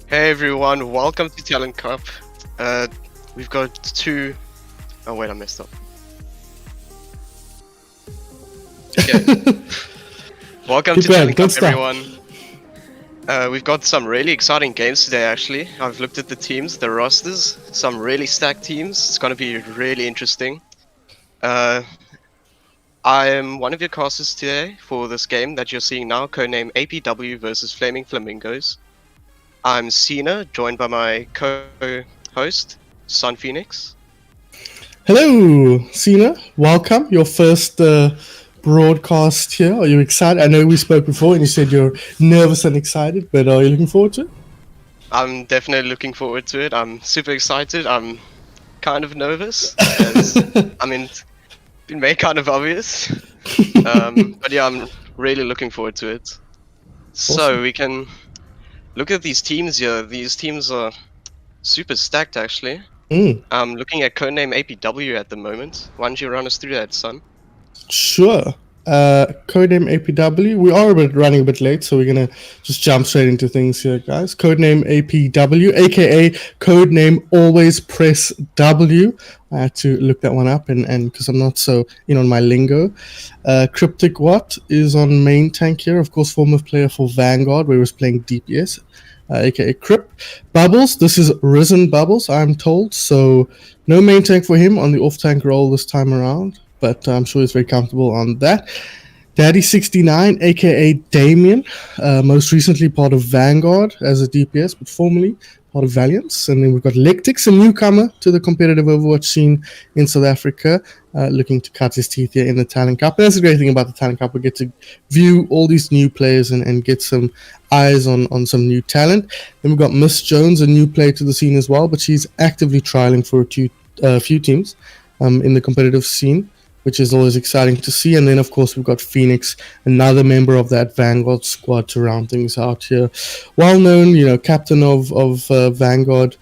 Hey everyone, welcome to Talon Cup. We've got two. Oh wait, I messed up. Okay, welcome Keep to going, Talon Cup, good stuff. everyone. We've got some really exciting games today. Actually, I've looked at the teams, the rosters, some really stacked teams. It's gonna be really interesting. Uh, I am one of your casters today for this game that you're seeing now, codename APW versus Flaming Flamingos. I'm Cena, joined by my co-host, Sun Phoenix. Hello, Cena. Welcome. Your first broadcast here. Are you excited? I know we spoke before and you said you're nervous and excited, but are you looking forward to it? I'm definitely looking forward to it. I'm super excited. I'm kind of nervous, as I mean, it's been made kind of obvious. But yeah, I'm really looking forward to it. So Awesome. we can look at these teams here. These teams are super stacked, actually. I'm looking at codename APW at the moment. Why don't you run us through that, son? Sure. Codename APW. We are running a bit late, so we're gonna just jump straight into things here, guys. Codename APW, aka codename Always Press W. I had to look that one up, and because I'm not so on my lingo. Cryptic Watt is on main tank here, of course, former player for Vanguard, where he was playing DPS. Aka Crip. Bubbles, this is Risen Bubbles, I'm told, so no main tank for him on the off tank role this time around, but I'm sure he's very comfortable on that. Daddy69, aka Damien, most recently part of Vanguard as a DPS, but formerly part of Valiance. And then we've got Lectix, a newcomer to the competitive Overwatch scene in South Africa, looking to cut his teeth here in the Talon Cup. And that's the great thing about the Talon Cup. We get to view all these new players and get some eyes on some new talent. Then we've got Miss Jones, a new player to the scene as well, but she's actively trialing for a few teams in the competitive scene, which is always exciting to see. And then, of course, we've got Phoenix, another member of that Vanguard squad to round things out here. Well-known, captain of Vanguard,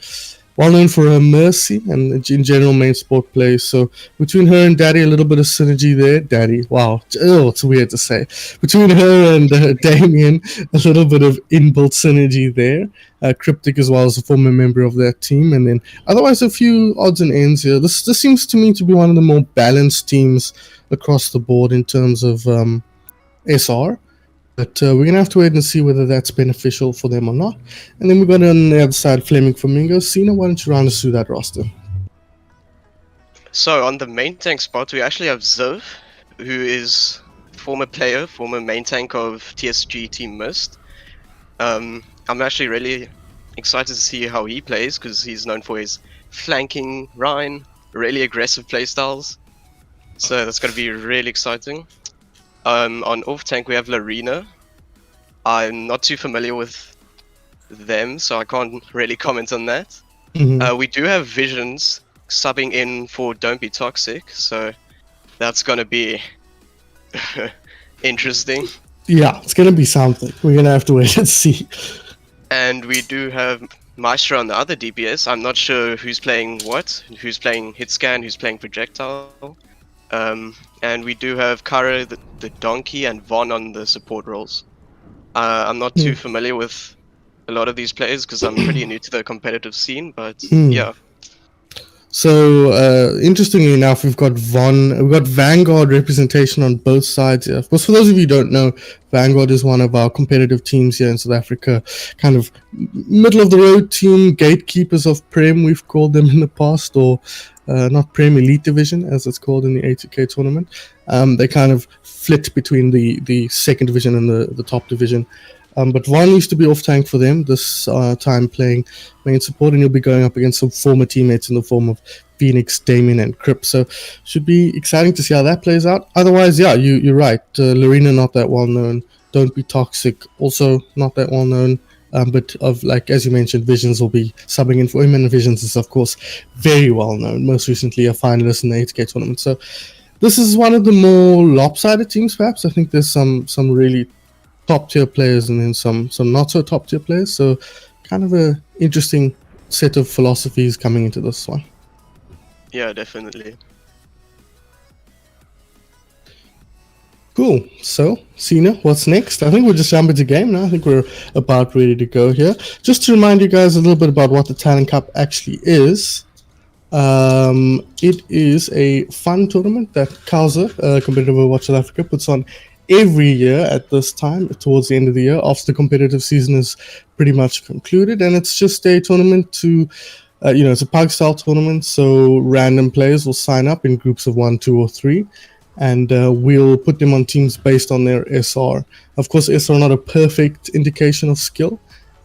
well-known for her mercy and in general main sport plays. So between her and Daddy, a little bit of synergy there. Daddy, wow, it's weird to say. Between her and Damien, a little bit of inbuilt synergy there. Cryptic as well as a former member of that team, and then otherwise a few odds and ends here. This seems to me to be one of the more balanced teams across the board in terms of SR, but we're gonna have to wait and see whether that's beneficial for them or not. And then we've got on the other side Flaming Flamingo. Cena, why don't you run us through that roster? So on the main tank spot, we actually have Zov, who is former player, former main tank of TSG Team Mist. I'm actually really excited to see how he plays because he's known for his flanking Rhine, really aggressive playstyles. So that's going to be really exciting. On off tank we have Larina. I'm not too familiar with them, so I can't really comment on that. We do have Visions subbing in for Don't Be Toxic, so that's going to be interesting. Yeah, it's gonna be something. We're gonna have to wait and see. And we do have Maestro on the other DPS. I'm not sure who's playing what, who's playing hit scan, who's playing projectile. And we do have Kara the donkey and Von on the support roles. I'm not too familiar with a lot of these players because I'm pretty new to the competitive scene, but yeah. So interestingly enough, we've got Vanguard representation on both sides here. Of course, for those of you who don't know, Vanguard is one of our competitive teams here in South Africa, kind of middle of the road team, gatekeepers of Prem, we've called them in the past, or not Prem, Elite Division, as it's called in the 80K tournament. They kind of flit between the second division and the top division. But Von used to be off tank for them this time, playing main support, and he'll be going up against some former teammates in the form of Phoenix, Damien, and Crip. So should be exciting to see how that plays out. Otherwise, yeah, you're right. Larina not that well known. Don't Be Toxic also not that well known. But as you mentioned, Visions will be subbing in for him, and Visions is of course very well known. Most recently a finalist in the 8K tournament. So this is one of the more lopsided teams, perhaps. I think there's some really top tier players and then some not so top tier players. So kind of a interesting set of philosophies coming into this one. Yeah, definitely. Cool. So, Cena, what's next? I think we'll just jump into game now. I think we're about ready to go here. Just to remind you guys a little bit about what the Talon Cup actually is. It is a fun tournament that Kaiser, Competitive Overwatch South Africa, puts on every year at this time, towards the end of the year, after the competitive season is pretty much concluded. And it's just a tournament to, it's a pug style tournament, so random players will sign up in groups of 1, 2, or 3. And we'll put them on teams based on their SR. Of course, SR not a perfect indication of skill,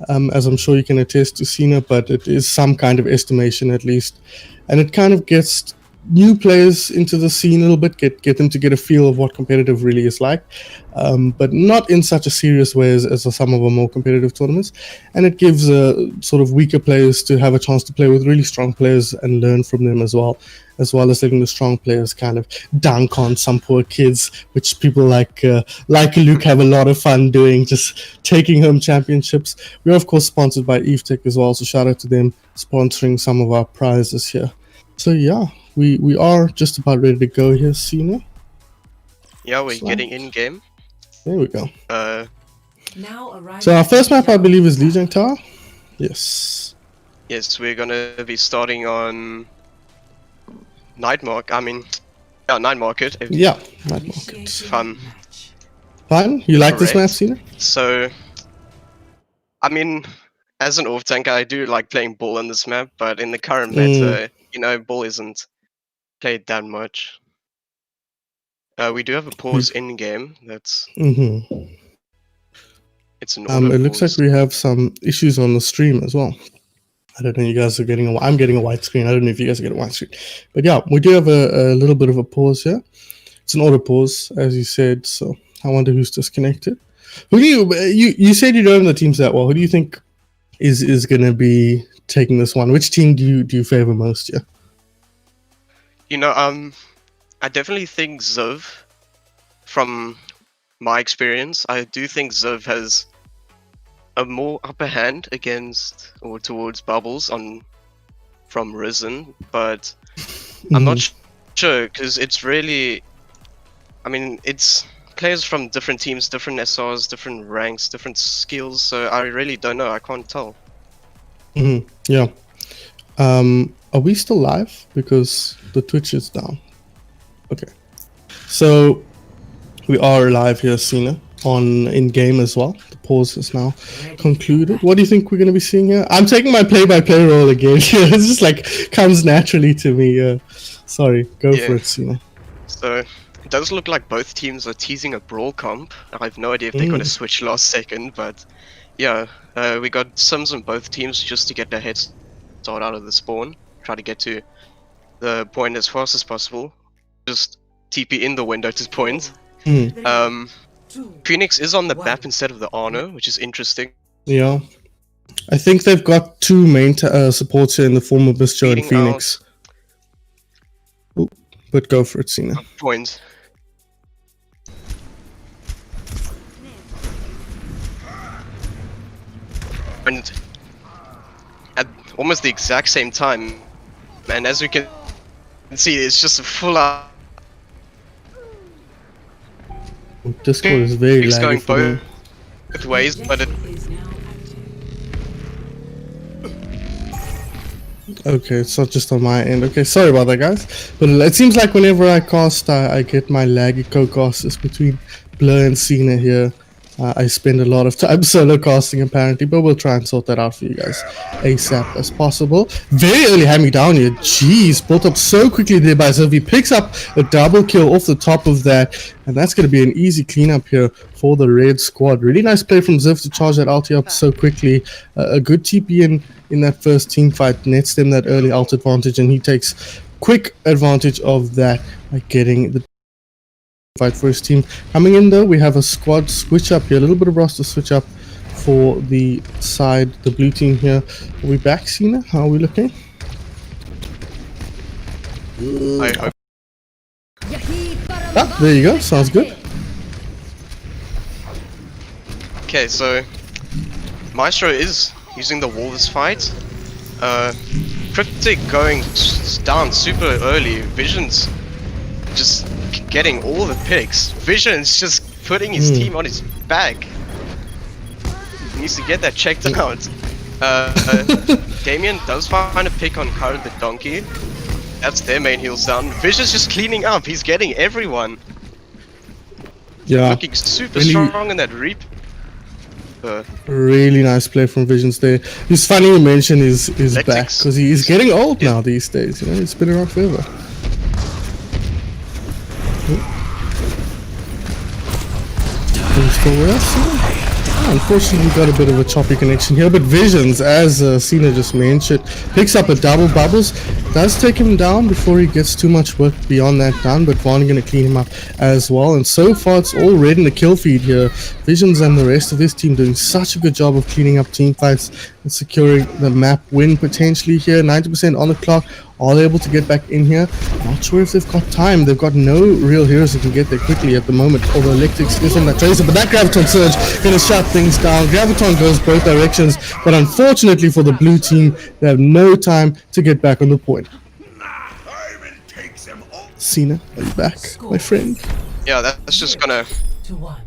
as I'm sure you can attest to, Cena, but it is some kind of estimation at least. And it kind of gets new players into the scene a little bit, get them to get a feel of what competitive really is like, but not in such a serious way as some of our more competitive tournaments. And it gives sort of weaker players to have a chance to play with really strong players and learn from them as well as letting the strong players kind of dunk on some poor kids, which people like Luke have a lot of fun doing, just taking home championships. We're of course sponsored by Eve Tech as well, so shout out to them sponsoring some of our prizes here. So yeah, we are just about ready to go here, Cena. Yeah, we're getting in game. There we go. So our first map, I believe, is Legion Tower. Yes. Yes, we're gonna be starting on Night Market. Night Market. Yeah, Night Market. It's fun. Fun? You like this map, Cena? So, as an off tanker, I do like playing ball on this map, but in the current meta, ball isn't played that much. We do have a pause in game. That's it's an auto It looks like we have some issues on the stream as well. I don't know. You guys are getting I'm getting a white screen. I don't know if you guys are getting a white screen, but yeah, we do have a little bit of a pause here. It's an auto pause, as you said. So I wonder who's disconnected. Who do you said you don't know the teams that well? Who do you think is going to be taking this one? Which team do you favor most? Yeah. I definitely think Zov. From my experience, I do think Zov has a more upper hand against or towards Bubbles from Risen, but I'm not sure because it's really, it's players from different teams, different SRs, different ranks, different skills. So I really don't know. I can't tell. Yeah. Are we still live? Because the Twitch is down. Okay. So we are live here, Cena, in game as well. The pause is now concluded. What do you think we're going to be seeing here? I'm taking my play-by-play role again. It's just like comes naturally to me. Sorry, go for it, Cena. So it does look like both teams are teasing a brawl comp. I have no idea if they're going to switch last second, but yeah, we got Sims on both teams just to get their head start out of the spawn. Try to get to the point as fast as possible. Just TP in the window to point. Phoenix is on the map instead of the Arno, which is interesting. Yeah. I think they've got two main supports here in the form of Mr. and Phoenix. Ooh, but go for it, Cena. Point. And at almost the exact same time, and as we can see, it's just a full out. Discord is very it's laggy going both ways, but okay, it's not just on my end. Okay, sorry about that, guys. But it seems like whenever I cast, I get my laggy co-casters between Blur and Cena here. I spend a lot of time solo casting apparently, but we'll try and sort that out for you guys ASAP as possible. Very early hand-me down here. Jeez, built up so quickly there by Zov. He picks up a double kill off the top of that, and that's going to be an easy cleanup here for the red squad. Really nice play from Zov to charge that ulti up so quickly. A good TP in that first team fight nets them that early ult advantage, and he takes quick advantage of that by getting the fight for his team. Coming in though, we have a squad switch up here, a little bit of roster switch up for the blue team here. Are we back, Cena? How are we looking? I hope. Ah, there you go, sounds good. Okay, so Maestro is using the wall this fight. Cryptic going down super early. Vision's just getting all the picks. Vision's just putting his team on his back. He needs to get that checked out. Damien does find a pick on Kyle the Donkey. That's their main heals down. Vision's just cleaning up. He's getting everyone. Yeah. Looking super Really- strong in that Reap. Really nice play from Visions there. It's funny you mention his back Tactics. because he's getting old now these days. You know, he's been around forever. He's still with us? Yeah. Unfortunately, we got a bit of a choppy connection here, but Visions, as Cena just mentioned, picks up a double bubbles, does take him down before he gets too much work beyond that done, but Vaughn going to clean him up as well, and so far it's all red in the kill feed here. Visions and the rest of his team doing such a good job of cleaning up team fights and securing the map win potentially here. 90% on the clock. Are they able to get back in here? Not sure if they've got time. They've got no real heroes that can get there quickly at the moment. Although Electrix is on that tracer, but that Graviton Surge going to shut things down. Graviton goes both directions, but unfortunately for the blue team, they have no time to get back on the point. Cena, are you back, my friend? Yeah, that's just gonna to 1.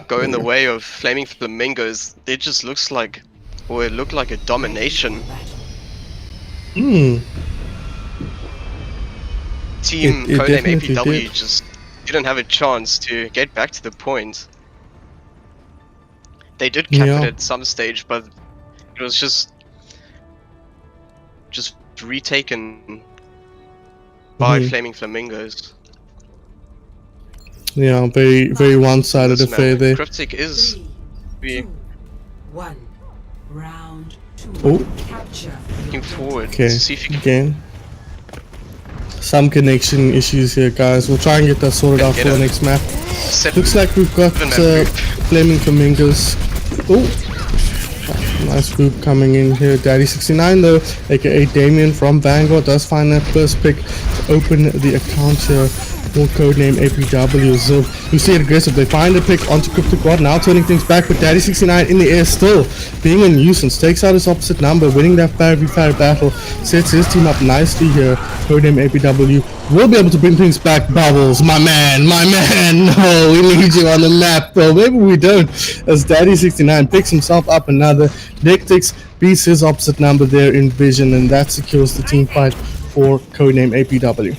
go in the way of Flaming Flamingos. It just looks like, or it looked like a domination. Team It codename definitely APW did. just didn't have a chance to get back to the point. They did cap Yeah. it at some stage, but it was just retaken by Flaming Flamingos. Yeah, very one-sided This affair man, there. Cryptic is 3, 2, 1. Round 2. Oh. Capture. looking forward Okay, to see if he can again. Some connection issues here, guys. We'll try and get that sorted out Get for the it. next map. set. Looks like we've got Even that group. Flaming Flamingos. Oh, nice group coming in here. Daddy69 though, aka Damien from Vanguard, does find that first pick to open the account here. More codename APW. So you see it aggressive. They find a pick onto Cryptic Quad, now turning things back with Daddy69 in the air still. Being a nuisance, takes out his opposite number, winning that fair battle, sets his team up nicely here. Codename APW will be able to bring things back. Bubbles, my man, no, we need you on the map, bro. Maybe we don't, as Daddy69 picks himself up another. Dictix beats his opposite number there in Vision, and that secures the team fight for codename APW.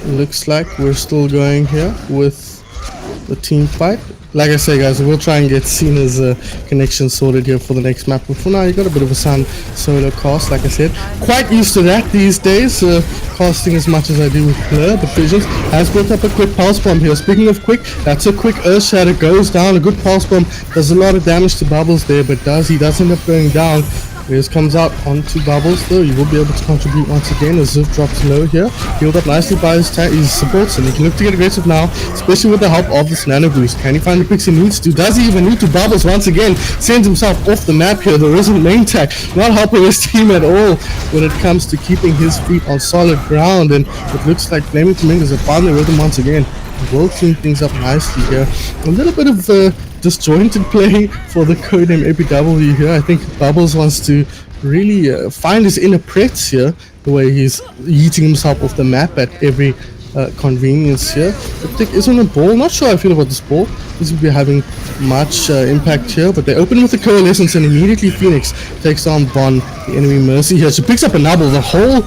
Looks like we're still going here with the team fight. Like I say, guys, we'll try and get Cena's connection sorted here for the next map. But for now, you got a bit of a Sun solo cast. Like I said, quite used to that these days, casting as much as I do with Blur. But Visions has built up a quick pulse bomb here. Speaking of quick, that's a quick Earth Shatter, goes down. A good pulse bomb does a lot of damage to Bubbles there, but he does end up going down. This comes out onto Bubbles though. You will be able to contribute once again as Ziv drops low here. Healed up nicely by his supports, and he can look to get aggressive now, especially with the help of this nano boost. Can he find the picks he needs to? Does he even need to? Bubbles once again sends himself off the map here. The Risen main tag not helping his team at all when it comes to keeping his feet on solid ground, and it looks like Flaming Flamingos have found their rhythm once again. Will clean things up nicely here. A little bit of disjointed play for the codename APW here. I think Bubbles wants to really find his inner Pretz here, the way he's eating himself off the map at every convenience here. Cryptic is on the ball. Not sure how I feel about this ball. This will be having much impact here, but they open with the Coalescence, and immediately Phoenix takes on Von, the enemy Mercy here. She picks up a double. The whole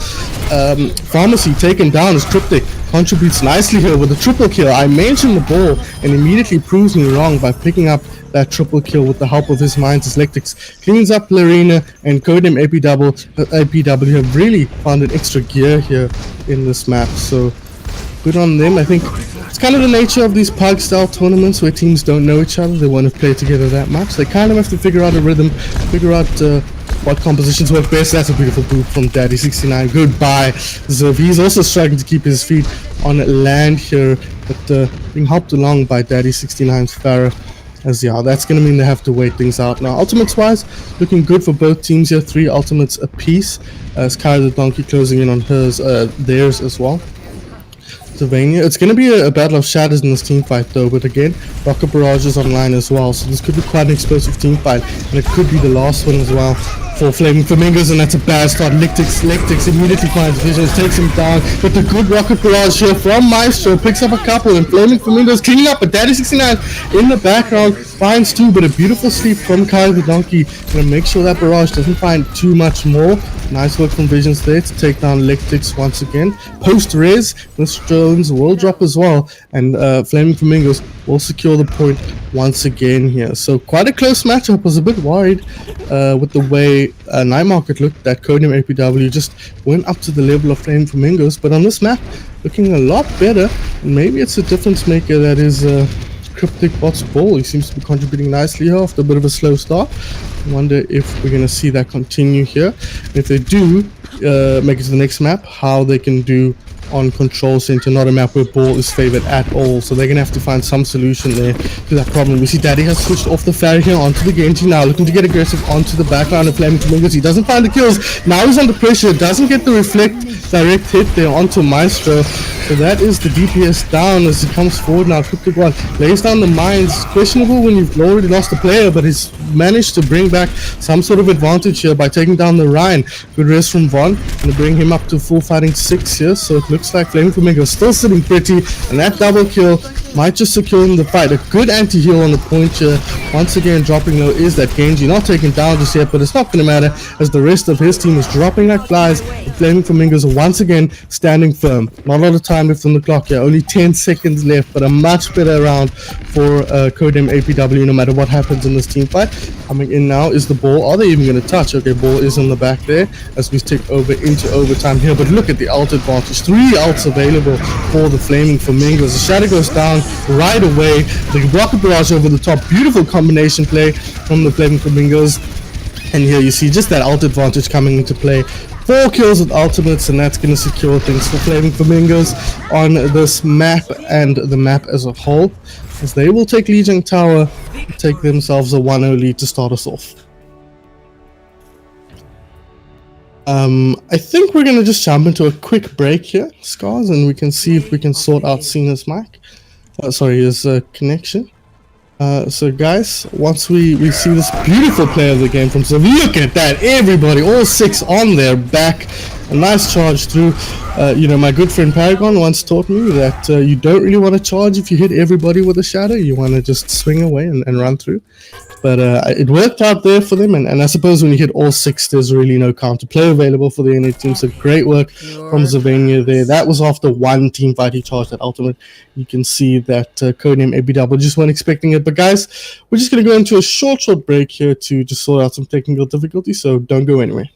pharmacy taken down as Cryptic contributes nicely here with a triple kill. I mentioned the ball and immediately proves me wrong by picking up that triple kill with the help of his Mind's Electrics. Cleans up Larina, and codename APW have really found an extra gear here in this map, so good on them. I think it's kind of the nature of these pug style tournaments where teams don't know each other. They want to play together that much. They kind of have to figure out a rhythm, figure out what compositions work best. That's a beautiful boot from Daddy69. Goodbye, Ziv. He's also struggling to keep his feet on land here, but being helped along by Daddy69's Farah. As that's going to mean they have to wait things out now. Ultimates wise, looking good for both teams here. 3 ultimates apiece, as Kyle the Donkey closing in on theirs as well. Sylvania. It's going to be a battle of shadows in this team fight though, but again, Rocket Barrage is online as well, so this could be quite an explosive team fight, and it could be the last one as well. for Flaming Flamingos, and that's a bad start. Lectix immediately finds Visions, takes him down, but the good rocket barrage here from Maestro picks up a couple, and Flaming Flamingos cleaning up, but Daddy69 in the background finds two, but a beautiful sweep from Kyle the Donkey. Gonna make sure that barrage doesn't find too much more. Nice work from Visions there to take down Lectix once again. Post-res, Mr. Jones will drop as well, and Flaming Flamingos will secure the point once again here. So quite a close matchup. Was a bit worried with the way Night Market looked. That Codename APW just went up to the level of Flaming Flamingos, but on this map, looking a lot better. And maybe it's a difference maker that is Cryptic Bot's ball. He seems to be contributing nicely here after a bit of a slow start. I wonder if we're going to see that continue here. And if they do make it to the next map, how they can do on Control Center, not a map where ball is favored at all. So they're going to have to find some solution there to that problem. We see Daddy has switched off the Fairy here onto the Genji now, looking to get aggressive onto the backline of Flaming Flamingos. He doesn't find the kills. Now he's under pressure, doesn't get the reflect direct hit there onto Maestro. So that is the DPS down as he comes forward now. Cryptic One lays down the mines. Questionable when you've already lost a player, but he's managed to bring back some sort of advantage here by taking down the Ryan. Good rest from Von. Gonna bring him up to full fighting 6 here. So it looks like Flaming Flamingo still sitting pretty, and that double kill might just secure him the fight. A good anti-heal on the point here. Once again, dropping low is that Genji. Not taken down just yet, but it's not going to matter as the rest of his team is dropping like flies. The Flaming Flamingos are once again standing firm. Not a lot of time left on the clock here. Only 10 seconds left, but a much better round for Codename APW no matter what happens in this team fight. Coming in now is the ball. Are they even going to touch? Okay, ball is in the back there as we take over into overtime here. But look at the ult advantage. 3 ults available for the Flaming Flamingos. The shadow goes down right away. The rocket barrage over the top. Beautiful combination play from the Flaming Flamingos. And here you see just that ult advantage coming into play. 4 kills with ultimates, and that's going to secure things for Flaming Flamingos on this map and the map as a whole, as they will take Lijiang Tower, take themselves a 1-0 lead to start us off. I think we're going to just jump into a quick break here, Scars, and we can see if we can sort out Cena's mic. His connection. So guys, once we see this beautiful play of the game from Sylvie, look at that, everybody, all 6 on their back, a nice charge through. My good friend Paragon once taught me that you don't really want to charge if you hit everybody with a shadow. You want to just swing away and run through. But it worked out there for them, and I suppose when you hit all 6, there's really no counterplay available for the NA team. So great work from Zavania there. That was after 1 team fight. He charged that ultimate. You can see that Codename ABW just weren't expecting it. But guys, we're just going to go into a short break here to just sort out some technical difficulties. So don't go anywhere.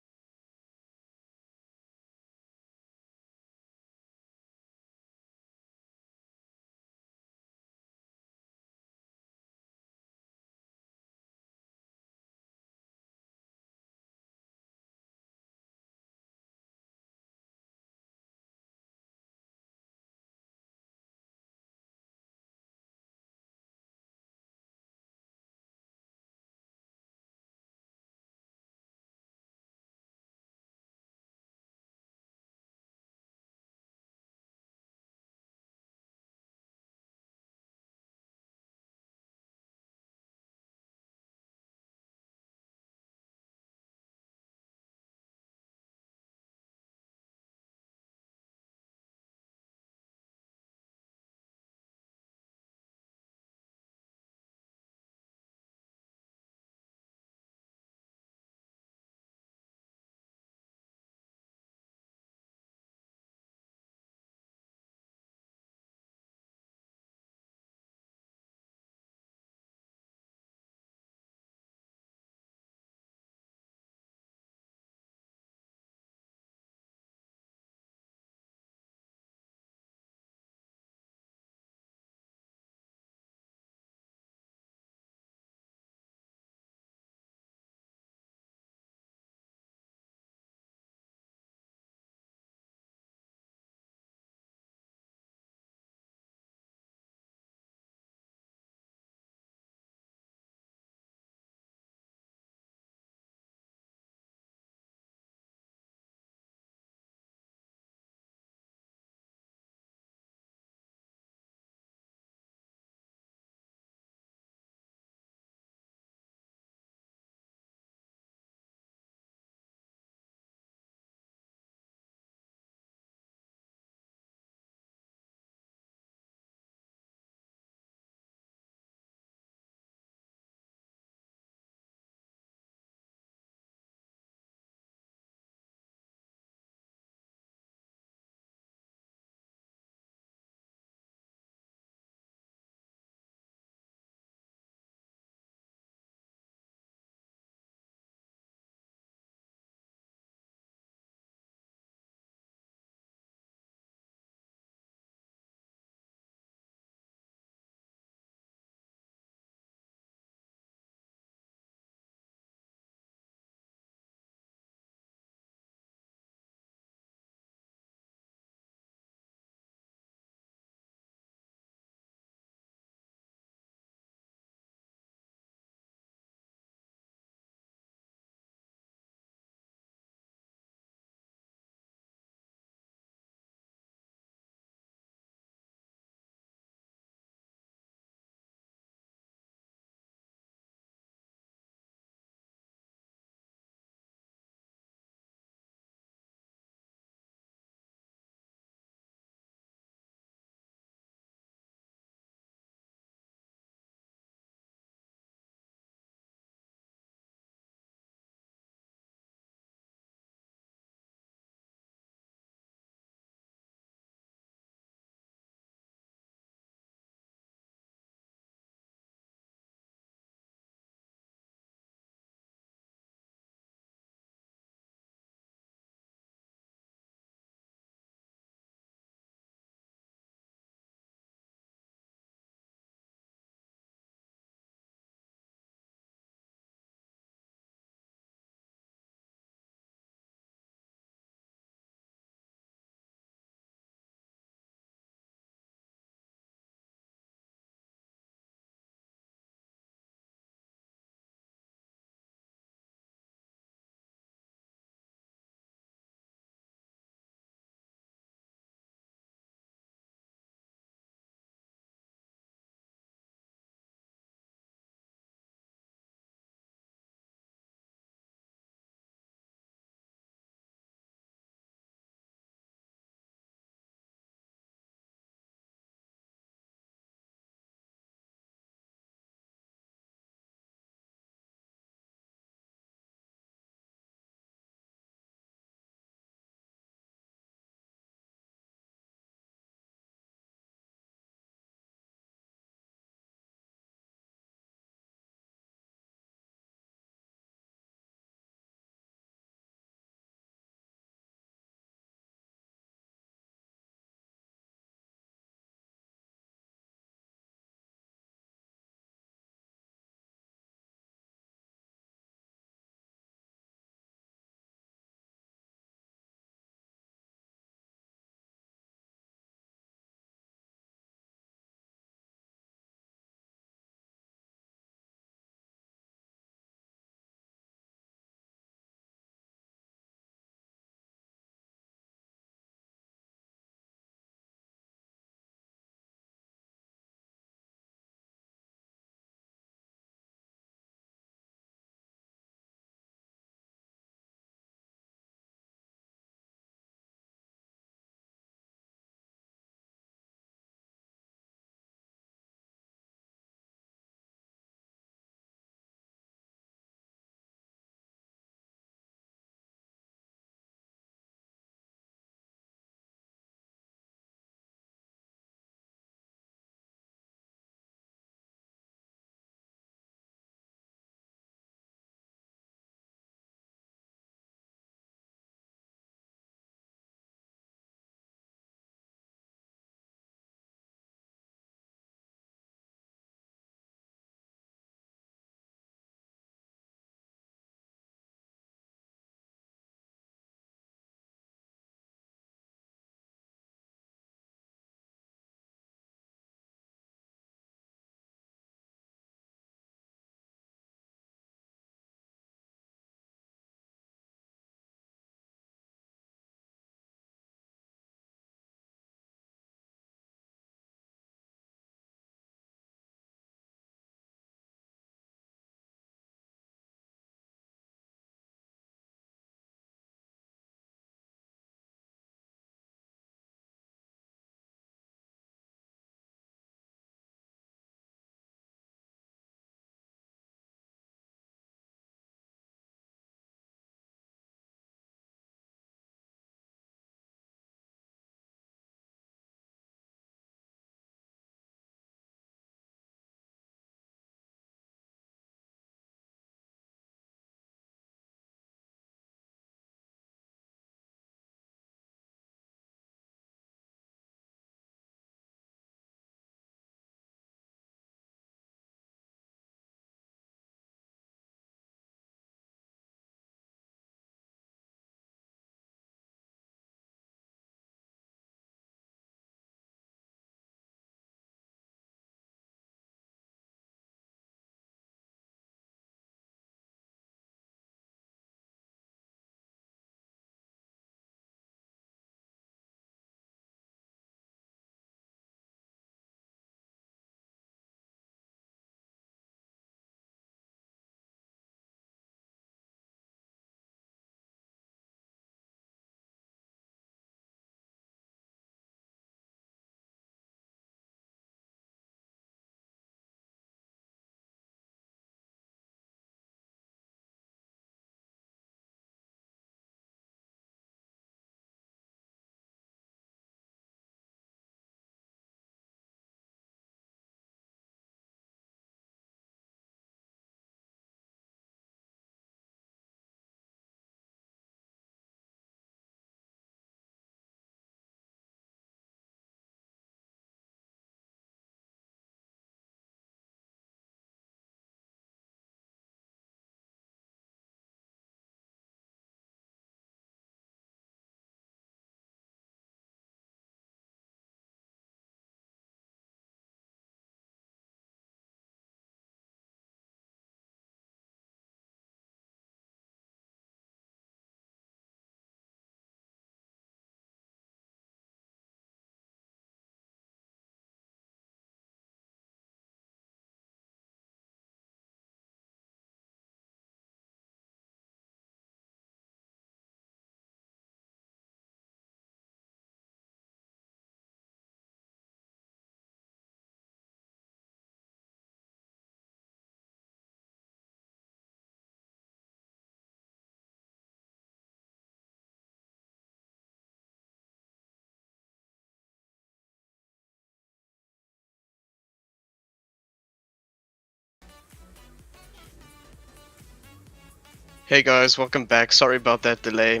Hey guys, welcome back. Sorry about that delay.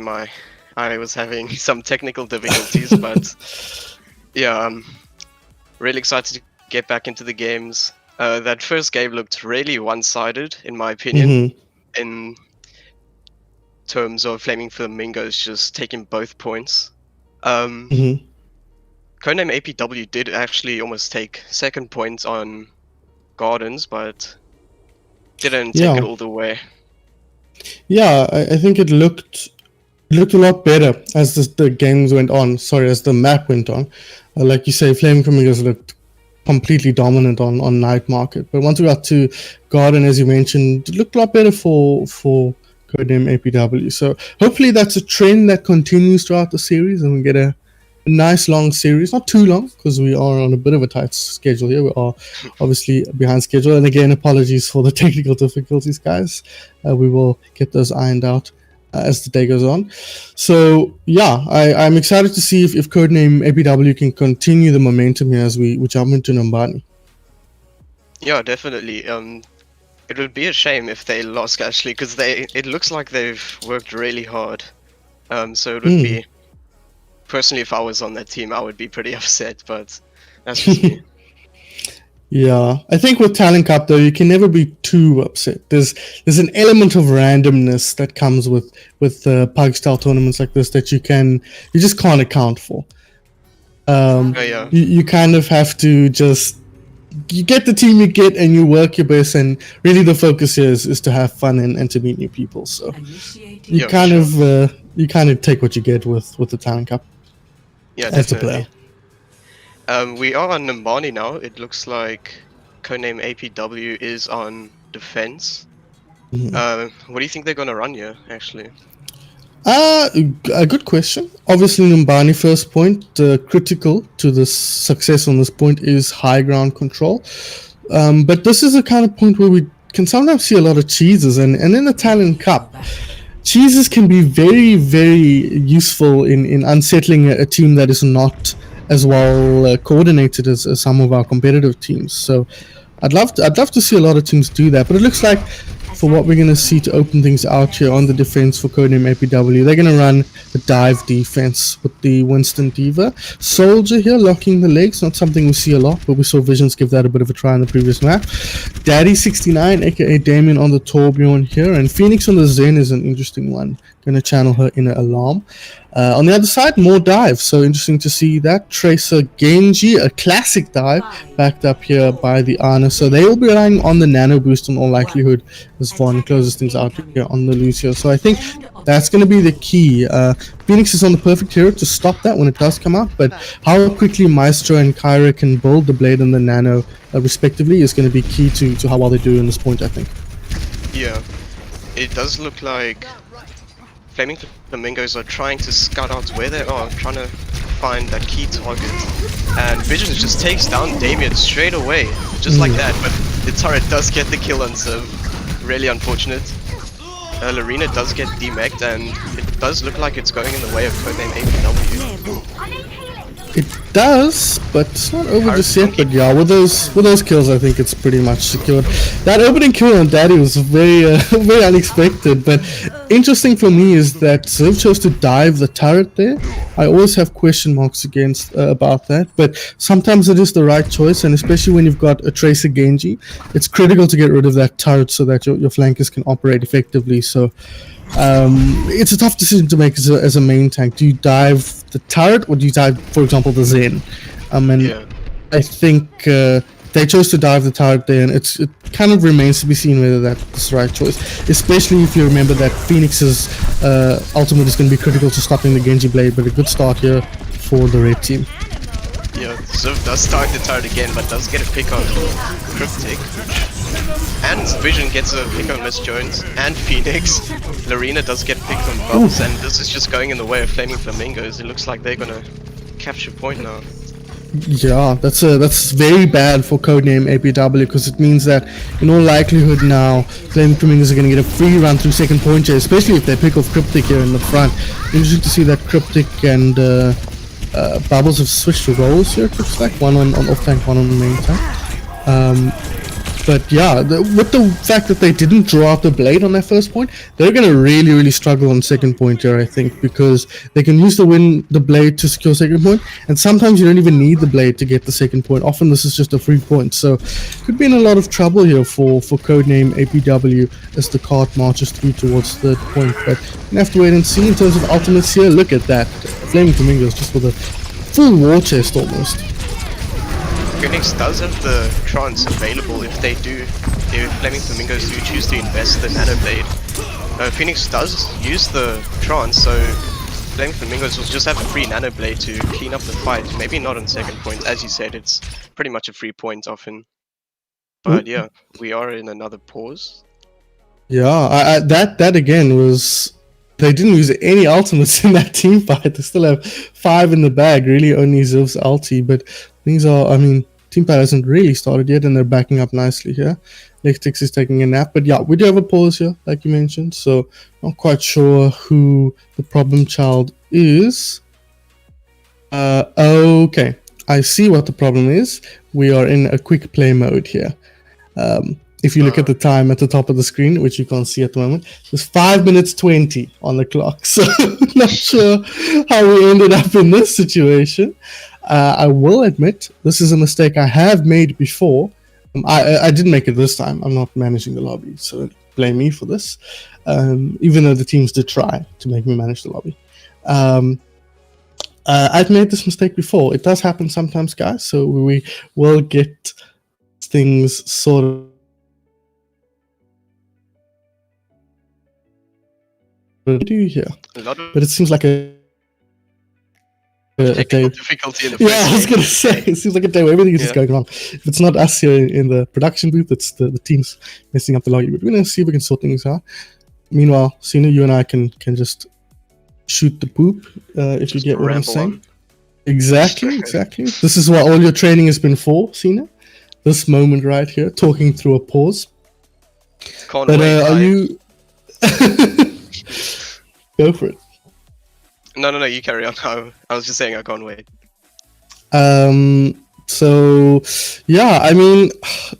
I was having some technical difficulties, but yeah, I'm really excited to get back into the games. That first game looked really one-sided, in my opinion, Mm-hmm. in terms of Flaming Flamingos just taking both points. Mm-hmm. Codename APW did actually almost take second point on Gardens, but didn't take Yeah. it all the way. Yeah, I think it looked a lot better as the games went on. Sorry, as the map went on. Like you say, Flaming Flamingos looked completely dominant on Night Market. But once we got to Garden, as you mentioned, it looked a lot better for Codename APW. So hopefully that's a trend that continues throughout the series and we get a nice long series, not too long because we are on a bit of a tight schedule here. We are obviously behind schedule, and again, apologies for the technical difficulties, guys. We will get those ironed out as the day goes on. So yeah, I'm excited to see if Codename APW can continue the momentum here as we jump into Numbani. Yeah, definitely. It would be a shame if they lost actually, because it looks like they've worked really hard. So it would be, personally, if I was on that team, I would be pretty upset. But that's just me. Yeah, I think with Talon Cup though, you can never be too upset. There's an element of randomness that comes with pug style tournaments like this that you just can't account for. Oh, yeah. You kind of have to just you get the team you get and you work your best, and really the focus here is to have fun and to meet new people. So you Yeah, kind sure. of you kind of take what you get with the Talon Cup Yeah, as a definitely. player. We are on Numbani now. It looks like Codename APW is on defense. What do you think they're gonna run here, actually? A good question. Obviously, Numbani first point, critical to the success on this point is high ground control. But this is a kind of point where we can sometimes see a lot of cheeses, and in the Talon Cup, cheeses can be very, very useful in unsettling a team that is not as well coordinated as some of our competitive teams. So I'd love to see a lot of teams do that, but it looks like for what we're going to see to open things out here on the defense for Codename APW, they're going to run a dive defense with the Winston Diva. Soldier here locking the legs, not something we see a lot, but we saw Visions give that a bit of a try in the previous map. Daddy69, aka Damien on the Torbjorn here, and Phoenix on the Zen is an interesting one. Going to channel her inner alarm. On the other side, more dives, so interesting to see that. Tracer Genji, a classic dive, backed up here by the Ana. So they will be relying on the nano boost in all likelihood as Vaughn closes things out here on the Lucio. So I think that's going to be the key. Phoenix is on the perfect hero to stop that when it does come out, but how quickly Maestro and Kyra can build the blade and the nano respectively is going to be key to how well they do in this point, I think. Yeah, it does look like Flaming Flamingos are trying to scout out where they are, trying to find that key target. And Vision just takes down Damien straight away, just like that, but the turret does get the kill on Ziv. Really unfortunate. Lorena does get demeched, and it does look like it's going in the way of Codename APW. It does, but it's not over just yet. But yeah, with those kills, I think it's pretty much secured. That opening kill on Daddy was very very unexpected, but interesting for me is that Ziv chose to dive the turret there. I always have question marks against about that, but sometimes it is the right choice, and especially when you've got a Tracer Genji, it's critical to get rid of that turret so that your flankers can operate effectively. So it's a tough decision to make as a main tank. Do you dive the turret or do you dive, for example, the Zen? And I think they chose to dive the turret there, and it kind of remains to be seen whether that's the right choice, especially if you remember that Phoenix's ultimate is going to be critical to stopping the Genji blade, but a good start here for the red team. Yeah, Ziv does start the turret again, but does get a pick on Cryptic. And Vision gets a pick on Miss Jones and Phoenix. Lorena does get picked on Bubbles, and this is just going in the way of Flaming Flamingos. It looks like they're gonna capture point now. Yeah, that's very bad for Codename APW, because it means that in all likelihood now Flaming Flamingos are going to get a free run through second point here, especially if they pick off Cryptic here in the front. Interesting to see that Cryptic and Bubbles have switched roles here, it looks like. One on off tank, one on the main tank. But yeah, with the fact that they didn't draw out the blade on their first point, they're going to really, really struggle on second point here, I think, because they can use the blade to secure second point, and sometimes you don't even need the blade to get the second point. Often this is just a free point, so could be in a lot of trouble here for codename APW as the card marches through towards third point. But we have to wait and see in terms of ultimates here. Look at that, Flaming Flamingos just with a full war chest almost. Phoenix does have the trance available if Flaming Flamingos do choose to invest the Nano Blade. Phoenix does use the trance, so Flaming Flamingos will just have a free Nano Blade to clean up the fight. Maybe not on second point, as you said, it's pretty much a free point often. But yeah, we are in another pause. Yeah, that again was, they didn't use any ultimates in that team fight. They still have 5 in the bag, really only Ziv's ulti, but things are, I mean, team fight hasn't really started yet and they're backing up nicely here. Lectix is taking a nap, but yeah, we do have a pause here, like you mentioned, so not quite sure who the problem child is. Okay, I see what the problem is. We are in a quick play mode here. If you look at the time at the top of the screen, which you can't see at the moment, there's 5 minutes 20 on the clock. So not sure how we ended up in this situation. I will admit this is a mistake I have made before. I didn't make it this time. I'm not managing the lobby, so don't blame me for this. Even though the teams did try to make me manage the lobby. I've made this mistake before. It does happen sometimes, guys. So we will get things sort of do here, but it seems like a day. Difficulty in the I was gonna say it seems like a day where everything is just going wrong. If it's not us here in the production booth, it's the teams messing up the lobby. But we're gonna see if we can sort things out. Meanwhile, Cena, you and I can just shoot the poop if you get what I'm saying. Exactly. This is what all your training has been for, Cena. This moment right here, talking through a pause. Can't wait, are you? Go for it. No, you carry on. I was just saying I can't wait. So yeah, I mean,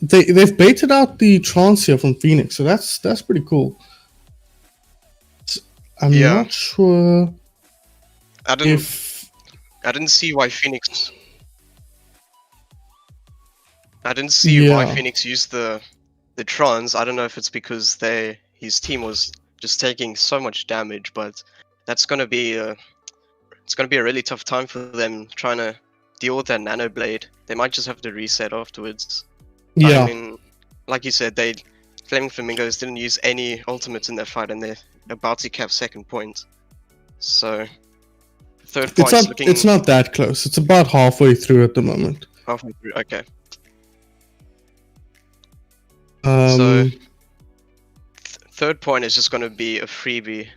they've baited out the trance here from Phoenix, so that's pretty cool. I'm not sure. I didn't see why Phoenix. I didn't see why Phoenix used the trance. I don't know if it's because his team was just taking so much damage, but that's gonna be a really tough time for them trying to deal with that Nano Blade. They might just have to reset afterwards. Yeah. I mean, like you said, Flaming Flamingos didn't use any ultimates in their fight, and they're about to cap second point. So third point it's not that close. It's about halfway through at the moment. Halfway through, okay. So third point is just going to be a freebie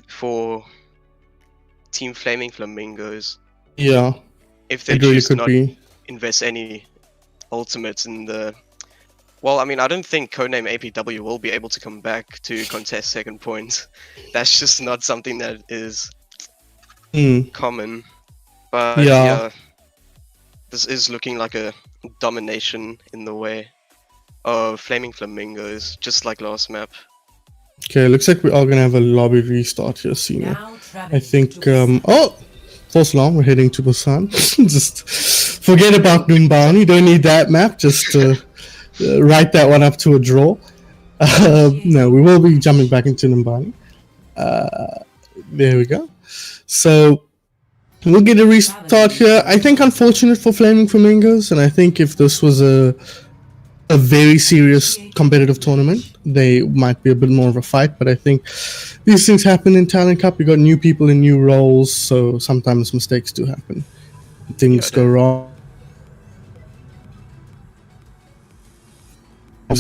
for Team Flaming Flamingos. Yeah. If they choose to not invest any ultimates in the... Well, I mean, I don't think codename APW will be able to come back to contest second point. That's just not something that is common. But yeah, this is looking like a domination in the way of Flaming Flamingos, just like last map. Okay, looks like we are gonna have a lobby restart here soon. I think false alarm, we're heading to Busan. Just forget about Numbani, don't need that map, just write that one up to a draw. No, we will be jumping back into Numbani. There we go. So we'll get a restart here. I think unfortunate for Flaming Flamingos, and I think if this was a very serious competitive tournament, they might be a bit more of a fight, but I think these things happen in Talon Cup. You got new people in new roles, so sometimes mistakes do happen. Things go wrong.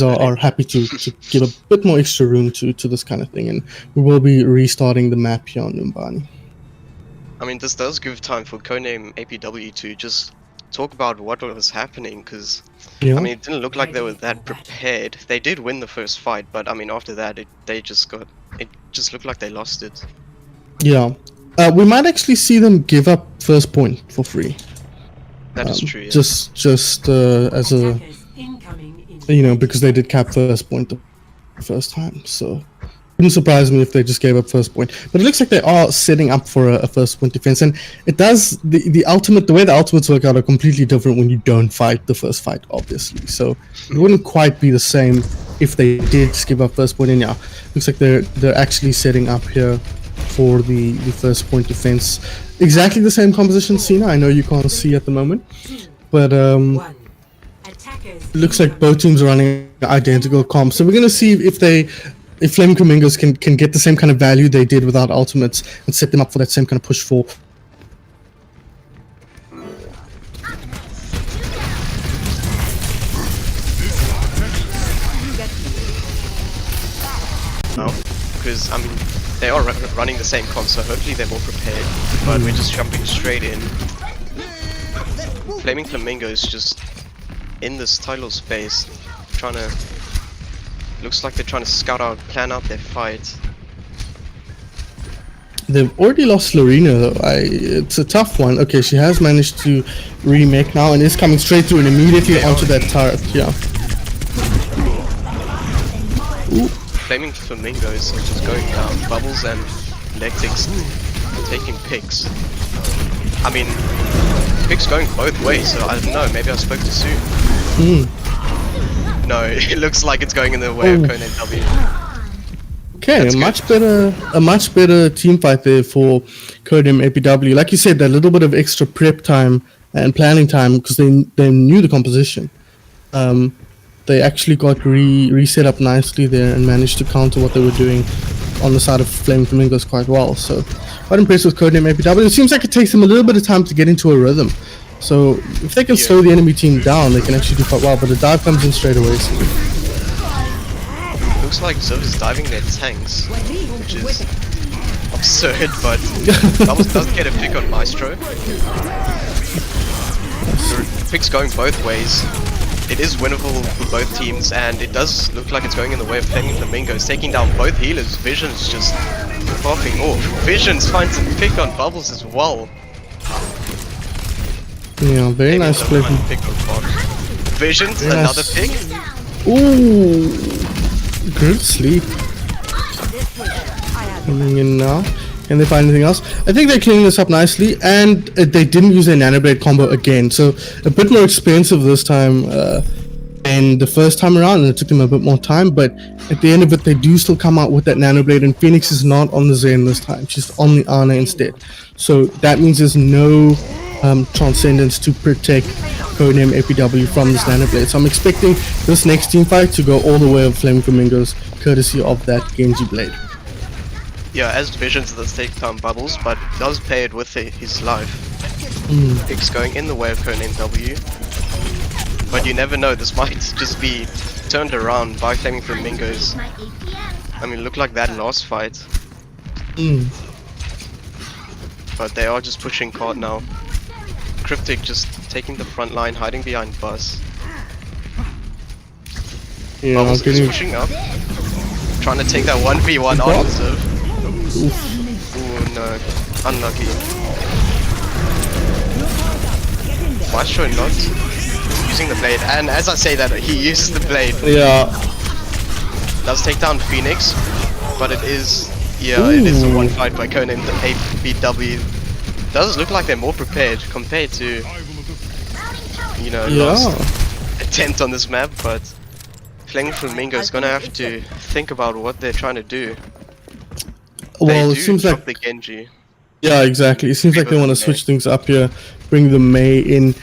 Are happy to give a bit more extra room to this kind of thing, and we will be restarting the map here on Numbani. I mean, this does give time for codename APW to just talk about what was happening, because I mean, it didn't look like they were that prepared. They did win the first fight, but I mean, after that, it just looked like they lost it. Yeah, we might actually see them give up first point for free. That is true. Yeah. Just as a You know, because they did cap first point the first time. So wouldn't surprise me if they just gave up first point. But it looks like they are setting up for a first point defense, and it does the ultimate, the way the ultimates work out are completely different when you don't fight the first fight, obviously. So it wouldn't quite be the same if they did just give up first point. And yeah, looks like they're actually setting up here for the first point defense. Exactly the same composition, Cena. I know you can't see at the moment, but it looks like both teams are running identical comps. So we're gonna see if Flaming Flamingos can get the same kind of value they did without ultimates and set them up for that same kind of push for. No, because I mean they are running the same comp, so hopefully they're more prepared. But we're just jumping straight in. Flaming Flamingos just in this title space, trying to. Looks like they're trying to scout out, plan out their fight. They've already lost Lorena though. It's a tough one. Okay, she has managed to remake now and is coming straight through and immediately onto that turret. Yeah. Ooh. Flaming Flamingos are just going down. Bubbles and Electics taking picks. I mean, picks going both ways, so I don't know, maybe I spoke too soon. No, it looks like it's going in the way of Conan W. Okay, That's a much better team fight there for Codename APW. Like you said, that little bit of extra prep time and planning time because they knew the composition. They actually got reset up nicely there and managed to counter what they were doing on the side of Flaming Flamingos quite well. So quite impressed with Codename APW. It seems like it takes them a little bit of time to get into a rhythm. So if they can slow the enemy team down, they can actually do quite well. But the dive comes in straight away. So. Looks like Zov is diving their tanks, which is absurd, but Bubbles does get a pick on Maestro. The pick's going both ways. It is winnable for both teams, and it does look like it's going in the way of Flaming Flamingos, taking down both healers. Vision's just popping off. Vision's finds a pick on Bubbles as well. Yeah, very nice play. Vision's another pick. Ooh, good sleep. Coming in now. Can they find anything else? I think they're cleaning this up nicely, and they didn't use their Nanoblade combo again, so a bit more expensive this time than the first time around, and it took them a bit more time, but at the end of it, they do still come out with that Nanoblade, and Phoenix is not on the Zen this time. She's on the Ana instead. So that means there's no Transcendence to protect Codename APW from this Nanoblade. So I'm expecting this next team fight to go all the way of Flaming Flamingos, courtesy of that Genji Blade. Yeah, as Visions does take down Bubbles, but does pay it with his life. Pick's going in the way of Codename W. But you never know, this might just be turned around by Flaming Flamingos. I mean, look like that last fight. But they are just pushing card now. Cryptic just taking the front line, hiding behind Bus. Yeah, Bubbles is pushing up, trying to take that 1v1 on Zov. Ooh, no, unlucky. Maestro not using the blade, and as I say that, he uses the blade. Yeah. Does take down Phoenix, but it is, it is a one fight by Codename APW. Does look like they're more prepared compared to, last attempt on this map, but Flaming Flamingo is gonna have to think about what they're trying to do. Well, they it seems like the Genji. Yeah, exactly. It seems like they want to switch things up here, bring the Mei in.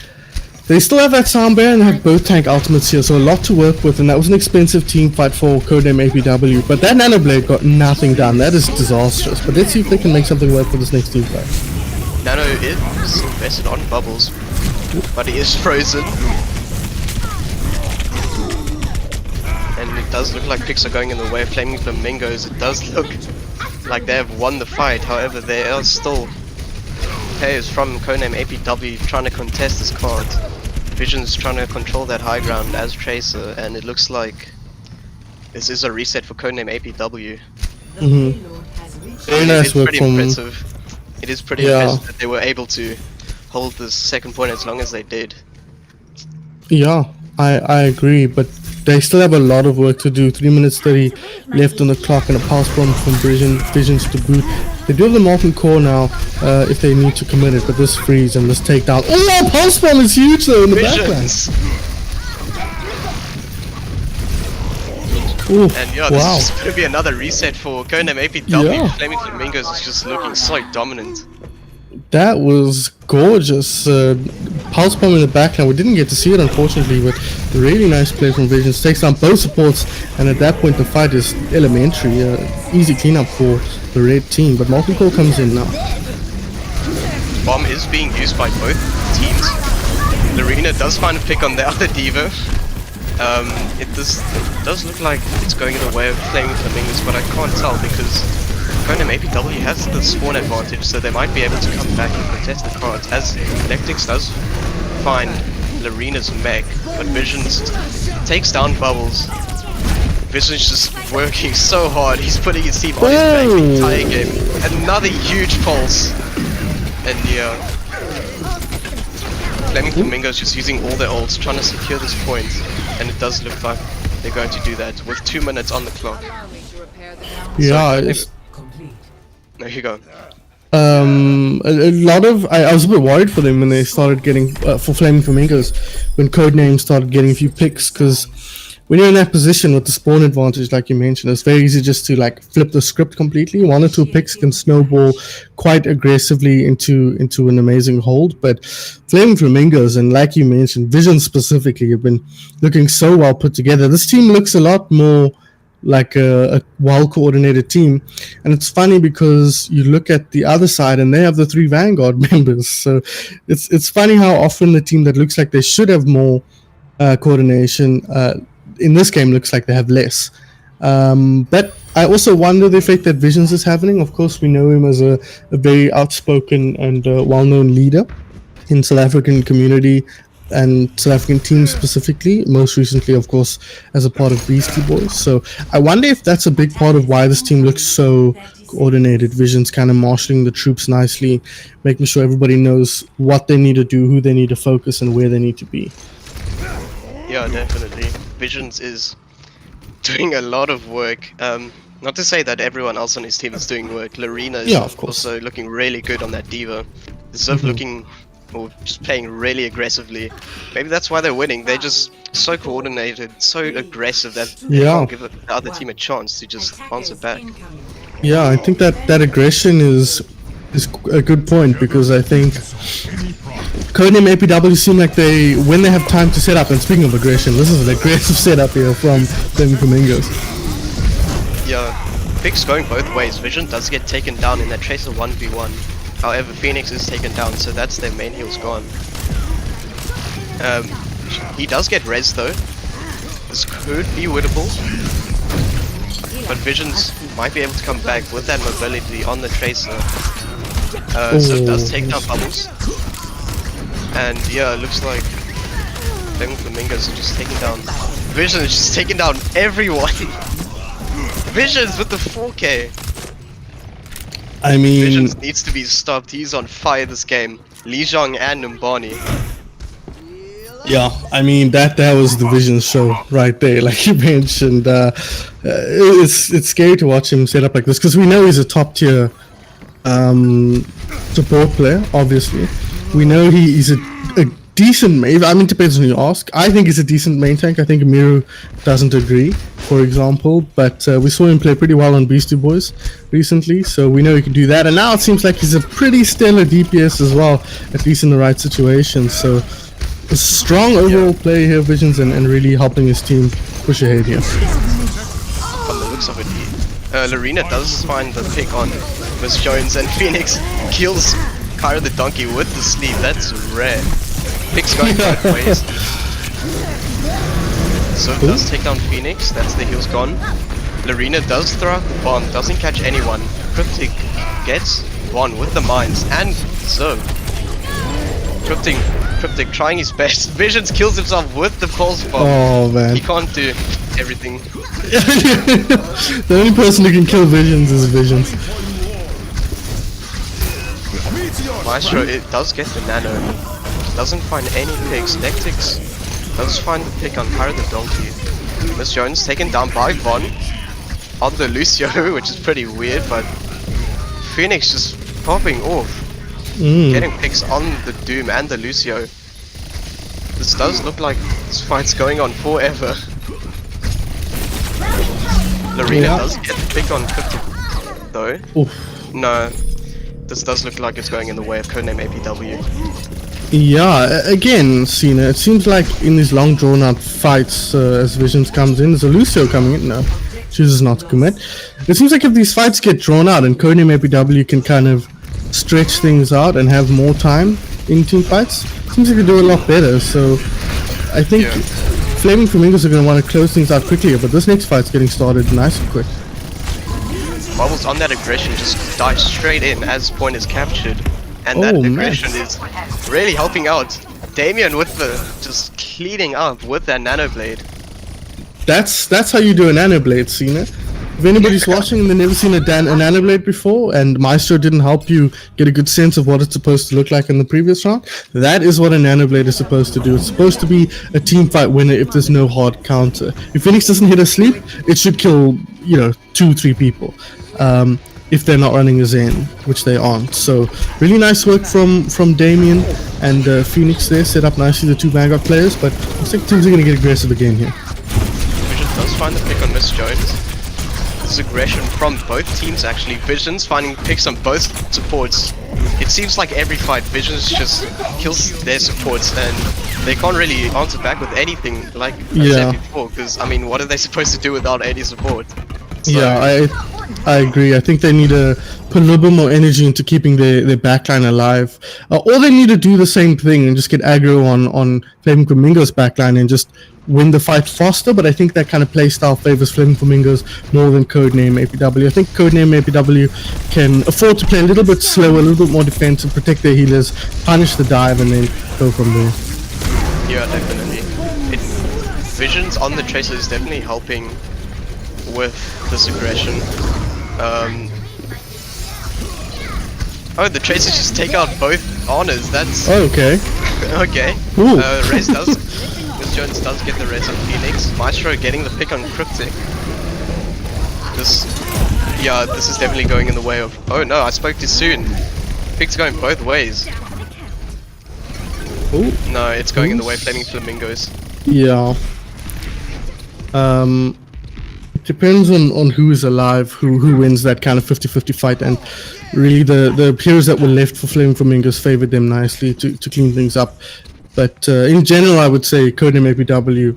They still have that Sound Bear and have both tank ultimates here, so a lot to work with, and that was an expensive team fight for Codename APW. But that Nanoblade got nothing done. That is disastrous. But let's see if they can make something work for this next team fight. Nano is invested on Bubbles, but he is frozen. And it does look like picks are going in the way of Flaming Flamingos. It does look like they have won the fight, however there are still players from Codename APW trying to contest this card. Vision's trying to control that high ground as Tracer, and it looks like this is a reset for Codename APW. Very nice work pretty from... impressive. It is pretty impressive that they were able to hold this second point as long as they did. Yeah, I agree, but they still have a lot of work to do. 3 minutes 30 left on the clock and a pulse bomb from Visions to boot. They do have the Molten Core now if they need to commit it, but this freeze and this takedown. Oh, pulse bomb is huge though in the background. Ooh, And yeah, wow. this is going to be another reset for Codename APW. Yeah. Flaming Flamingos is just looking so dominant. That was gorgeous. Pulse bomb in the background. We didn't get to see it unfortunately, but really nice play from Visions. Takes down both supports, and at that point the fight is elementary. Easy cleanup for the red team, but Molten Core comes in now. Bomb is being used by both teams. Lorena does find a pick on the other diva. It does look like it's going in the way of Flaming Flamingos, but I can't tell because Codename APW has the spawn advantage, so they might be able to come back and contest the cards, as Electrix does find Lorena's mech, but Visions takes down Bubbles. Visions just working so hard, he's putting his team on his back the entire game. Another huge pulse. And yeah, Flaming Flamingos just using all their ults, trying to secure this point, and it does look like they're going to do that with 2 minutes on the clock. Yeah, There you go. a lot of I was a bit worried for them when they started getting for Flaming Flamingos when Codename started getting a few picks, because when you're in that position with the spawn advantage, like you mentioned, it's very easy just to like flip the script completely. 1 or 2 picks can snowball quite aggressively into an amazing hold. But Flaming Flamingos, and like you mentioned, Vision specifically, have been looking so well put together. This team looks a lot more like a well-coordinated team, and it's funny because you look at the other side and they have the 3 Vanguard members. So it's funny how often the team that looks like they should have more coordination in this game looks like they have less. But I also wonder the effect that Visions is having. Of course, we know him as a very outspoken and well-known leader in South African community and South African teams specifically, most recently of course as a part of Beastie Boys. So I wonder if that's a big part of why this team looks so coordinated. Visions kind of marshalling the troops nicely, making sure everybody knows what they need to do, who they need to focus, and where they need to be. Yeah, definitely. Visions is doing a lot of work. Not to say that everyone else on his team is doing work. Lorena is also looking really good on that diva. Deserve looking, or just playing really aggressively. Maybe that's why they're winning. They're just so coordinated, so aggressive that they can't give the other team a chance to just answer back. Yeah, I think that aggression is a good point, because I think Codename APW seem like when they have time to set up, and speaking of aggression, this is an aggressive setup here from Flaming Flamingos. Yeah, picks going both ways. Vision does get taken down in that Tracer 1v1. However, Phoenix is taken down, so that's their main heal's gone. He does get res though. This could be winnable. But Visions might be able to come back with that mobility on the Tracer. So it does take down Bubbles. And yeah, it looks like Flaming Flamingos are just taking down... Vision is just taking down everyone! Visions with the 4K! I mean... Visions needs to be stopped, he's on fire this game. Li Zhang and Numbani. Yeah, I mean that was the Vision show right there, like you mentioned. It's scary to watch him set up like this, because we know he's a top tier support player. Obviously, we know he's a decent main. I mean, depends on who you ask. I think he's a decent main tank. I think Miru doesn't agree, for example. But we saw him play pretty well on Beastie Boys recently, so we know he can do that. And now it seems like he's a pretty stellar DPS as well, at least in the right situation. So. A strong overall play here, Visions, and really helping his team push ahead here. From the looks of it, Lorena does find the pick on Miss Jones, and Phoenix kills Kyra the Donkey with the sleeve. That's rare. Pick's going both ways. So it does take down Phoenix, that's the heal's gone. Lorena does throw out the bomb, doesn't catch anyone. Cryptic gets one with the mines, and so Cryptic trying his best. Visions kills himself with the pulse bomb. Oh man. He can't do everything. The only person who can kill Visions is Visions. Maestro, it does get the nano. Doesn't find any picks. Nectix Does find the pick on Harry the Donkey. Miss Jones taken down by Von on the Lucio, which is pretty weird, but Phoenix just popping off. Getting picks on the Doom and the Lucio. This does look like this fight's going on forever. Lorena does get the pick on Cryptic though. No, this does look like it's going in the way of Codename APW. Yeah, again, Cena, it seems like in these long drawn out fights, as Visions comes in, there's a Lucio coming in now. Chooses not to commit. It seems like if these fights get drawn out and Codename APW can kind of stretch things out and have more time in team fights, seems like they do a lot better. So I think Flaming Flamingos are going to want to close things out quickly, but this next fight's getting started nice and quick. Bubbles on that aggression just dives straight in as point is captured, and that aggression is really helping out. Damien with the just cleaning up with that nanoblade. That's how you do a nanoblade, Cena. If anybody's watching and they've never seen a nanoblade before, and Maestro didn't help you get a good sense of what it's supposed to look like in the previous round, that is what a nanoblade is supposed to do. It's supposed to be a team fight winner if there's no hard counter. If Phoenix doesn't hit a sleep, it should kill, 2-3 people. If they're not running a Zen, which they aren't. So really nice work from Damien and Phoenix there, set up nicely the two Vanguard players, but I think teams are going to get aggressive again here. Vision does find the pick on Miss Jones. This aggression from both teams actually. Vision's finding picks on both supports. It seems like every fight Visions just kills their supports and they can't really answer back with anything like I said before, because I mean what are they supposed to do without any support? So, yeah, I agree. I think they need to put a little bit more energy into keeping their backline alive. Or they need to do the same thing and just get aggro on Flaming Flamingos backline and just win the fight faster, but I think that kind of playstyle favors Flaming Flamingos more than Codename APW. I think Codename APW can afford to play a little bit slower, a little bit more defensive, protect their healers, punish the dive, and then go from there. Yeah, definitely. Visions on the Tracer is definitely helping with this aggression. The Tracers just take out both honors, that's... okay. Okay. Raze does... Miss Jones does get the res on Phoenix. Maestro getting the pick on Cryptic. This is definitely going in the way of... Oh no, I spoke too soon. Pick's going both ways. No, it's going in the way of Flaming Flamingos. Yeah. It depends on who is alive, who wins that kind of 50-50 fight, and really the heroes that were left for Flaming Flamingos favored them nicely to clean things up. But in general, I would say Codename APW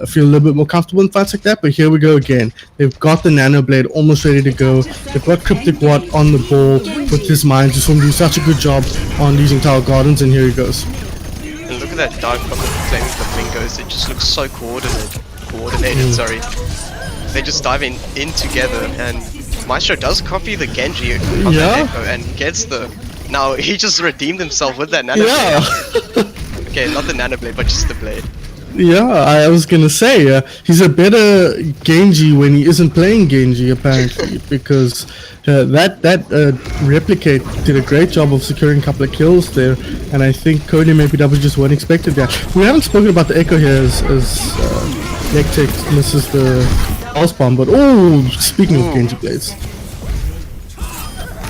feel a little bit more comfortable in fights like that, but here we go again. They've got the Nanoblade almost ready to go. They've got Cryptic Watt on the ball with his mind, just want to do such a good job on using Tower Gardens, and here he goes. And look at that dive from the Flaming Flamingos, it just looks so coordinated, sorry. They just dive in together, and Maestro does copy the Genji on the Echo and gets the... Now, he just redeemed himself with that Nanoblade. Yeah! Okay, not the Nanoblade, but just the blade. Yeah, I was gonna say, he's a better Genji when he isn't playing Genji, apparently, because that Replicate did a great job of securing a couple of kills there, and I think Codename APW just weren't expected that. We haven't spoken about the Echo here as Nectech misses the pulse bomb, but speaking of Genji blades.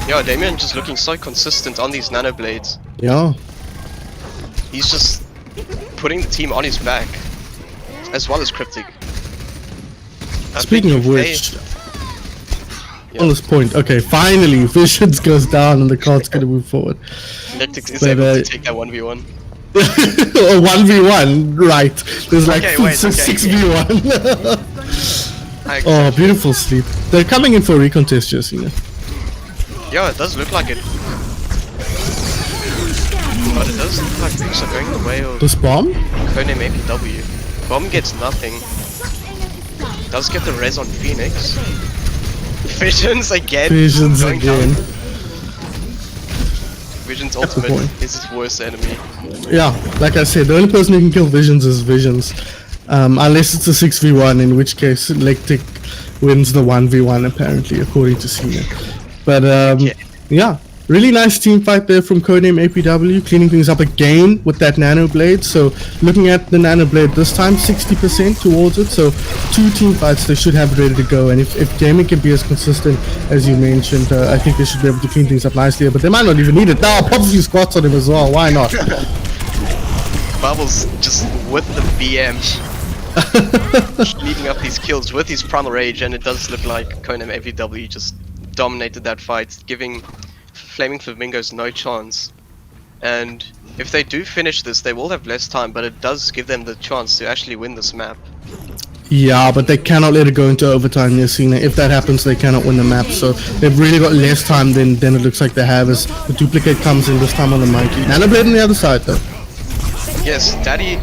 Yeah, Damien just looking so consistent on these Nanoblades. Yeah. He's just putting the team on his back, as well as Cryptic. Speaking of which, on this point, okay, finally, Visions goes down and the card's gonna move forward. Nectix is able to take that 1v1. Or 1v1, right. There's like 6v1. Oh, beautiful sleep. They're coming in for a recontest, just, Yeah, it does look like it. But it does look like things are going the way of... This bomb? Codename APW. Bomb gets nothing. Does get the res on Phoenix. Visions again. Visions again. Visions ultimate is his worst enemy. Yeah, like I said, the only person who can kill Visions is Visions. Unless it's a 6v1, in which case Lectic wins the 1v1 apparently, according to Cena. But yeah, Really nice team fight there from Codename APW, cleaning things up again with that Nano Blade. So looking at the Nano Blade this time, 60% towards it. So 2 team fights they should have ready to go. And if gaming can be as consistent as you mentioned, I think they should be able to clean things up nicely. But they might not even need it. Now, pop a few squats on him as well. Why not? Bubbles just with the BM. Leading up these kills with his Primal Rage, and it does look like Codename APW just dominated that fight, giving Flaming Flamingos no chance. And if they do finish this, they will have less time, but it does give them the chance to actually win this map. Yeah, but they cannot let it go into overtime, Yasina. If that happens, they cannot win the map. So they've really got less time than it looks like they have as the duplicate comes in, this time on the Monkey. Nanoblade on the other side, though. Yes, Daddy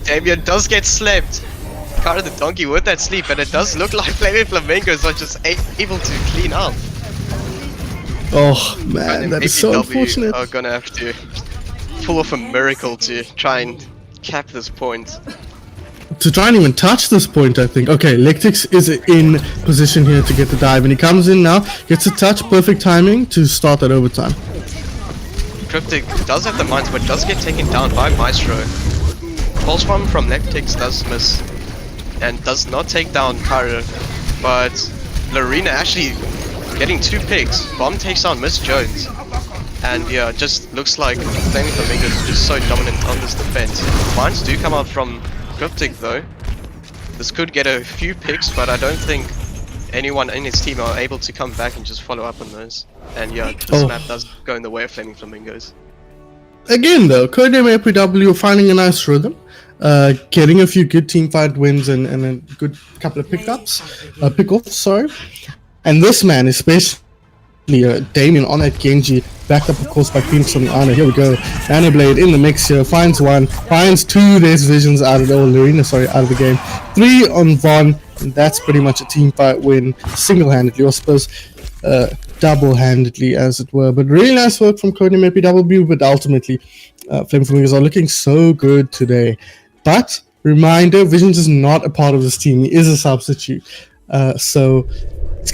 Damien does get slept. Cara the Donkey with that sleep, and it does look like Flaming Flamingos are just able to clean up. Oh man, And that is so unfortunate. are gonna have to pull off a miracle to try and cap this point. To try and even touch this point, I think. Okay, Lectix is in position here to get the dive, and he comes in now, gets a touch, perfect timing to start that overtime. Cryptic does have the mines, but does get taken down by Maestro. Pulse bomb from Lectix does miss, and does not take down Kara, but Lorena actually getting 2 picks. Bomb takes down Miss Jones, and yeah, just looks like Flaming Flamingos is just so dominant on this defense. Mines do come out from Cryptic though. This could get a few picks, but I don't think anyone in his team are able to come back and just follow up on those. And yeah, this map does go in the way of Flaming Flamingos. Again though, Codename APW finding a nice rhythm, getting a few good team fight wins and a good couple of pickups, pick-offs, sorry. And this man, especially Damien on that Genji, backed up of course by Phoenix on the Ana. Here we go, Nanoblade in the mix here, finds 1, finds 2, there's Visions out of the, Lorena, sorry, out of the game. 3 on Von, and that's pretty much a team fight win, single-handedly, or I suppose, double-handedly as it were. But really nice work from Codename APW, but ultimately Flaming Flamingos are looking so good today. But reminder, Visions is not a part of this team, he is a substitute. So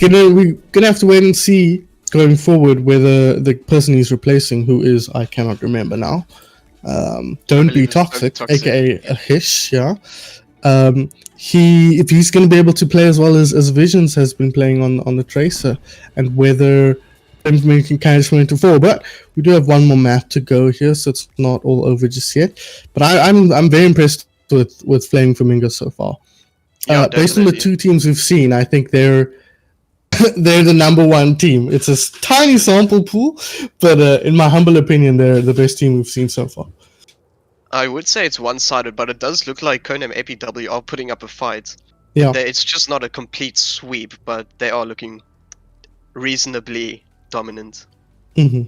we're gonna have to wait and see going forward whether the person he's replacing, who is, I cannot remember now, Don't Be Toxic, aka Ahish, yeah. If he's going to be able to play as well as Visions has been playing on the Tracer, and whether information can kind of into 4. But we do have one more map to go here, so it's not all over just yet. But I'm very impressed with Flaming Flamingos so far. Yeah, based on the 2 teams we've seen, I think they're the number 1 team. It's a tiny sample pool, but in my humble opinion, they're the best team we've seen so far. I would say it's one-sided, but it does look like Codename APW are putting up a fight. Yeah, It's just not a complete sweep, but they are looking reasonably dominant. Mm-hmm.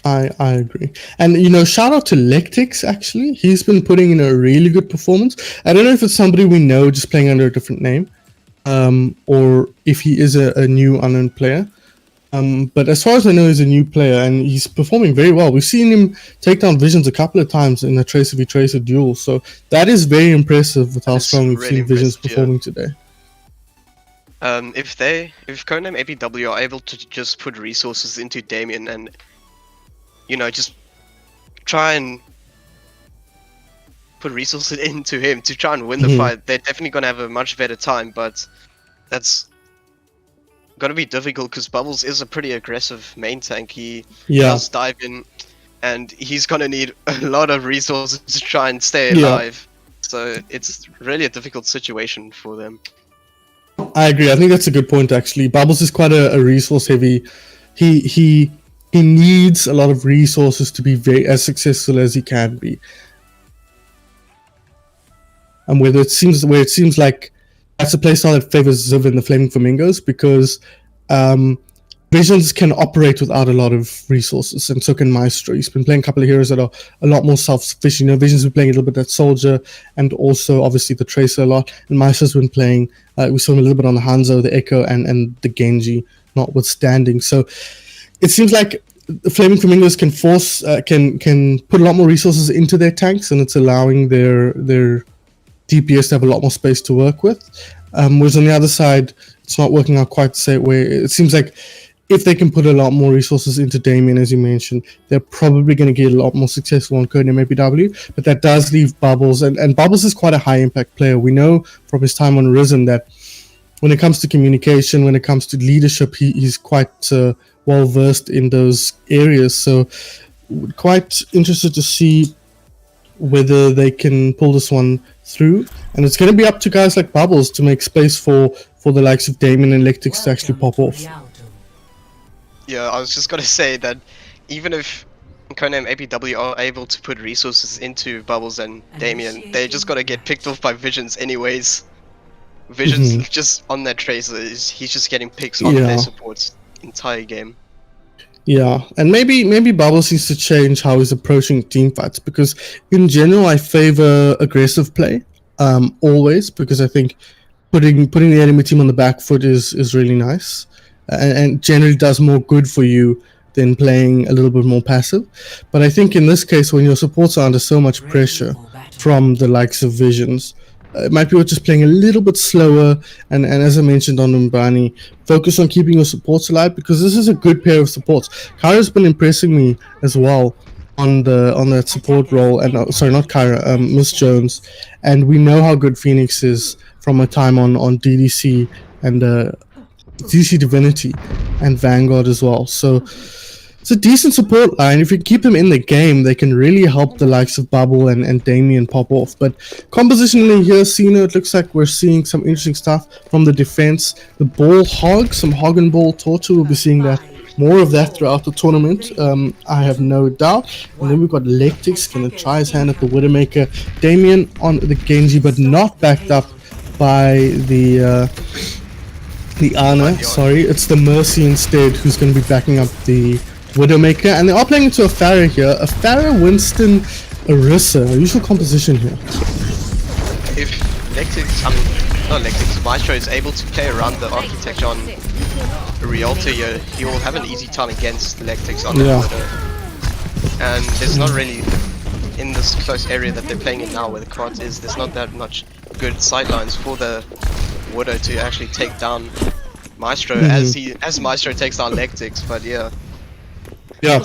I agree. And shout out to Lectix, actually. He's been putting in a really good performance. I don't know if it's somebody we know just playing under a different name, or if he is a new unknown player. But as far as I know, he's a new player and he's performing very well. We've seen him take down Visions a couple of times in the Tracer v Tracer duel, so that is very impressive with how strong we've seen Visions performing today. If Codename APW are able to just put resources into Damien and just try and put resources into him to try and win the fight, they're definitely gonna have a much better time. But that's gonna be difficult because Bubbles is a pretty aggressive main tank. He does dive in, and he's gonna need a lot of resources to try and stay alive. So it's really a difficult situation for them. I agree. I think that's a good point actually. Bubbles is quite a resource heavy. He needs a lot of resources to be as successful as he can be. And where it seems like that's a playstyle that favors Ziv and the Flaming Flamingos, because Visions can operate without a lot of resources, and so can Maestro. He's been playing a couple of heroes that are a lot more self-sufficient. Visions been playing a little bit that Soldier, and also obviously the Tracer a lot. And Maestro's been playing, we saw him a little bit on the Hanzo, the Echo, and the Genji, notwithstanding. So it seems like the Flaming Flamingos can can put a lot more resources into their tanks, and it's allowing their DPS to have a lot more space to work with. Whereas on the other side, it's not working out quite the same way. It seems like if they can put a lot more resources into Damien, as you mentioned, they're probably going to get a lot more successful on Codename APW. But that does leave Bubbles, and Bubbles is quite a high impact player. We know from his time on Risen that when it comes to communication, when it comes to leadership, he's quite well versed in those areas. So quite interested to see whether they can pull this one through, and it's going to be up to guys like Bubbles to make space for the likes of Damien and Lectix to actually pop off. Yeah, I was just gonna say that even if Codename APW are able to put resources into Bubbles and Damien, they're just gonna get picked off by Visions anyways. Visions just on that tracer, he's just getting picks on their supports entire game. Yeah, and maybe Bubbles needs to change how he's approaching team fights, because in general I favor aggressive play always, because I think putting the enemy team on the back foot is really nice, and generally does more good for you than playing a little bit more passive. But I think in this case, when your supports are under so much pressure from the likes of Visions, it might be worth just playing a little bit slower, and as I mentioned on Umbani, focus on keeping your supports alive, because this is a good pair of supports. Kyra's been impressing me as well on that support role, and sorry, not Kyra, Miss Jones, and we know how good Phoenix is from a time on DDC and DDC Divinity and Vanguard as well. So it's a decent support line. If you keep them in the game, they can really help the likes of Bubble and Damien pop off. But compositionally here, Cena, it looks like we're seeing some interesting stuff from the defense. The ball hog, some hog and ball torture, we'll be seeing that more of that throughout the tournament, I have no doubt. And then we've got Lectix gonna try his hand at the Widowmaker. Damien on the Genji, but not backed up by the Ana. Sorry, it's the Mercy instead who's going to be backing up the Widowmaker, and they are playing into a Pharah here. A Pharah, Winston, Orisa. Usual composition here. If Lectix, not Lectix, Maestro is able to play around the architecture on Rialto here, he will have an easy time against Lectix on the Widow. And there's not really, in this close area that they're playing in now where the cards is, there's not that much good sidelines for the Widow to actually take down Maestro as Maestro takes down Lectix, but yeah. Yeah,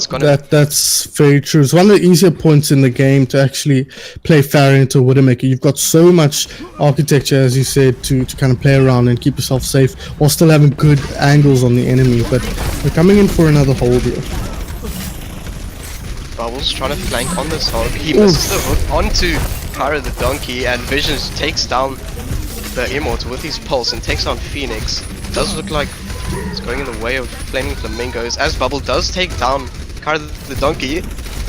that's very true. It's one of the easier points in the game to actually play Pharah into a Widowmaker. You've got so much architecture, as you said, to kind of play around and keep yourself safe while still having good angles on the enemy. But we're coming in for another hold here. Bubbles trying to flank on this hog. He misses the hook onto Kyra the Donkey, and Visions takes down the Immortal with his pulse and takes on Phoenix. Does look like it's going in the way of Flaming Flamingos, as Bubble does take down Kyra the Donkey.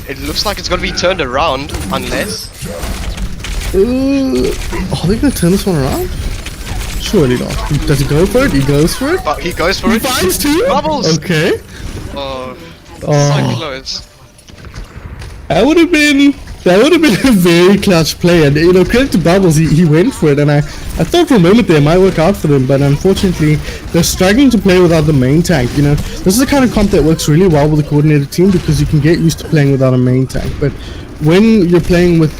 It looks like it's going to be turned around, unless... are they going to turn this one around? Surely not. Does he go for it? He goes for it? But he goes for it. He finds two? Bubbles! Okay. Oh, so close. That would have been a very clutch play, and you know, credit to Bubbles, he went for it, and I thought for a moment there it might work out for them, but unfortunately they're struggling to play without the main tank. You know, this is the kind of comp that works really well with a coordinated team, because you can get used to playing without a main tank, but when you're playing with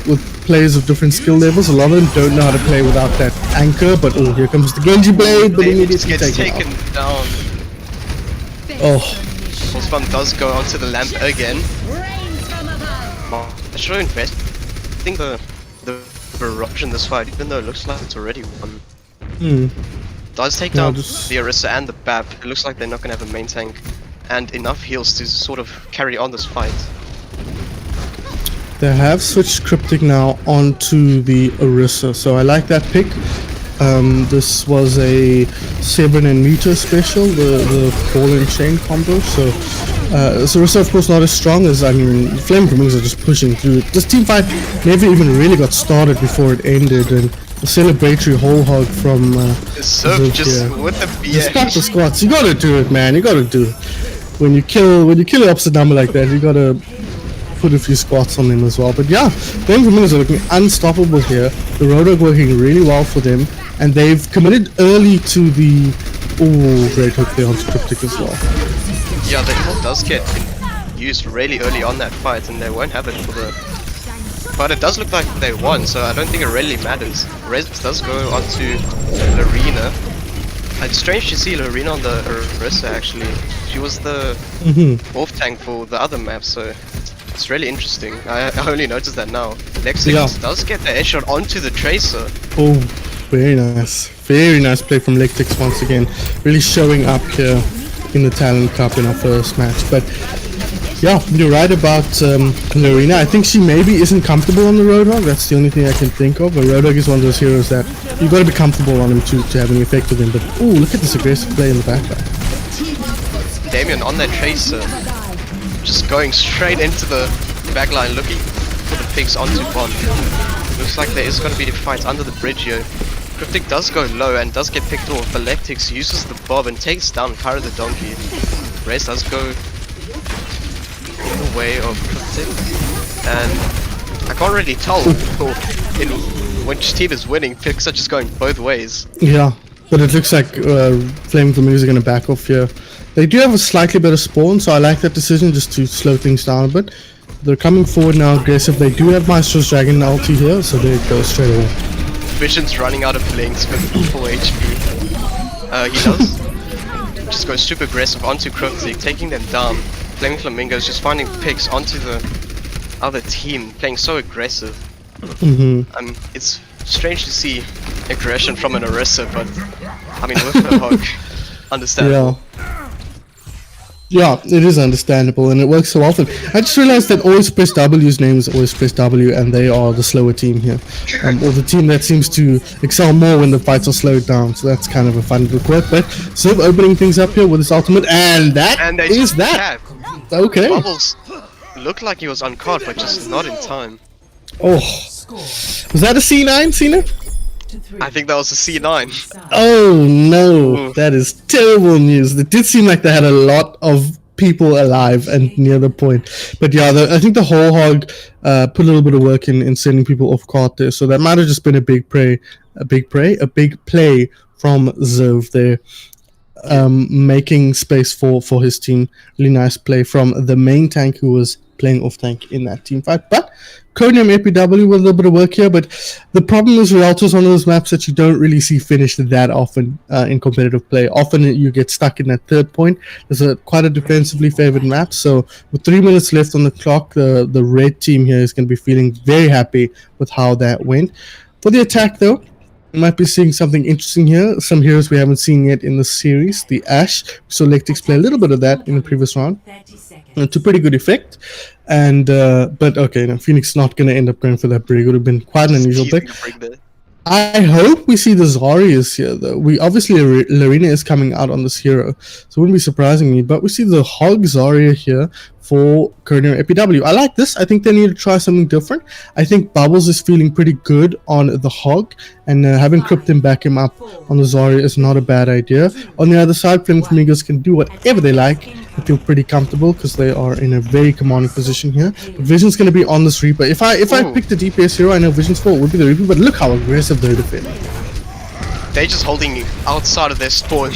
players of different skill levels, a lot of them don't know how to play without that anchor. But oh, here comes the Genji blade, but immediately gets taken down. Pulsebomb does go onto the lamp again. I should invest. I think the barrage in this fight, even though it looks like it's already won, does take down the Orisa and the BAP. It looks like they're not going to have a main tank and enough heals to sort of carry on this fight. They have switched Cryptic now onto the Orisa, so I like that pick. This was a 7 and meter special, the ball and chain combo, so Orisa of course not as strong as, I mean, Flame Flamingos are just pushing through. This team fight never even really got started before it ended, and the celebratory whole hog from Surf just with the BH. Just got the squats, you gotta do it, man, you gotta do it. When you kill an opposite number like that, you gotta put a few squats on them as well. But yeah, Flame Flamingos are looking unstoppable here. The Roadhog working really well for them, and they've committed early to the great hook there onto Cryptic as well. Yeah, the heal does get used really early on that fight, and they won't have it for the... But it does look like they won, so I don't think it really matters. Res does go onto Lorena. It's strange to see Lorena on the Orisa actually. She was the off tank for the other map, so it's really interesting. I only noticed that now. Lexix does get the headshot onto the Tracer. Oh, very nice. Very nice play from Lectix once again. Really showing up here in the Talon Cup in our first match. But yeah, you're right about Lorena. I think she maybe isn't comfortable on the Roadhog. That's the only thing I can think of. But Roadhog is one of those heroes that you've got to be comfortable on him to have any effect with him. But oh, look at this aggressive play in the backline. Damien on that Tracer, just going straight into the backline, looking for the picks onto Bond. Looks like there is going to be a fight under the bridge here. Cryptic does go low and does get picked off, but Lectix uses the bob and takes down Kara the Donkey. Race does go in the way of Cryptic, and I can't really tell in which team is winning. Picks are just going both ways. Yeah, but it looks like Flame Flamingos are going to back off here. They do have a slightly better spawn, so I like that decision just to slow things down a bit. They're coming forward now aggressive. They do have Maestro's Dragon ulti here, so there it goes straight away. Vision's running out of blinks with full HP. He does just go super aggressive onto Cryptic, taking them down. Flaming Flamingos just finding picks onto the other team, playing so aggressive. It's strange to see aggression from an Orisa, but I mean with the Hog, understandable. Yeah, it is understandable, and it works so often. I just realized that Always Press W's name is Always Press W, and they are the slower team here. Or the team that seems to excel more when the fights are slowed down, so that's kind of a fun little quirk. But Ziv opening things up here with his ultimate, and that is that! Okay. Bubbles looked like he was on card, but just not in time. Oh. Was that a C9, Cena? I think that was a C9. Oh no, Ooh. that is terrible news. It did seem like they had a lot of people alive and near the point. But yeah, I think the whole Hog put a little bit of work in sending people off card there. So that might have just been a big play from Zov there. Making space for his team. Really nice play from the main tank who was playing off tank in that team fight. But Codename APW with a little bit of work here, but the problem is Rialto is one of those maps that you don't really see finished that often in competitive play. Often you get stuck in that third point. There's quite a defensively favored map, so with 3 minutes left on the clock, the red team here is going to be feeling very happy with how that went. For the attack though, we might be seeing something interesting here. Some heroes we haven't seen yet in the series. The Ashe. So Lectix play a little bit of that in the previous round. To pretty good effect. And but okay, now Phoenix not going to end up going for that brig. It would have been quite an unusual pick. I hope we see the Zarya's here though. We obviously Lorena is coming out on this hero, so it wouldn't be surprising me. But we see the Hog Zarya here for Codename APW. I like this. I think they need to try something different. I think Bubbles is feeling pretty good on the Hog, and having Cryptin back him up on the Zarya is not a bad idea. On the other side, Flame Flamingos can do whatever they like. I feel pretty comfortable because they are in a very commanding position here. But Vision's going to be on this Reaper. If I pick the DPS hero, I know Vision's fault would be the Reaper, but look how aggressive they're defending. They're just holding outside of their spawn.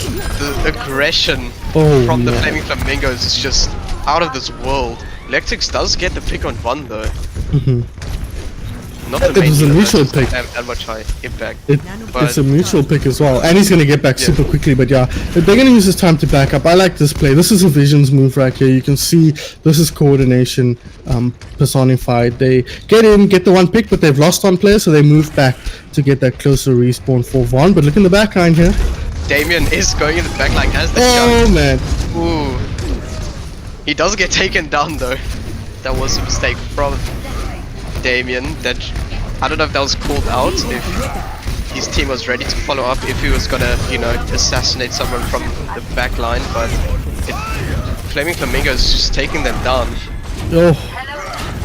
The aggression from the Flaming Flamingos is just out of this world. Lectix does get the pick on one though. Not the It was a mutual pick. That much high impact. It's a mutual pick as well, and he's going to get back super quickly. But yeah, they're going to use this time to back up. I like this play. This is a Vision's move right here. You can see this is coordination personified. They get in, get the one pick, but they've lost one player, so they move back to get that closer respawn for Vaughn. But look in the back line here. Damien is going in the back line as the jump. Man. Ooh. He does get taken down though. That was a mistake from Damien. That I don't know if that was called out, if his team was ready to follow up, if he was gonna, you know, assassinate someone from the back line, but Flaming Flamingo is just taking them down. Oh.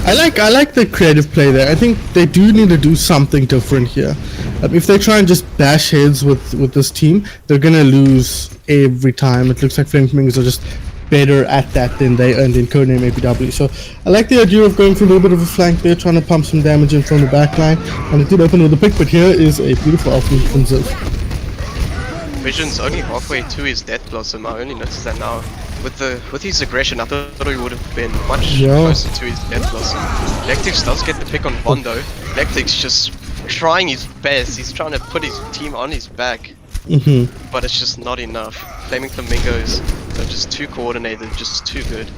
I like the creative play there. I think they do need to do something different here. If they try and just bash heads with this team, they're gonna lose every time. It looks like Flame Flamingos are just better at that than they earned in Codename APW. So I like the idea of going for a little bit of a flank there, trying to pump some damage in from the back line. And it did open with a pick, but here is a beautiful ultimate from Ziv. Vision's only halfway to his Death Blossom. I only noticed that now. With his aggression, I thought he would have been much closer to his Death Blossom. Lectix does get the pick on Bondo. Lectix just trying his best. He's trying to put his team on his back. but it's just not enough. Flaming Flamingos are just too coordinated, just too good.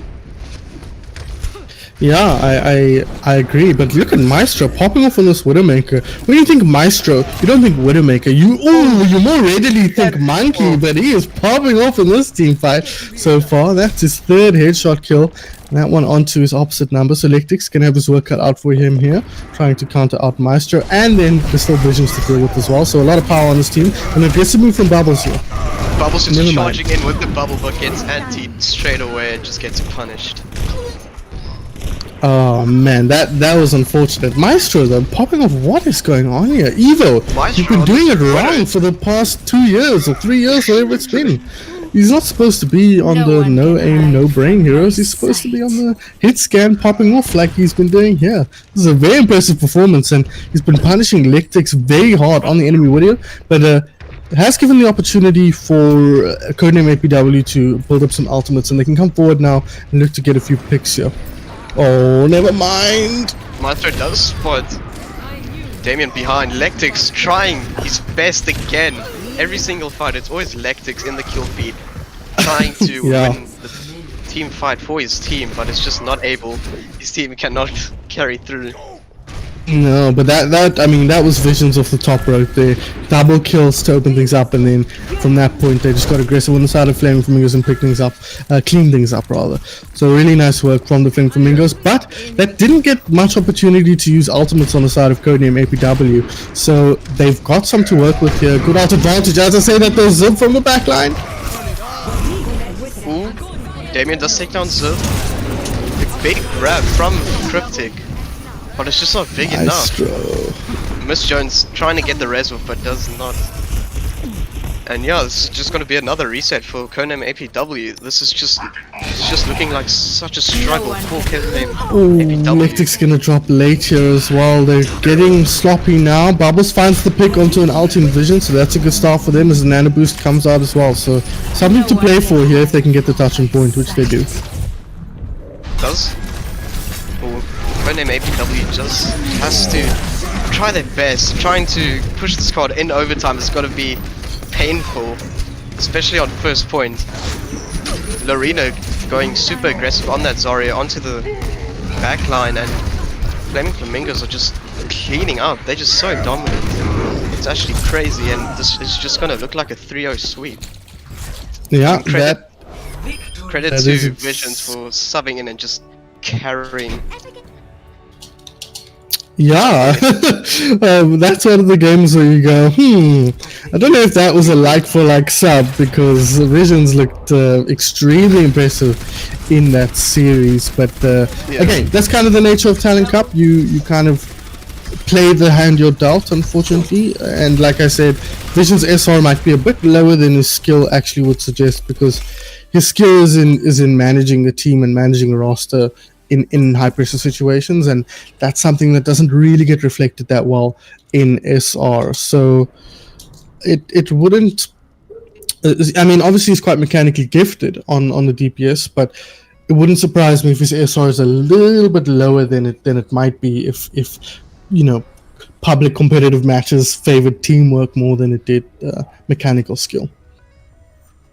Yeah, I agree. But look at Maestro popping off on this Widowmaker. When you think Maestro, you don't think Widowmaker. You more readily think Monkey, but he is popping off in this team fight so far. That's his third headshot kill. And that one onto his opposite number. So Lectic's gonna have his work cut out for him here, trying to counter out Maestro, and then there's still Visions to deal with as well. So a lot of power on this team. An aggressive move from Bubbles here. Bubbles just Never charging in with the bubble, but gets antied straight away and just gets punished. Oh man, that was unfortunate. Maestro though, popping off. What is going on here? Evo, Maestro you've been doing it on wrong for the past 2 years or 3 years, whatever it's been. He's not supposed to be on the no aim, no brain heroes. He's supposed to be on the hit scan popping off like he's been doing here. This is a very impressive performance, and he's been punishing Lectix very hard on the enemy video, but has given the opportunity for Codename APW to build up some ultimates, and they can come forward now and look to get a few picks here. Oh, never mind. Maestro does spot Damien behind. Lectix trying his best again. Every single fight, it's always Lectix in the kill feed, trying to Yeah. win the team fight for his team, but it's just not able. His team cannot carry through. No, but that was Visions off the top rope there. Double kills to open things up, and then from that point they just got aggressive on the side of Flaming Flamingos and picked things up, cleaned things up rather. So really nice work from the Flaming Flamingos, but that didn't get much opportunity to use ultimates on the side of Codename APW. So they've got some to work with here. Good out advantage, as I say that there's Zip from the back line. Ooh, Damien does take down Ziv. The big grab from Cryptic, but it's just not big Maestro. enough. Miss Jones trying to get the res off, but does not. And yeah, it's just going to be another reset for Codename APW. This is just, it's just looking like such a struggle for Codename APW. Lectic's gonna drop late here as well. They're getting sloppy now. Bubbles finds the pick onto an ult in Vision, so that's a good start for them as the nano boost comes out as well. So something to play for here if they can get the touching point, which they do. Does? Codename APW just has to try their best. Trying to push this card in overtime has got to be painful, especially on first point. Lorena going super aggressive on that Zarya onto the back line, and Flaming Flamingos are just cleaning up. They're just so dominant. It's actually crazy, and this is just gonna look like a 3-0 sweep. Yeah, Credit that to is Visions for subbing in and just carrying. yeah. That's one of the games where you go, I don't know if that was a like-for-like sub, because Visions looked extremely impressive in that series. But again, that's kind of the nature of Talon Cup. You kind of play the hand you're dealt, unfortunately. And like I said, Vision's SR might be a bit lower than his skill actually would suggest, because his skill is in managing the team and managing a roster in high pressure situations, and that's something that doesn't really get reflected that well in SR. So it wouldn't. I mean, obviously he's quite mechanically gifted on the DPS, but it wouldn't surprise me if his SR is a little bit lower than it might be if you know, public competitive matches favored teamwork more than it did mechanical skill.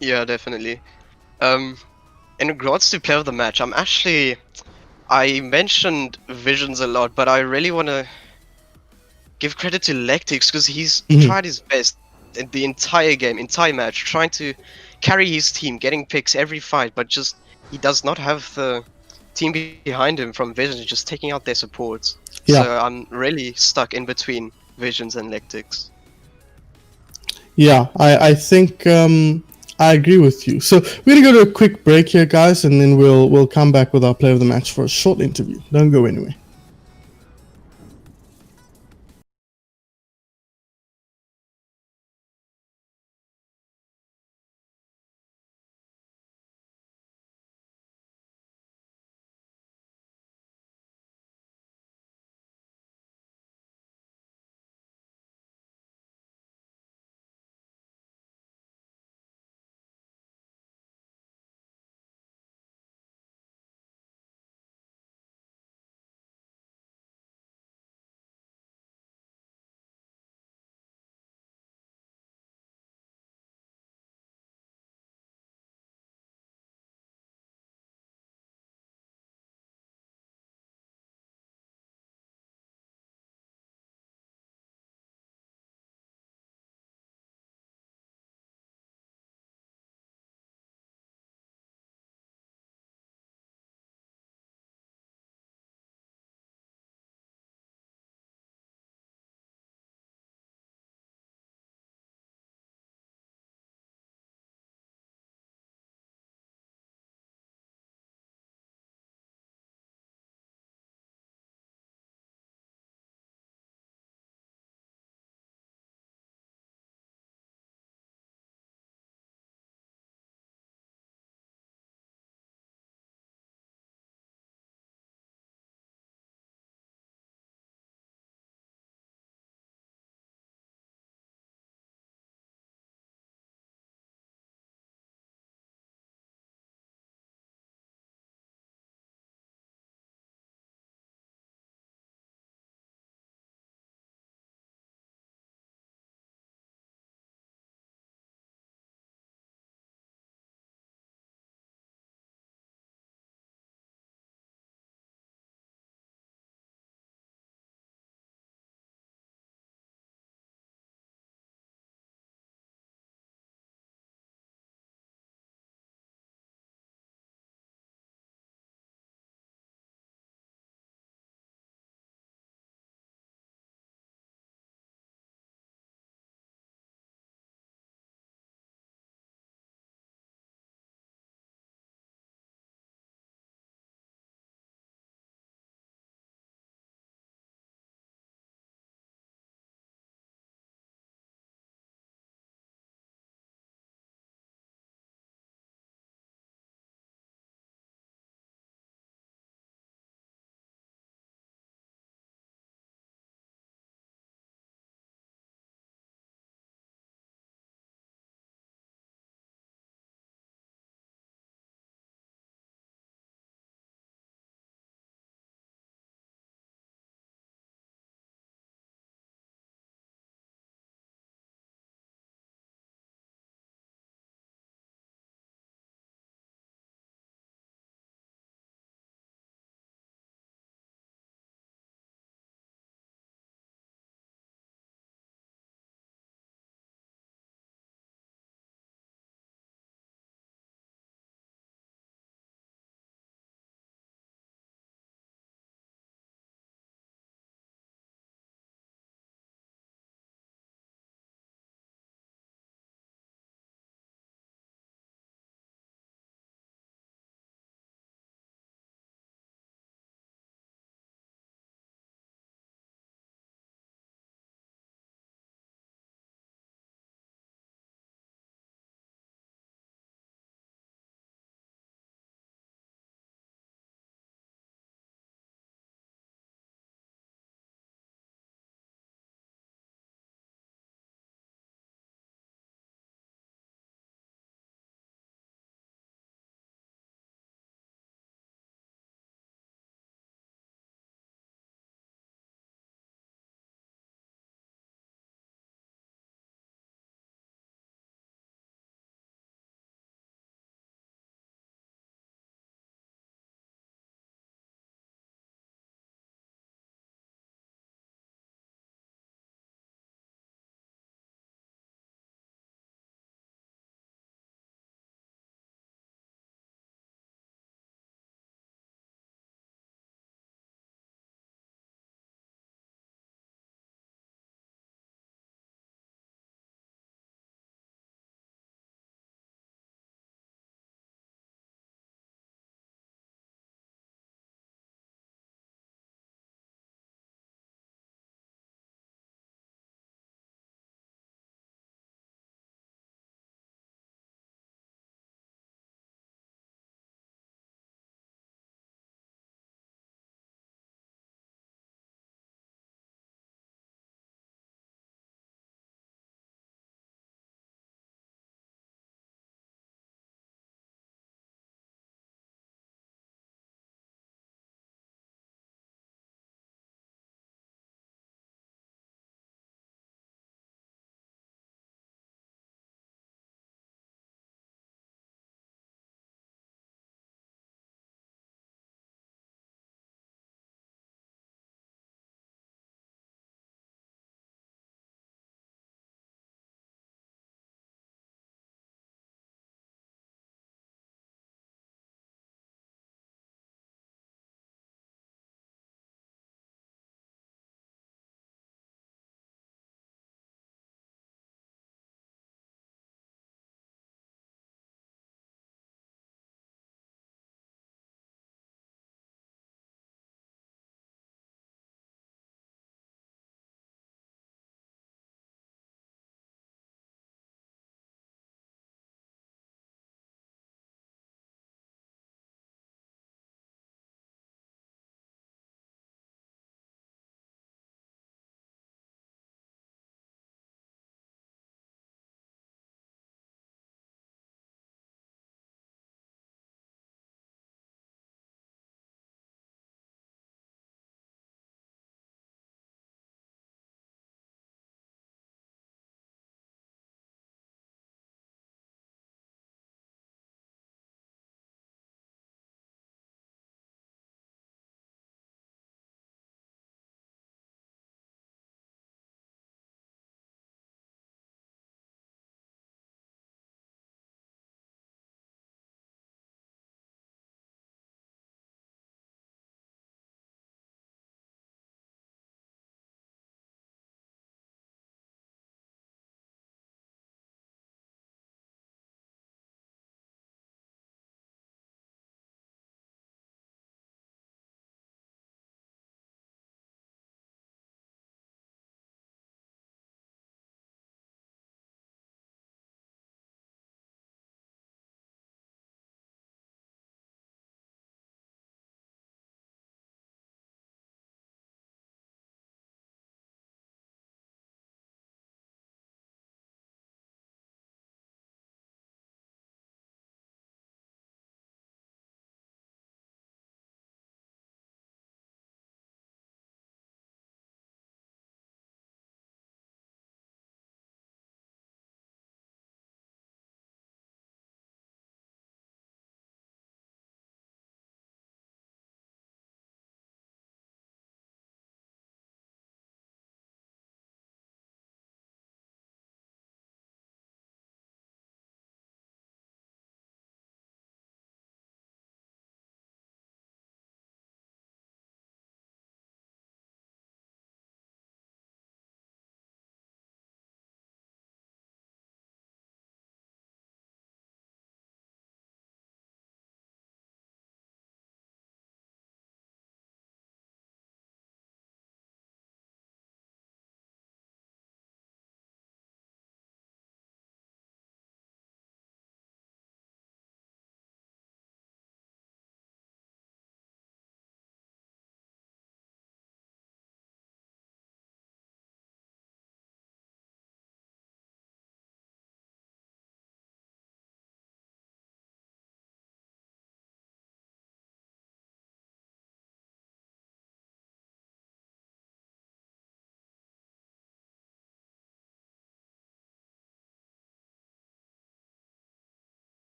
Yeah, definitely. In regards to player of the match, I mentioned Visions a lot, but I really want to give credit to Lectix, because he's tried his best in the entire game, entire match, trying to carry his team, getting picks every fight, but just he does not have the team behind him from Visions just taking out their supports. Yeah. So I'm really stuck in between Visions and Lectix. Yeah, I think I agree with you. So we're gonna go to a quick break here, guys, and then we'll come back with our player of the match for a short interview. Don't go anywhere.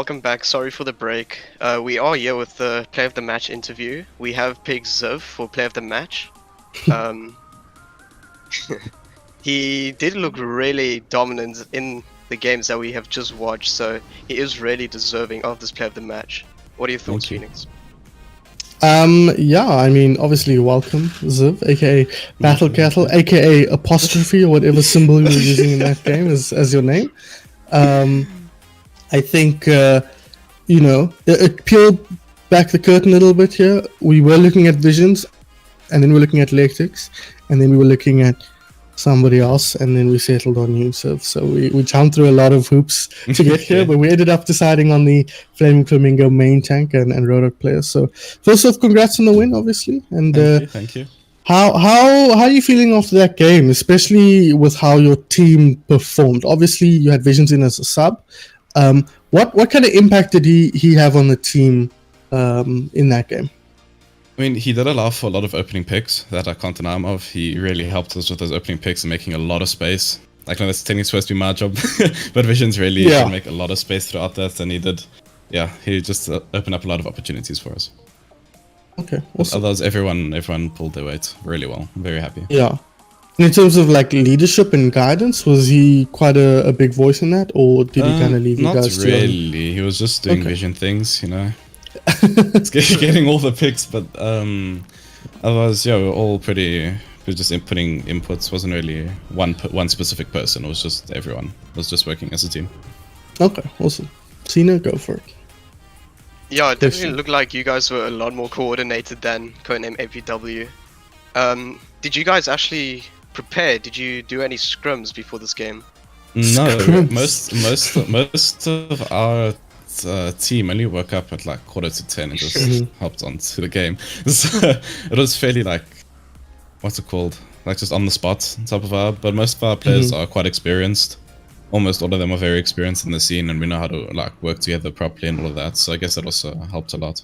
Welcome back. Sorry for the break. We are here with the Player of the Match interview. We have picked Ziv for Player of the Match. Um, he did look really dominant in the games that we have just watched, so he is really deserving of this Player of the Match. What are your thoughts, Thank you. Phoenix? Yeah, I mean, obviously, welcome, Ziv, aka Battle Cattle, aka apostrophe, or whatever symbol you were using in that game as your name. I think, it peeled back the curtain a little bit here. We were looking at Visions, and then we were looking at Lactics, and then we were looking at somebody else, and then we settled on you, Ziv. So we jumped through a lot of hoops to get here, but we ended up deciding on the Flaming Flamingo main tank and Rodok players. So first off, congrats on the win, obviously. And Thank you. how are you feeling after that game, especially with how your team performed? Obviously, you had Visions in as a sub. What kind of impact did he have on the team in that game? I mean, he did allow for a lot of opening picks that I can't deny him of. He really helped us with those opening picks and making a lot of space. Like, no, that's technically supposed to be my job, but Visions really did make a lot of space throughout that, and he did. Yeah, he just opened up a lot of opportunities for us. Okay, awesome. Otherwise, everyone pulled their weight really well. I'm very happy. Yeah. And in terms of like leadership and guidance, was he quite a big voice in that, or did he kind of leave you guys? Not really. He was just doing Vision things, you know. It's getting all the picks, but otherwise, yeah, we were all pretty just inputting inputs. Wasn't really one specific person. It was just everyone was just working as a team. Okay, awesome. Cena, go for it. Yeah, it definitely looked like you guys were a lot more coordinated than Codename APW. Did you guys actually prepare? Did you do any scrims before this game? No, most of our team only woke up at like 9:45 and just hopped onto the game. So it was fairly like, what's it called? Like just on the spot type of vibe. But most of our players are quite experienced. Almost all of them are very experienced in the scene, and we know how to like work together properly and all of that. So I guess that also helped a lot.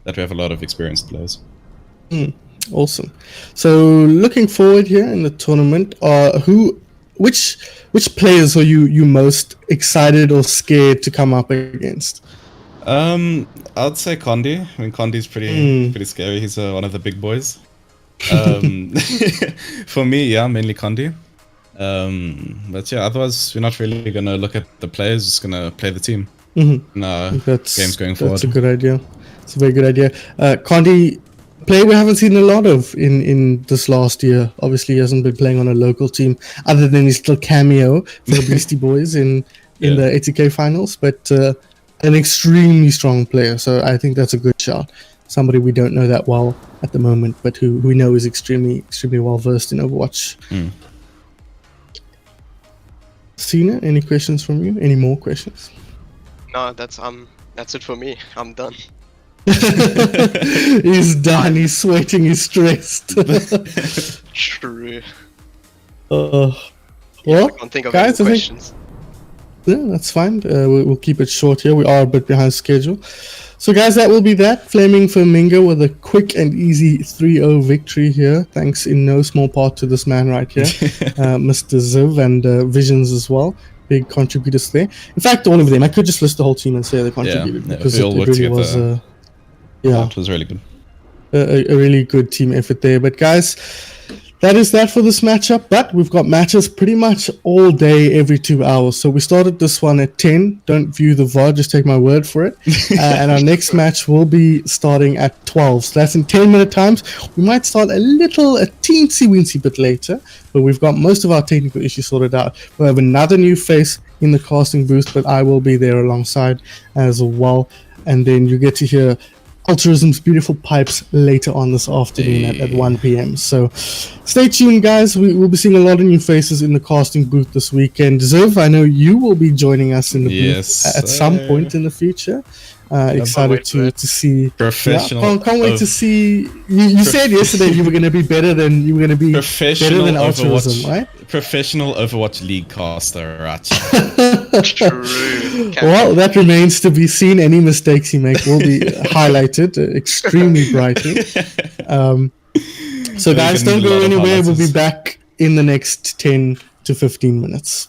That we have a lot of experienced players. Awesome. So looking forward here in the tournament, which players are you most excited or scared to come up against? I'd say Condi. I mean, Condi's pretty scary. He's one of the big boys. For me, yeah, mainly Condi. But yeah, otherwise we're not really gonna look at the players. Just gonna play the team. Games going forward. That's a good idea. It's a very good idea. Condi, player we haven't seen a lot of in this last year. Obviously, he hasn't been playing on a local team other than his little cameo for the Beastie Boys in the 80K finals. But an extremely strong player. So I think that's a good shot. Somebody we don't know that well at the moment, but who we know is extremely well versed in Overwatch. Cena, any questions from you? Any more questions? No, that's it for me. I'm done. He's done. He's sweating. He's stressed. True. Well, I can't think of guys, any questions. Yeah, that's fine. We'll keep it short here. We are a bit behind schedule. So, guys, that will be that. Flaming Flamingo with a quick and easy 3-0 victory here. Thanks in no small part to this man right here, Mr. Ziv, and Visions as well. Big contributors there. In fact, all of them. I could just list the whole team and say they contributed because it really was. It was really good. A really good team effort there. But guys, that is that for this matchup. But we've got matches pretty much all day, every 2 hours. So we started this one at 10. Don't view the VOD, just take my word for it. And our next match will be starting at 12. So that's in 10-minute times. We might start a teensy-weensy bit later, but we've got most of our technical issues sorted out. We'll have another new face in the casting booth, but I will be there alongside as well. And then you get to hear Altruism's beautiful pipes later on this afternoon at 1 p.m. So stay tuned, guys. We'll be seeing a lot of new faces in the casting booth this weekend. Ziv, I know you will be joining us in the booth at some point in the future. Excited to see. Professional. Yeah, can't wait to see. You said yesterday you were going to be better than Altruism, right? Professional Overwatch League caster, right? True. Well, that remains to be seen. Any mistakes he makes will be highlighted extremely brightly. So guys, don't go anywhere. We'll be back in the next 10 to 15 minutes.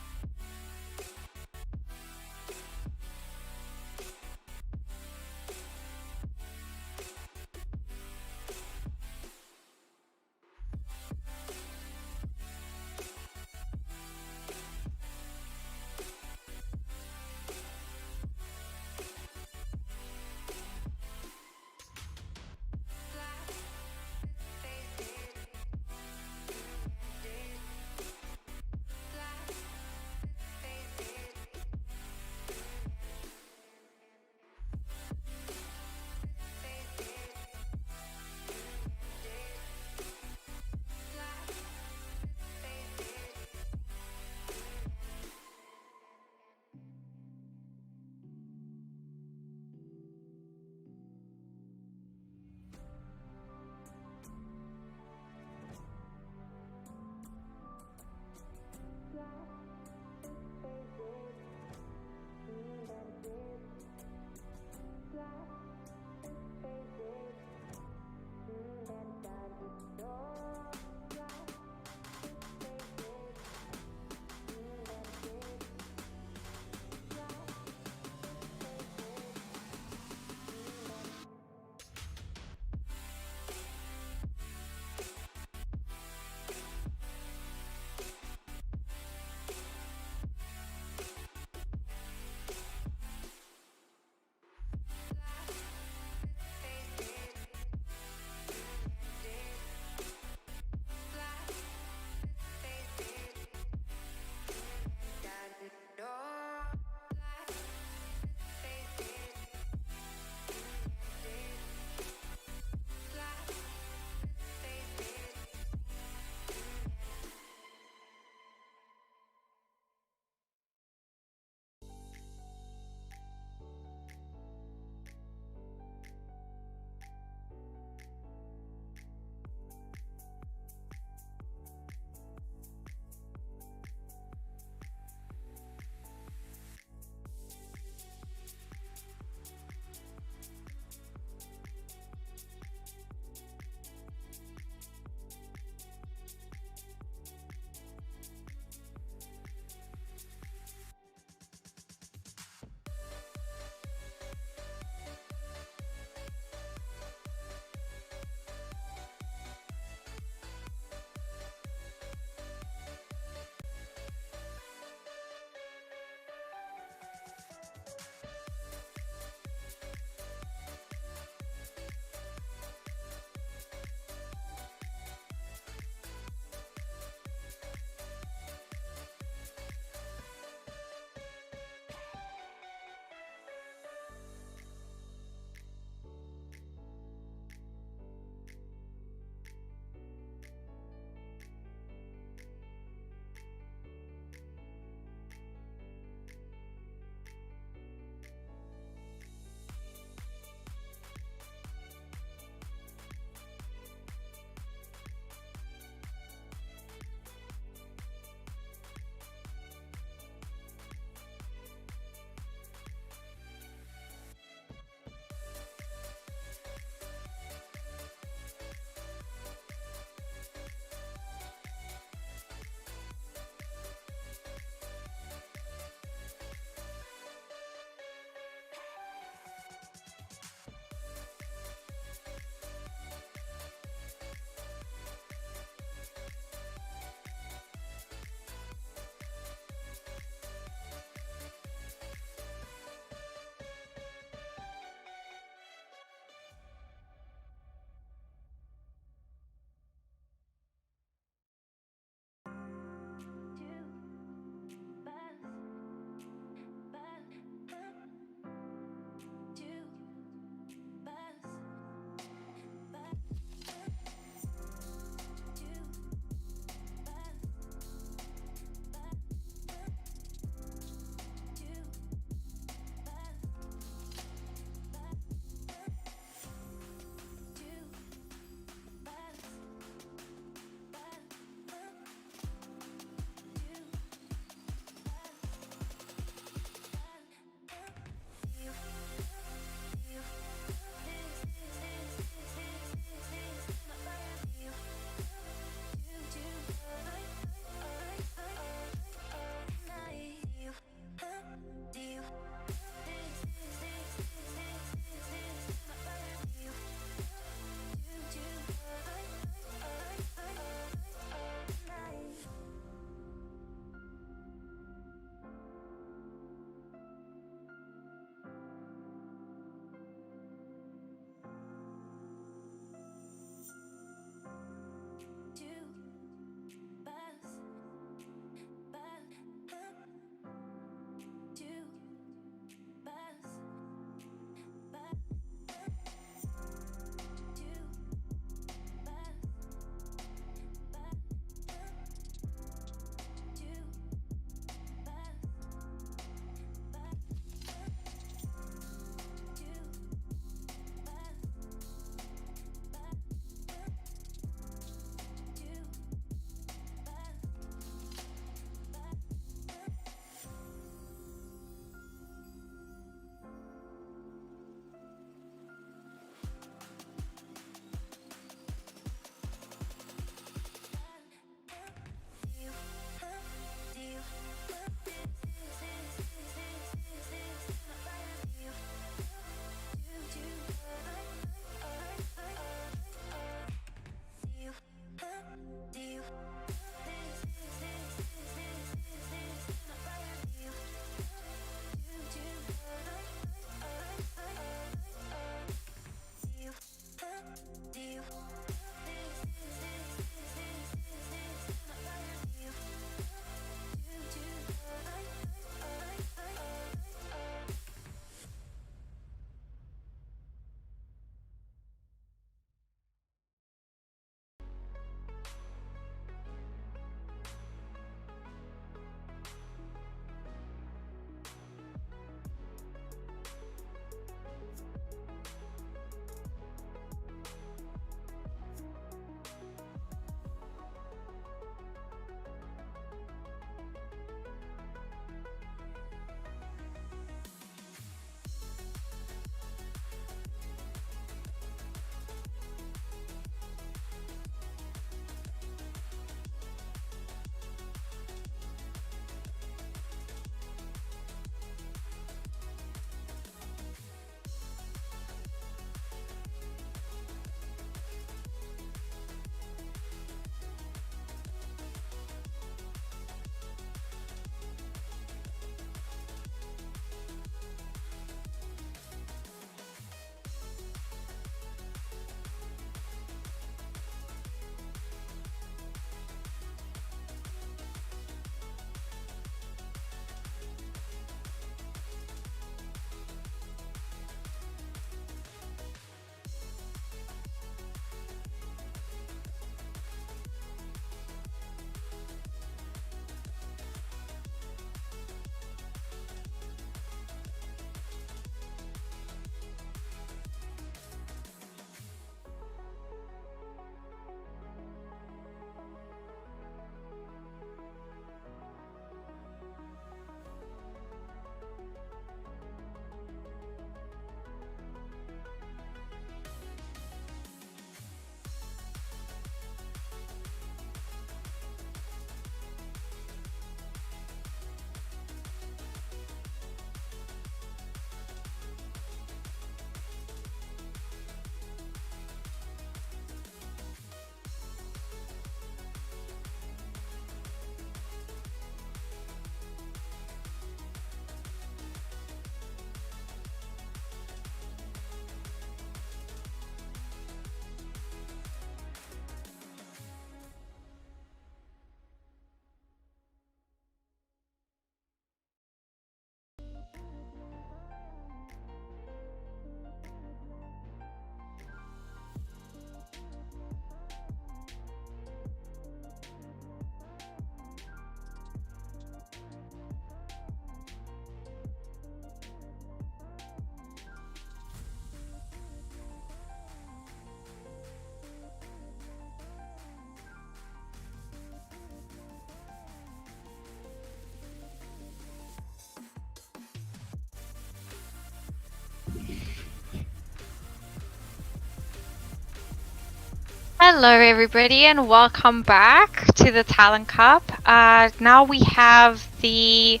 Hello, everybody, and welcome back to the Talon Cup. Now we have the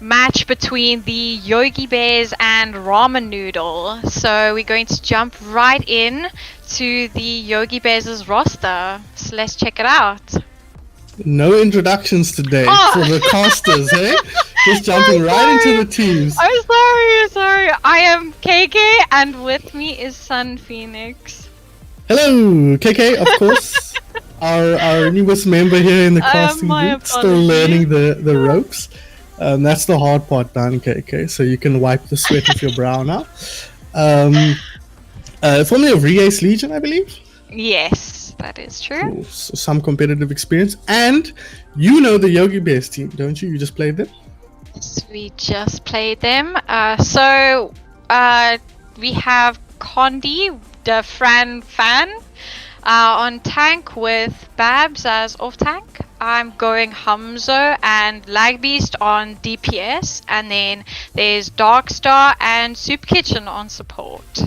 match between the Yogi Bears and Ramen Noodle. So we're going to jump right in to the Yogi Bears' roster. So let's check it out. No introductions today for the casters, eh? Just jumping right into the teams. I'm sorry. I am KK, and with me is Sun Phoenix. Hello, KK, of course. our newest member here in the casting group, still learning the ropes. That's the hard part done, KK, so you can wipe the sweat off your brow now. Formerly of Re-Ace Legion, I believe. Yes, that is true. Cool. So some competitive experience. And you know the Yogi Bears team, don't you? You just played them? Yes, we just played them. We have Condi, the Fan, on tank with Babs as off tank. I'm going Hamzo and Lagbeast on DPS, and then there's Darkstar and Soup Kitchen on support.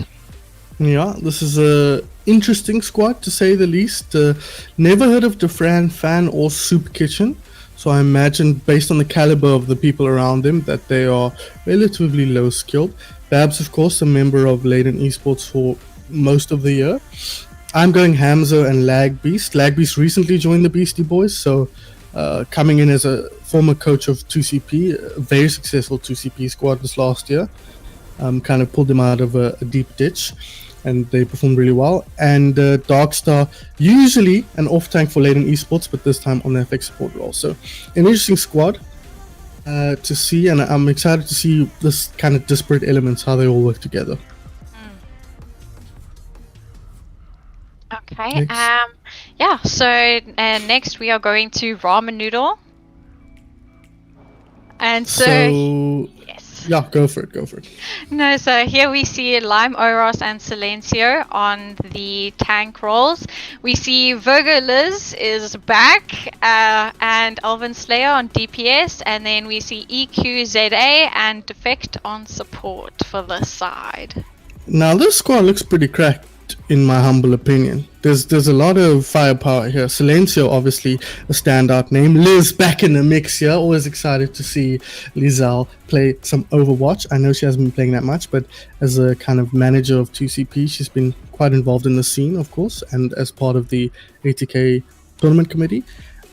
Yeah, this is a interesting squad to say the least. Never heard of Defran Fan or Soup Kitchen, so I imagine based on the caliber of the people around them that they are relatively low skilled. Babs, of course, a member of Leyden Esports for most of the year. I'm going Hamzo and Lagbeast. Lagbeast recently joined the Beastie Boys, so coming in as a former coach of 2CP, a very successful 2CP squad this last year. Kind of pulled them out of a deep ditch, and they performed really well. And Darkstar, usually an off tank for Leyden Esports, but this time on the FX support role. So an interesting squad to see, and I'm excited to see this kind of disparate elements, how they all work together. Okay. Next. So next we are going to Ramen Noodle. And so yes. Yeah, go for it. No, so here we see Lime, Oros, and Silencio on the tank roles. We see Virgo Liz is back, and Elvin Slayer on DPS, and then we see EQZA and Defect on support for this side. Now this squad looks pretty cracked, in my humble opinion. There's a lot of firepower here. Silencio, obviously a standout name. Liz back in the mix here. Always excited to see Lizelle play some Overwatch. I know she hasn't been playing that much, but as a kind of manager of 2CP, she's been quite involved in the scene, of course, and as part of the ATK tournament committee.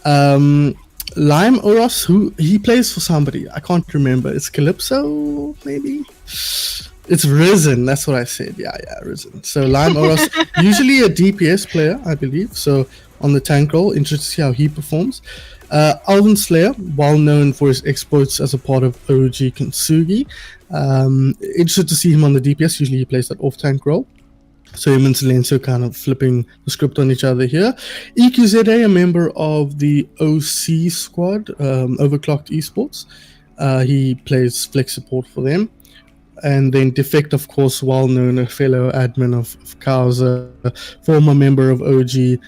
Lime Oros, who he plays for somebody, I can't remember. It's Calypso, maybe? It's Risen, that's what I said. Yeah, Risen. So Lime Oros, usually a DPS player, I believe. So on the tank role, interested to see how he performs. Alvin Slayer, well known for his exploits as a part of OG Kintsugi. Interested to see him on the DPS. Usually he plays that off tank role. So him and Silencio kind of flipping the script on each other here. EQZA, a member of the OC squad, Overclocked Esports. He plays flex support for them. And then Defect, of course, well-known, a fellow admin of Causa, former member of OG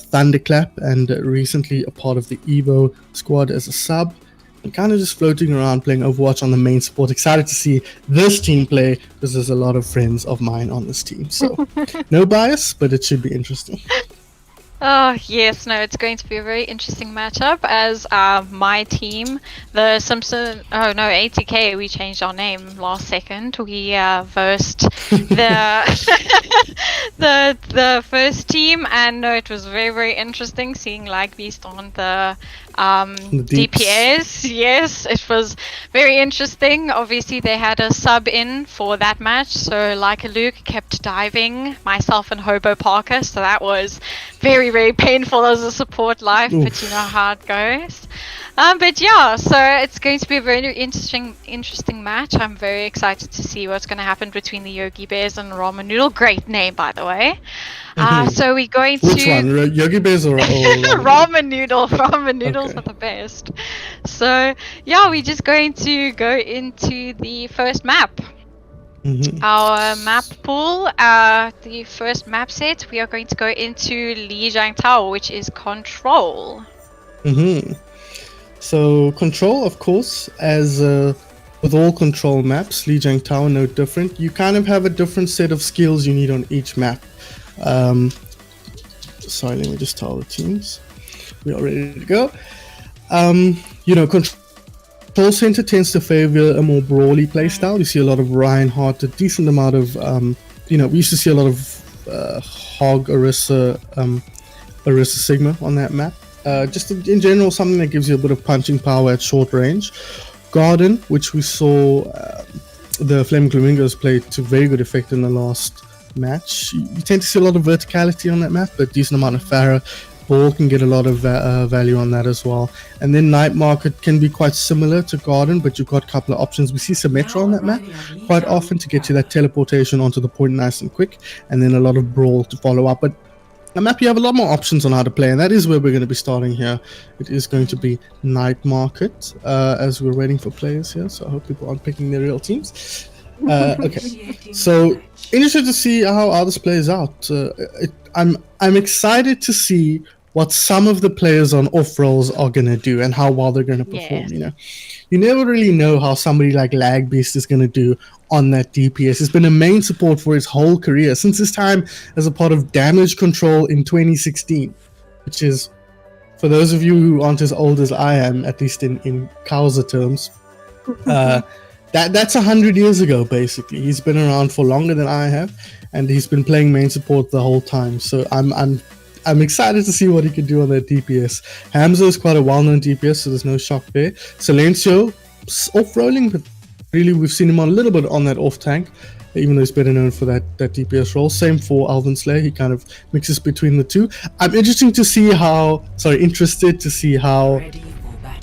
Thunderclap, and recently a part of the Evo squad as a sub. And kind of just floating around playing Overwatch on the main support. Excited to see this team play, because there's a lot of friends of mine on this team. So, no bias, but it should be interesting. Oh, yes, no, it's going to be a very interesting matchup as my team, the ATK, we changed our name last second. We versed the first team, and no, it was very, very interesting seeing Lagbeast on the DPS. Yes, it was very interesting. Obviously, they had a sub in for that match, so like Luke kept diving, myself and Hobo Parker, so that was very, very painful as a support life, but you know how it goes. But yeah, so it's going to be a very interesting match. I'm very excited to see what's going to happen between the Yogi Bears and Ramen Noodle. Great name, by the way. So we're going to... Which one? Yogi Bears or Ramen Noodle. Ramen Noodles are the best. So yeah, we're just going to go into the first map. Our map pool, the first map set, we are going to go into Lijiang Tower, which is Control. So Control, of course, as with all Control maps, Lijiang Tower no different. You kind of have a different set of skills you need on each map. sorry, let me just tell the teams. We are ready to go. Control center tends to favor a more brawly playstyle. You see a lot of Reinhardt, a decent amount of, we used to see a lot of Hog, Orisa Sigma on that map. Just in general, something that gives you a bit of punching power at short range. Garden, which we saw the Flaming Flamingos play to very good effect in the last match. You tend to see a lot of verticality on that map, but decent amount of Pharah. Ball can get a lot of value on that as well. And then Night Market can be quite similar to Garden, but you've got a couple of options. We see Symmetra on that map quite often to get you that teleportation onto the point nice and quick, and then a lot of Brawl to follow up. But the map, you have a lot more options on how to play, and that is where we're going to be starting here. It is going to be Night Market, as we're waiting for players here, so I hope people aren't picking their real teams. Okay, so interested to see how this plays out. I'm excited to see what some of the players on off roles are going to do and how well they're going to perform. You never really know how somebody like Lag Beast is going to do on that DPS. He's been a main support for his whole career since his time as a part of Damage Control in 2016, which is, for those of you who aren't as old as I am, at least in Cowser terms, that's 100 years ago, basically. He's been around for longer than I have, and he's been playing main support the whole time. So I'm excited to see what he can do on that DPS. Hamza is quite a well-known DPS, so there's no shock there. Silencio, off-rolling, but really we've seen him on a little bit on that off-tank, even though he's better known for that DPS role. Same for Alvin Slayer, he kind of mixes between the two. I'm interested to see how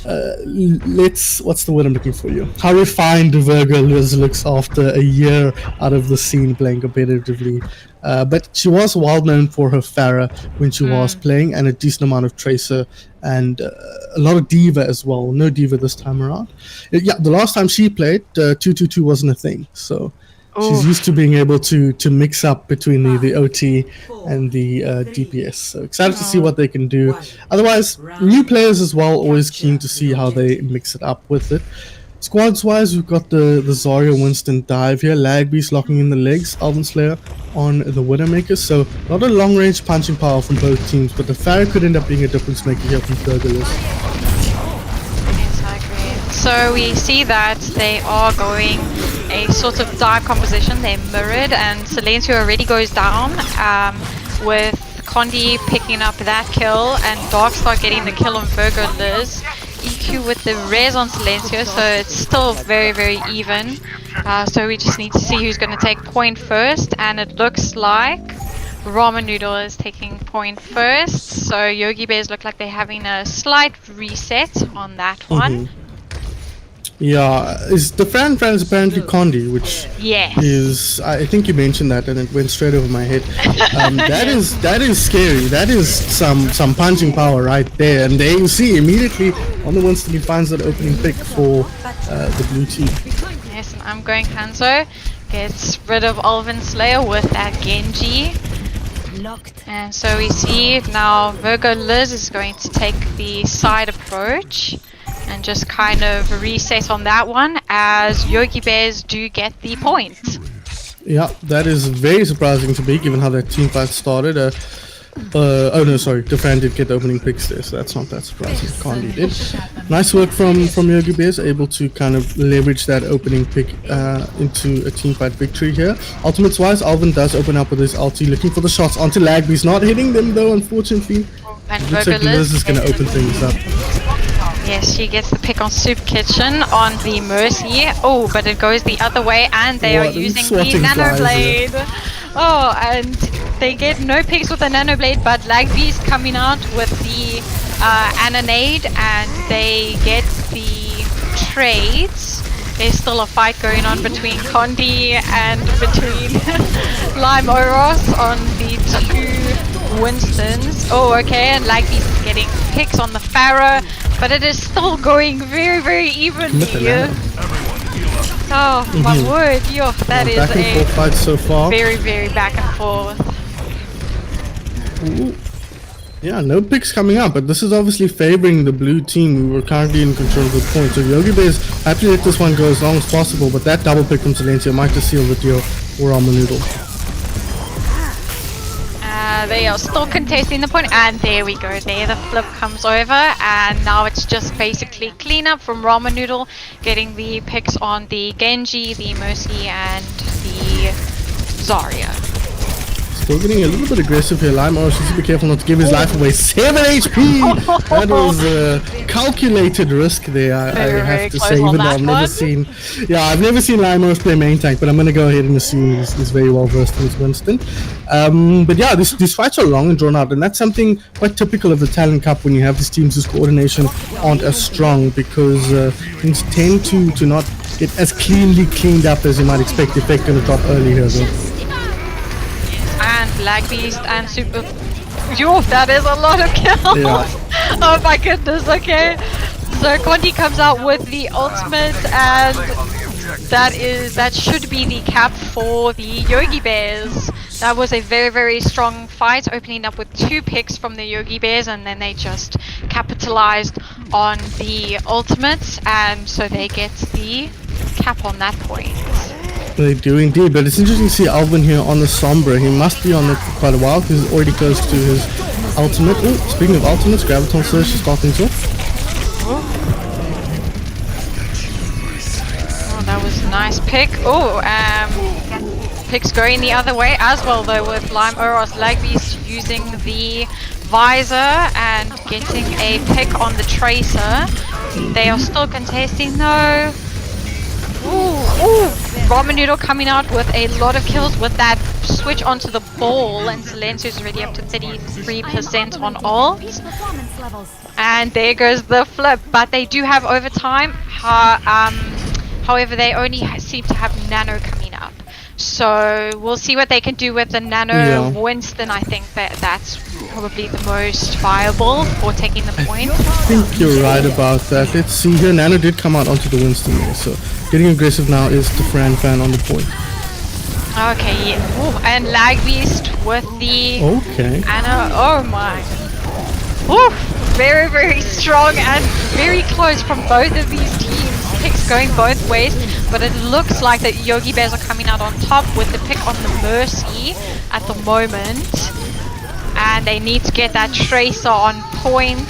what's the word I'm looking for you? How refined Virgo Liz looks after a year out of the scene playing competitively. But she was well known for her Pharah when she was playing, and a decent amount of Tracer and a lot of Diva as well. No Diva this time around. The last time she played, 222 wasn't a thing. So she's used to being able to mix up between the OT and the DPS. So excited to see what they can do. Otherwise, new players as well, always keen to see how they mix it up with it. Squads wise, we've got the Zarya Winston dive here. Lag Beast locking in the legs. Alvin Slayer on the Widowmaker. So not a long range punching power from both teams, but the Pharah could end up being a difference maker here from Burgerless. Yes, I agree. So we see that they are going a sort of dive composition. They're mirrored, and Silencio already goes down with Condi picking up that kill and Darkstar getting the kill on Virgo Liz. EQ with the res on Silencio, so it's still very, very even. So we just need to see who's going to take point first, and it looks like Ramen Noodle is taking point first. So Yogi Bears look like they're having a slight reset on that one. Yeah, the fan is apparently Condi, which is, I think you mentioned that and it went straight over my head. That is scary. That is some punching power right there. And there you see immediately on the Winston he finds that opening pick for the blue team. Yes, and I'm going Hanzo. Gets rid of Alvin Slayer with that Genji. And so we see now Virgo Liz is going to take the side approach and just kind of reset on that one, as Yogi Bears do get the point. Yeah, that is very surprising to me, given how that team fight started. Oh no, sorry, Defran did get the opening picks there, so that's not that surprising. Condi did. Nice work from Yogi Bears, able to kind of leverage that opening pick into a team fight victory here. Ultimates wise, Alvin does open up with his ulti, looking for the shots onto Lagby's, not hitting them though, unfortunately. And looks like Liz is going to open things up. Yes, she gets the pick on Soup Kitchen on the Mercy. Oh, but it goes the other way, and they are using the Nano Blade. Oh, and they get no picks with the Nano Blade, but Lagby's coming out with the Annonade, and they get the trades. There's still a fight going on between Condi and between Lime Oros on the two Winstons. Oh, okay, and Lagby's getting picks on the Pharah, but it is still going very, very evenly. Oh, my word, yo, that is back and forth fight so far. Very, very back and forth. Ooh. Yeah, no picks coming up, but this is obviously favoring the blue team who are currently in control of the point. So Yogi Bears have to let this one go as long as possible, but that double pick from Silencio might just seal the deal for Ramen Noodle. They are still contesting the point, and there we go. There, the flip comes over, and now it's just basically cleanup from Ramen Noodle, getting the picks on the Genji, the Mercy, and the Zarya. Still getting a little bit aggressive here. Lime Orange needs to be careful not to give his life away. 7 HP! That was a calculated risk there, I have to say, even though I've never seen... Yeah, I've never seen Lime Orange play main tank, but I'm going to go ahead and assume he's very well versed in his Winston. But yeah, these fights are long and drawn out, and that's something quite typical of the Talon Cup when you have these teams whose coordination aren't as strong, because things tend to not get as cleaned up as you might expect if they're going to drop early here, though. And Lag Beast and Super... Yo, that is a lot of kills! Yeah. Oh my goodness, okay. So Kondi comes out with the ultimate, and that should be the cap for the Yogi Bears. That was a very, very strong fight, opening up with 2 picks from the Yogi Bears, and then they just capitalized on the ultimate, and so they get the cap on that point. They do indeed, but it's interesting to see Alvin here on the Sombra. He must be on it for quite a while because he's already close to his ultimate. Oh, speaking of ultimates, Graviton Surge is starting to. Oh, that was a nice pick. Oh, picks going the other way as well though, with Lime Oros Lag Beast using the visor and getting a pick on the Tracer. They are still contesting though. Ooh, Ramen Noodle coming out with a lot of kills with that switch onto the ball, and Silenzo's already up to 33% on ult. And there goes the flip, but they do have overtime. However, they only seem to have Nano coming up. So we'll see what they can do with the Nano Winston. I think that's probably the most viable for taking the point. I think you're right about that. Let's see here. Nano did come out onto the Winston there, so getting aggressive now is the Fran fan on the point. Okay, yeah. Ooh, and Lag Beast with the Anna. Oh my. Ooh, very, very strong and very close from both of these teams. Picks going both ways, but it looks like that Yogi Bears are coming out on top with the pick on the Mercy at the moment. And they need to get that Tracer on point.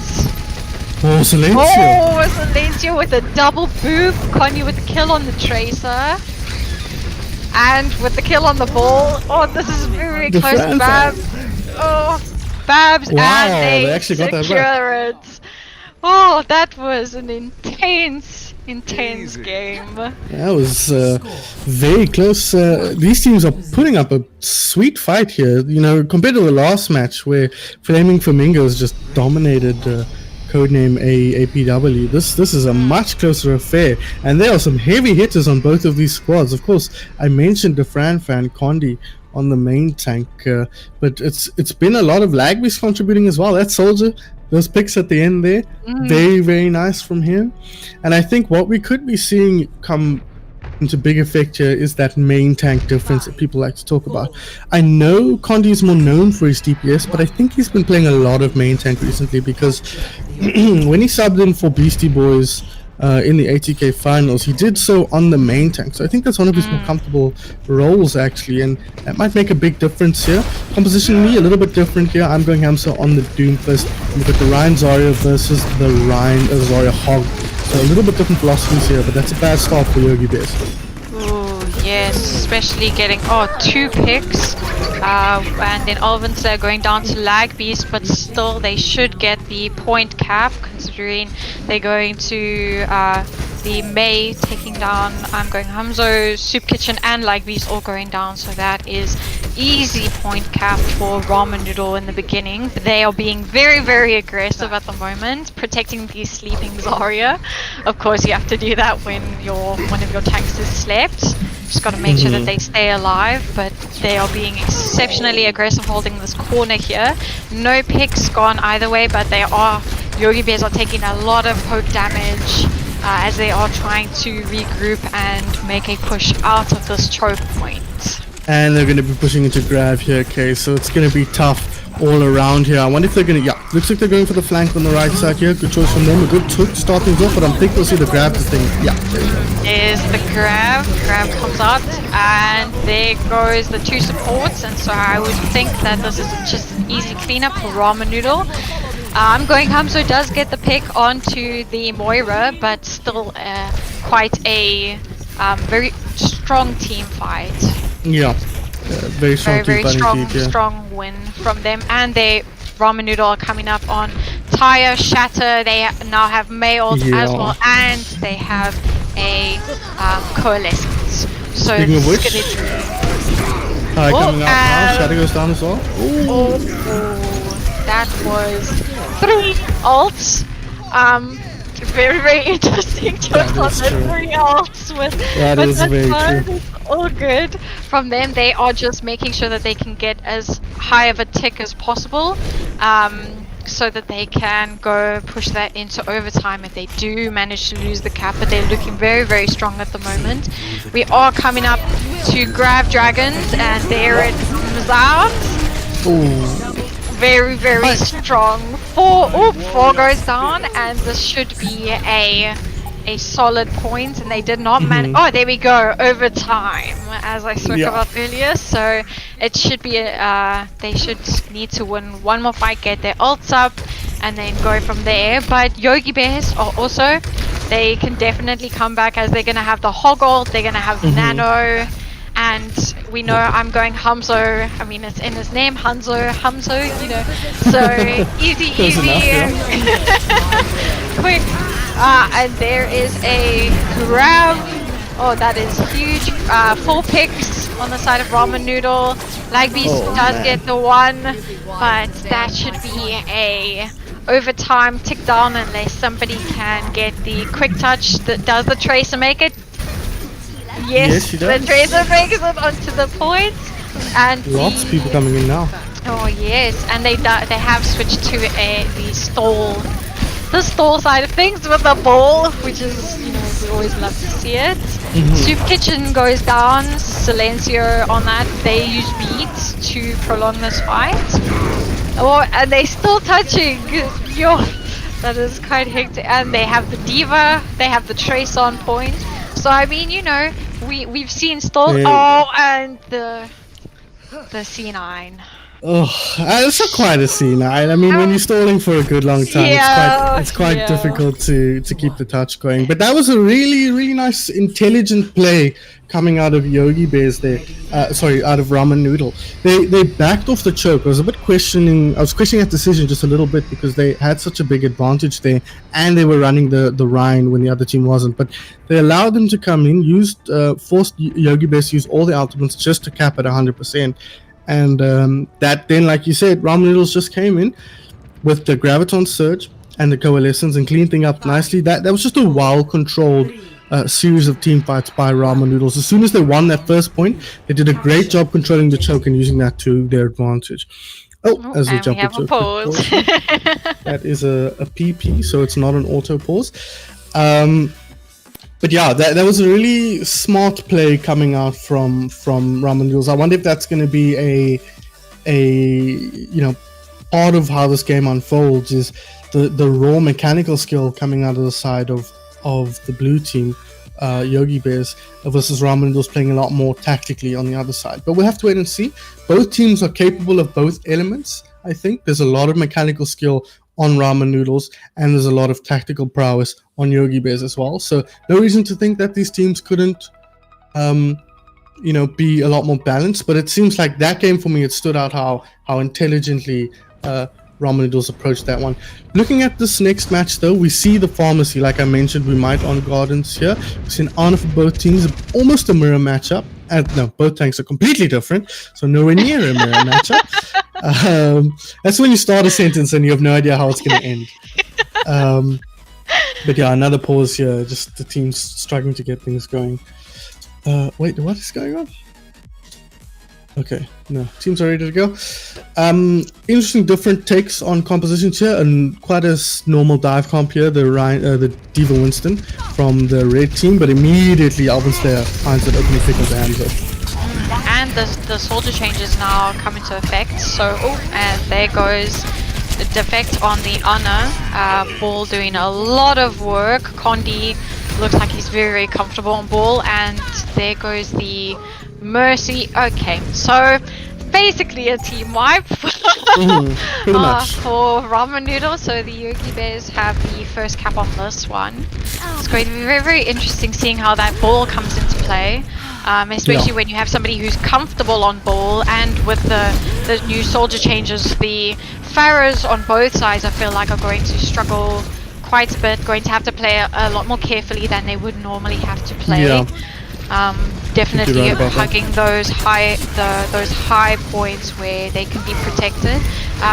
Oh, Silencio! Oh, Silencio with a double boop. Connie with the kill on the Tracer. And with the kill on the ball. Oh, this is very close to Babs. Oh, Babs, wow, and they actually got that secure it. Oh, that was an intense game. That was very close. These teams are putting up a sweet fight here. You know, compared to the last match where Flaming Flamingos just dominated codename APW. This is a much closer affair, and there are some heavy hitters on both of these squads. Of course, I mentioned the Fran fan Condi on the main tank, but it's been a lot of Lag Beast contributing as well. That Soldier, those picks at the end there, very, very nice from him. And I think what we could be seeing come into big effect here is that main tank difference that people like to talk about. I know Condi is more known for his DPS, but I think he's been playing a lot of main tank recently, because when he subbed in for Beastie Boys in the ATK finals, he did so on the main tank. So I think that's one of his more comfortable roles actually, and that might make a big difference here. Compositionally a little bit different here. I'm going Hamza on the Doomfist. We've got the Ryan Zarya versus the Ryan Zarya Hog. So a little bit different philosophies here, but that's a bad start for Yogi Bears. Ooh, yes, especially getting 2 picks. And then Alvin's going down to Lag Beast, but still they should get the point cap, considering they're going to the May taking down I'm going Hamzo, Soup Kitchen and Lag Beast all going down, so that is easy point cap for Ramen Noodle in the beginning. They are being very, very aggressive at the moment, protecting the sleeping Zarya. Of course you have to do that when one of your tanks is slept. Just got to make sure that they stay alive, but they are being exceptionally aggressive holding this corner here. No picks gone either way, but Yogi Bears are taking a lot of poke damage as they are trying to regroup and make a push out of this choke point. And they're going to be pushing into grab here, okay, so it's going to be tough all around here. I wonder if they're going to, yeah, looks like they're going for the flank on the right side here. Good choice from them, a good took to start things off, but I'm thinking we'll see the grab this thing. Yeah, there you go. Is the grab. Grab comes out, and there goes the 2 supports, and so I would think that this is just an easy cleanup for Ramen Noodle. I'm going Hamzo does get the pick onto the Moira, but still quite a very strong team fight. Yeah, very strong Very team fighting strong, deep, yeah. strong win from them. And they Ramen Noodle are coming up on Tire, Shatter. They now have Mayult as well, and they have a Coalescence. So Speaking of this which, is gonna coming out now, Shatter goes down as well. oh, that was 3 ults. Very interesting choice on the 3 ults with That is very true. all good from them. They are just making sure that they can get as high of a tick as possible, so that they can go push that into overtime if they do manage to lose the cap. But they're looking very strong at the moment. We are coming up to grab dragons, and there it comes out. Very strong. 4 goes down, and this should be a solid point, and they did not manage. Oh, there we go, overtime, as I spoke about earlier. So it should be they should need to win one more fight, get their ults up, and then go from there. But Yogi Bears are also, they can definitely come back, as they're gonna have the Hog ult, they're gonna have Nano. And we know I'm going Hamzo. I mean, it's in his name, Hamzo, you know. So easy. Quick. And there is a grab. Oh, that is huge. 4 picks on the side of Ramen Noodle. Lagbeast does get the 1, but that should be a overtime tick down unless somebody can get the quick touch. Does the Tracer make it? Yes, the Tracer makes it onto the point, and lots of people coming in now. Oh yes, and they have switched to the stall side of things with the ball, which is, you know, we always love to see it. Soup Kitchen goes down, Silencio on that. They use beats to prolong this fight. Oh, and they still touching. Yo, that is quite hectic. And they have the Diva, they have the Trace on point. So I mean, you know, we've seen stall. Oh, and the C9. Oh, it's not quite a C9. I mean, when you're stalling for a good long time, it's quite difficult to keep the touch going. But that was a really nice, intelligent play coming out of Yogi Bears there. Out of Ramen Noodle. They backed off the choke. I was questioning that decision just a little bit, because they had such a big advantage there, and they were running the Rhine when the other team wasn't. But they allowed them to come in, forced Yogi Bears to use all the ultimates just to cap at 100%. And that then, like you said, Ramen Noodles just came in with the Graviton Surge and the Coalescence and cleaned things up nicely. That was just a well-controlled series of team fights by Ramen Noodles. As soon as they won that first point, they did a great job controlling the choke and using that to their advantage. As we jump into a pause. That is a PP, so it's not an auto pause. But yeah, that was a really smart play coming out from Ramen Noodles. I wonder if that's going to be a part of how this game unfolds, is the raw mechanical skill coming out of the side of the blue team, Yogi Bears, versus Ramen Noodles playing a lot more tactically on the other side. But we'll have to wait and see. Both teams are capable of both elements. I think there's a lot of mechanical skill on Ramen Noodles, and there's a lot of tactical prowess on Yogi Bears as well. So no reason to think that these teams couldn't, be a lot more balanced. But it seems like that game for me, it stood out how intelligently Ramen Noodles approached that one. Looking at this next match, though, we see the pharmacy. Like I mentioned, we might on Gardens here. We've seen honor for both teams, almost a mirror matchup. No, both tanks are completely different, so nowhere near a mirror matchup. That's when you start a sentence and you have no idea how it's going to end. But yeah, another pause here. Just the team's struggling to get things going. Wait, what is going on? Okay, no, teams are ready to go. Interesting, different takes on compositions here, and quite a normal dive comp here. The Diva Winston from the red team, but immediately Alvin's there finds it opening pick with the hands up. and the soldier changes now come into effect. So, and there goes the defect on the Honor. Ball doing a lot of work. Condi looks like he's very, very comfortable on ball, and there goes the Mercy. Okay, so basically a team wipe pretty much. for Ramen Noodle. So the Yogi Bears have the first cap on this one. It's going to be very, very interesting seeing how that ball comes into play, especially when you have somebody who's comfortable on ball, and with the new soldier changes, the Pharaohs on both sides I feel like are going to struggle quite a bit, going to have to play a lot more carefully than they would normally have to play. Definitely right hugging those high points where they can be protected.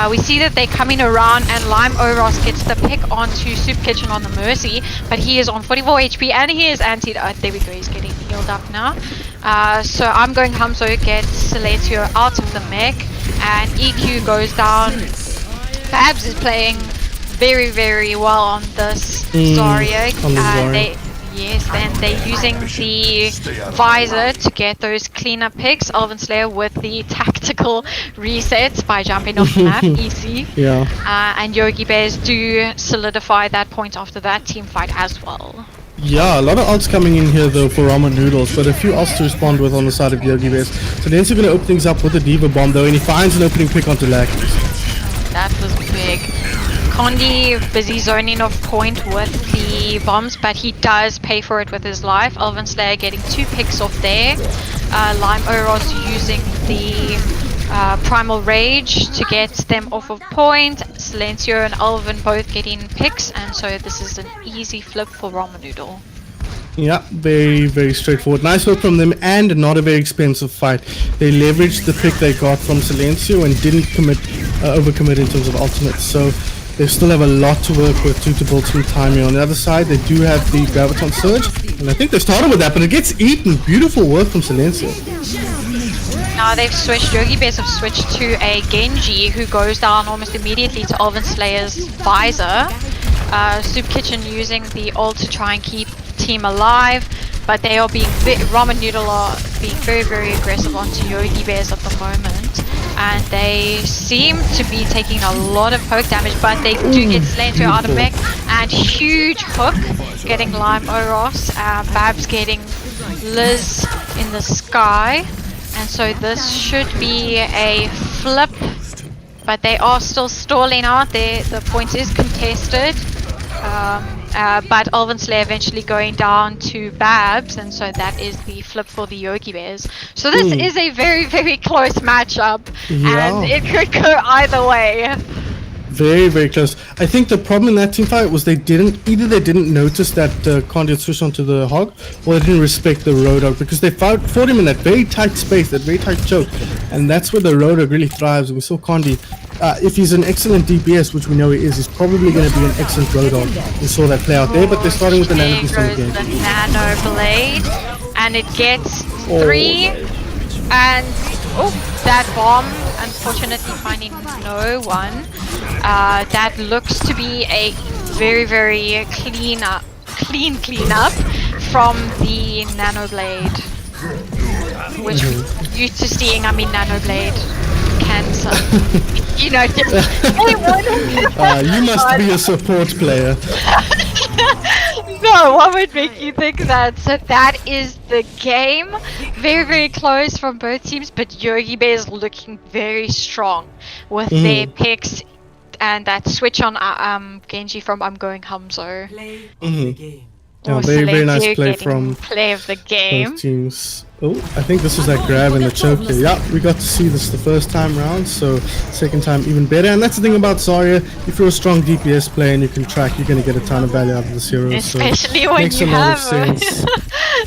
We see that they're coming around, and Lime Oros gets the pick onto Soup Kitchen on the Mercy, but he is on 44 HP and he is anti. There we go, he's getting healed up now. So I'm going Hamzo gets Silencio out of the mech, and EQ goes down. Babs is playing very, very well on this Zarya. Then they're using the visor to get those cleanup picks. Elven Slayer with the tactical resets by jumping off the map, easy. And Yogi Bears do solidify that point after that team fight as well. Yeah, a lot of ults coming in here though for Ramen Noodles, but a few ults to respond with on the side of Yogi Bears. So then he's going to open things up with the Diva Bomb though, and he finds an opening pick onto Lackeys. That was big. Condi busy zoning off point with the bombs, but he does pay for it with his life. Elven Slayer getting 2 picks off there. Lime Oros using the Primal Rage to get them off of point. Silencio and Elven both getting picks, and so this is an easy flip for Ramen Noodle. Yeah, very, very straightforward. Nice work from them, and not a very expensive fight. They leveraged the pick they got from Silencio and didn't overcommit in terms of ultimates. So they still have a lot to work with to build some time here. On the other side, they do have the Graviton Surge, and I think they started with that, but it gets eaten. Beautiful work from Silencio. Now they've switched, Yogi Bears have switched to a Genji who goes down almost immediately to Elven Slayer's visor. Soup Kitchen using the ult to try and keep team alive, but they are being Ramen Noodle are being very, very aggressive onto Yogi Bears at the moment, and they seem to be taking a lot of poke damage, but they do get Silencio out of mech, and huge hook getting Lime Oros, Babs getting Liz in the sky, and so this should be a flip, but they are still stalling out there. The point is contested. But Elven Slayer eventually going down to Babs, and so that is the flip for the Yogi Bears. So this is a very, very close matchup, and it could go either way. Very, very close. I think the problem in that team fight was they didn't notice that Condi had switched onto the Hog, or they didn't respect the Roadhog, because they fought him in that very tight space, that very tight choke, and that's where the Roadhog really thrives. We saw Condi, if he's an excellent DPS, which we know he is, he's probably going to be an excellent Roadhog. We saw that play out there, but they're starting with the Nano Beast on the game. The Nano Blade, and it gets 3, and that bomb, unfortunately finding no one. That looks to be a very, very clean up from the Nano Blade, which we're used to seeing. Nano Blade cancer. You must be a support player. No, what would make you think that? So that is the game. Very, very close from both teams, but Yogi Bears looking very strong with their picks and that switch on Genji from I'm going Hamzo. Play of the game. Yeah, very, very nice play from play of the game. both teams. Oh, I think this was that grab and the choke there. Yeah, we got to see this the first time round, so second time even better. And that's the thing about Zarya. If you're a strong DPS player and you can track, you're going to get a ton of value out of this hero. Especially so when makes you a lot have of sense.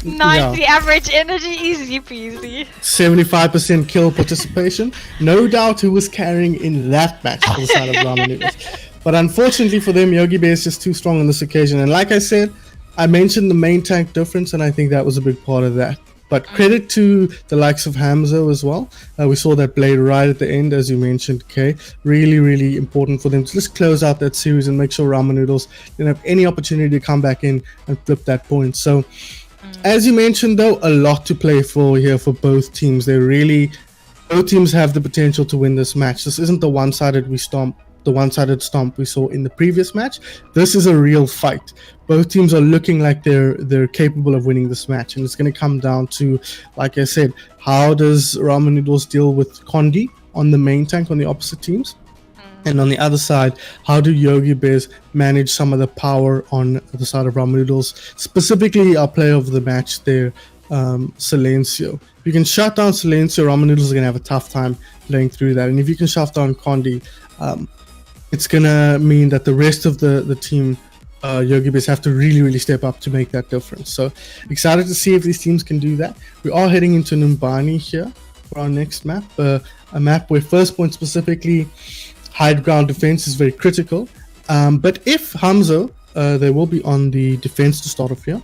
90 average energy, easy peasy. 75% kill participation. No doubt who was carrying in that match for the side of Ramen Noodles. But unfortunately for them, Yogi Bear is just too strong on this occasion. And like I said, I mentioned the main tank difference, and I think that was a big part of that. But credit to the likes of Hamzo as well. We saw that blade right at the end, as you mentioned, Kay. Really, really important for them to just close out that series and make sure Ramen Noodles didn't have any opportunity to come back in and flip that point. So As you mentioned, though, a lot to play for here for both teams. Both teams have the potential to win this match. This isn't the one-sided stomp we saw in the previous match. This is a real fight. Both teams are looking like they're capable of winning this match, and it's going to come down to, like I said, how does Ramen Noodles deal with Condi on the main tank on the opposite teams? And on the other side, how do Yogi Bears manage some of the power on the side of Ramen Noodles? Specifically, our player of the match there, Silencio. If you can shut down Silencio, Ramen Noodles are going to have a tough time playing through that. And if you can shut down Condi, it's going to mean that the rest of the team, Yogi Bears, have to really step up to make that difference. So excited to see if these teams can do that. We are heading into Numbani here for our next map. A map where first point specifically, high ground defense is very critical. But if Hamzo, they will be on the defense to start off here.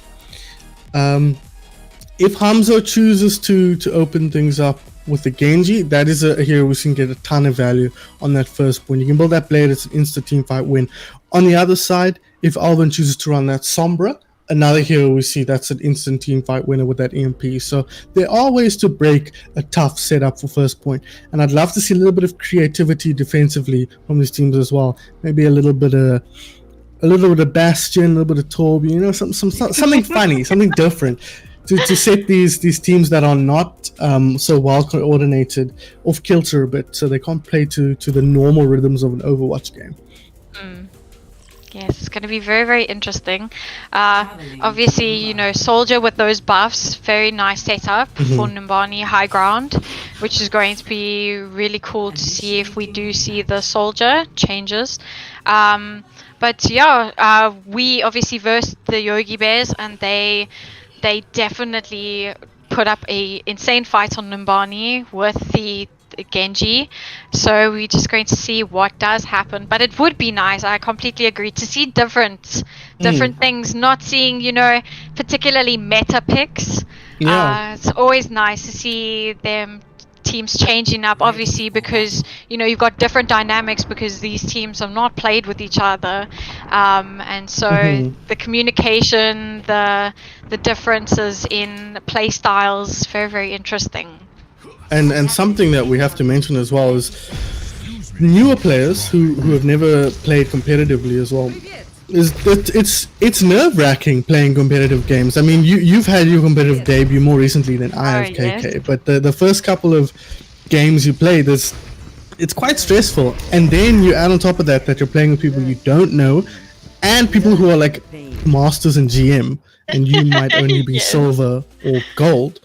If Hamzo chooses to open things up with the Genji, that is a hero we can get a ton of value on that first point. You can build that blade, it's an instant team fight win. On the other side, if Alvin chooses to run that Sombra, another hero we see that's an instant team fight winner with that EMP. So there are ways to break a tough setup for first point, and I'd love to see a little bit of creativity defensively from these teams as well. Maybe a little bit of Bastion, a little bit of Torby, you know, something funny, something different to set these teams that are not so well coordinated off kilter a bit, so they can't play to the normal rhythms of an Overwatch game. Yes, it's going to be very interesting. Obviously, you know, Soldier with those buffs, very nice setup for Numbani high ground, which is going to be really cool to see if we do see the Soldier changes. But yeah, we obviously versed the Yogi Bears, and they definitely put up a insane fight on Numbani with the Genji, so we're just going to see what does happen. But it would be nice, I completely agree, to see different things, not seeing, you know, particularly meta picks. It's always nice to see them teams changing up, obviously, because, you know, you've got different dynamics because these teams have not played with each other, and so the communication, the differences in play styles, very interesting. And something that we have to mention as well is newer players who have never played competitively as well. Is that it's nerve-wracking playing competitive games. I mean, you've had your competitive debut more recently than I have, KK. Yes. But the first couple of games you played, it's quite stressful. And then you add on top of that you're playing with people you don't know, and people who are like masters in GM, and you might only be silver or gold.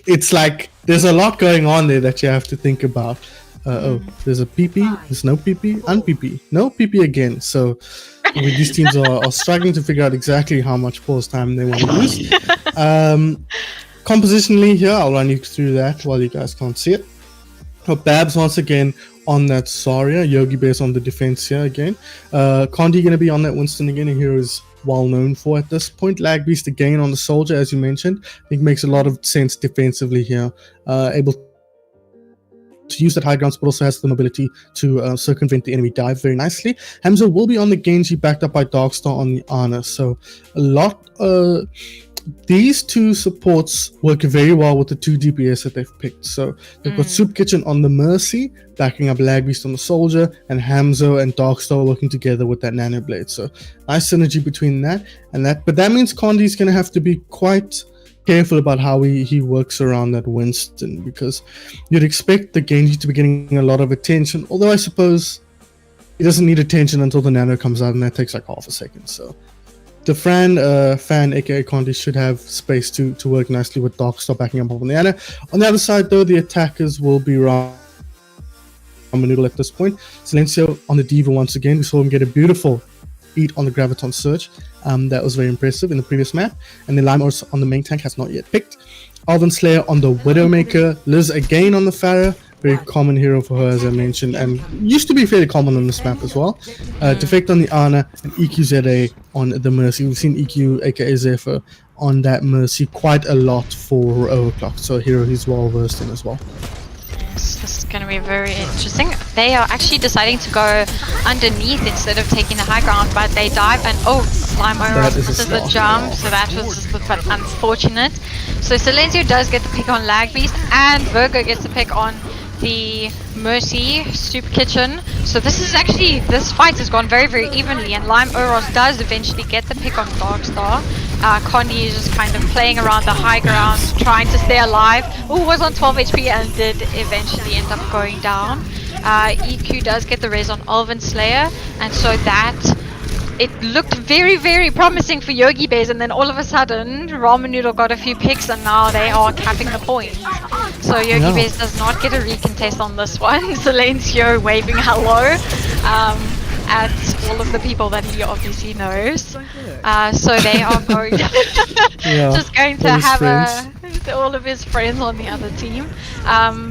It's like there's a lot going on there that you have to think about. There's a PP, there's no PP, un-PP, no PP again. So these teams are struggling to figure out exactly how much pause time they want to use. Compositionally here, I'll run you through that while you guys can't see it. Babs once again on that Zarya, Yogi Bears on the defense here again. Condi going to be on that Winston again, a hero is well known for at this point. Lag Beast again on the Soldier, as you mentioned. I think makes a lot of sense defensively here. Able to use that high ground, but also has the mobility to circumvent the enemy dive very nicely. Hamza will be on the Genji, backed up by Darkstar on the Ana. So a lot. These two supports work very well with the two DPS that they've picked. So they've got Soup Kitchen on the Mercy, backing up Lag Beast on the Soldier, and Hamzo and Darkstar working together with that Nano Blade. So nice synergy between that and that. But that means Condi's going to have to be quite careful about how he works around that Winston, because you'd expect the Genji to be getting a lot of attention. Although I suppose he doesn't need attention until the Nano comes out, and that takes like half a second. So the fan, aka Condi, should have space to work nicely with Darkstar backing up on the Ana. On the other side, though, the attackers will be Ramen Noodle at this point. Silencio on the Diva once again. We saw him get a beautiful beat on the Graviton Surge. That was very impressive in the previous map. And the Limos on the main tank has not yet picked. Alvin Slayer on the Widowmaker. Liz again on the Pharah. Very common hero for her, as I mentioned, and used to be fairly common on this map as well. Defect on the Ana and EQZA on the Mercy. We've seen EQ, aka Zephyr, on that Mercy quite a lot for Overclock, so a hero he's well versed in as well. So this is going to be very interesting. They are actually deciding to go underneath instead of taking the high ground, but they dive and Slime That is a misses the stop. jump, so that was but unfortunate. So Silencio does get the pick on Lag Beast, and Virgo gets the pick on the Mercy Soup Kitchen. So this fight has gone very, very evenly, and Lime Oros does eventually get the pick on Darkstar. Condi is just kind of playing around the high ground, trying to stay alive. Was on 12 HP and did eventually end up going down. EQ does get the res on Elven Slayer, and so that it looked very, very promising for Yogi Bears, and then all of a sudden Ramen Noodle got a few picks and now they are capping the points. So Yogi Bears does not get a recontest on this one. Silencio waving hello at all of the people that he obviously knows. So they are going just going to have all of his friends on the other team.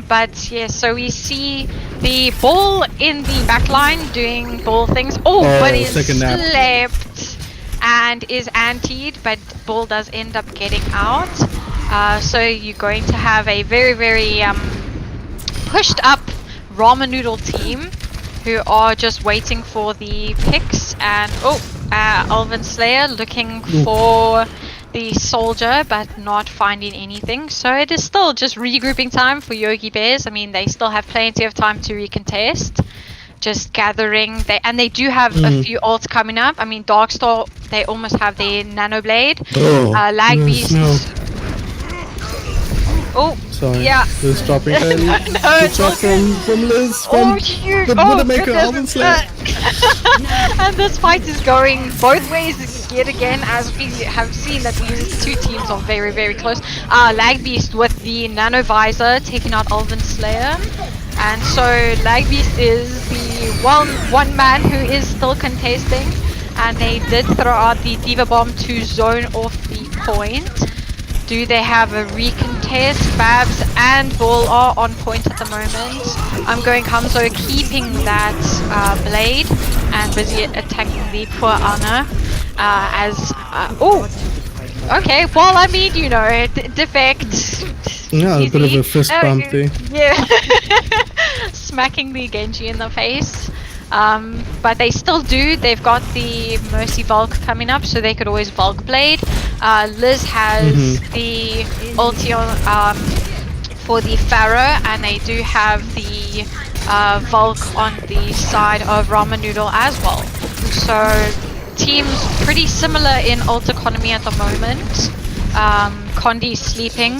But yeah, so we see the ball in the back line doing ball things. But is slept and is antied, but ball does end up getting out. So you're going to have a very, very pushed up Ramen Noodle team who are just waiting for the picks, and Elven Slayer looking for the soldier but not finding anything. So it is still just regrouping time for Yogi Bears. I mean, they still have plenty of time to recontest. Just gathering, they do have a few ults coming up. I mean, Darkstar, they almost have their Nano Blade. Lag Beast. Sorry. Yeah. Liz dropping early. Good shot from Liz. From the Widowmaker Elven Slayer. And this fight is going both ways yet again, as we have seen that these two teams are very, very close. Lag Beast with the Nano Visor taking out Elven Slayer. And so Lag Beast is the one man who is still contesting. And they did throw out the Diva Bomb to zone off the point. Do they have a recontest? Babs and Ball are on point at the moment. I'm going Hamzo keeping that blade and busy attacking the poor Anna. Okay, well, I mean, you know, defect. Yeah, a bit of a fist bump there. Yeah. Smacking the Genji in the face. But they still do. They've got the Mercy Bulk coming up, so they could always Bulk Blade. Liz has the ulti on, for the Pharaoh, and they do have the Bulk on the side of Ramen Noodle as well. So teams pretty similar in ult economy at the moment. Condi sleeping,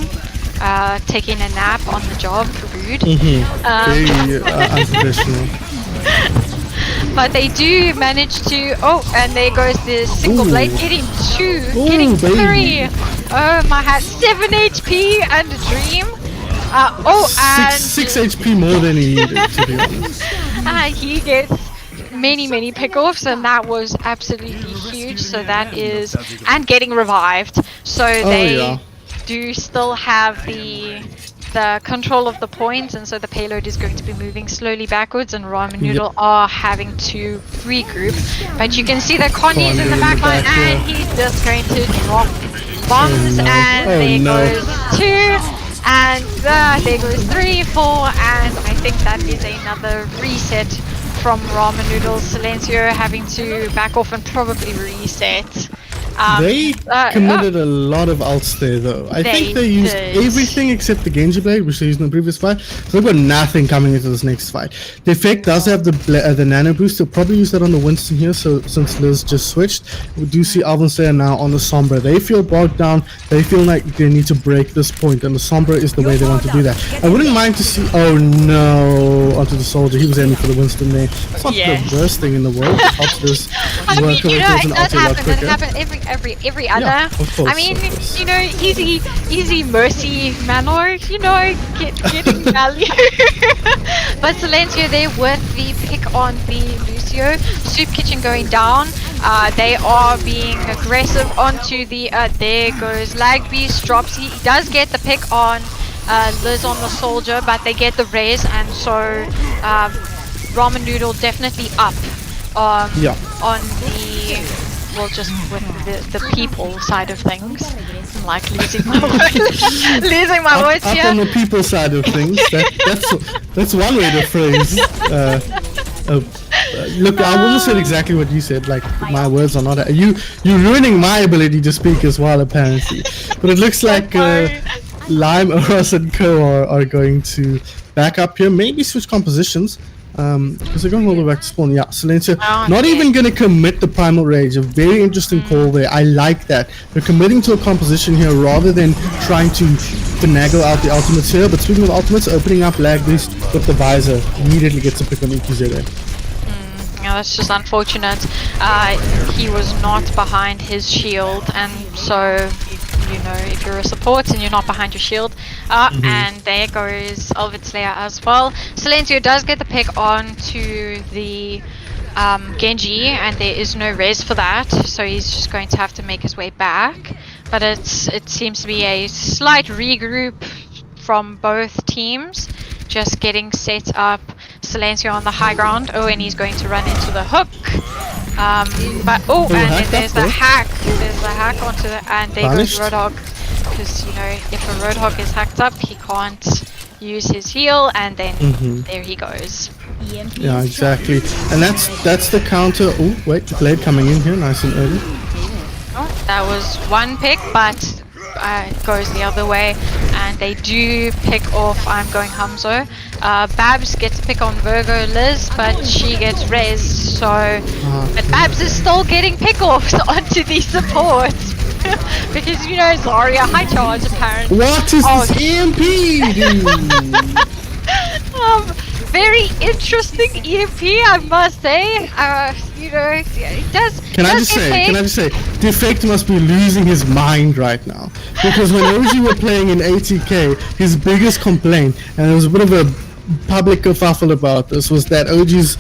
taking a nap on the job. Rude. Very unprofessional. But they do manage to. And there goes the single blade, getting 2, getting 3. Oh my hat, 7 HP and a dream. And 6 HP more than he needed, to be honest. He gets many pick-offs, and that was absolutely huge. So that is, and getting revived. So they do still have the control of the point, and so the payload is going to be moving slowly backwards, and Ramen Noodle are having to regroup. But you can see that Connie is in the back line, and he's just going to drop bombs, and there goes 2, and there goes 3, 4, and I think that is another reset from Ramen Noodle. Silencio having to back off and probably reset. They committed a lot of ults there, though. I think they used everything except the Genji Blade, which they used in the previous fight. So they've got nothing coming into this next fight. The effect does have the Nano Boost. They'll probably use that on the Winston here, so since Liz just switched. We do see Elven Slayer now on the Sombra. They feel bogged down. They feel like they need to break this point, and the Sombra is the way they want to do that. I wouldn't mind to see... Oh no! Onto the Soldier. He was aiming for the Winston there. It's not the worst thing in the world. It helps this work away towards an ulti a lot quicker. It happens every other. Yeah, of course, I mean, you know, easy Mercy Manor, you know, getting value. But Silencio there with the pick on the Lucio. Soup Kitchen going down. They are being aggressive onto the, there goes Lag Beast, drops, he does get the pick on Liz on the Soldier, but they get the res, and so Ramen Noodle definitely up on the well, just with the people side of things. I'm like losing my losing my voice Up here. on the people side of things. That's one way to phrase. Look, I wouldn't say exactly what you said. Like my words are not. You're ruining my ability to speak as well, apparently. But it looks like Lime, Oros, and Co are going to back up here. Maybe switch compositions. Because they're going all the way back to spawn. Yeah, Silencio not even going to commit the Primal Rage. A very interesting call there. I like that. They're committing to a composition here rather than trying to finagle out the ultimates here. But speaking of ultimates, opening up Lag Beast with the Visor immediately gets a pick on EQZ there. Yeah, that's just unfortunate. He was not behind his shield, and so you know, if you're a support and you're not behind your shield. And there goes Elvid Slayer as well. Silencio does get the pick on to the Genji, and there is no res for that, so he's just going to have to make his way back. But it seems to be a slight regroup from both teams, just getting set up. Silencio on the high ground. Oh, and he's going to run into the hook. And then there's the hack. There's the hack onto the, and there goes Roadhog. Because, you know, if a Roadhog is hacked up, he can't use his heal, and then there he goes. Yeah, exactly. And that's the counter. Oh, wait, the blade coming in here, nice and early. Oh, that was one pick, but it goes the other way, and they do pick off I'm Going Hamzo. Babs gets a pick on Virgo Liz, but she gets res, so but Babs is still getting pick-offs onto the supports. Because, you know, Zarya, high charge apparently. What is this EMP, dude? Very interesting EMP, I must say. You know, it does. Can I just say, Defect must be losing his mind right now. Because when OG were playing in ATK, his biggest complaint, and there was a bit of a public kerfuffle about this, was that OG's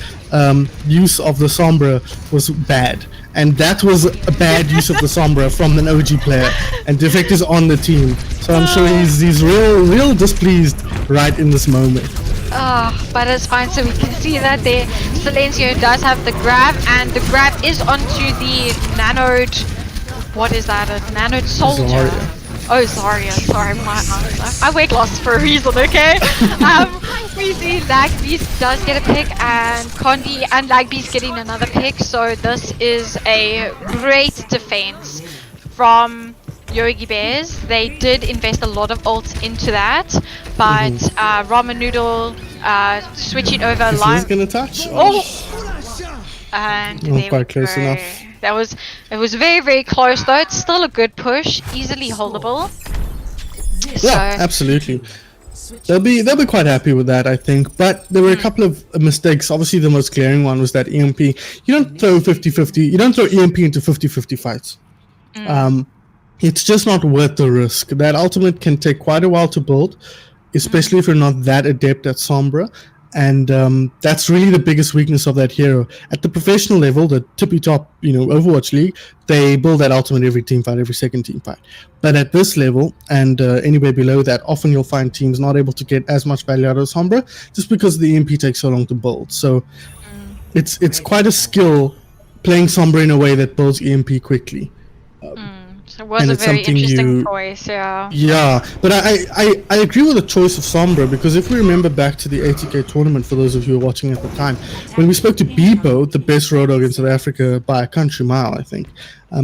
use of the Sombra was bad. And that was a bad use of the Sombra from an OG player. And Defect is on the team. So I'm sure he's real displeased right in this moment. But it's fine, so we can see that there Silencio does have the grab, and the grab is onto the nanode. What is that? A nanode soldier? Zarya. Oh, Zarya. Sorry, I wear glasses for a reason, okay? We see Lagbeast does get a pick, and Condi and Lagbeast getting another pick, so this is a great defense from Yogi Bears. They did invest a lot of ults into that, but Ramen Noodle switching over This line. is gonna touch. And Not there quite we close go. enough. It was very, very close though. It's still a good push, easily holdable. Yeah, absolutely. They'll be quite happy with that, I think. But there were a couple of mistakes. Obviously, the most glaring one was that EMP. You don't throw 50-50. You don't throw EMP into 50-50 fights. It's just not worth the risk. That ultimate can take quite a while to build, especially if you're not that adept at Sombra. And that's really the biggest weakness of that hero. At the professional level, the tippy top, Overwatch League, they build that ultimate every team fight, every second team fight. But at this level, and anywhere below that, often you'll find teams not able to get as much value out of Sombra just because the EMP takes so long to build. So it's quite a skill playing Sombra in a way that builds EMP quickly. It was a very interesting choice, yeah. Yeah, but I agree with the choice of Sombra, because if we remember back to the ATK tournament, for those of you who were watching at the time, when we spoke to Bebo, the best Roadhog in South Africa by a country mile, I think,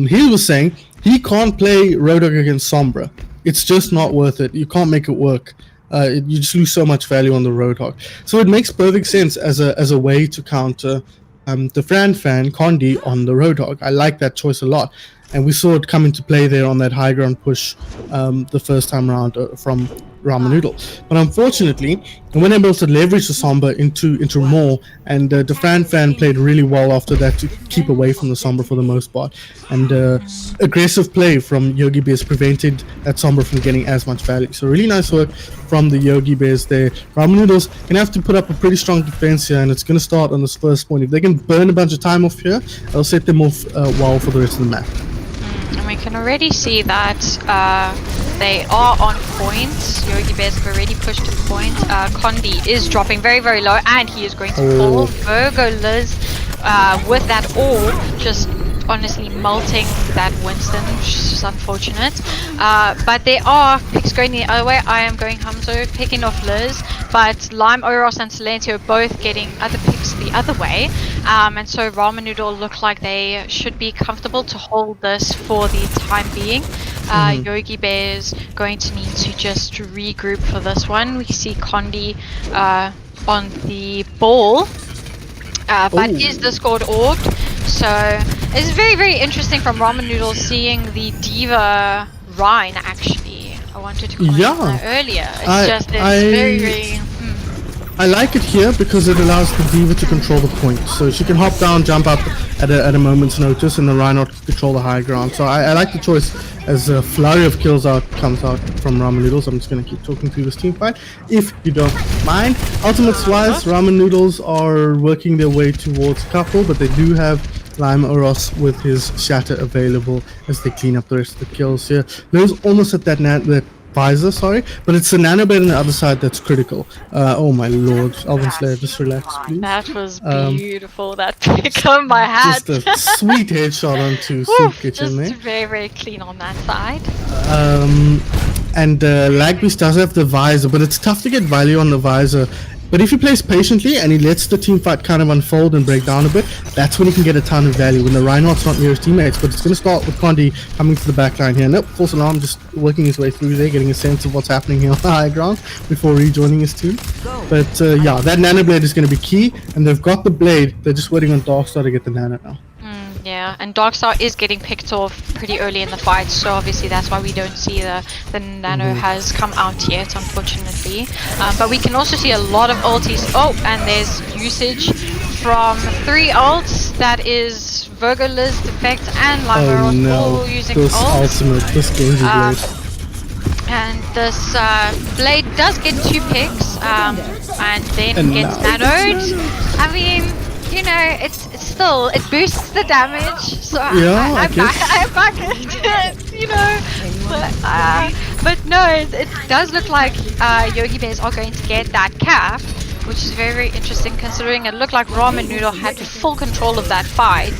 he was saying he can't play Roadhog against Sombra. It's just not worth it. You can't make it work. You just lose so much value on the Roadhog. So it makes perfect sense as a way to counter the Fan Condi on the Roadhog. I like that choice a lot. And we saw it come into play there on that high ground push the first time around from Ramen Noodle. But unfortunately, they weren't able to leverage the Sombra into more, and the Fan played really well after that to keep away from the Sombra for the most part. And aggressive play from Yogi Bears prevented that Sombra from getting as much value. So really nice work from the Yogi Bears there. Ramen Noodles going to have to put up a pretty strong defense here, and it's going to start on this first point. If they can burn a bunch of time off here, they'll set them off well for the rest of the map. And we can already see that they are on point. Yogi Bears have already pushed to point. Condi is dropping very, very low, and he is going to fall. Virgo Liz with that orb just honestly melting that Winston, which is unfortunate. But there are picks going the other way. I am going Hamzo, picking off Liz, but Lime, Oros, and Silentio are both getting other picks the other way. And so Ramen Noodle look like they should be comfortable to hold this for the time being. Yogi Bear's going to need to just regroup for this one. We see Condi on the ball, but is Discord orbed? So it's very, very interesting from Ramen Noodle seeing the Diva Rhine actually. I wanted to comment on that earlier. It's very, very... I like it here because it allows the Diva to control the point. So she can hop down, jump up at a moment's notice, and the Rhino can control the high ground. So I like the choice as a flurry of kills comes out from Ramen Noodles. I'm just going to keep talking through this team fight, if you don't mind. Ultimates-wise, Ramen Noodles are working their way towards couple, but they do have Lime Oros with his Shatter available as they clean up the rest of the kills here. There's almost at that visor, sorry, but it's the nanoblade on the other side that's critical. Oh my lord, Alvin Slayer, just relax, please. That was beautiful, that pick on my hat. Just a sweet headshot onto Soup Kitchen there. Just very, very clean on that side. And Lagbeast does have the visor, but it's tough to get value on the visor. But if he plays patiently and he lets the team fight kind of unfold and break down a bit, that's when he can get a ton of value. When the Reinhardt's not near his teammates, but it's going to start with Condi coming to the back line here. Nope, false alarm, just working his way through there, getting a sense of what's happening here on the high ground before rejoining his team. But yeah, that nano blade is going to be key, and they've got the blade. They're just waiting on Darkstar to get the nano now. Yeah, and Darkstar is getting picked off pretty early in the fight, so obviously that's why we don't see the nano has come out yet, unfortunately. But we can also see a lot of ultis. Oh, and there's usage from 3 ults. That is Virgo Liz, Defect, and Lime all using ults. Ultimate, this Genji blade. And this blade does get 2 picks, and then gets nanoed. I mean, you know, it's still, it boosts the damage, so yeah, I back it, you know, but no, it does look like Yogi Bears are going to get that cap, which is very, very interesting considering it looked like Ramen Noodle had full control of that fight,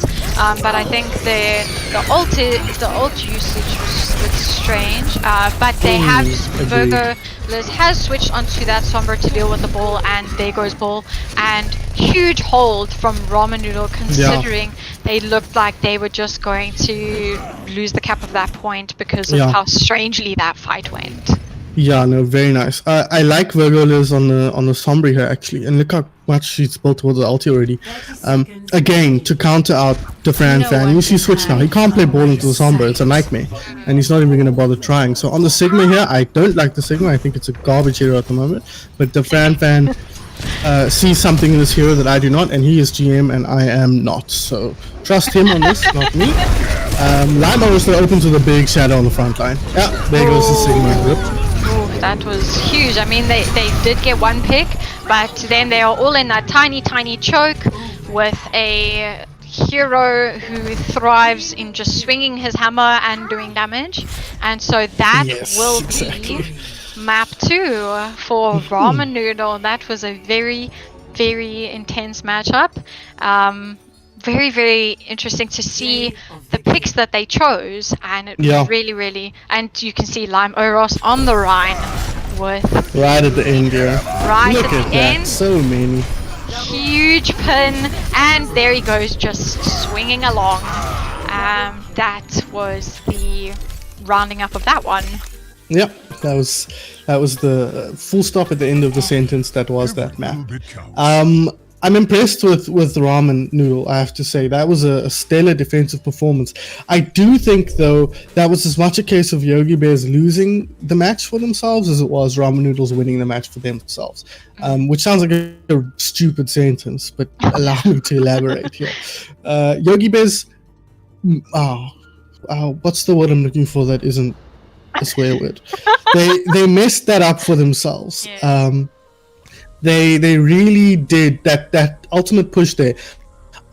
but I think the ult usage was a bit strange, but they have, Virgo Liz has switched onto that Sombra to deal with the ball, and there goes ball, and huge hold from Ramen Noodle considering they looked like they were just going to lose the cap of that point because of how strangely that fight went. Yeah, no, very nice. I like Virgo Liz on the Sombra here actually, and look how much she's built towards the ulti already. Again, to counter out the Fan, you see switch now. He can't play ball into the Sombra, it's a nightmare, and he's not even going to bother trying. So on the Sigma here, I don't like the Sigma. I think it's a garbage hero at the moment, but the Fan sees something in this hero that I do not, and he is GM and I am not. So trust him on this, not me. Lime also opens with a big shadow on the front line. Yeah, there goes the Sigma. That was huge. I mean, they did get 1 pick, but then they are all in that tiny, tiny choke with a hero who thrives in just swinging his hammer and doing damage. And so that will be map 2 for Ramen Noodle. That was a very, very intense matchup. Very, very interesting to see the picks that they chose, and it was really, really, and you can see Lime Oros on the Rhine with right at the end here. Right Look at the end. So many. Huge pin, and there he goes, just swinging along. That was the rounding up of that one. Yep, that was the full stop at the end of the sentence. That was that map. I'm impressed with Ramen Noodle, I have to say. That was a stellar defensive performance. I do think, though, that was as much a case of Yogi Bears losing the match for themselves as it was Ramen Noodles winning the match for themselves. Which sounds like a stupid sentence, but allow me to elaborate here. Yogi Bears... what's the word I'm looking for that isn't a swear word? They messed that up for themselves. They really did that ultimate push there.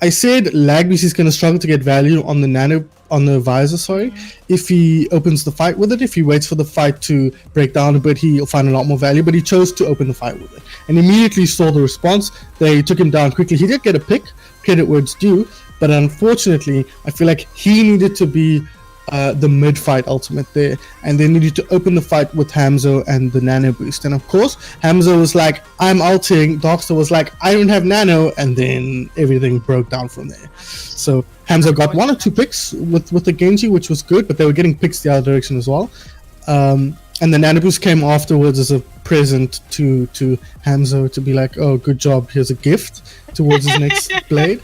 I said Lagbeast is going to struggle to get value on the visor, sorry, if he opens the fight with it. If he waits for the fight to break down a bit, he'll find a lot more value, but he chose to open the fight with it and immediately saw the response. They took him down quickly. He did get a pick, credit where it's due, but unfortunately I feel like he needed to be the mid-fight ultimate there, and they needed to open the fight with Hamzo and the nano boost. And of course Hamzo was like, I'm ulting. Darkstar was like, I don't have nano, and then everything broke down from there. So Hamzo got 1 or 2 picks with the Genji, which was good, but they were getting picks the other direction as well. And the nano boost came afterwards as a present to Hamzo to be like, oh, good job, here's a gift towards his next blade.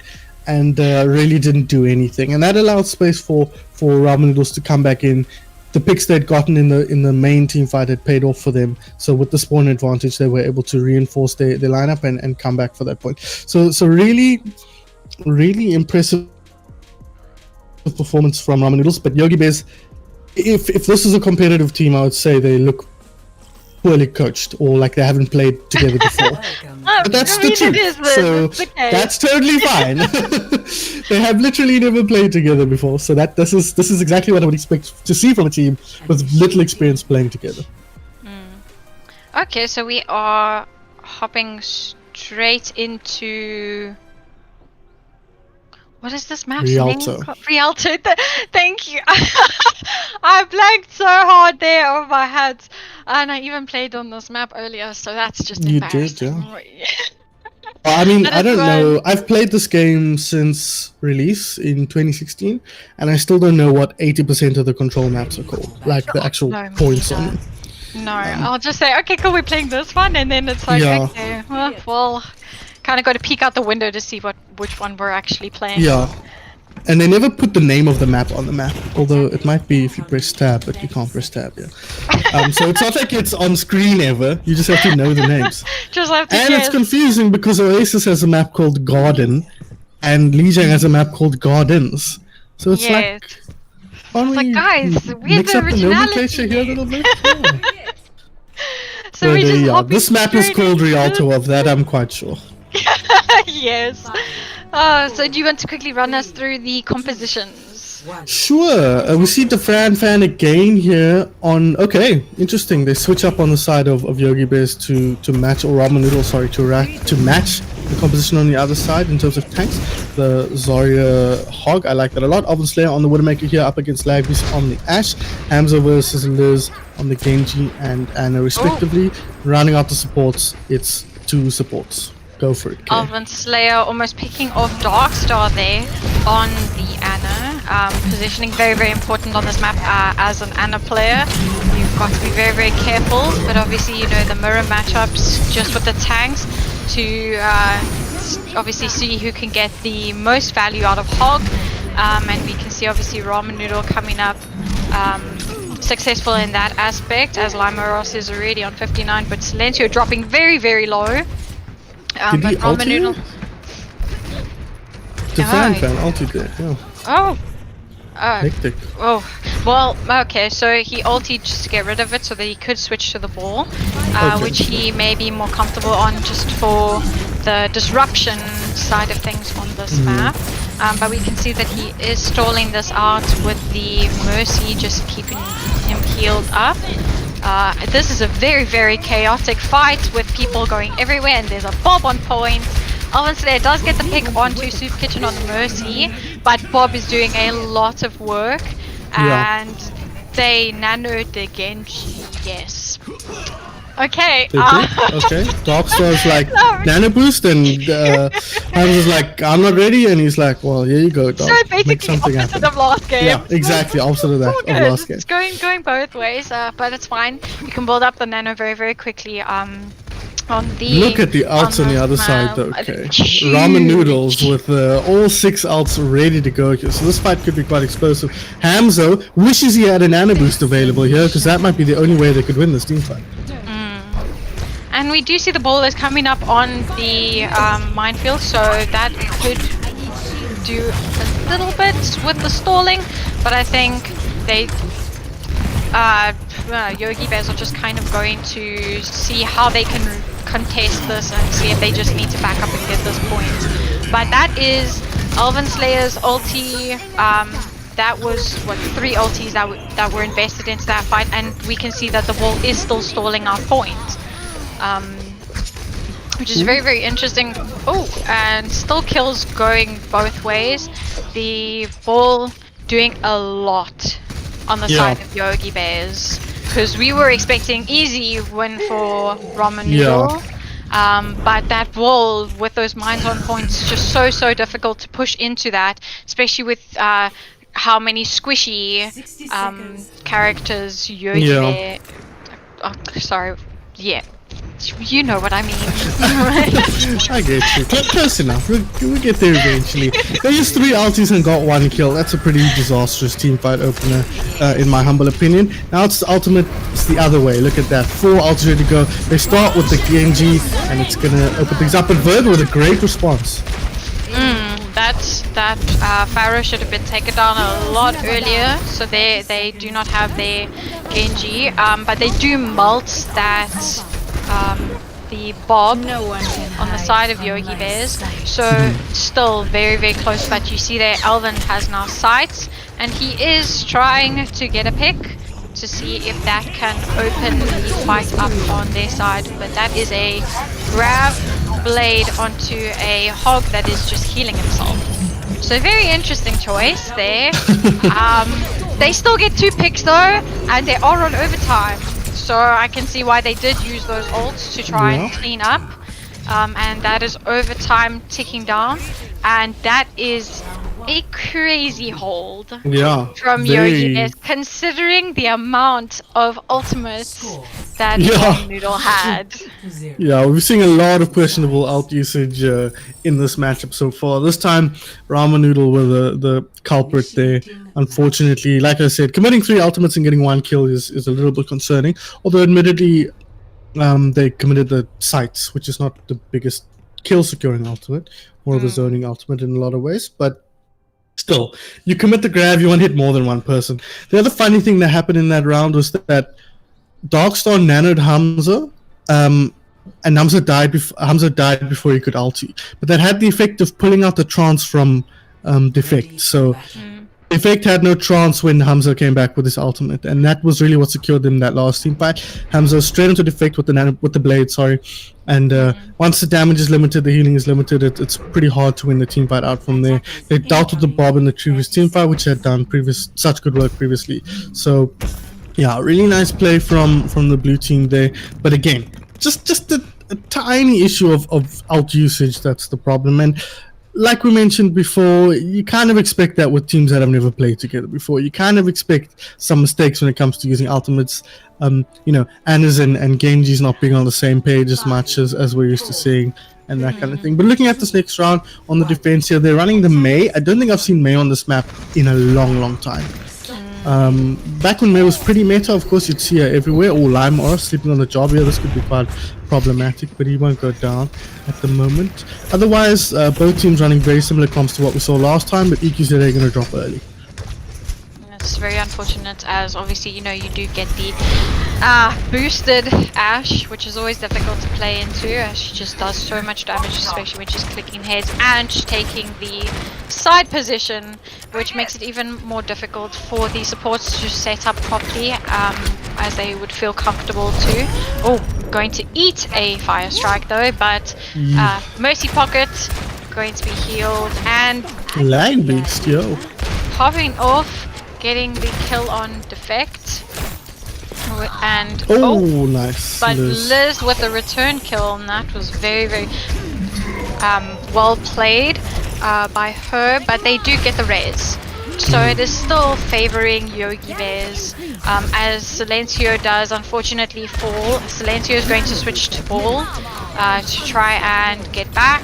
And really didn't do anything, and that allowed space for Ramen Noodles to come back in. The picks they'd gotten in the main team fight had paid off for them, so with the spawn advantage they were able to reinforce their lineup and come back for that point. So really impressive performance from Ramen Noodles. But Yogi Bears, if this is a competitive team, I would say they look poorly coached, or like they haven't played together before. But that's the truth. So that's totally fine. They have literally never played together before, so this is exactly what I would expect to see from a team with little experience playing together. Okay, so we are hopping straight into... What is this map's Rialto. name? Rialto. Thank you. I blanked so hard there over my head. And I even played on this map earlier, so that's just You embarrassing. did, yeah. I mean, But I don't it's know. I've played this game since release in 2016, and I still don't know what 80% of the control maps are called, like the actual No, me points neither. on them. No, I'll just say, okay, cool, we're playing this one, and then it's like, Yeah. okay, well, kind of got to peek out the window to see which one we're actually playing. Yeah. And they never put the name of the map on the map, although it might be if you press tab, but you can't press tab, yeah. So it's not like it's on screen ever, you just have to know the names. Just have to And guess. it's confusing because Oasis has a map called Garden, and Lijiang has a map called Gardens. So it's Yes. like, why don't Like, we guys, where's mix the up the nomenclature here a little bit? Yeah. So But, we just yeah, hopping this map is straight called into Rialto, of that I'm quite sure. Yes. So do you want to quickly run us through the compositions? Sure. We see the Fan again here on... Okay, interesting. They switch up on the side of Yogi Bears to match, or Ramen Noodle, sorry, to match the composition on the other side in terms of tanks. The Zarya Hog, I like that a lot. Oven Slayer on the Widowmaker here up against Lagbeast on the Ashe. Hamza versus Liz on the Genji and Anna respectively. Rounding out the supports, it's 2 supports. Go for it, Kay. Alvin Slayer almost picking off Darkstar there on the Anna. Positioning very, very important on this map as an Anna player. You've got to be very, very careful, but obviously you know the mirror matchups just with the tanks to obviously see who can get the most value out of Hog. And we can see obviously Ramen Noodle coming up successful in that aspect, as Limeros is already on 59, but Silencio dropping very, very low. Did he but ult Ramen you? Noodle... The Ah, fan ulted there, yeah. Oh! Hectic. Oh, well, okay, so he ulted just to get rid of it so that he could switch to the ball, Okay. which he may be more comfortable on just for the disruption side of things on this map. But we can see that he is stalling this out with the Mercy just keeping him healed up. This is a very, very chaotic fight with people going everywhere, and there's a Bob on point. Alvin Slayer does get the pick onto Soup Kitchen on the Mercy, but Bob is doing a lot of work, Yeah. and they nanoed the Genji, yes. Okay, They did? Okay. Darkstar's like, Nano Boost, and Hamza's like, I'm not ready, and he's like, well, here you go, Dark. so Make basically something opposite happen. of last game. Yeah, exactly, opposite of that, All of good. last game. It's going both ways, but it's fine. You can build up the nano very, very quickly. On the Look at the ults on the other side, though, okay. Ramen Noodles with all 6 ults ready to go here, so this fight could be quite explosive. Hamzo wishes he had a Nano Boost available here, because that might be the only way they could win this team fight. And we do see the ball is coming up on the minefield, so that could do a little bit with the stalling, but I think they Yogi Bears are just kind of going to see how they can contest this and see if they just need to back up and get this point. But that is Elven Slayer's ulti. That was what 3 ultis that were invested into that fight, and we can see that the wall is still stalling our point, which is very, very interesting. Oh, and still kills going both ways. The ball doing a lot on the side of Yogi Bears, because we were expecting easy win for Ramen Noodle. But that wall with those mines on points is just so difficult to push into that, especially with how many squishy characters Yogi Bear. Oh, sorry, yeah. You know what I mean. I get you. Close enough. We'll get there eventually. They used 3 ultis and got 1 kill. That's a pretty disastrous team fight opener, in my humble opinion. Now it's the ultimate. It's the other way. Look at that. 4 ultis ready to go. They start with the Genji, and it's gonna open things up. But Virgo with a great response. That Pharaoh should have been taken down a lot earlier, so they do not have their Genji, but they do mult that the Bob on the side of Yogi Bears, so still very close. But you see there Elven has now sights, and he is trying to get a pick to see if that can open the fight up on their side, but that is a grab blade onto a hog that is just healing himself. So very interesting choice there. They still get 2 picks though, and they are on overtime. So I can see why they did use those ults to try and clean up. And that is overtime ticking down, and that is a crazy hold from Yogi Bears, considering the amount of ultimates that Noodle had. Yeah, we're seeing a lot of questionable ult usage in this matchup so far. This time, Ramen Noodle were the culprit there. Unfortunately, like I said, committing 3 ultimates and getting 1 kill is a little bit concerning. Although, admittedly, they committed the sights, which is not the biggest kill securing ultimate, more of a zoning ultimate in a lot of ways, but still, you commit the grab, you want to hit more than 1 person. The other funny thing that happened in that round was that Darkstar nanoed Hamza, and Hamza died before he could ulti. But that had the effect of pulling out the trance from Defect. So Defect had no trance when Hamza came back with his ultimate, and that was really what secured them that last team fight. Hamza straight into Defect with the blade, and once the damage is limited, the healing is limited, it's pretty hard to win the team fight out from there. They dealt with the Bob in the previous team fight, which had done such good work previously. So yeah, really nice play from the blue team there. But again, just a tiny issue of ult usage that's the problem. And like we mentioned before, you kind of expect that with teams that have never played together before. You kind of expect some mistakes when it comes to using ultimates. Anna's and Genji's not being on the same page as much as we're used to seeing, and that kind of thing. But looking at this next round on the defense here, they're running the Mei. I don't think I've seen Mei on this map in a long time. Back when Mei was pretty meta, of course, you'd see her everywhere. Or Lime or sleeping on the job here. This could be quite problematic, but he won't go down at the moment. Otherwise, both teams running very similar comps to what we saw last time, but EQ said they're going to drop early. It's very unfortunate, as obviously you do get the boosted Ashe, which is always difficult to play into, as she just does so much damage, especially when she's clicking heads and taking the side position, which makes it even more difficult for the supports to set up properly, as they would feel comfortable to. Oh, going to eat a fire strike though, but Mercy Pocket going to be healed, and Lag beast, yo. popping off, getting the kill on Defect, and nice. But Liz with the return kill, and that was very well played by her. But they do get the res, so it is still favoring Yogi Bears, as Silencio does unfortunately fall. Silencio is going to switch to ball to try and get back.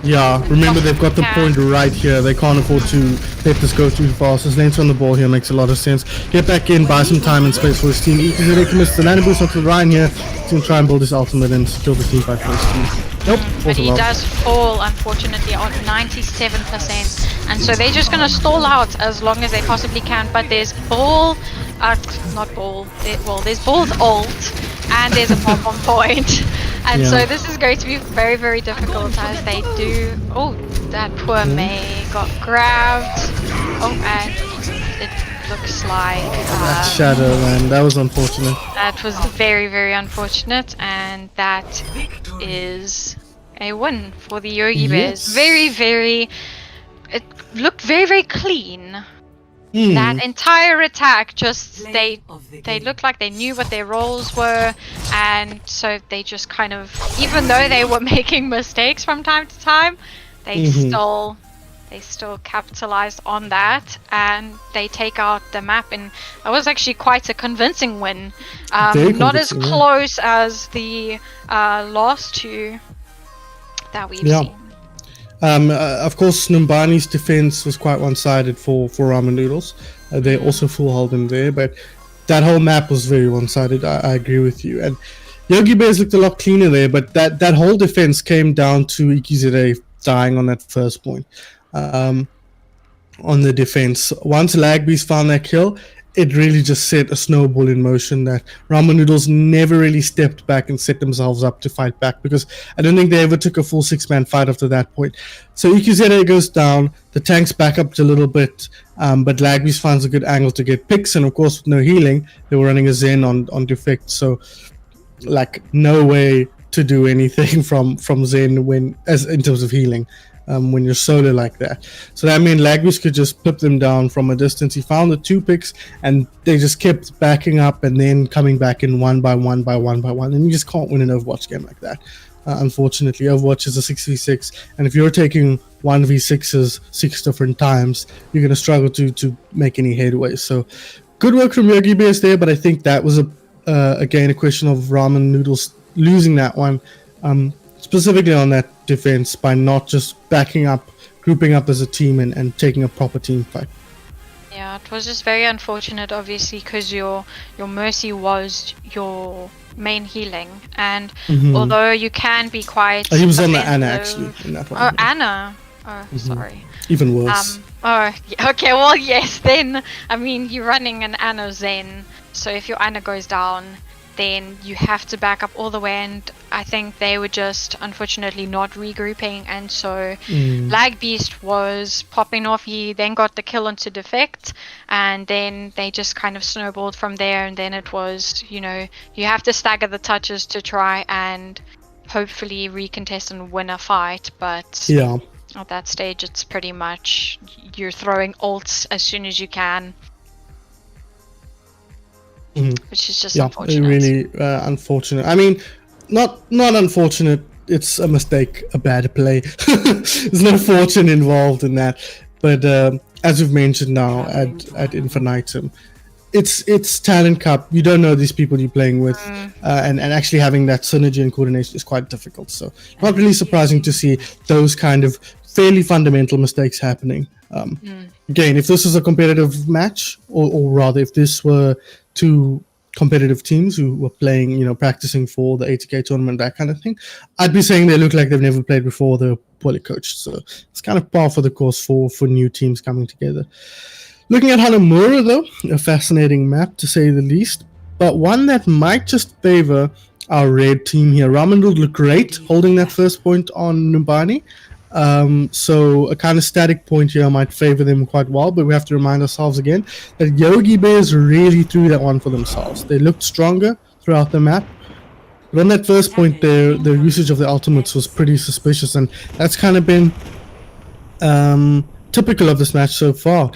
Yeah, remember they've got the point right here. They can't afford to let this go too fast. His lane's on the ball here makes a lot of sense. Get back in, buy some time and space for his team. He commits the land boost onto the Ryan here. He's going to try and build his ultimate and secure the team fight for his team. Nope, but he does fall unfortunately on 97%, and so they're just going to stall out as long as they possibly can. But there's Ball, there's Ball's ult and there's a bomb on point. And Yeah. so this is going to be very, very difficult as they do. Oh, that poor Mei got grabbed. Oh, and it looks like That shadow, man, that was unfortunate. that was very, very unfortunate, and that is a win for the Yogi Bears. Yes. Very, very. It looked very, very clean. Hmm. That entire attack, just they looked like they knew what their roles were, and so they just kind of, even though they were making mistakes from time to time, they still capitalized on that, and they take out the map, and that was actually quite a convincing win. Very Not as convincing, yeah. close as the last two that we've seen. Of course, Numbani's defense was quite one-sided for ramen noodles. They also full held him there, but that whole map was very one-sided. I agree with you. And Yogi Bears looked a lot cleaner there, but that whole defense came down to Ikizere dying on that first point. On the defense, once Lagbeast found that kill, it really just set a snowball in motion that ramen noodles never really stepped back and set themselves up to fight back, because I don't think they ever took a full 6-man fight after that point. So Ikizere goes down, the tanks back up a little bit, but Lagbeast finds a good angle to get picks, and of course with no healing, they were running a Zen on defect, so like no way to do anything from Zen in terms of healing. When you're solo like that. So that meant Lagbeast could just put them down from a distance. He found the 2 picks, and they just kept backing up and then coming back in one by one, and you just can't win an Overwatch game like that. Unfortunately, Overwatch is a 6v6, and if you're taking 1v6s 6 different times, you're going to struggle to make any headway. So good work from Yogi Bears there, but I think that was again a question of ramen noodles losing that one. Specifically on that defense, by not just backing up, grouping up as a team and taking a proper team fight. Yeah, it was just very unfortunate, obviously, because your Mercy was your main healing, and although you can be quite He was on the Ana offensive- actually in that one. Oh, Ana. Oh, sorry. Even worse. Okay, well, yes, then, I mean, you're running an Ana Zen, so if your Ana goes down, then you have to back up all the way, and I think they were just unfortunately not regrouping, and so Lagbeast was popping off. He then got the kill into defect, and then they just kind of snowballed from there, and then it was, you have to stagger the touches to try and hopefully recontest and win a fight, but yeah. at that stage it's pretty much you're throwing ults as soon as you can. Which is just unfortunate. Really unfortunate. I mean, not unfortunate. It's a mistake, a bad play. There's no fortune involved in that. But as we've mentioned now at Infinitum, it's Talon Cup. You don't know these people you're playing with, and actually having that synergy and coordination is quite difficult. So not really surprising to see those kind of fairly fundamental mistakes happening. Again, if this was a competitive match, or rather if this were 2 competitive teams who were playing, practicing for the 80K tournament, that kind of thing, I'd be saying they look like they've never played before. They're poorly coached. So it's kind of par for the course for new teams coming together. Looking at Hanamura, though, a fascinating map to say the least, but one that might just favor our red team here. Ramen looked great holding that first point on Numbani. So a kind of static point here might favor them quite well, but we have to remind ourselves again that Yogi Bears really threw that one for themselves. They looked stronger throughout the map, but on that first point their usage of the ultimates was pretty suspicious, and that's kind of been typical of this match so far.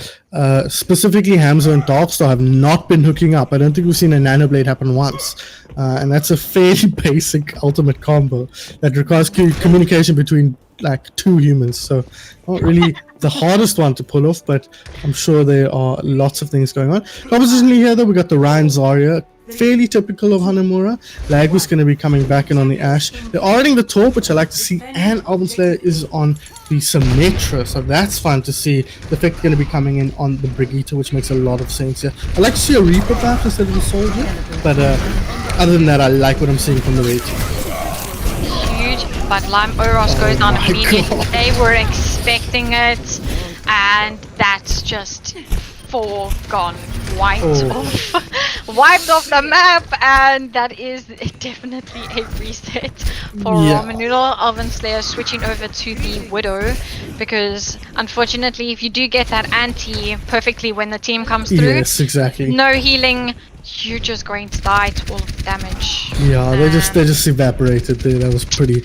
Specifically, Hamza and Darkstar have not been hooking up. I don't think we've seen a Nanoblade happen once, and that's a fairly basic ultimate combo that requires communication between like 2 humans, so not really the hardest one to pull off, but I'm sure there are lots of things going on. Oppositionally here though, we got the Ryan Zarya, fairly typical of Hanamura. Lagbeast going to be coming back in on the Ashe. They're already the Torp, which I like to see, and Alban Slayer is on the Symmetra, so that's fun to see. The Effect going to be coming in on the Brigitte, which makes a lot of sense here. I like to see a Reaper buff instead of a Soldier, but other than that, I like what I'm seeing from the red team. But Lime Oros goes down immediately. They were expecting it, and that's just foregone. wiped off the map, and that is definitely a reset for Ramen Noodle. Alvin Slayer switching over to the Widow, because unfortunately, if you do get that anti perfectly when the team comes through, Yes, exactly. no healing, you're just going to die to all of the damage. Yeah, they just evaporated there. That was pretty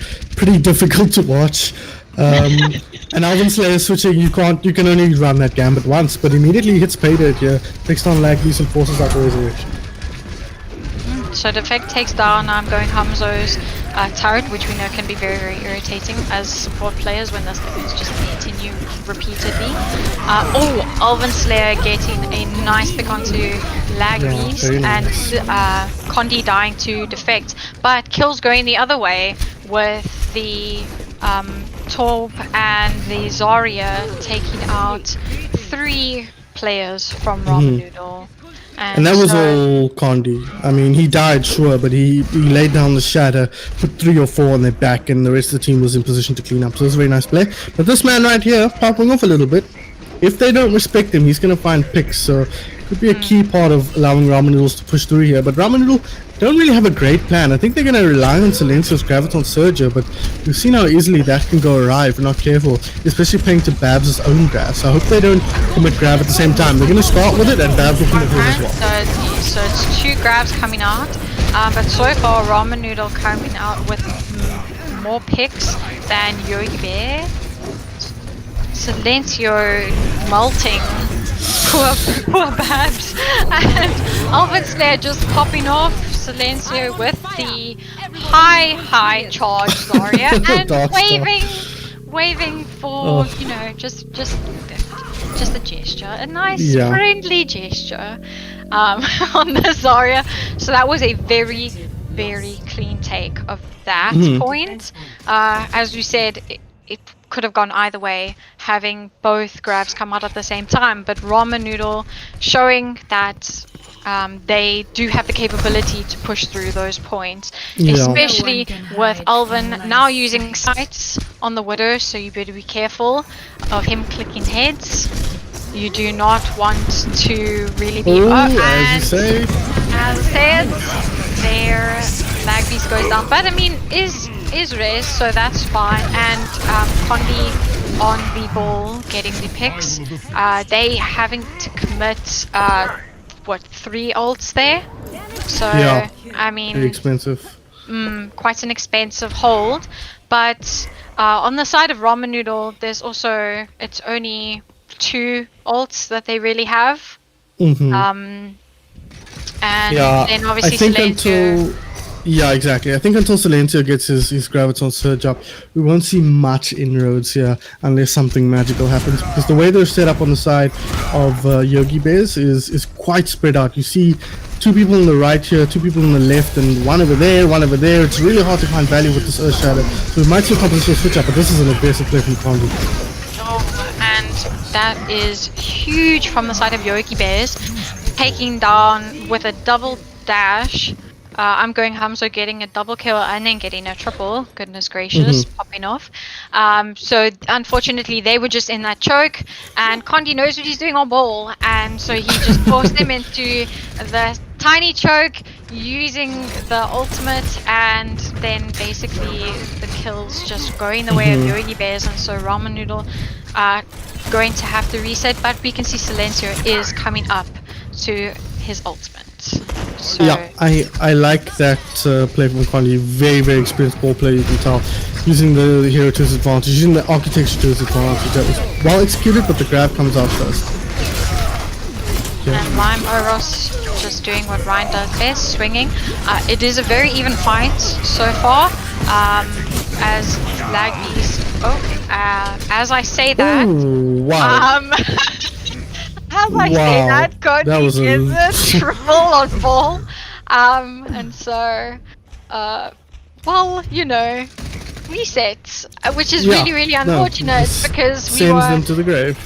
difficult to watch. And Alvin Slayer switching, you can only run that gambit once, but immediately hits pay dirt here. Takes down Lagbeast and forces out the resurrection. So Defect takes down going Hamzo's turret, which we know can be very, very irritating as support players when this thing is just hitting you repeatedly. Alvin Slayer getting a nice pick onto Lagbeast, and Condi dying to Defect, but kills going the other way with the Torb and the Zarya taking out 3 players from Ramen Noodle. And that was all Condi. I mean, he died, sure, but he laid down the shatter, put 3 or 4 on their back, and the rest of the team was in position to clean up. So it was a very nice play. But this man right here, popping off a little bit. If they don't respect him, he's going to find picks. So could be a key part of allowing Ramen Noodles to push through here. But Ramen Noodle don't really have a great plan. I think they're going to rely on Silencio's Graviton Surger, but we've seen how easily that can go awry if we're not careful, especially playing to Babs' own grab. So I hope they don't commit grab at the same time. They're going to start with it, and Babs will commit with it as well. So it's 2 grabs coming out, but so far Ramen Noodle coming out with more picks than Yogi Bear. Silencio melting. Poor Babs. And Alvin Slayer just popping off Silencio with the high charge Zarya and waving for just a gesture, a nice friendly gesture on the Zarya. So that was a very, very clean take of that point. As you said, it could have gone either way, having both grabs come out at the same time, but Ramen Noodle showing that they do have the capability to push through those points, especially with Alvin now using sights on the Widow, so you better be careful of him clicking heads. You do not want to really be as said, there Lagbeast goes down, but I mean is res, so that's fine. And Condi on the ball getting the picks. They having to commit 3 ults there, so I mean very expensive. Quite an expensive hold. But on the side of Ramen Noodle, there's also, it's only 2 ults that they really have. And then obviously Silencio. Exactly. I think until Silencio gets his Graviton Surge up, we won't see much inroads here unless something magical happens. Because the way they're set up on the side of Yogi Bears is quite spread out. You see 2 people on the right here, 2 people on the left, and one over there, one over there. It's really hard to find value with this Earth Shadow. So we might see a compositional switch up, but this is an aggressive play from Condi. And that is huge from the side of Yogi Bears, taking down with a double dash. I'm going Hamzo getting a double kill and then getting a triple. Goodness gracious, popping off. So unfortunately they were just in that choke, and Condi knows what he's doing on ball, and so he just forced them into the tiny choke using the ultimate, and then basically the kills just going the way of Yogi Bears, and so Ramen Noodle going to have to reset, but we can see Silencio is coming up to his ultimate. So I like that play from Condi. Very, very experienced ball player, you can tell. Using the hero to his advantage, using the architecture to his advantage. That was well executed, but the grab comes out first. And Lime Oros just doing what Ryan does best, swinging. It is a very even fight so far. As Lagbeast. As I say that. Ooh, wow. As I say that, Condi is a triple on ball. And so, resets, which is really, really unfortunate because we sends them to the grave.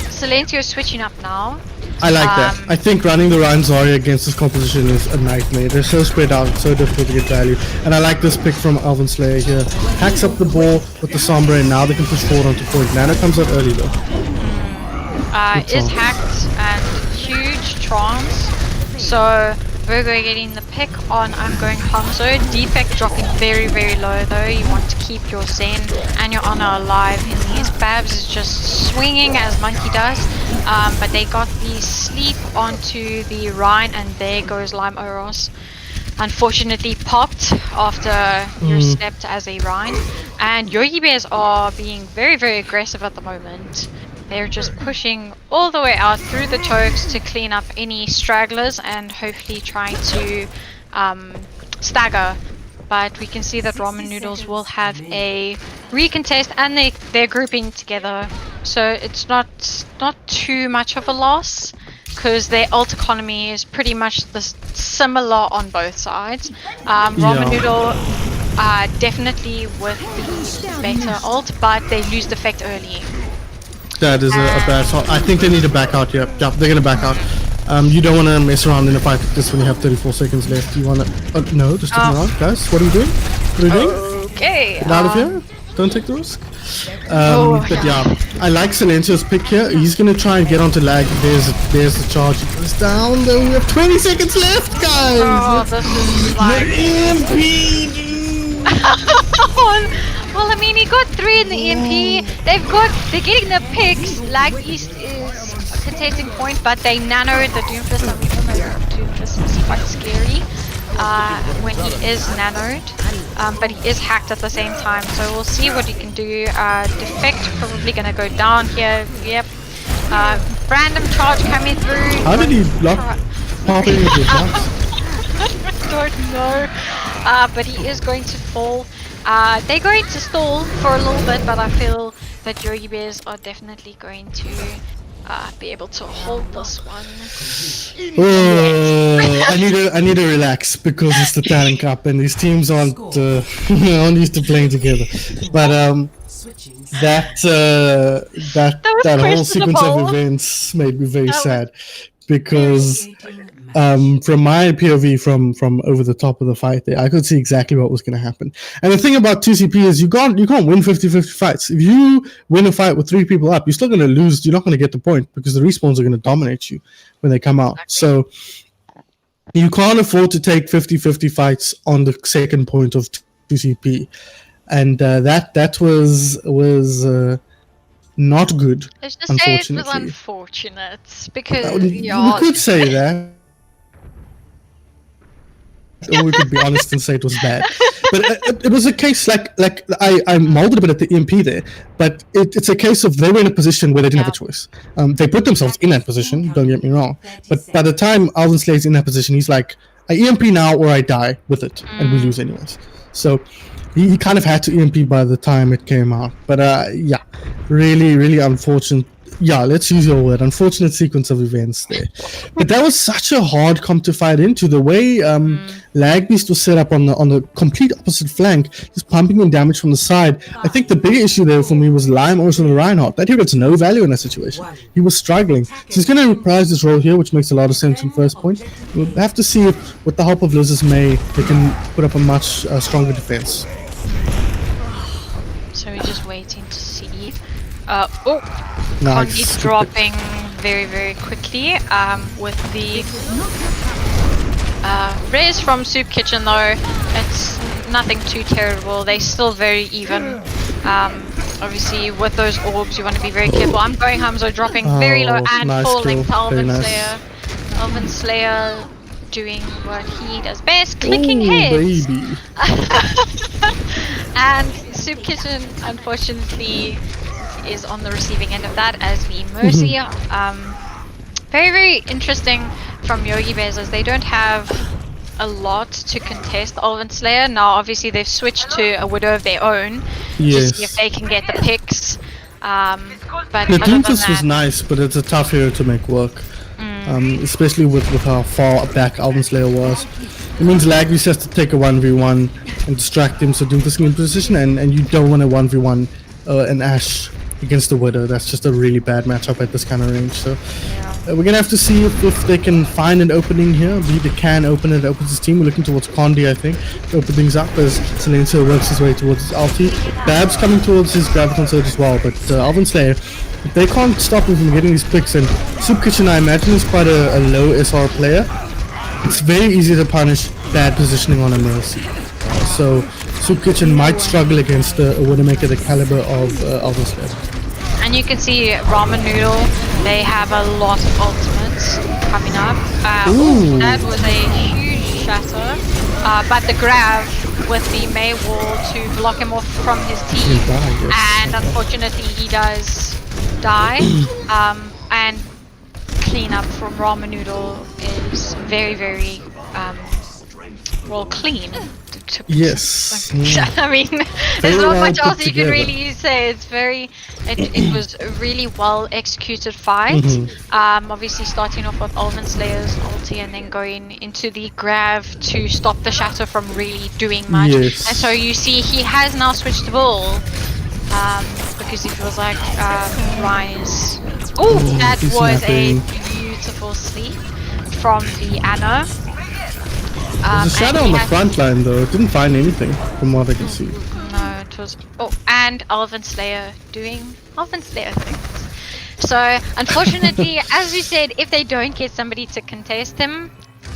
Silencio switching up now. I like that. I think running the Ryan Zarya against this composition is a nightmare. They're so spread out, it's so difficult to get value. And I like this pick from Alvin Slayer here. Hacks up the ball with the Sombra, and now they can push forward onto point. Nano comes out early though. Is hacked and huge trance. So Virgo getting the pick on I'm going Hanzo. Defect dropping very, very low though. You want to keep your Zen and your Honor alive in these. Babs is just swinging as Monkey does. But they got the sleep onto the Rhine, and there goes Lime Oros. Unfortunately popped after you're stepped as a Rhine. And Yogi Bears are being very, very aggressive at the moment. They're just pushing all the way out through the chokes to clean up any stragglers and hopefully trying to stagger. But we can see that Ramen Noodles will have a recontest, and they're grouping together. So it's not too much of a loss, because their ult economy is pretty much similar on both sides. Ramen Noodle definitely with the better ult, but they lose defect early. That is a bad shot. I think they need to back out. Yeah, they're gonna back out. You don't want to mess around in a fight like this when you have 34 seconds left. You want to... no, just turn around, guys. What are you doing? What are you doing? Okay. Get out of here. Don't take the risk. But yeah, I like Silencio's pick here. He's gonna try and get onto lag. There's the charge. He goes down. Then we have 20 seconds left, guys. Oh, this is like... Well, I mean, he got 3 in the EMP. They're getting the picks. Lag East is contesting point, but they nanoed the Doomfist. I mean, Doomfist is quite scary when he is nanoed, but he is hacked at the same time. So we'll see what he can do. Defect probably gonna go down here. Yep. Random charge coming through. How did he block popping with his blocks? I don't know. But he is going to fall. They're going to stall for a little bit, but I feel that Yogi Bears are definitely going to be able to hold this one. I need to relax because it's the Talon Cup and these teams aren't used to playing together. But that whole sequence of events made me very sad because from my POV from over the top of the fight there, I could see exactly what was going to happen. And the thing about 2CP is you can't win 50-50 fights. If you win a fight with 3 people up, you're still going to lose. You're not going to get the point because the respawns are going to dominate you when they come out. So you can't afford to take 50-50 fights on the second point of 2CP. And that was not good. Let's just say it was unfortunate because we could say that. Or we could be honest and say it was bad. But it was a case like I molded a bit at the EMP there, but it's a case of they were in a position where they didn't have a choice. They put themselves in that position, don't get me wrong. But by the time Alvin Slay's in that position, he's like, I EMP now or I die with it, and we lose anyways. So he kind of had to EMP by the time it came out. But yeah, really, really unfortunate. Yeah, let's use your word. Unfortunate sequence of events there. But that was such a hard comp to fight into. The way Lag Beast was set up on the complete opposite flank, just pumping in damage from the side. I think the bigger issue there for me was Lime or the Reinhardt. That hero gets no value in that situation. He was struggling. So he's going to reprise this role here, which makes a lot of sense in first point. We'll have to see if, with the help of Liz's May, they can put up a much stronger defense. So we're just waiting to see. Nice. He's dropping very, very quickly. With the res from Soup Kitchen though, it's nothing too terrible. They're still very even. Obviously with those orbs you want to be very careful. I'm going Hamzo dropping very low and nice falling kill. to Alvin Very Slayer. Alvin Slayer doing what he does best, clicking heads. Baby. And Soup Kitchen unfortunately is on the receiving end of that as the Mercy. Very, very interesting from Yogi Bears as they don't have a lot to contest Alvin Slayer. Now obviously they've switched to a Widow of their own to see if they can get the picks. But the Doomfist was nice, but it's a tough hero to make work. Especially with how far back Alvin Slayer was. It means Lag Beast has to take a 1v1 and distract him so Doomfist can get in position, and you don't want a 1v1 an Ashe against the Widow. That's just a really bad matchup at this kind of range. So we're gonna have to see if they can find an opening here. Be they can open it, opens his team. We're looking towards Condi, I think, to open things up as Silencio works his way towards his ulti. Babs coming towards his Graviton Surge as well, but Alvin Slayer, if they can't stop him from getting these picks, and Soup Kitchen, I imagine, is quite a low SR player. It's very easy to punish bad positioning on a Mercy. So Soup Kitchen might struggle against a Widowmaker the caliber of Alvin Slayer. And you can see Ramen Noodle, they have a lot of ultimates coming up. Ooh. That was a huge shatter. But the grab with the May wall to block him off from his team. He'll die, yes. And unfortunately he does die. And cleanup from Ramen Noodle is very, very well clean. Yes. I mean, there's Very not well much put else you can together. really say. It's very, it was a really well executed fight. Obviously starting off with Alvin Slayer's ulti and then going into the Grav to stop the Shatter from really doing much. Yes. And so you see he has now switched the ball because he feels like Rise. Oh, that he's was snapping. a beautiful sleep from the Anna. There's a shadow on the front line though. It didn't find anything from what I can see. No, it was. Oh, and Alvin Slayer doing Alvin Slayer things. So, unfortunately, as we said, if they don't get somebody to contest him,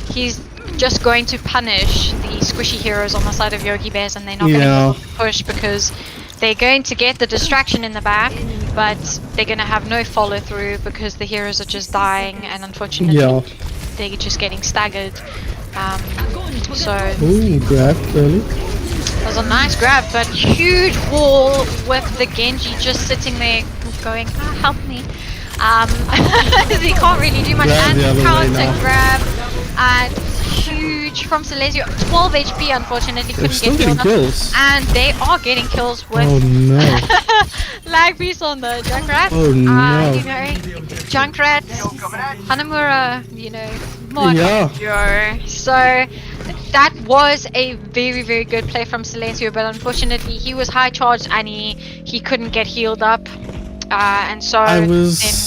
he's just going to punish the squishy heroes on the side of Yogi Bears, and they're not going to be able to push because they're going to get the distraction in the back, but they're going to have no follow through because the heroes are just dying, and unfortunately, they're just getting staggered. So Ooh, grab early. it was a nice grab, but huge wall with the Genji just sitting there going, help me. He can't really do much. Grab And the other way counter now. grab and huge from Silencio. 12 HP unfortunately They're couldn't still get getting killed. kills. And they are getting kills with Oh no. lag piece on the Junkrat. Oh no. You know, Junkrat, Hanamura, you know, more So that was a very, very good play from Silencio, but unfortunately he was high charged and he couldn't get healed up. And so I was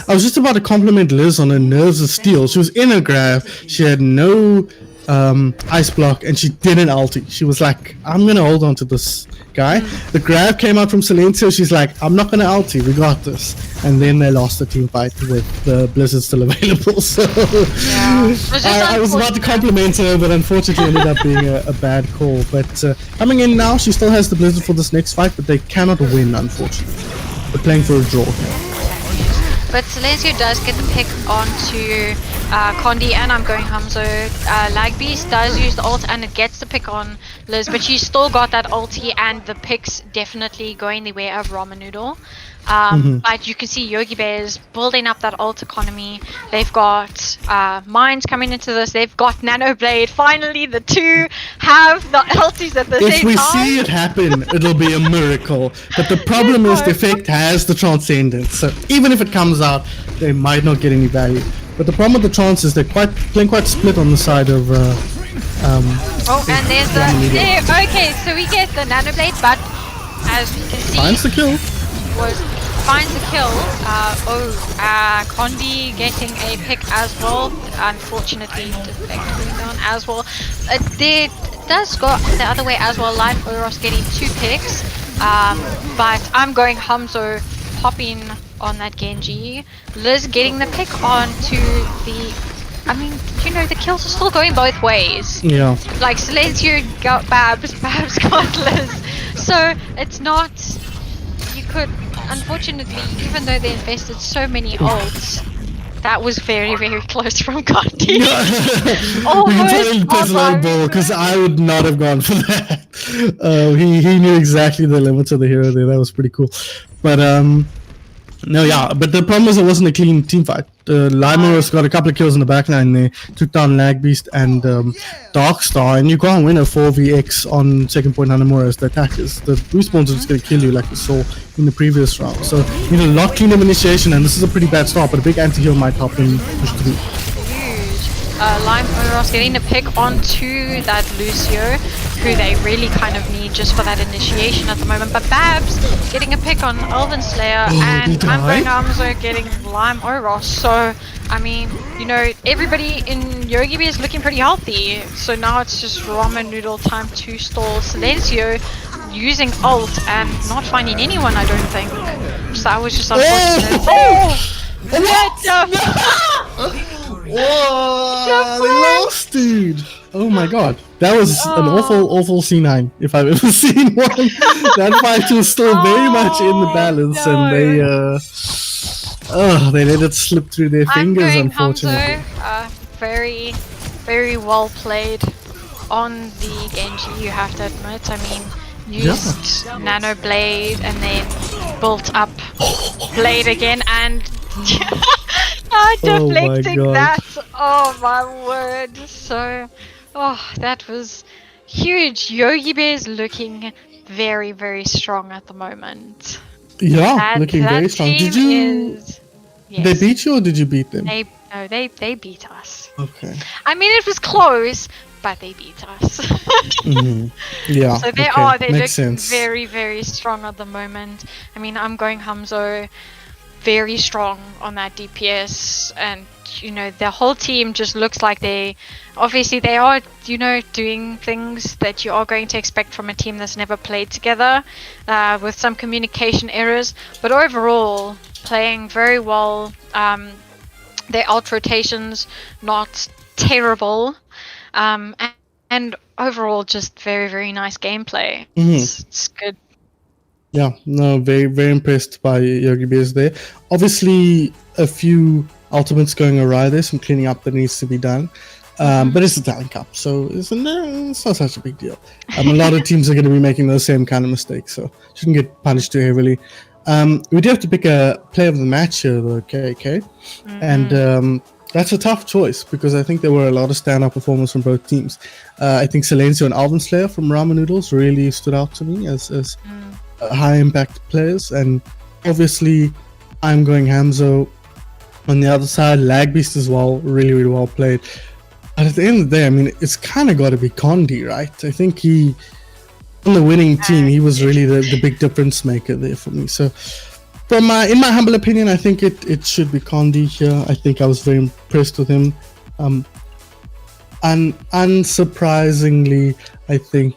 just about to compliment Liz on her nerves of steel. She was in a grab, she had no ice block, and she didn't ulti. She was like, I'm gonna hold on to this guy. The grab came out from Silencio, she's like, I'm not gonna ulti, we got this. And then they lost the team fight with the Blizzard still available. So I was about to compliment her, but unfortunately ended up being a bad call. But coming in now, she still has the Blizzard for this next fight, but they cannot win, unfortunately. They're playing for a draw here. But Silencio does get the pick onto Condi, and I'm going Hamzo. Lag Beast does use the ult and it gets the pick on Liz, but she's still got that ulti and the picks definitely going the way of Ramen Noodle. But you can see Yogi Bears building up that ult economy. They've got mines coming into this. They've got Nano Blade. Finally, the two have the ultis at the same time. If we see it happen, it'll be a miracle. But the problem is the effect has the Transcendence. So even if it comes out, they might not get any value. But the problem with the Trance is they're playing quite split on the side of oh, and there's the there. Okay, so we get the Nano Blade, but as we can see, finds the kill. Finds the kill. Condi getting a pick as well. Unfortunately, defect going down as well. There does go the other way as well. Live Oros getting 2 picks. But I'm going Hamzo popping on that Genji. Liz getting the pick onto the. I mean, you know, the kills are still going both ways. Yeah. Like Silencio got Babs got Liz. So it's not. You could, unfortunately, even though they invested so many ults, that was very, very close from Condi. You can tell he plays a lot of ball because I would not have gone for that. He knew exactly the limits of the hero there. That was pretty cool. But no, yeah. But the problem is it wasn't a clean team fight. Limeros got a couple of kills in the backline there, took down Lag Beast and Darkstar, and you can't win a 4vx on second point Hanamura as the attackers. The respawns are just going to kill you like we saw in the previous round. So you need a lot cleaner initiation, and this is a pretty bad start, but a big anti-heal might help them push through. Lime Oros getting the pick onto that Lucio. who they really kind of need just for that initiation at the moment. But Babs getting a pick on Elven Slayer and I'm going Amzo getting Lime Oros. So, I mean, you know, everybody in Yogi Bear is looking pretty healthy. So now it's just ramen noodle time to stall Silencio using ult and not finding anyone, I don't think. So that was just unfortunate. Whoa! They lost, dude. Oh my god, that was an awful C9 if I've ever seen one. That fight was still very much in the balance, and they let it slip through their fingers, unfortunately. Hamzo, very, very well played on the Genji, you have to admit. I mean, used Nano Blade and then built up Blade again and deflecting that. Oh my word. So, that was huge. Yogi Bear's looking very, very strong at the moment. Yeah, looking very strong. Did you? Yes. They beat you or did you beat them? They beat us. Okay. I mean, it was close, but they beat us. Yeah. So they Makes look sense. very, very strong at the moment. I mean, I'm going Hamzo very strong on that DPS, and you know, the whole team just looks like they are, you know, doing things that you are going to expect from a team that's never played together, with some communication errors, but overall playing very well. Their ult rotations not terrible, and overall just very, very nice gameplay. It's good. Yeah, no, very, very impressed by Yogi Bears there. Obviously, a few ultimates going awry there, some cleaning up that needs to be done. But it's the Talon Cup, so it's not such a big deal. A lot of teams are going to be making those same kind of mistakes, so shouldn't get punished too heavily. We do have to pick a player of the match here, though, KK. And that's a tough choice because I think there were a lot of standout performances from both teams. I think Silencio and Alvin Slayer from Ramen Noodles really stood out to me as high impact players, and obviously I'm going Hamzo on the other side. Lag Beast as well, really, really well played. But at the end of the day, I mean, it's kind of got to be Condi, right? I think he, on the winning team, he was really the big difference maker there for me. So in my humble opinion, I think it should be Condi here. I think I was very impressed with him. And unsurprisingly, I think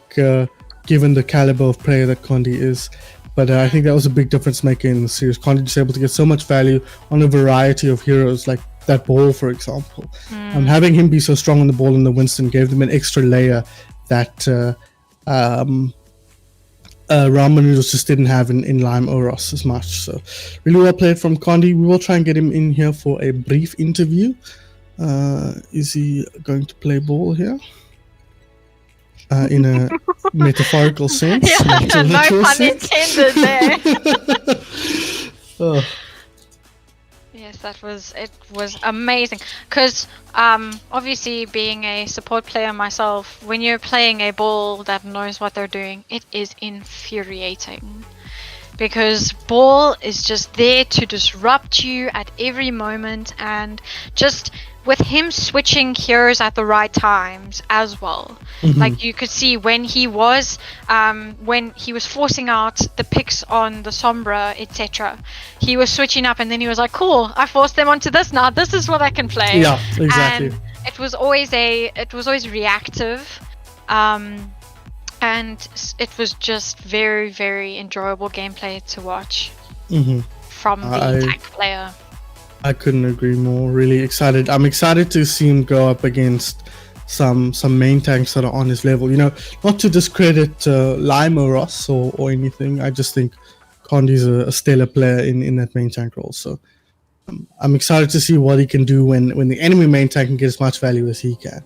given the caliber of player that Condi is, but I think that was a big difference maker in the series. Condi was able to get so much value on a variety of heroes, like that ball, for example. Having him be so strong on the ball in the Winston gave them an extra layer that Ramen Noodles just didn't have in Lime Oros as much. So really well played from Condi. We will try and get him in here for a brief interview. Is he going to play ball here? In a metaphorical sense. Yeah, no pun intended there. Yes, it was amazing. Because obviously, being a support player myself, when you're playing a ball that knows what they're doing, it is infuriating. Because ball is just there to disrupt you at every moment, and just with him switching heroes at the right times as well. Like you could see when he was forcing out the picks on the Sombra, etc. He was switching up, and then he was like, "Cool, I forced them onto this now. This is what I can play." Yeah, exactly. And it was always reactive. And it was just very, very enjoyable gameplay to watch from the tank player. I couldn't agree more. Really excited. I'm excited to see him go up against some main tanks that are on his level. You know, not to discredit Lime or Ross or anything. I just think Condi's a stellar player in that main tank role. So I'm excited to see what he can do when the enemy main tank can get as much value as he can.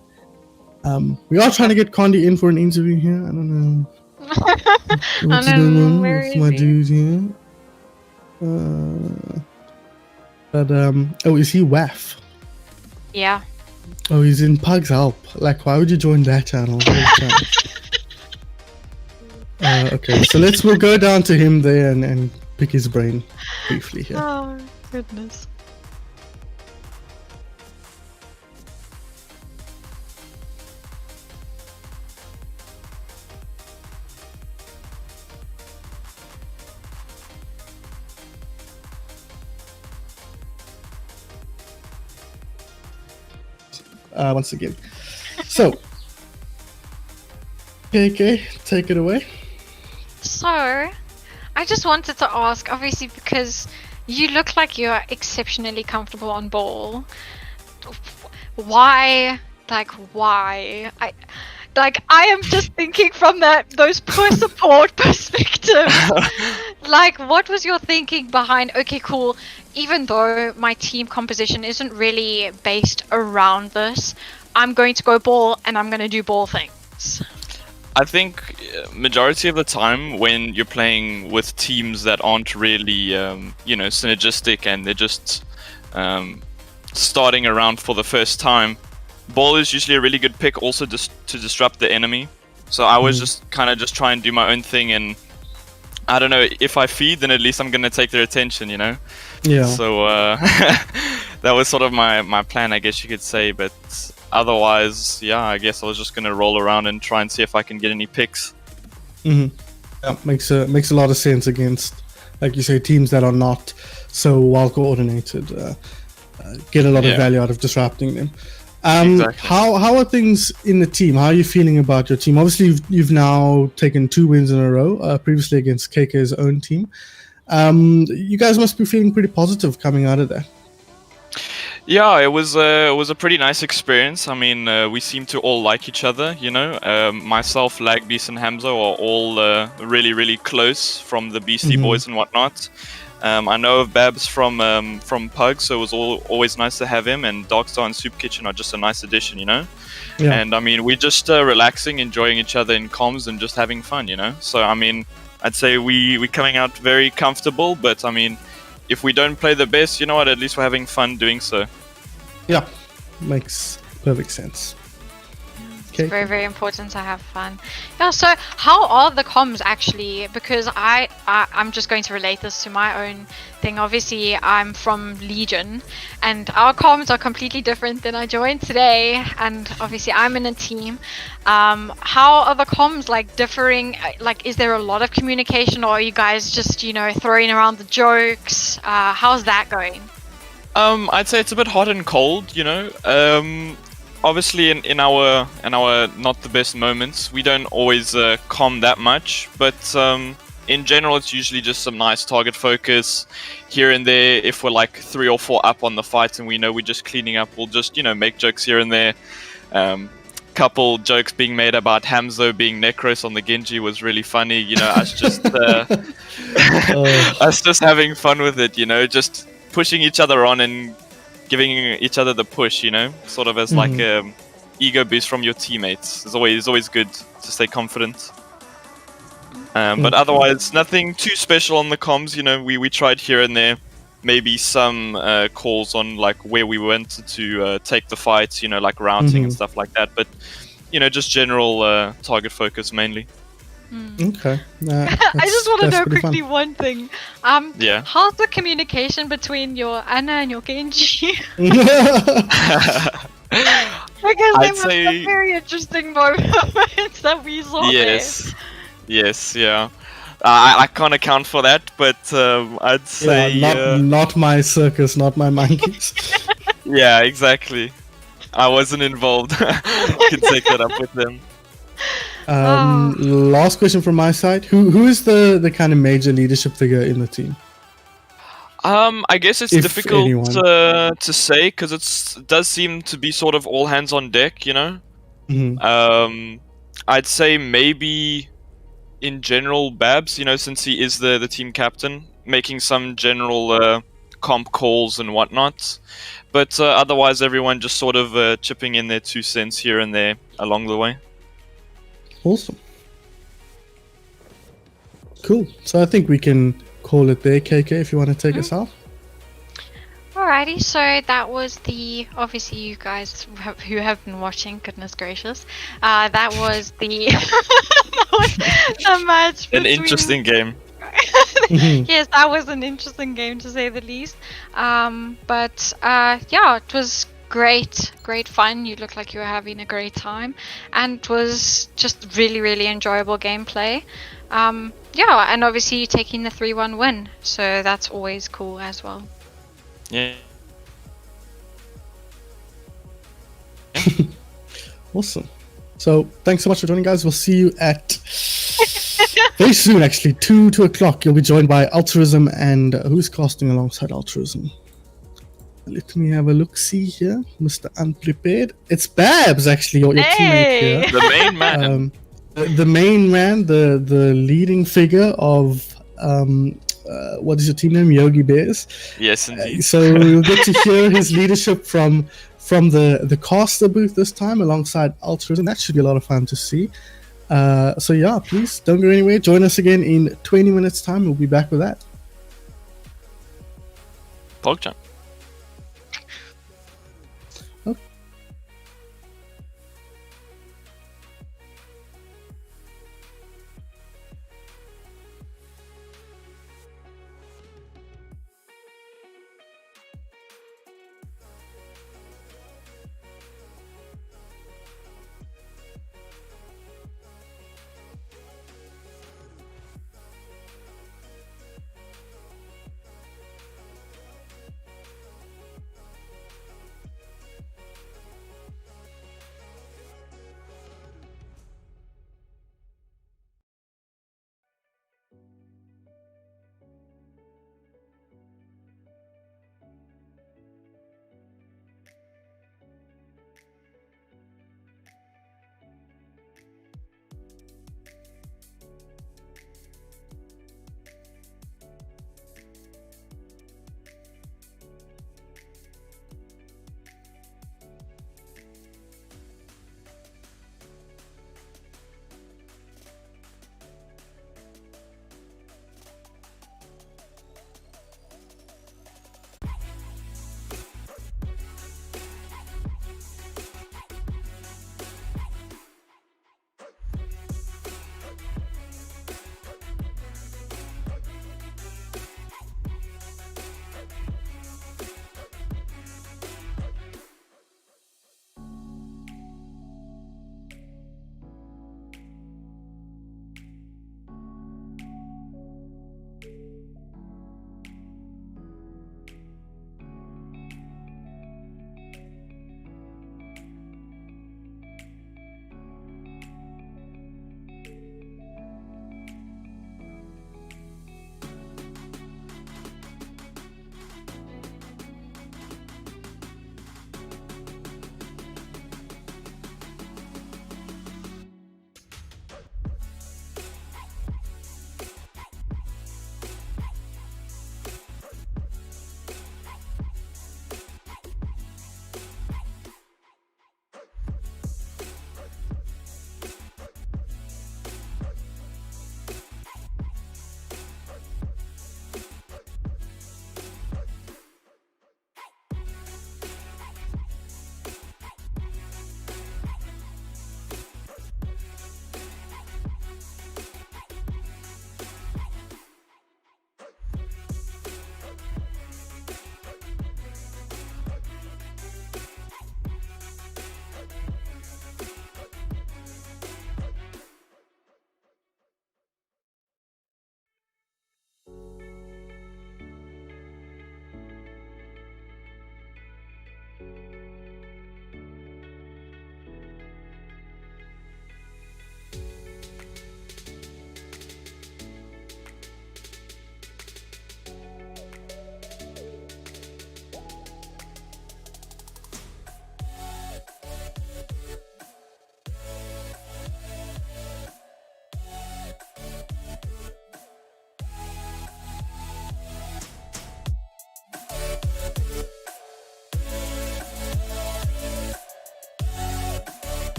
We are trying to get Condi in for an interview here. I don't know what's going on with my dude here. Is he WAF? Yeah. Oh, he's in Pug's Help. Like, why would you join that channel? Okay, so we'll go down to him there and pick his brain briefly here. Oh, goodness. once again. So, KK, take it away. So, I just wanted to ask, obviously, because you look like you're exceptionally comfortable on ball. Why? Why? I am just thinking from those poor support perspectives. What was your thinking behind? Okay, cool. Even though my team composition isn't really based around this, I'm going to go ball and I'm going to do ball things. I think majority of the time when you're playing with teams that aren't really, synergistic and they're just starting around for the first time, ball is usually a really good pick also to disrupt the enemy. So I was just kind of just try and do my own thing, and I don't know, if I feed, then at least I'm going to take their attention, Yeah. So that was sort of my plan, I guess you could say. But otherwise, yeah, I guess I was just going to roll around and try and see if I can get any picks. Yeah, makes a lot of sense against, like you say, teams that are not so well coordinated. Get a lot of value out of disrupting them. Exactly. How are things in the team? How are you feeling about your team? Obviously, you've now taken 2 wins in a row, previously against KK's own team. You guys must be feeling pretty positive coming out of that. Yeah, it was a pretty nice experience. I mean, we seem to all like each other, Myself, Lag Beast, and Hamza are all really, really close from the Beastie Boys and whatnot. I know of Babs from Pug, so it was always nice to have him, and Darkstar and Soup Kitchen are just a nice addition, Yeah. And I mean, we're just relaxing, enjoying each other in comms, and just having fun, So I mean, I'd say we're coming out very comfortable, but I mean, if we don't play the best, you know what? At least we're having fun doing so. Yeah, makes perfect sense. Okay. Very, very important to have fun. Yeah, so how are the comms actually? Because I'm just going to relate this to my own thing. Obviously, I'm from Legion, and our comms are completely different than I joined today. And obviously, I'm in a team. How are the comms differing? Is there a lot of communication, or are you guys just throwing around the jokes? How's that going? I'd say it's a bit hot and cold, Obviously, in our not the best moments, we don't always comm that much, but in general, it's usually just some nice target focus here and there. If we're 3 or 4 up on the fight and we know we're just cleaning up, we'll just make jokes here and there. Couple jokes being made about Hamzo being Necros on the Genji was really funny. Us just us just having fun with it. Just pushing each other on and giving each other the push, sort of as a ego boost from your teammates. It's always good to stay confident. But otherwise, nothing too special on the comms. We tried here and there, maybe some calls on where we wanted to take the fights, routing and stuff like that. But just general target focus mainly. Okay. I just want to know quickly one thing. Yeah. How's the communication between your Anna and your Genji? Because they must have very interesting moments that we saw Yes, yeah. I can't account for that, but I'd say not my circus, not my monkeys. Yeah, exactly. I wasn't involved. Could take that up with them. Last question from my side. Who is the kind of major leadership figure in the team? I guess it's If difficult anyone. to say because it does seem to be sort of all hands on deck, I'd say maybe in general Babs, since he is the team captain, making some general comp calls and whatnot. But otherwise, everyone just sort of chipping in their 2 cents here and there along the way. Awesome. Cool. So I think we can call it there, KK, if you want to take us out. Alrighty, so that was obviously you guys who have been watching, goodness gracious, that was the match An between... interesting game. Yes, that was an interesting game to say the least. But yeah, it was great fun. You looked like you were having a great time, and it was just really, really enjoyable gameplay. Yeah, and obviously taking the 3-1 win, so that's always cool as well. Yeah. Awesome. So thanks so much for joining, guys. We'll see you at very soon, actually, 2 o'clock. You'll be joined by Altruism, and who's casting alongside Altruism? Let me have a look-see here, Mr. Unprepared. It's Babs, actually, your teammate here. The main man. The main man, the leading figure of what is your team name? Yogi Bears. Yes, indeed. So you'll get to hear his leadership from the caster booth this time alongside Altruism. That should be a lot of fun to see. So yeah, please don't go anywhere. Join us again in 20 minutes time. We'll be back with that. PogChamp.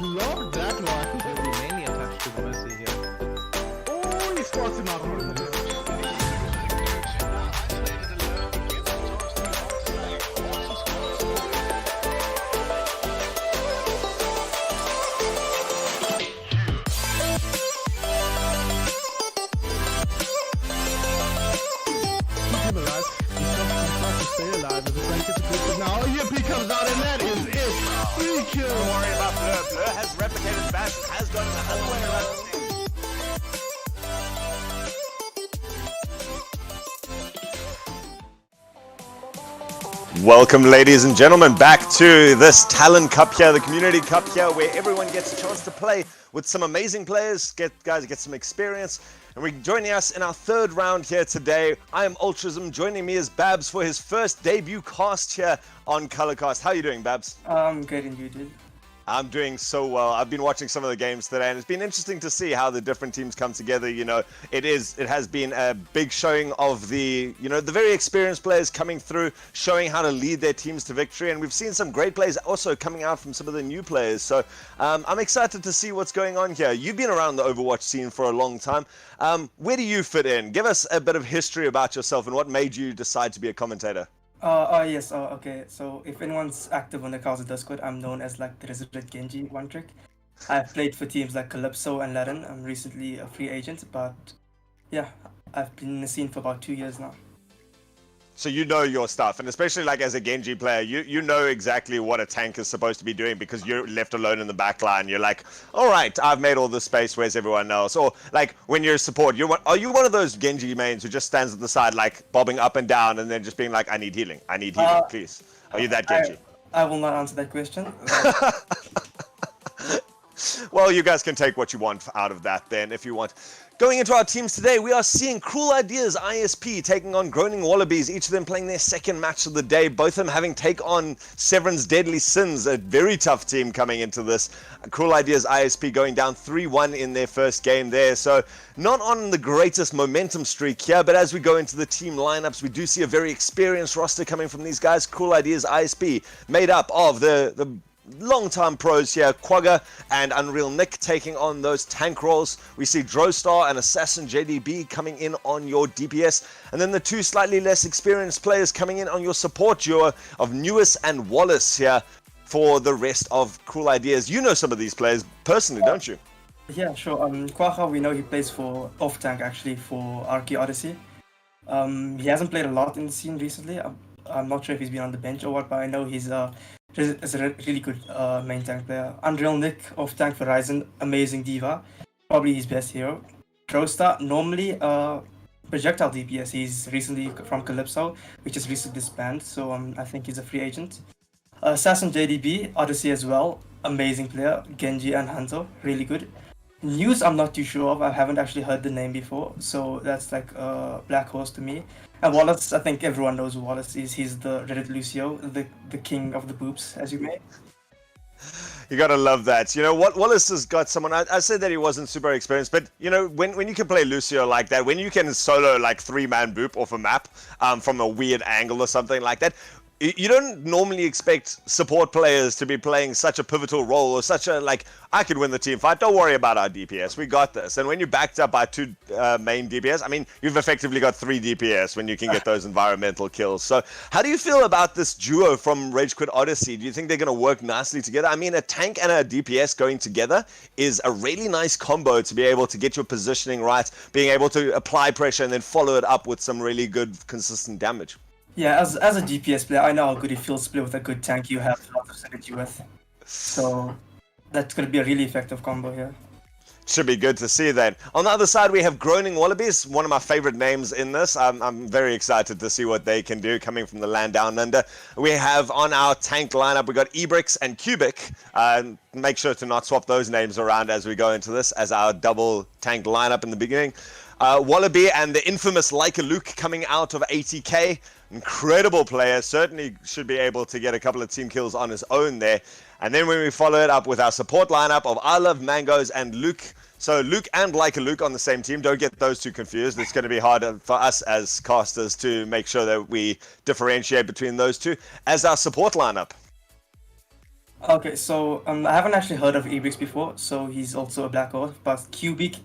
Love that one. Mainly attached to the mercy here. Oh, he spots him out. Now EMP comes out and that is it. Free kill. Don't worry about Blur. Blur has replicated Bash and has gotten the other way around the stage. Welcome, ladies and gentlemen, back to this Talon Cup here, the Community Cup here, where everyone gets a chance to play with some amazing players, get some experience. And we're joining us in our third round here today. I am Ultrism. Joining me is Babs for his first debut cast here on Colorcast. How are you doing, Babs? I'm good, and you, dude? I'm doing so well. I've been watching some of the games today, and it's been interesting to see how the different teams come together. You know, it has been a big showing of the very experienced players coming through, showing how to lead their teams to victory. And we've seen some great players also coming out from some of the new players. So I'm excited to see what's going on here. You've been around the Overwatch scene for a long time. Where do you fit in? Give us a bit of history about yourself and what made you decide to be a commentator. Yes, okay. So if anyone's active on the Causa Discord, I'm known as like the Resident Genji one trick. I've played for teams like Calypso and Latin. I'm recently a free agent, but yeah, I've been in the scene for about 2 years now. So you know your stuff, and especially like as a Genji player, you know exactly what a tank is supposed to be doing because you're left alone in the back line. You're like, all right, I've made all this space, where's everyone else? Or like when you're a support, are you one of those Genji mains who just stands at the side like bobbing up and down and then just being like, I need healing, please? Are you that Genji? I will not answer that question. Well, you guys can take what you want out of that then, if you want. Going into our teams today, we are seeing Cruel Ideas ISP taking on Groaning Wallabies, each of them playing their second match of the day, both of them having take on Severin's Deadly Sins, a very tough team coming into this. Cruel Ideas ISP going down 3-1 in their first game there, so not on the greatest momentum streak here, but as we go into the team lineups, we do see a very experienced roster coming from these guys. Cruel Ideas ISP made up of the long-time pros here, Quagga and Unreal Nick taking on those tank roles. We see Drostar and Assassin JDB coming in on your DPS, and then the two slightly less experienced players coming in on your support duo of Newis and Wallace here for the rest of Cruel Ideas. You know some of these players personally, don't you? Yeah, sure. Quagga, we know he plays for off-tank actually for Arky Odyssey. He hasn't played a lot in the scene recently. I'm not sure if he's been on the bench or what, but I know he's a really good main tank player. Unreal Nick off tank for Ryzen, amazing diva, probably his best hero. Drostar, normally projectile DPS. He's recently from Calypso, which is recently disbanded, so I think he's a free agent. Assassin JDB, Odyssey as well, amazing player. Genji and Hanzo, really good. News I'm not too sure of. I haven't actually heard the name before, so that's like a black horse to me. And Wallace, I think everyone knows who Wallace is. He's the Reddit Lucio, the king of the boobs, as you may. You gotta love that. You know what? Wallace has got someone. I said that he wasn't super experienced, but you know when you can play Lucio like that, when you can solo like 3-man boop off a map from a weird angle or something like that. You don't normally expect support players to be playing such a pivotal role or such a, like, I could win the team fight, don't worry about our DPS, we got this. And when you're backed up by two main DPS, I mean, you've effectively got 3 DPS when you can get those environmental kills. So how do you feel about this duo from Rage Quit Odyssey? Do you think they're going to work nicely together? I mean, a tank and a DPS going together is a really nice combo to be able to get your positioning right, being able to apply pressure and then follow it up with some really good, consistent damage. Yeah, as a DPS player, I know how good it feels to play with a good tank you have a lot of synergy with. So that's going to be a really effective combo here. Should be good to see that. On the other side, we have Groaning Wallabies, one of my favorite names in this. I'm very excited to see what they can do coming from the land down under. We have on our tank lineup, we got Ebrix and Cubic. make sure to not swap those names around as we go into this as our double tank lineup in the beginning. Wallaby and the infamous Like a Luke coming out of 80k. Incredible player. Certainly should be able to get a couple of team kills on his own there. And then when we follow it up with our support lineup of I Love Mangoes and Luke. So Luke and Like a Luke on the same team. Don't get those two confused. It's going to be harder for us as casters to make sure that we differentiate between those two as our support lineup. Okay, so I haven't actually heard of Ebrix before, so he's also a Black Horse. But Cubic,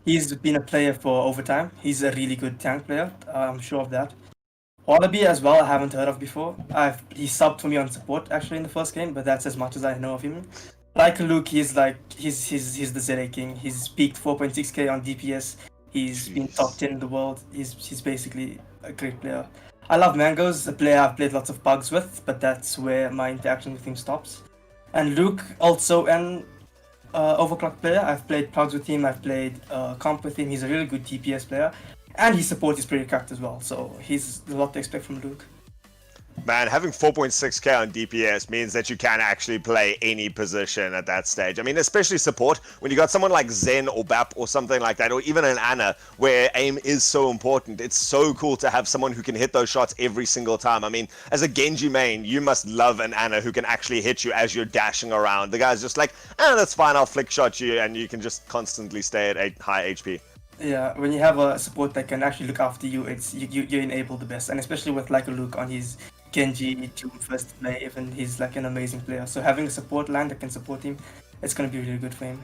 he's been a player for overtime. He's a really good tank player. I'm sure of that. Wallaby as well, I haven't heard of before. He subbed for me on support actually in the first game, but that's as much as I know of him. Like Luke, he's the ZA King. He's peaked 4.6k on DPS. He's been top 10 in the world. He's basically a great player. I love Mangoes, a player I've played lots of bugs with, but that's where my interaction with him stops. And Luke, also an overclock player. I've played Plugs with him, I've played Comp with him. He's a really good DPS player. And his support is pretty cracked as well, so he's a lot to expect from Luke. Man, having 4.6k on DPS means that you can actually play any position at that stage. I mean, especially support, when you got someone like Zen or Bap or something like that, or even an Ana, where aim is so important. It's so cool to have someone who can hit those shots every single time. I mean, as a Genji main, you must love an Ana who can actually hit you as you're dashing around. The guy's just like, that's fine, I'll flick shot you, and you can just constantly stay at high HP. Yeah, when you have a support that can actually look after you, you enable the best, and especially with like a Luke on his Genji to first play, even he's like an amazing player. So having a support line that can support him, it's going to be really good for him.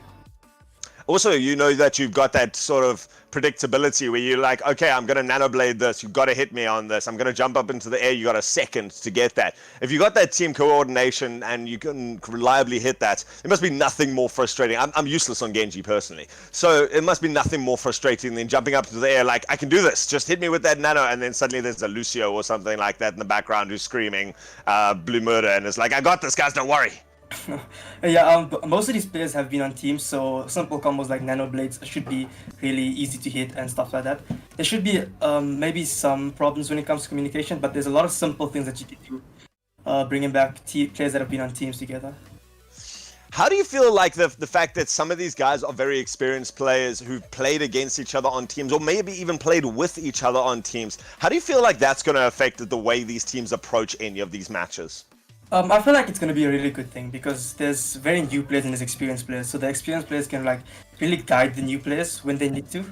Also, you know that you've got that sort of predictability where you're like, okay, I'm going to nanoblade this. You've got to hit me on this. I'm going to jump up into the air. You got a second to get that. If you got that team coordination and you can reliably hit that, it must be nothing more frustrating. I'm useless on Genji personally. So it must be nothing more frustrating than jumping up into the air like, I can do this. Just hit me with that nano. And then suddenly there's a Lucio or something like that in the background who's screaming Blue Murder. And it's like, I got this, guys. Don't worry. Yeah, most of these players have been on teams, so simple combos like nano blades should be really easy to hit and stuff like that. There should be maybe some problems when it comes to communication, but there's a lot of simple things that you can do, bringing back players that have been on teams together. How do you feel like the fact that some of these guys are very experienced players who've played against each other on teams, or maybe even played with each other on teams? How do you feel like that's going to affect the way these teams approach any of these matches? I feel like it's going to be a really good thing because there's very new players and there's experienced players. So the experienced players can like really guide the new players when they need to.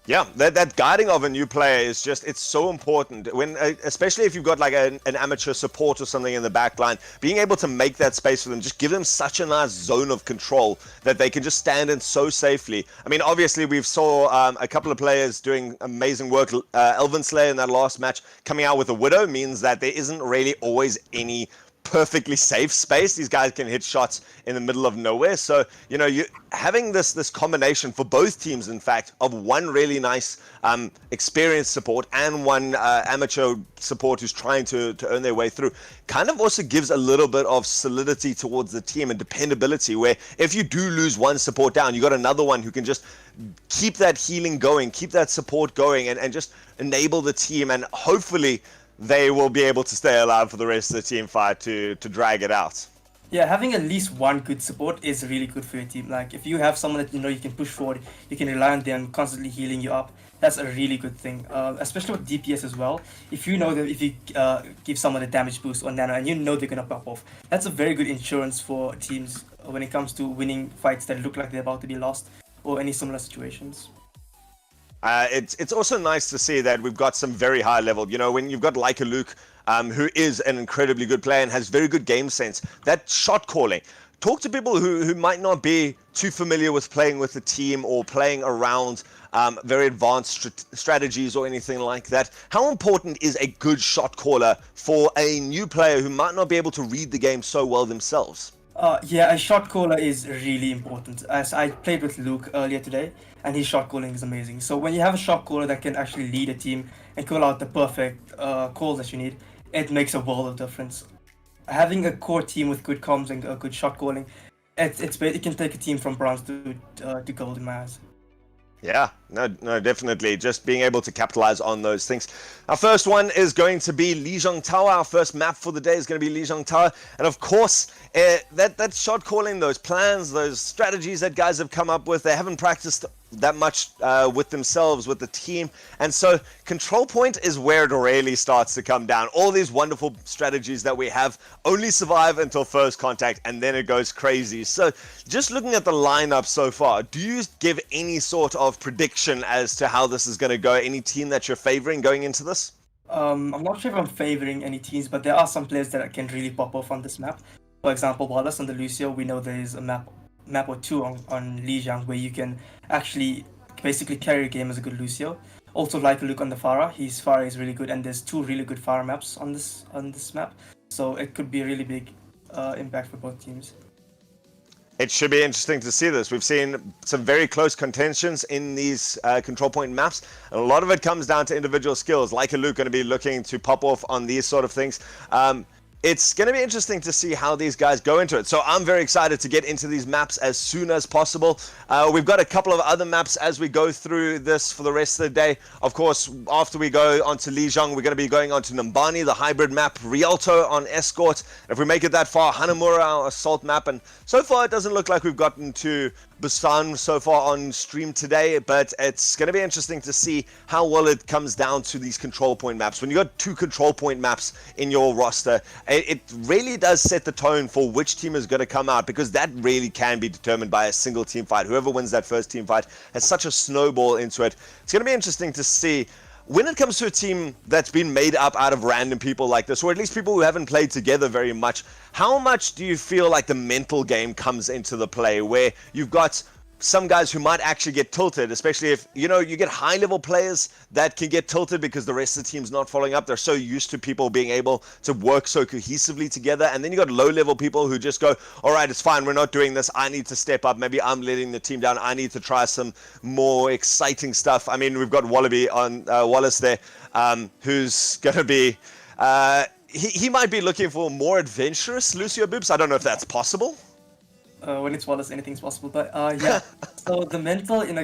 Yeah, that guiding of a new player is just, it's so important. When, especially if you've got like an amateur support or something in the back line, being able to make that space for them, just give them such a nice zone of control that they can just stand in so safely. I mean, obviously we've saw a couple of players doing amazing work. Elven Slayer in that last match coming out with a Widow means that there isn't really always any perfectly safe space. These guys can hit shots in the middle of nowhere. So, you know, you having this combination for both teams, in fact, of one really nice experienced support and one amateur support who's trying to earn their way through, kind of also gives a little bit of solidity towards the team and dependability, where if you do lose one support down, you got another one who can just keep that healing going, keep that support going, and just enable the team, and hopefully they will be able to stay alive for the rest of the team fight to drag it out. Yeah, having at least one good support is really good for your team. Like, if you have someone that you know you can push forward, you can rely on them constantly healing you up, that's a really good thing. Especially with DPS as well. If you know that if you give someone a damage boost or nano and you know they're going to pop off, that's a very good insurance for teams when it comes to winning fights that look like they're about to be lost or any similar situations. It's also nice to see that we've got some very high level, you know, when you've got like a Luke, who is an incredibly good player and has very good game sense, that shot calling. Talk to people who might not be too familiar with playing with the team or playing around very advanced strategies or anything like that. How important is a good shot caller for a new player who might not be able to read the game so well themselves? Yeah, a shot caller is really important. As I played with Luke earlier today, and his shot calling is amazing. So when you have a shot caller that can actually lead a team and call out the perfect calls that you need, it makes a world of difference. Having a core team with good comms and a good shot calling, it can take a team from bronze to gold in my eyes. Yeah, no, definitely. Just being able to capitalize on those things. Our first one is going to be Lijiang Tower. Our first map for the day is going to be Lijiang Tower. And of course, that shot calling, those plans, those strategies that guys have come up with, they haven't practiced that much with themselves, with the team. And so control point is where it really starts to come down. All these wonderful strategies that we have only survive until first contact, and then it goes crazy. So just looking at the lineup so far, do you give any sort of prediction as to how this is going to go? Any team that you're favoring going into this? I'm not sure if I'm favoring any teams, but there are some players that can really pop off on this map. For example, Wallace on the Lucio, we know there is a map or two on Lijiang where you can actually basically carry a game as a good Lucio. Also, like Luke on the Pharah, his Pharah is really good, and there's two really good Pharah maps on this map, so it could be a really big impact for both teams. It should be interesting to see this. We've seen some very close contentions in these control point maps. And a lot of it comes down to individual skills. Like a Luke going to be looking to pop off on these sort of things. It's going to be interesting to see how these guys go into it. So I'm very excited to get into these maps as soon as possible. We've got a couple of other maps as we go through this for the rest of the day. Of course, after we go onto Lijiang, we're going to be going on to Nambani, the hybrid map, Rialto on Escort. If we make it that far, Hanamura, our assault map. And so far, it doesn't look like we've gotten to Busan so far on stream today, but it's going to be interesting to see how well it comes down to these control point maps. When you got two control point maps in your roster, it really does set the tone for which team is going to come out, because that really can be determined by a single team fight. Whoever wins that first team fight has such a snowball into it. It's going to be interesting to see when it comes to a team that's been made up out of random people like this, or at least people who haven't played together very much. How much do you feel like the mental game comes into the play, where you've got some guys who might actually get tilted, especially if, you know, you get high level players that can get tilted because the rest of the team's not following up. They're so used to people being able to work so cohesively together. And then you got low level people who just go, all right, it's fine, we're not doing this, I need to step up, maybe I'm letting the team down, I need to try some more exciting stuff. I mean, we've got Wallaby on Wallace there, who's gonna be he might be looking for more adventurous Lucio Boobs. I don't know if that's possible. When it's Wallace, anything's possible. But yeah, so the mental in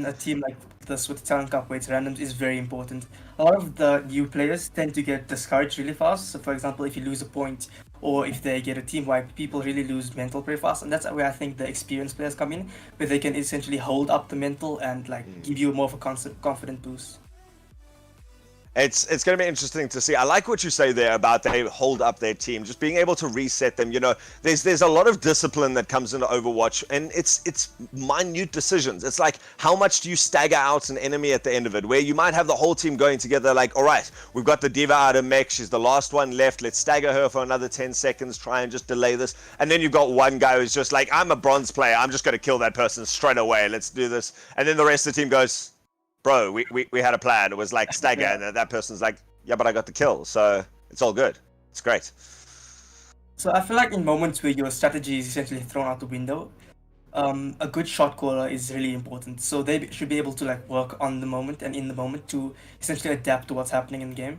a team like this with Talon Cup where it's randoms is very important. A lot of the new players tend to get discouraged really fast. So for example, if you lose a point or if they get a team wipe, people really lose mental very fast, and that's where I think the experienced players come in, where they can essentially hold up the mental and like give you more of a confident boost. It's going to be interesting to see. I like what you say there about they hold up their team, just being able to reset them. You know, there's a lot of discipline that comes into Overwatch, and it's minute decisions. It's like, how much do you stagger out an enemy at the end of it, where you might have the whole team going together like, all right, we've got the diva out of mech, she's the last one left, let's stagger her for another 10 seconds, try and just delay this. And then you've got one guy who's just like, I'm a bronze player, I'm just going to kill that person straight away, let's do this. And then the rest of the team goes, bro, we had a plan. It was like stagger, and that person's like, yeah, but I got the kill, so it's all good. It's great. So I feel like in moments where your strategy is essentially thrown out the window, a good shot caller is really important. So they should be able to like work on the moment and in the moment to essentially adapt to what's happening in the game.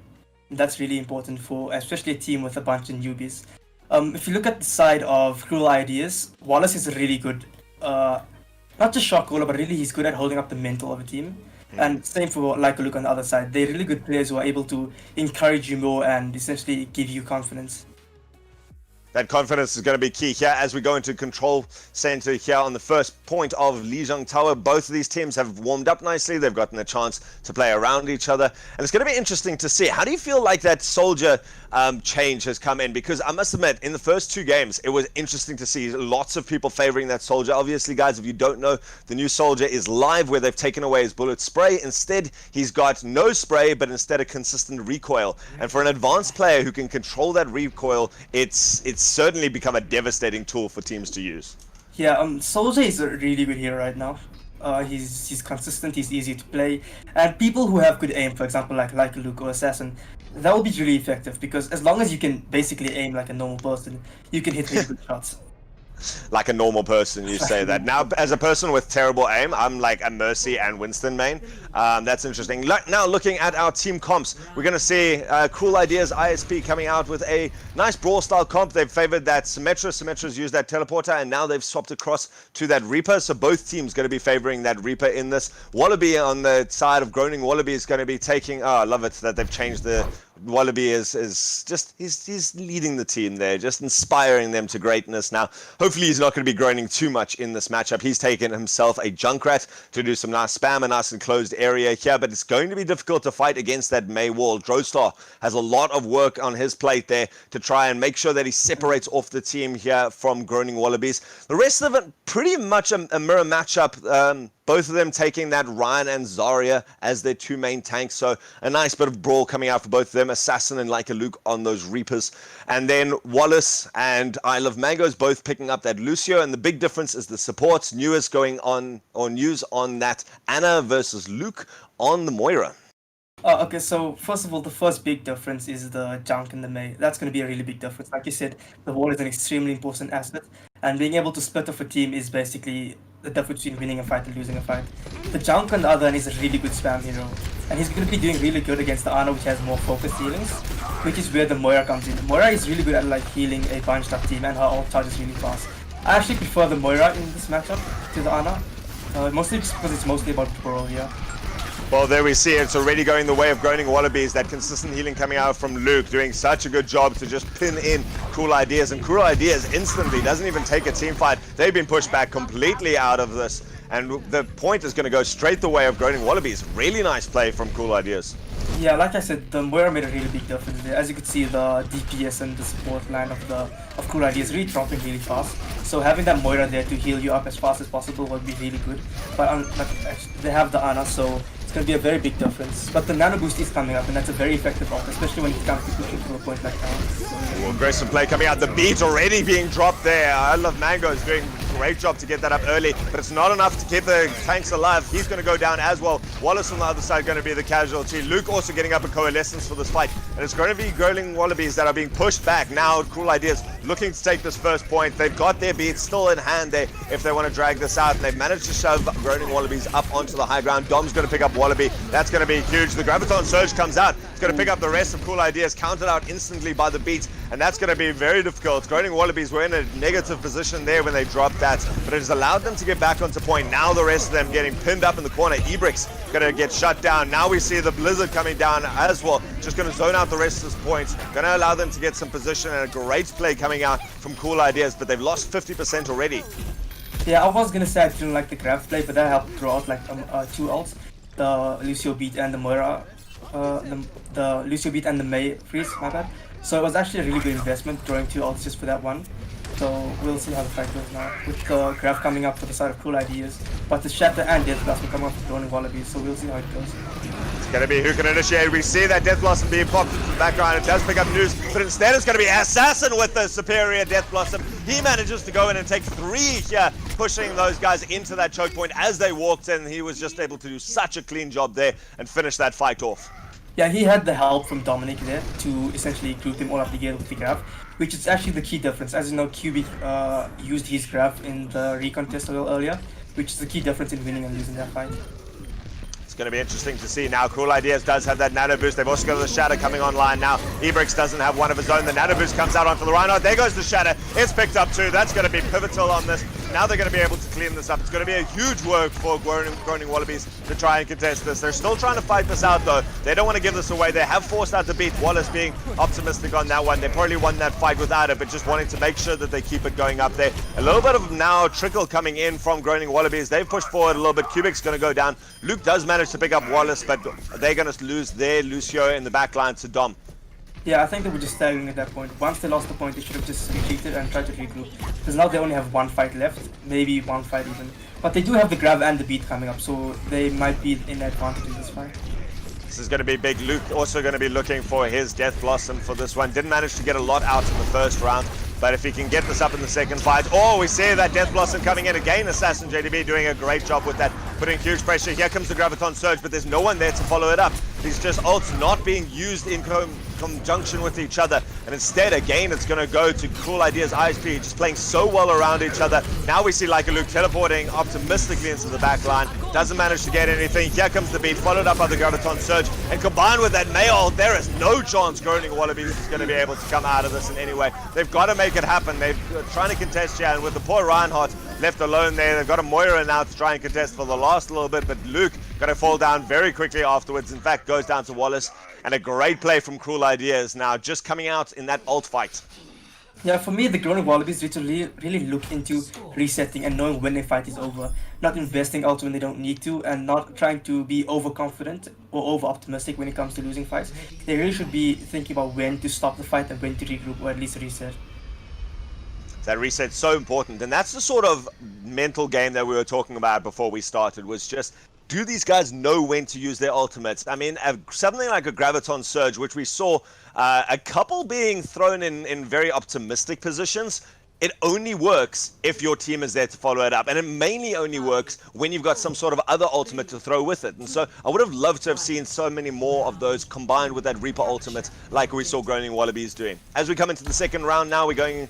And that's really important for especially a team with a bunch of newbies. If you look at the side of Cruel Ideas, Wallace is a really good, not just shot caller, but really he's good at holding up the mental of a team. And same for like Luke on the other side. They're really good players who are able to encourage you more and essentially give you confidence. That confidence is going to be key here as we go into control center here on the first point of Lijiang Tower. Both of these teams have warmed up nicely. They've gotten a chance to play around each other. And it's going to be interesting to see. How do you feel like that soldier change has come in? Because I must admit, in the first two games, it was interesting to see lots of people favoring that soldier. Obviously, guys, if you don't know, the new soldier is live, where they've taken away his bullet spray. Instead, he's got no spray, but instead a consistent recoil. And for an advanced player who can control that recoil, it's certainly become a devastating tool for teams to use. Yeah, Soldier is a really good hero right now. He's consistent, he's easy to play, and people who have good aim, for example, like Luke or Assassin, that will be really effective, because as long as you can basically aim like a normal person, you can hit really good shots. Like a normal person, you say that. Now, as a person with terrible aim, I'm like a Mercy and Winston main. That's interesting. Now, looking at our team comps, we're going to see Cool Ideas ISP coming out with a nice Brawl style comp. They've favored that Symmetra. Symmetra's used that Teleporter, and now they've swapped across to that Reaper. So both teams going to be favoring that Reaper in this. Wallaby on the side of Groaning Wallaby is going to be taking... Oh, I love it that they've changed the... Wallaby is just he's leading the team there, just inspiring them to greatness. Now, hopefully he's not going to be groaning too much in this matchup. He's taken himself a Junkrat to do some nice spam, a nice enclosed area here, but it's going to be difficult to fight against that May wall. Droadstar has a lot of work on his plate there to try and make sure that he separates off the team here from Groaning Wallabies. The rest of it, pretty much a mirror matchup. Both of them taking that Ryan and Zarya as their two main tanks. So a nice bit of brawl coming out for both of them. Assassin and Like a Luke on those Reapers. And then Wallace and I Love Mangoes both picking up that Lucio. And the big difference is the supports. News going on, or news on that Anna versus Luke on the Moira. Okay, so first of all, the first big difference is the junk and the May. That's going to be a really big difference. Like you said, the wall is an extremely important asset, and being able to split off a team is basically the difference between winning a fight and losing a fight. The junk on the other hand is a really good spam hero, and he's going to be doing really good against the Ana, which has more focused healings, which is where the Moira comes in. Moira is really good at like healing a bunched up team, and her ult charges really fast. I actually prefer the Moira in this matchup to the Ana, mostly because it's mostly about Pearl here. Well, there we see it. It's already going the way of Groaning Wallabies. That consistent healing coming out from Luke, doing such a good job to just pin in Cool Ideas. And Cool Ideas instantly doesn't even take a team fight. They've been pushed back completely out of this. And the point is going to go straight the way of Groaning Wallabies. Really nice play from Cool Ideas. Yeah, like I said, the Moira made a really big difference there. As you could see, the DPS and the support line of Cool Ideas really dropping really fast. So having that Moira there to heal you up as fast as possible would be really good. But they have the Ana, so it's going to be a very big difference. But the Nano Boost is coming up, and that's a very effective ult, especially when it comes to pushing through a point like that. Well, Grayson play coming out. The beat already being dropped there. I Love Mangoes doing a great job to get that up early, but it's not enough to keep the tanks alive. He's going to go down as well. Wallace on the other side going to be the casualty. Luke also getting up a coalescence for this fight, and it's going to be Groaning Wallabies that are being pushed back now. Cool Ideas looking to take this first point. They've got their beats still in hand there if they want to drag this out, and they've managed to shove Groaning Wallabies up onto the high ground. Dom's going to pick up Wallaby. That's going to be huge. The Graviton Surge comes out. It's going to pick up the rest of Cool Ideas, counted out instantly by the beat, and that's going to be very difficult. Groaning Wallabies were in a negative position there when they dropped that, but it has allowed them to get back onto point. Now the rest of them getting pinned up in the corner. Ebrix going to get shut down. Now we see the Blizzard coming down as well, just going to zone out the rest of this point. Going to allow them to get some position, and a great play coming out from Cool Ideas, but they've lost 50% already. Yeah, I was going to say I didn't like the grab play, but that helped throw out like two ults. The Lucio beat and the Moira, the Lucio beat and the May freeze, my bad. So it was actually a really good investment throwing two ults just for that one. So we'll see how the fight goes now, with the graph coming up for the side of Cool Ideas, but the Shatter and Death Blossom come up for Groaning Wallabies, so we'll see how it goes. It's going to be who can initiate. We see that Death Blossom being popped into the background. It does pick up news, but instead it's going to be Assassin with the superior Death Blossom. He manages to go in and take 3 here, pushing those guys into that choke point as they walked in. He was just able to do such a clean job there and finish that fight off. Yeah, he had the help from Dominic there to essentially group them all up together with the graph, which is actually the key difference. As you know, Cubic used his graph in the recon test a little earlier, which is the key difference in winning and losing that fight. It's going to be interesting to see now. Cool Ideas does have that Nano Boost. They've also got the Shatter coming online now. Ebrix doesn't have one of his own. The Nano Boost comes out onto the Rhino. There goes the Shatter. It's picked up too. That's going to be pivotal on this. Now they're going to be able to clean this up. It's going to be a huge work for Groaning Wallabies to try and contest this. They're still trying to fight this out though. They don't want to give this away. They have forced out the beat. Wallace being optimistic on that one. They probably won that fight without it, but just wanting to make sure that they keep it going up there. A little bit of now trickle coming in from Groaning Wallabies. They've pushed forward a little bit. Cubic's going to go down. Luke does manage to pick up Wallace, but they're going to lose their Lucio in the back line to Dom. Yeah, I think they were just staggering at that point. Once they lost the point, they should have just retreated and tried to regroup. Because now they only have one fight left, maybe one fight even. But they do have the grab and the beat coming up, so they might be in advantage in this fight. This is going to be big. Luke also going to be looking for his Death Blossom for this one. Didn't manage to get a lot out in the first round, but if he can get this up in the second fight. Oh, we see that Death Blossom coming in again. Assassin JDB doing a great job with that, putting huge pressure. Here comes the Graviton Surge, but there's no one there to follow it up. These just ults not being used in conjunction with each other. And instead, again, it's going to go to Cruel Ideas ISP, just playing so well around each other. Now we see Like a Luke teleporting optimistically into the back line. Doesn't manage to get anything. Here comes the beat, followed up by the Graviton Surge. And combined with that May ult, there is no chance Groaning Wallabies is going to be able to come out of this in any way. They've got to make it happen. They're trying to contest here, and with the poor Reinhardt left alone there, they've got a Moira now to try and contest for the last little bit, but Luke got to fall down very quickly afterwards. In fact, goes down to Wallace, and a great play from Cruel Ideas now, just coming out in that ult fight. Yeah, for me, the Groaning Wallabies need to really look into resetting and knowing when a fight is over. Not investing ult when they don't need to, and not trying to be overconfident or over-optimistic when it comes to losing fights. They really should be thinking about when to stop the fight and when to regroup, or at least reset. That reset's so important, and that's the sort of mental game that we were talking about before we started, was just, do these guys know when to use their ultimates? I mean, something like a Graviton Surge, which we saw a couple being thrown in very optimistic positions, it only works if your team is there to follow it up, and it mainly only works when you've got some sort of other ultimate to throw with it. And so I would have loved to have seen so many more of those combined with that Reaper ultimate like we saw Groaning Wallabies doing. As we come into the second round now, we're going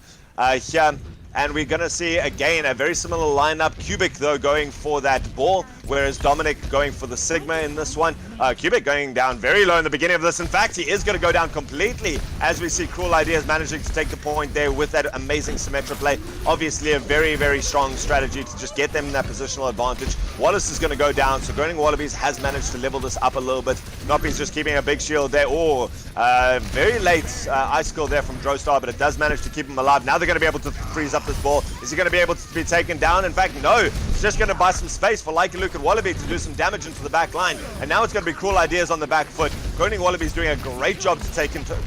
here, and we're going to see again a very similar lineup. Cubic though going for that ball, whereas Dominic going for the Sigma in this one. Cubic going down very low in the beginning of this. In fact, he is going to go down completely as we see Cruel Ideas managing to take the point there with that amazing Symmetra play. Obviously a very, very strong strategy to just get them in that positional advantage. Wallace is going to go down, so Groaning Wallabies has managed to level this up a little bit. Noppy's just keeping a big shield there. Oh, very late icicle there from Drostar, but it does manage to keep him alive. Now they're going to be able to freeze up this ball. Is he going to be able to be taken down? In fact, no. It's just going to buy some space for Like a Luke and Wallaby to do some damage into the back line. And now it's going to be Cruel Ideas on the back foot. Groaning Wallaby's doing a great job to take control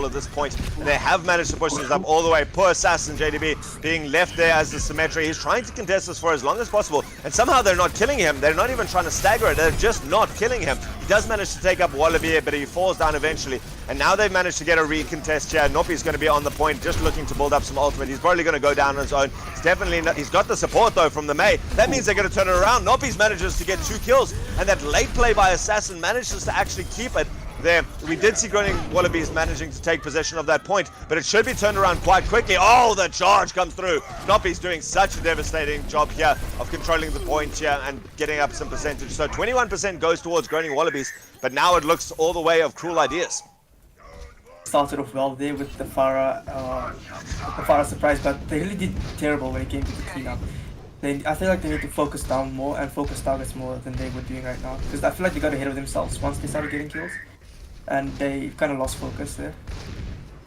at this point. They have managed to push this up all the way. Poor Assassin JDB being left there as the Symmetry. He's trying to contest this for as long as possible, and somehow they're not killing him. They're not even trying to stagger it. They're just not killing him. He does manage to take up Wallaby, but he falls down eventually. And now they've managed to get a recontest here. Noppy's going to be on the point, just looking to build up some ultimate. He's probably going to go down on his own. It's definitely not, he's got the support though from the May. That means they're going to turn it around. Noppy's manages to get 2 kills, and that late play by Assassin manages to actually keep it there. We did see Groaning Wallabies managing to take possession of that point, but it should be turned around quite quickly. Oh, the charge comes through. Noppy's doing such a devastating job here of controlling the point here and getting up some percentage. So 21% goes towards Groaning Wallabies, but now it looks all the way of Cruel Ideas. Started off well there with the Pharah surprise, but they really did terrible when it came to the cleanup. I feel like they need to focus down more and focus targets more than they were doing right now, because I feel like they got ahead of themselves once they started getting kills, and they kind of lost focus there.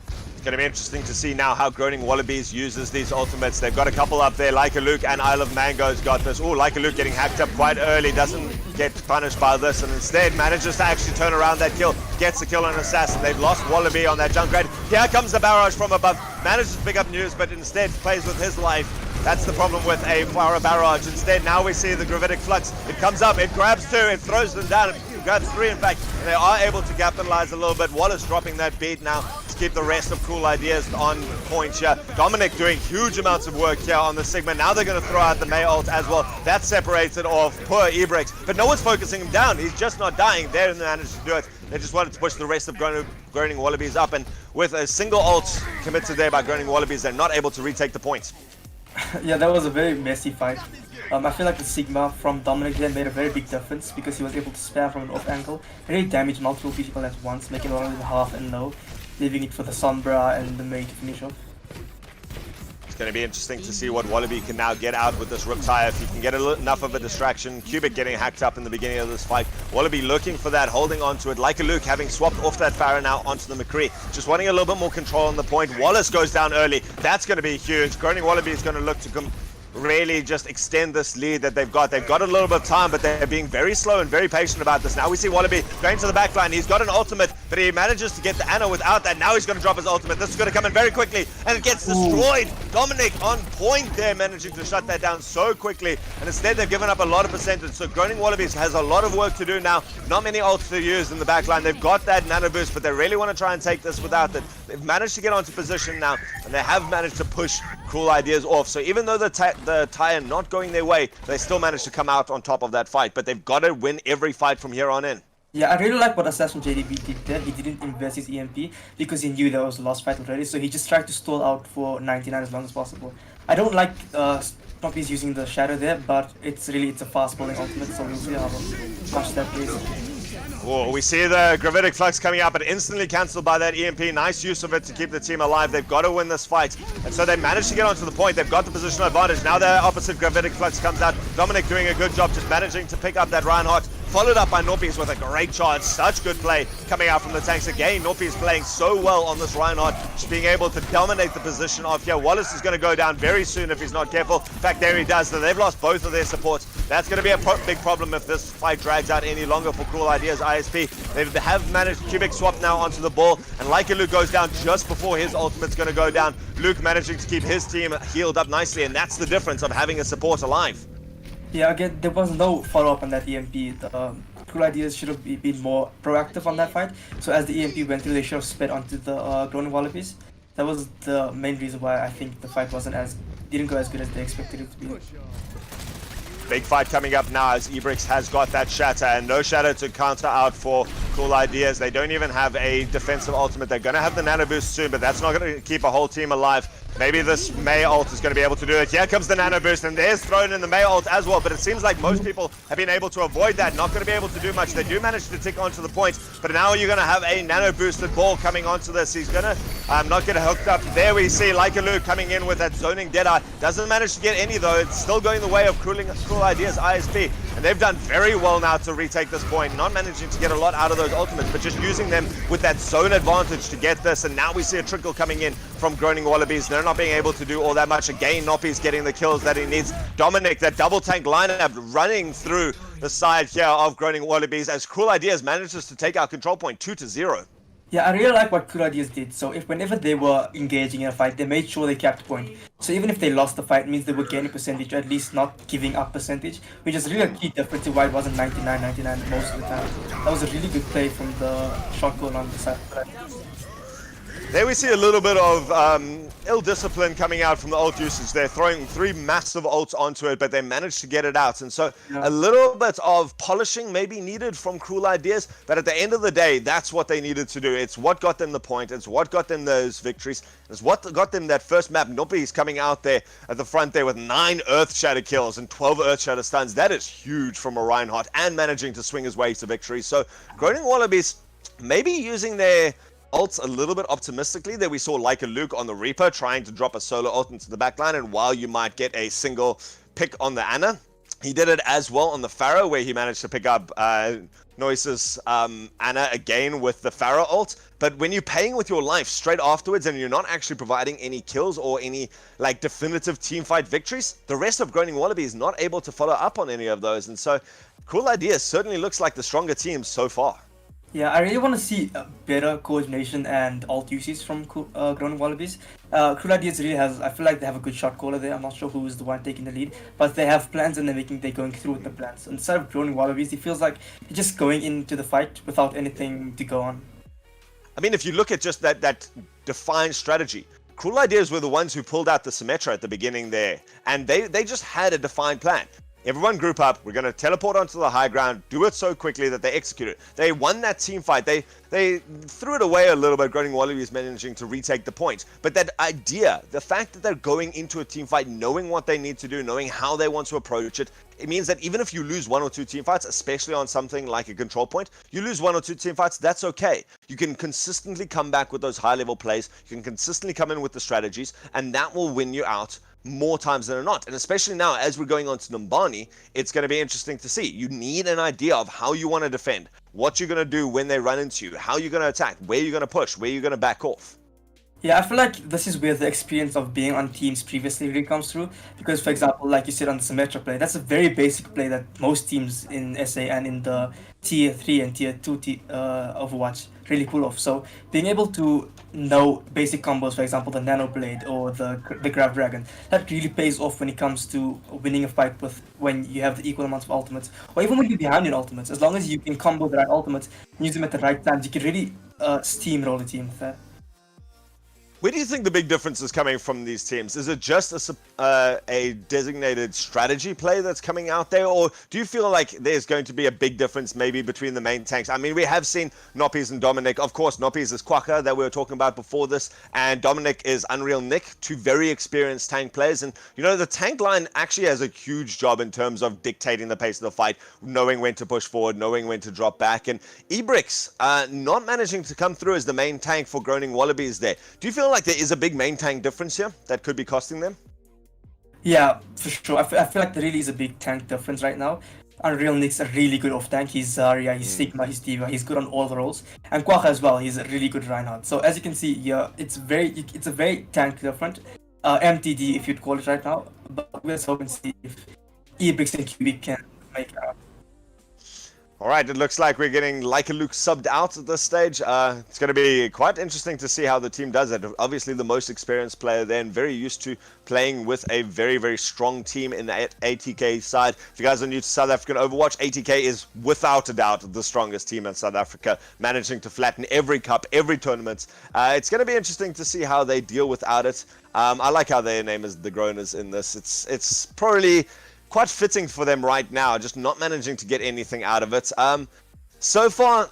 It's going to be interesting to see now how Groaning Wallabies uses these ultimates. They've got a couple up there. Like a Luke and Isle of Mango's got this. Oh, Like a Luke getting hacked up quite early. Doesn't get punished by this, and instead manages to actually turn around that kill. Gets the kill on Assassin. They've lost Wallaby on that Junkrat. Here comes the barrage from above. Manages to pick up news, but instead plays with his life. That's the problem with a Pharah barrage. Instead, now we see the Gravitic Flux. It comes up, it grabs 2, it throws them down. It grabs 3, in fact, and they are able to capitalize a little bit. Wallace dropping that beat now to keep the rest of Cruel Ideas on point here. Dominic doing huge amounts of work here on the Sigma. Now they're going to throw out the May ult as well. That's separated off poor Ebrex, but no one's focusing him down. He's just not dying. They managed to do it. They just wanted to push the rest of Groaning Wallabies up, and with a single ult committed there by Groaning Wallabies, they're not able to retake the points. Yeah, that was a very messy fight. I feel like the Sigma from Dominic there made a very big difference because he was able to spare from an off angle, really damage multiple people at once, making a lot of them half and low, leaving it for the Sombra and the May to finish off. It's going to be interesting to see what Wallaby can now get out with this Riptire. If he can get enough of a distraction. Cubic getting hacked up in the beginning of this fight. Wallaby looking for that, holding on to it. Like a Luke having swapped off that Pharah now onto the McCree. Just wanting a little bit more control on the point. Wallace goes down early. That's going to be huge. Groaning Wallaby is going to look to really just extend this lead that they've got. They've got a little bit of time, but they're being very slow and very patient about this. Now we see Wallaby going to the back line. He's got an ultimate, but he manages to get the Anna without that. Now he's going to drop his ultimate. This is going to come in very quickly, and it gets destroyed. Dominic on point there, managing to shut that down so quickly, and instead they've given up a lot of percentage. So Groaning Wallabies has a lot of work to do now. Not many ults to use in the back line. They've got that nano boost, but they really want to try and take this without it. They've managed to get onto position now, and they have managed to push Cruel Ideas off. So even though the tire not going their way, they still managed to come out on top of that fight, but they've got to win every fight from here on in. Yeah, I really like what Assassin JDB did there. He didn't invest his EMP because he knew there was a lost fight already, so he just tried to stall out for 99 as long as possible. I don't like Snoppy's using the Shadow there, but it's a fast bowling ultimate, so we'll see how much that plays. Oh, we see the Gravitic Flux coming out, but instantly cancelled by that EMP. Nice use of it to keep the team alive. They've got to win this fight. And so they managed to get onto the point. They've got the positional advantage. Now their opposite Gravitic Flux comes out. Dominic doing a good job just managing to pick up that Reinhardt. Followed up by Norpies with a great charge. Such good play coming out from the tanks. Again, Norpies playing so well on this Reinhardt. Just being able to dominate the position of here. Wallace is going to go down very soon if he's not careful. In fact, there he does. So they've lost both of their supports. That's going to be a big problem if this fight drags out any longer for Cruel Ideas ISP. They have managed Cubic swap now onto the ball. And Leica Luke goes down just before his ultimate's going to go down. Luke managing to keep his team healed up nicely. And that's the difference of having a support alive. Yeah, again, there was no follow-up on that EMP. The Cool Ideas should have been more proactive on that fight. So as the EMP went through, they should have sped onto the Groaning Wallabies. That was the main reason why I think the fight didn't go as good as they expected it to be. Big fight coming up now as Ebrix has got that shatter, and no shatter to counter out for Cool Ideas. They don't even have a defensive ultimate. They're going to have the nano boost soon, but that's not going to keep a whole team alive. Maybe this Mei ult is going to be able to do it. Here comes the nano boost, and there's thrown in the Mei ult as well, but it seems like most people have been able to avoid that. Not going to be able to do much. They do manage to tick onto the point, but now you're going to have a nano boosted ball coming onto this. He's going to not get hooked up. There we see Leica Luke coming in with that zoning Deadeye. Doesn't manage to get any though. It's still going the way of Cool Ideas ISP, and they've done very well now to retake this point. Not managing to get a lot out of those ultimates, but just using them with that zone advantage to get this. And now we see a trickle coming in from Groaning Wallabies. They're not being able to do all that much. Again, Noppy's getting the kills that he needs. Dominic, that double tank lineup running through the side here of Groaning Wallabies as Cool Ideas manages to take out control point 2-0. Yeah, I really like what Cool Ideas did. So whenever they were engaging in a fight, they made sure they kept point. So even if they lost the fight, it means they were gaining percentage, or at least not giving up percentage, which is really a key difference to why it wasn't 99-99 most of the time. That was a really good play from the shot goal on the side. There we see a little bit of ill discipline coming out from the ult usage. They're throwing 3 massive ults onto it, but they managed to get it out. And so a little bit of polishing may be needed from Cruel Ideas, but at the end of the day, that's what they needed to do. It's what got them the point. It's what got them those victories. It's what got them that first map. Noppy's coming out there at the front there with 9 Earth Shatter kills and 12 Earth Shatter stuns. That is huge from a Reinhardt, and managing to swing his way to victory. So Groaning Wallabies maybe using their ults a little bit optimistically. There we saw Leica Luke on the Reaper trying to drop a solo ult into the backline, and while you might get a single pick on the Ana, he did it as well on the Pharaoh, where he managed to pick up Noise's Ana again with the Pharaoh ult. But when you're paying with your life straight afterwards and you're not actually providing any kills or any like definitive teamfight victories, the rest of Groaning Wallaby is not able to follow up on any of those. And so Cool Ideas certainly looks like the stronger team so far. Yeah, I really want to see better coordination and ult usage from Groaning Wallabies. Cool Ideas really has, I feel like they have a good shot caller there. I'm not sure who is the one taking the lead, but they have plans and they're going through with the plans. Instead of Groaning Wallabies, it feels like they're just going into the fight without anything to go on. I mean, if you look at just that defined strategy, Cool Ideas were the ones who pulled out the Symmetra at the beginning there, and they just had a defined plan. Everyone group up, we're going to teleport onto the high ground, do it so quickly that they execute it. They won that team fight. They threw it away a little bit, Groaning Wallabies managing to retake the point. But that idea, the fact that they're going into a team fight, knowing what they need to do, knowing how they want to approach it, it means that even if you lose 1 or 2 team fights, especially on something like a control point, you lose 1 or 2 team fights, that's okay. You can consistently come back with those high level plays, you can consistently come in with the strategies, and that will win you out more times than not. And especially now, as we're going on to Numbani, it's going to be interesting to see. You need an idea of how you want to defend, what you're going to do when they run into you, how you're going to attack, where you're going to push, where you're going to back off. Yeah, I feel like this is where the experience of being on teams previously really comes through. Because, for example, like you said on the Symmetra play, that's a very basic play that most teams in SA and in the Tier 3 and Tier 2 Overwatch really pull off. So, being able to know basic combos, for example, the Nano Blade or the Grab Dragon, that really pays off when it comes to winning a fight with when you have the equal amounts of ultimates. Or even when you're behind in ultimates, as long as you can combo the right ultimates and use them at the right times, you can really steamroll the team with that. Where do you think the big difference is coming from these teams? Is it just a designated strategy play that's coming out there, or do you feel like there's going to be a big difference maybe between the main tanks? I mean, we have seen Noppies and Dominic. Of course, Noppies is Quaka that we were talking about before this, and Dominic is Unreal Nick, two very experienced tank players. And, you know, the tank line actually has a huge job in terms of dictating the pace of the fight, knowing when to push forward, knowing when to drop back. And Ebrix not managing to come through as the main tank for Groaning Wallabies there. Do you feel like there is a big main tank difference here that could be costing them? Yeah, for sure. I feel like there really is a big tank difference right now. Unreal Nick's a really good off tank. He's Zarya, he's Sigma, he's Diva. He's good on all the roles. And Quacha as well. He's a really good Reinhardt. So as you can see, yeah, it's a very tank different. MTD, if you'd call it right now. But we're hoping to see if Ebrix and QB can make it out. All right, it looks like we're getting Like a Luke subbed out at this stage. It's going to be quite interesting to see how the team does it. Obviously, the most experienced player there and very used to playing with a very, very strong team in the ATK side. If you guys are new to South African Overwatch, ATK is without a doubt the strongest team in South Africa, managing to flatten every cup, every tournament. It's going to be interesting to see how they deal without it. I like how their name is the Groaners in this. It's probably quite fitting for them right now, just not managing to get anything out of it. So far,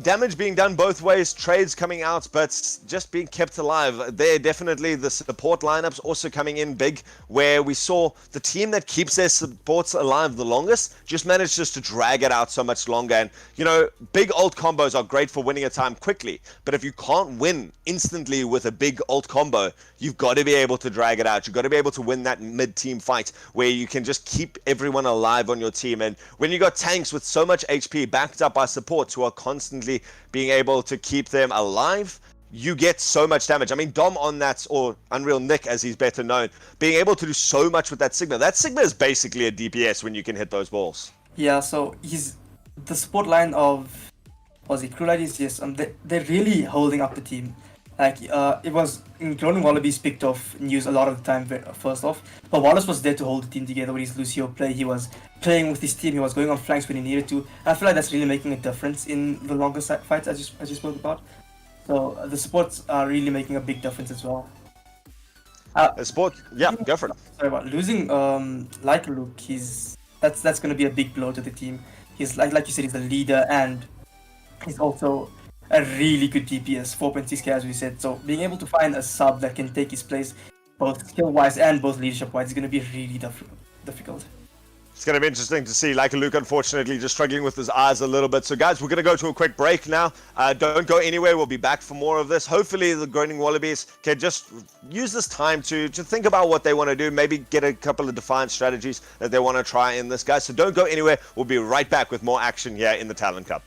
damage being done both ways, trades coming out, but just being kept alive. They're definitely the support lineups also coming in big, where we saw the team that keeps their supports alive the longest just managed just to drag it out so much longer. And, you know, big ult combos are great for winning a time quickly, but if you can't win instantly with a big ult combo, you've got to be able to drag it out. You've got to be able to win that mid-team fight where you can just keep everyone alive on your team. And when you got tanks with so much HP backed up by supports who are constantly being able to keep them alive, you get so much damage. I mean, Dom on that, or Unreal Nick as he's better known, being able to do so much with that Sigma. That Sigma is basically a DPS when you can hit those balls. Yeah, so he's the support line of Cruel Ideas, yes, they're really holding up the team. Like, it was Groaning Wallabies picked off news a lot of the time, first off. But Wallace was there to hold the team together with his Lucio play. He was playing with his team, he was going on flanks when he needed to. I feel like that's really making a difference in the longer fights, as you spoke about. So the supports are really making a big difference as well. Yeah, go for it. Sorry about losing like Luke, that's going to be a big blow to the team. He's like you said, he's a leader, and he's also a really good DPS, 4.6k as we said. So being able to find a sub that can take his place, both skill-wise and both leadership-wise, is going to be really difficult. It's going to be interesting to see. Like Luke, unfortunately, just struggling with his eyes a little bit. So, guys, we're going to go to a quick break now. Don't go anywhere. We'll be back for more of this. Hopefully, the Groaning Wallabies can just use this time to think about what they want to do. Maybe get a couple of defiant strategies that they want to try in this, guys. So don't go anywhere. We'll be right back with more action here in the Talon Cup.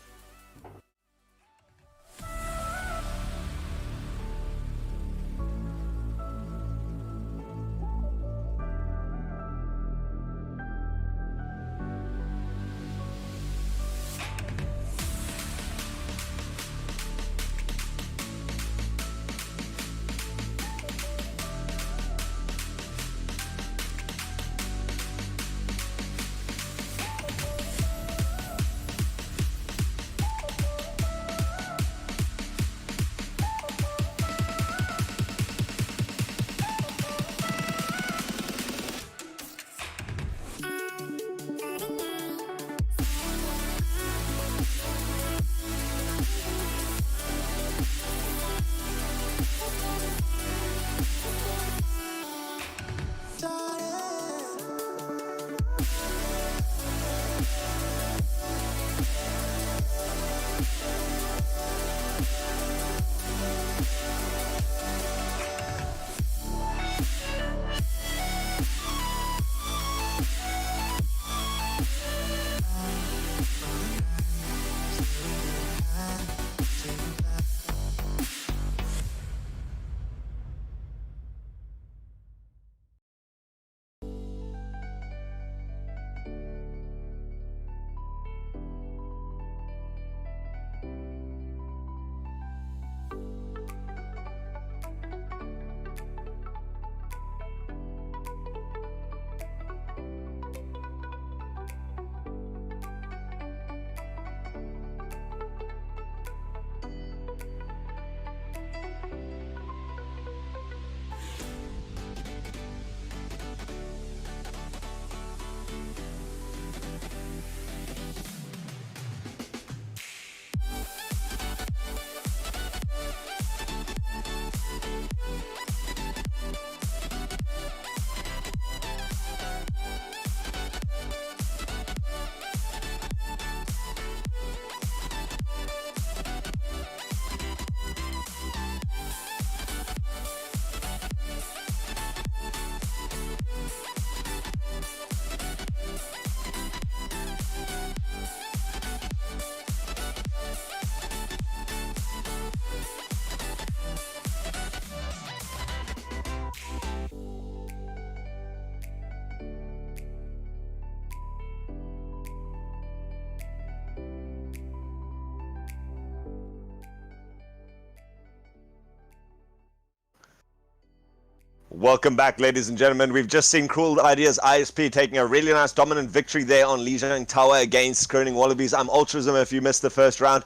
Welcome back, ladies and gentlemen. We've just seen Cruel Ideas ISP taking a really nice dominant victory there on Lijiang Tower against Groaning Wallabies. I'm Ultrazim if you missed the first round.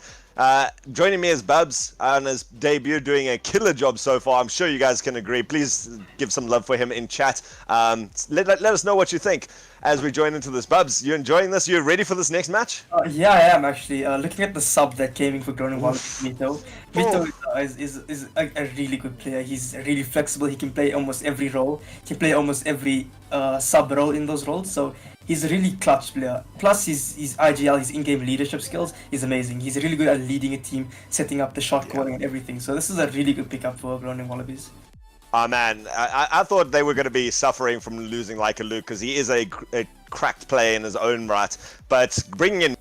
Joining me is Bubs on his debut, doing a killer job so far. I'm sure you guys can agree. Please give some love for him in chat. Let us know what you think as we join into this. Bubs, you enjoying this? You ready for this next match? Yeah, I am actually. Looking at the sub that came in for Groaning Wallabies, Mito. Mito is a really good player. He's really flexible. He can play almost every role. He can play almost every sub role in those roles. So he's a really clutch player. Plus his IGL, his in-game leadership skills is amazing. He's really good at leading a team, setting up the shot calling and everything. So this is a really good pickup for Groaning Wallabies. Oh man, I thought they were going to be suffering from losing like a Luke because he is a cracked player in his own right. But bringing in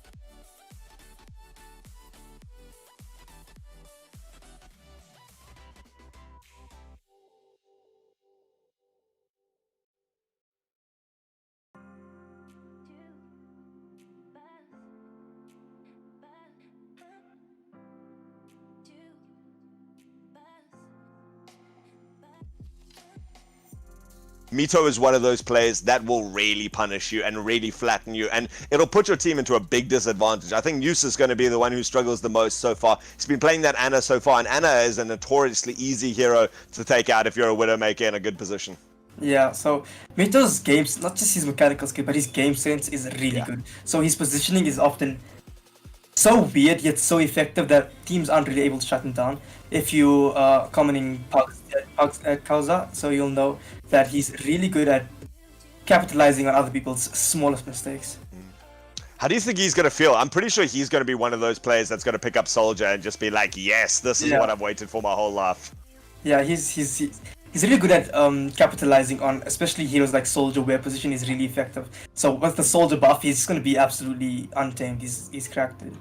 Mito is one of those players that will really punish you and really flatten you, and it'll put your team into a big disadvantage. I think Yus is going to be the one who struggles the most so far. He's been playing that Ana so far, and Ana is a notoriously easy hero to take out if you're a Widowmaker in a good position. Yeah, so Mito's games, not just his mechanical skill, but his game sense is really good. So his positioning is often so weird yet so effective that teams aren't really able to shut him down. If you commenting Pugs at Kauza, so you'll know that he's really good at capitalizing on other people's smallest mistakes. How do you think he's going to feel? I'm pretty sure he's going to be one of those players that's going to pick up Soldier and just be like, yes, this is what I've waited for my whole life. Yeah, he's really good at capitalizing on, especially heroes like Soldier, where position is really effective. So with the Soldier buff, he's going to be absolutely untamed. He's cracked it.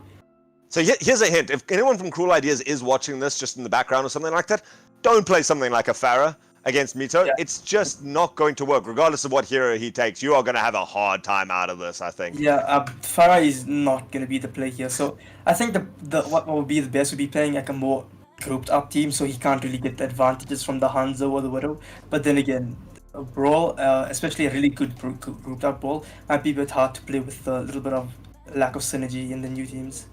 So here's a hint. If anyone from Cruel Ideas is watching this just in the background or something like that, don't play something like a Pharah against Mito. Yeah. It's just not going to work. Regardless of what hero he takes, you are going to have a hard time out of this, I think. Yeah, Pharah is not going to be the play here. So I think what would be the best would be playing like a more grouped up team, so he can't really get the advantages from the Hanzo or the Widow. But then again, a Brawl, especially a really good grouped up Brawl, might be a bit hard to play with a little bit of lack of synergy in the new teams.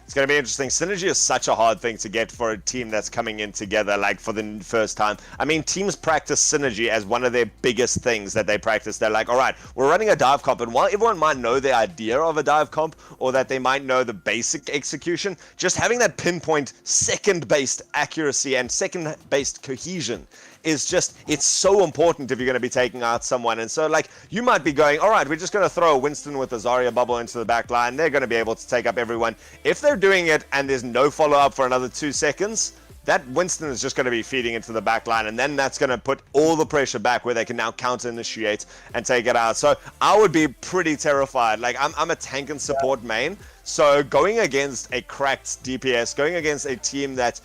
It's going to be interesting. Synergy is such a hard thing to get for a team that's coming in together, like for the first time. I mean, teams practice synergy as one of their biggest things that they practice. They're like, all right, we're running a dive comp, and while everyone might know the idea of a dive comp, or that they might know the basic execution, just having that pinpoint second-based accuracy and second-based cohesion is just, it's so important if you're going to be taking out someone. And so, like, you might be going, all right, we're just going to throw a Winston with a Zarya bubble into the back line. They're going to be able to take up everyone. If they're doing it and there's no follow-up for another 2 seconds, that Winston is just going to be feeding into the back line, and then that's going to put all the pressure back where they can now counter-initiate and take it out. So I would be pretty terrified. Like, I'm a tank and support main, so going against a cracked DPS, going against a team that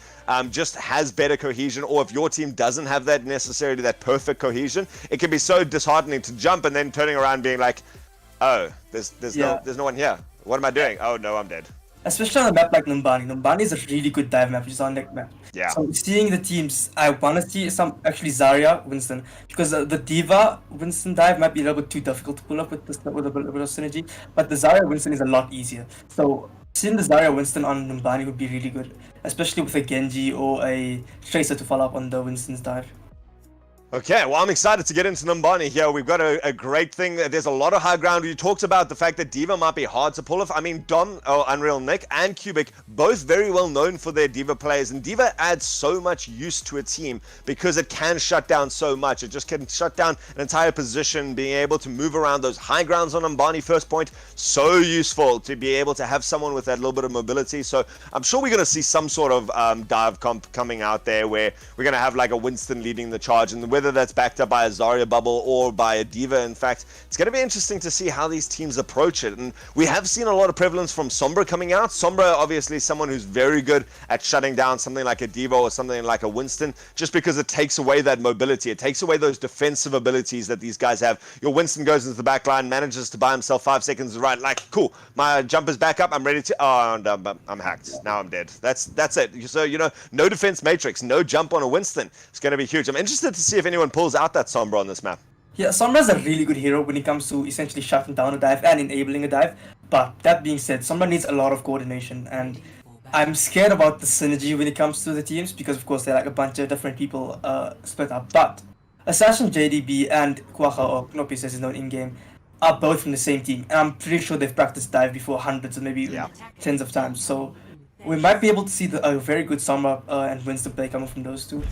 just has better cohesion, or if your team doesn't have that necessarily, that perfect cohesion, it can be so disheartening to jump and then turning around being like, oh, there's no one here. What am I doing? Oh no, I'm dead. Especially on a map like Numbani. Numbani is a really good dive map, which is on neck map. Yeah. So seeing the teams, I want to see some actually Zarya, Winston, because the Diva Winston dive might be a little bit too difficult to pull up with a bit of synergy, but the Zarya Winston is a lot easier. So seeing the Zarya Winston on Numbani would be really good, especially with a Genji or a Tracer to follow up on the Winston's dive. Okay, well, I'm excited to get into Numbani here. We've got a great thing. There's a lot of high ground. You talked about the fact that D.Va might be hard to pull off. I mean, Dom, Unreal Nick, and Cubic, both very well known for their D.Va plays. And D.Va adds so much use to a team because it can shut down so much. It just can shut down an entire position, being able to move around those high grounds on Numbani first point. So useful to be able to have someone with that little bit of mobility. So I'm sure we're going to see some sort of dive comp coming out there where we're going to have like a Winston leading the charge, and whether that's backed up by a Zarya bubble or by a D.Va. In fact, it's going to be interesting to see how these teams approach it. And we have seen a lot of prevalence from Sombra coming out. Sombra, obviously, someone who's very good at shutting down something like a D.Va or something like a Winston, just because it takes away that mobility. It takes away those defensive abilities that these guys have. Your Winston goes into the back line, manages to buy himself 5 seconds to right. Like, cool, my jump is back up. I'm ready to... Oh, and, I'm hacked. Now I'm dead. That's it. So, you know, no defense matrix, no jump on a Winston. It's going to be huge. I'm interested to see if anyone pulls out that Sombra on this map. Yeah, Sombra's a really good hero when it comes to essentially shutting down a dive and enabling a dive. But that being said, Sombra needs a lot of coordination, and I'm scared about the synergy when it comes to the teams because, of course, they're like a bunch of different people split up. But Assassin JDB and Quaha, or Knopis as is known in game, are both from the same team, and I'm pretty sure they've practiced dive before hundreds or maybe even tens of times. So we might be able to see a very good Sombra and Winston play coming from those two.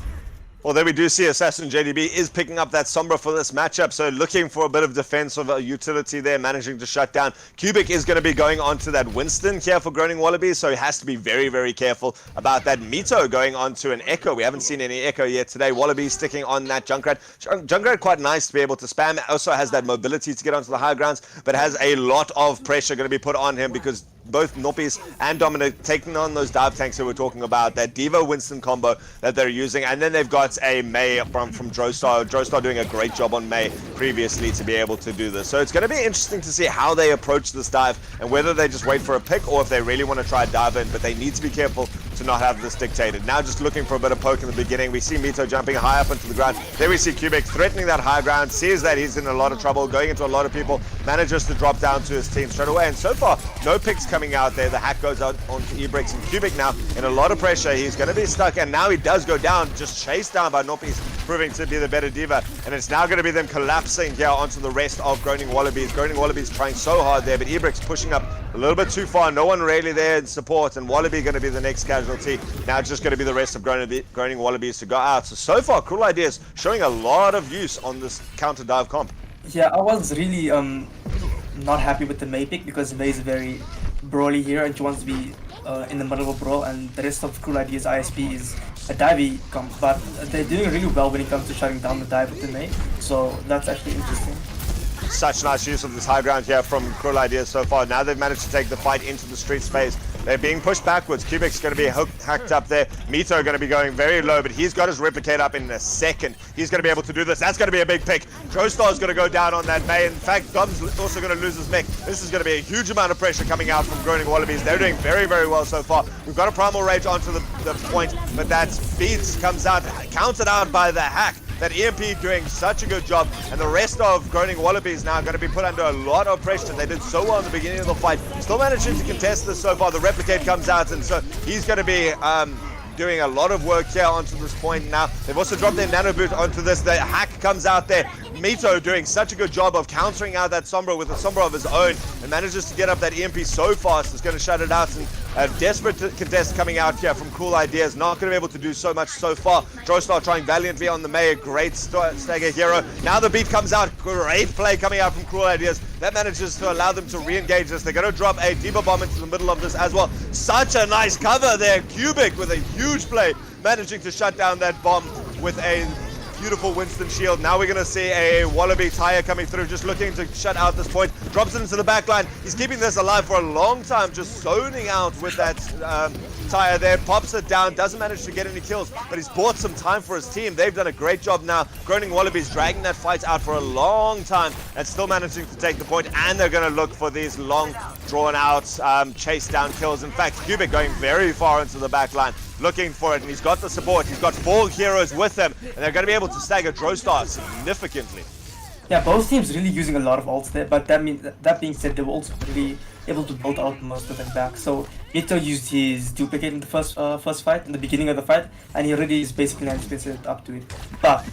Well, there we do see Assassin JDB is picking up that Sombra for this matchup, so looking for a bit of defensive utility there, managing to shut down. Cubic is going to be going on to that Winston here for Groaning Wallabies, so he has to be very, very careful about that. Mito going on to an Echo. We haven't seen any Echo yet today. Wallabies sticking on that Junkrat. Junkrat quite nice to be able to spam. Also has that mobility to get onto the high grounds, but has a lot of pressure going to be put on him because both Noppies and Dominic taking on those dive tanks that we're talking about, that Devo-Winston combo that they're using, and then they've got a Mei from Droestar. Droestar doing a great job on Mei previously to be able to do this. So it's going to be interesting to see how they approach this dive and whether they just wait for a pick or if they really want to try dive in, but they need to be careful to not have this dictated. Now just looking for a bit of poke in the beginning. We see Mito jumping high up into the ground. There we see Cubic threatening that high ground, sees that he's in a lot of trouble, going into a lot of people, manages to drop down to his team straight away. And so far, no picks coming out there. The hack goes out onto Ebrix, and Cubic now in a lot of pressure. He's going to be stuck, and now he does go down, just chased down by Noppies, proving to be the better diva. And it's now going to be them collapsing here onto the rest of Groaning Wallabies. Groaning Wallabies trying so hard there, but Ebrix pushing up a little bit too far. No one really there in support, and Wallaby going to be the next casualty. Now it's just going to be the rest of Groaning Wallabies to go out. So far, Cruel Ideas showing a lot of use on this counter dive comp. Yeah, I was really not happy with the Mei pick because Mei is a very brawly hero and she wants to be in the middle of a brawl, and the rest of Cruel Ideas ISP is a divey comp, but they're doing really well when it comes to shutting down the dive with the Mei, so that's actually interesting. Such nice use of this high ground here from Cruel Ideas so far. Now they've managed to take the fight into the streets phase. They're being pushed backwards. Cubic's going to be hacked up there. Mito going to be going very low, but he's got his replicate up in a second. He's going to be able to do this. That's going to be a big pick. Joestar's going to go down on that Mei. In fact, Dom's also going to lose his mech. This is going to be a huge amount of pressure coming out from Groaning Wallabies. They're doing very, very well so far. We've got a Primal Rage onto the point, but that Beats comes out, counted out by the hack. That EMP doing such a good job, and the rest of Groaning Wallabies now going to be put under a lot of pressure. They did so well in the beginning of the fight, still managing to contest this so far. The replicate comes out, and so he's going to be doing a lot of work here onto this point now. They've also dropped their nano boot onto this. The hack comes out there. Mito doing such a good job of countering out that Sombra with a Sombra of his own, and manages to get up that EMP so fast. It's going to shut it out, and a desperate contest coming out here from Cool Ideas. Not going to be able to do so much so far. Droestar trying valiantly on the Mei. Great stagger hero. Now the beat comes out. Great play coming out from Cool Ideas. That manages to allow them to re-engage this. They're going to drop a Diva Bomb into the middle of this as well. Such a nice cover there. Cubic with a huge play, managing to shut down that bomb with a beautiful Winston shield. Now we're going to see a Wallaby tire coming through, just looking to shut out this point. Drops it into the back line. He's keeping this alive for a long time, just zoning out with that tire there. Pops it down, doesn't manage to get any kills, but he's bought some time for his team. They've done a great job now. Groaning Wallabies dragging that fight out for a long time and still managing to take the point, and they're going to look for these long, drawn-out chase down kills. In fact, Cubic going very far into the back line, looking for it, and he's got the support. He's got 4 heroes with him, and they're going to be able to stagger Droestar significantly. Yeah, both teams really using a lot of ults there, but that being said, they were also really able to build out most of them back. So Mito used his duplicate in the first fight, in the beginning of the fight, and he already is basically 90% up to it. But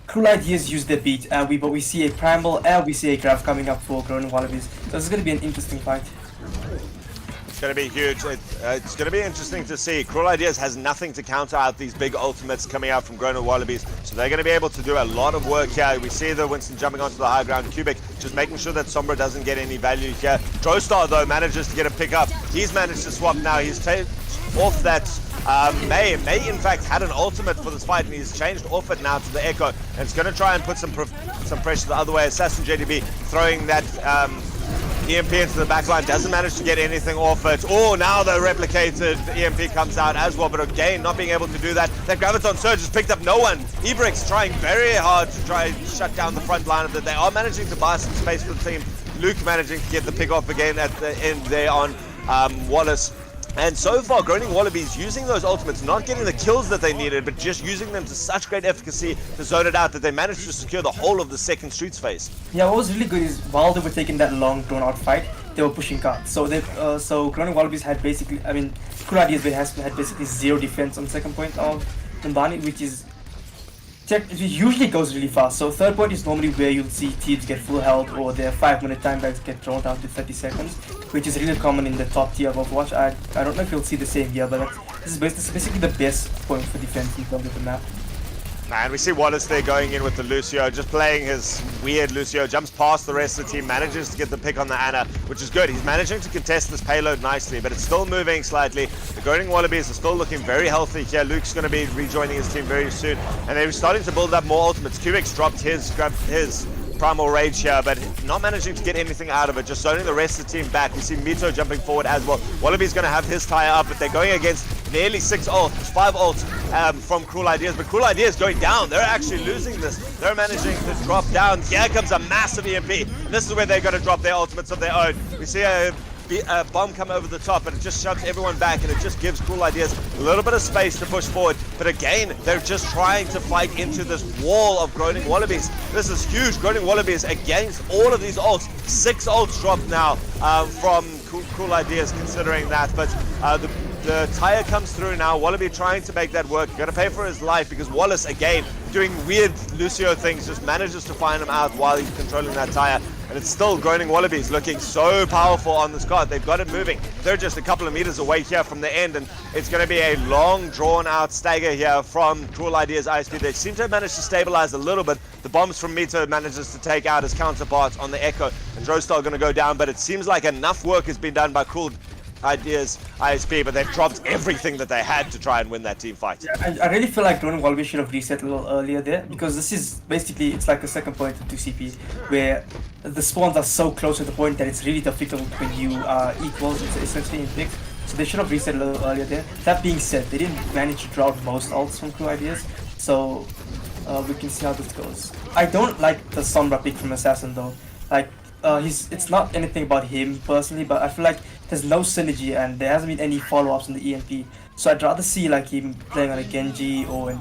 Cruel Ideas used their beat, and we see a Primal and we see a Graph coming up for Groaning Wallabies. So this is going to be an interesting fight. It's going to be huge. It's going to be interesting to see. Cruel Ideas has nothing to counter out these big ultimates coming out from Groaning Wallabies, so they're going to be able to do a lot of work here. We see the Winston jumping onto the high ground. Cubic just making sure that Sombra doesn't get any value here. Droestar, though, manages to get a pick up. He's managed to swap now. He's taken off that Mei. Mei, in fact, had an ultimate for this fight, and he's changed off it now to the Echo, and it's going to try and put some pressure the other way. Assassin JDB throwing that EMP into the backline, doesn't manage to get anything off it. Oh, now the replicated EMP comes out as well, but again, not being able to do that. That Graviton Surge has picked up no one. Ebrix trying very hard to try and shut down the front line of it. They are managing to buy some space for the team. Luke managing to get the pick off again at the end there on Wallace. And so far, Groaning Wallabies using those ultimates, not getting the kills that they needed, but just using them to such great efficacy to zone it out that they managed to secure the whole of the second Streets phase. Yeah, what was really good is while they were taking that long drawn out fight, they were pushing cards. So so Groaning Wallabies had basically, I mean, Cool Ideas had basically 0 defense on second point of Mbani, which is it usually goes really fast. So third point is normally where you'll see teams get full health or their 5-minute time bags get drawn down to 30 seconds, which is really common in the top tier of Overwatch. I don't know if you'll see the same here, but this is basically the best point for defense in terms of the map. Man, we see Wallace there going in with the Lucio, just playing his weird Lucio, jumps past the rest of the team, manages to get the pick on the Ana, which is good. He's managing to contest this payload nicely, but it's still moving slightly. The Groaning Wallabies are still looking very healthy here. Luke's going to be rejoining his team very soon, and they're starting to build up more ultimates. Kubik's grabbed his Primal Rage here, but not managing to get anything out of it, just zoning the rest of the team back. We see Mito jumping forward as well. Wallaby's going to have his tire up, but they're going against nearly 5 ults from Cruel Ideas, but Cruel Ideas going down. They're actually losing this. They're managing to drop down. Here comes a massive EMP. This is where they're going to drop their ultimates of their own. We see a bomb come over the top, and it just shoves everyone back, and it just gives Cool Ideas a little bit of space to push forward. But again, they're just trying to fight into this wall of Groaning Wallabies. This is huge. Groaning Wallabies against all of these ults. 6 ults dropped now from Cool Ideas, considering that. But the tire comes through now. Wallaby trying to make that work. Gonna pay for his life because Wallace, again, doing weird Lucio things, just manages to find him out while he's controlling that tire. And it's still Groaning Wallabies looking so powerful on this card. They've got it moving. They're just a couple of meters away here from the end, and it's going to be a long, drawn-out stagger here from Cruel Ideas ISP. They seem to have managed to stabilize a little bit. The bombs from Mito manages to take out his counterparts on the Echo, and Drostar going to go down, but it seems like enough work has been done by Cruel Ideas ISP, but they've dropped everything that they had to try and win that team fight. I really feel like Groaning Wallabies should have reset a little earlier there, because this is basically, it's like a second point to CP, where the spawns are so close to the point that it's really difficult when you are equals, it's essentially in picks. So they should have reset a little earlier there. That being said, they didn't manage to draw out most ults from Cool Ideas, so we can see how this goes. I don't like the Sombra pick from Assassin though. Like, it's not anything about him personally, but I feel like there's no synergy and there hasn't been any follow-ups on the EMP. So I'd rather see like him playing on a Genji or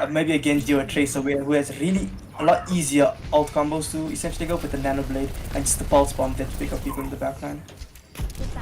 maybe a Genji or a Tracer who has really a lot easier ult combos to essentially go with the Nano Blade and just the Pulse Bomb that to pick up people in the backline.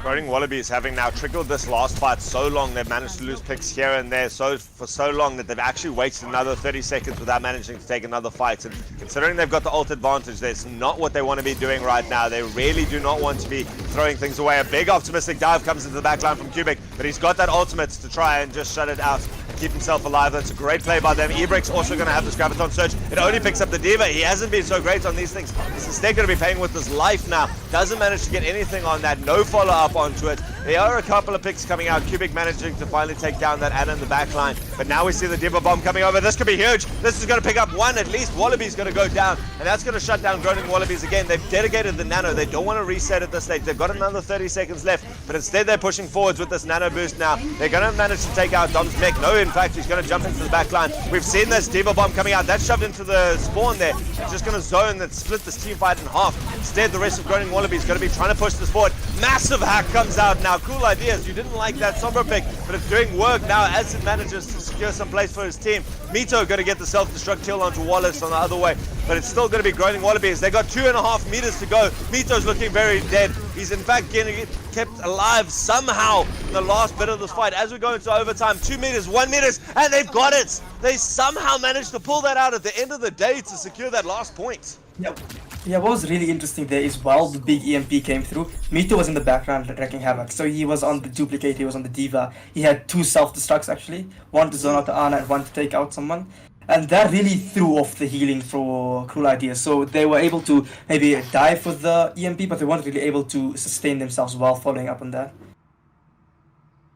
Groaning Wallabies having now trickled this last fight so long, they've managed to lose picks here and there for so long that they've actually waited another 30 seconds without managing to take another fight. And considering they've got the ult advantage, that's not what they want to be doing right now. They really do not want to be throwing things away. A big optimistic dive comes into the backline from Kubik, but he's got that ultimate to try and just shut it out and keep himself alive. That's a great play by them. Ebric's also going to have this Graviton Surge. It only picks up the Diva. He hasn't been so great on these things. He's instead going to be paying with his life now. Doesn't manage to get anything on that. No follow-up onto it. There are a couple of picks coming out. Kubik managing to finally take down that Ana in the backline. But now we see the Diva Bomb coming over. This could be huge. This is going to pick up one at least. Wallaby's going to go down. And that's going to shut down Groaning Wallabies again. They've dedicated the Nano. They don't want to reset at this stage. They've got another 30 seconds left. But instead they're pushing forwards with this Nano boost now. They're going to manage to take out Dom's mech. No, in fact, he's going to jump into the backline. We've seen this Diva Bomb coming out. That's shoved into the spawn there. It's just going to zone and split this team fight in half. Instead, the rest of Groaning Wallabies going to be trying to push this forward. Massive hack comes out now. Cool Ideas. You didn't like that Sombra pick, but it's doing work now as it manages to secure some place for his team. Mito going to get the self-destruct kill onto Wallace on the other way, but it's still going to be Groaning Wallabies. They got 2.5 meters to go. Mito's looking very dead. He's in fact getting kept alive somehow in the last bit of this fight. As we go into overtime, 2 meters, 1 meters, and they've got it. They somehow managed to pull that out at the end of the day to secure that last point. Yep. Yeah, what was really interesting there is while the big EMP came through, Mito was in the background wrecking havoc. So he was on the duplicate, he was on the Diva. He had 2 self-destructs actually, one to zone out the Ana and one to take out someone. And that really threw off the healing for Cruel Ideas. So they were able to maybe dive for the EMP, but they weren't really able to sustain themselves while following up on that.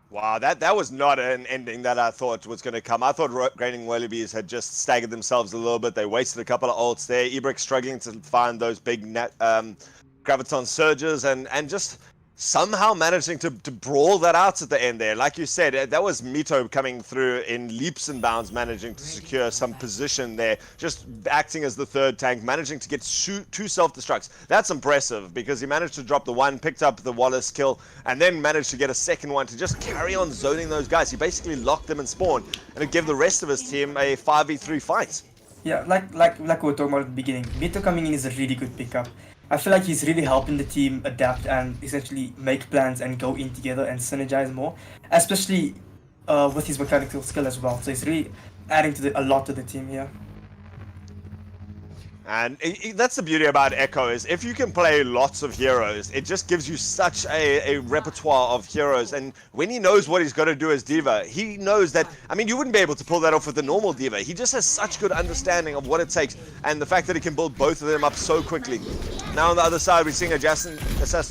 Wow, that was not an ending that I thought was going to come. I thought Groaning Wallabies had just staggered themselves a little bit. They wasted a couple of ults there. Ebrick struggling to find those big Graviton surges and just somehow managing to brawl that out at the end there. Like you said, that was Mito coming through in leaps and bounds, managing to secure some position there, just acting as the third tank, managing to get two self-destructs. That's impressive because he managed to drop the one, picked up the Wallace kill, and then managed to get a second one to just carry on zoning those guys. He basically locked them in spawn, and it gave the rest of his team a 5v3 fight. Yeah, like we were talking about at the beginning, Mito coming in is a really good pickup. I feel like he's really helping the team adapt and essentially make plans and go in together and synergize more, especially with his mechanical skill as well. So he's really adding to a lot to the team here. And that's the beauty about Echo, is if you can play lots of heroes, it just gives you such a repertoire of heroes. And when he knows what he's got to do as D.Va, he knows that, I mean, you wouldn't be able to pull that off with the normal D.Va. He just has such good understanding of what it takes, and the fact that he can build both of them up so quickly. Now on the other side, we're seeing Assassin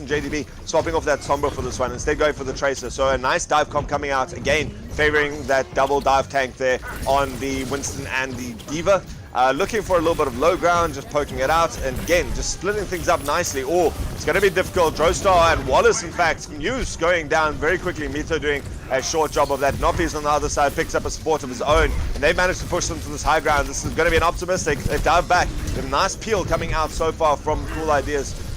JDB swapping off that Sombra for this one, instead going for the Tracer. So a nice dive comp coming out, again, favoring that double dive tank there on the Winston and the D.Va. Looking for a little bit of low ground, just poking it out, and again, just splitting things up nicely. Oh, it's going to be difficult. Droestar and Wallace, in fact, Muse going down very quickly. Mito doing a short job of that. Noppies on the other side picks up a support of his own, and they managed to push them to this high ground. This is going to be an optimistic. They've dived back. A nice peel coming out so far from Cool Ideas.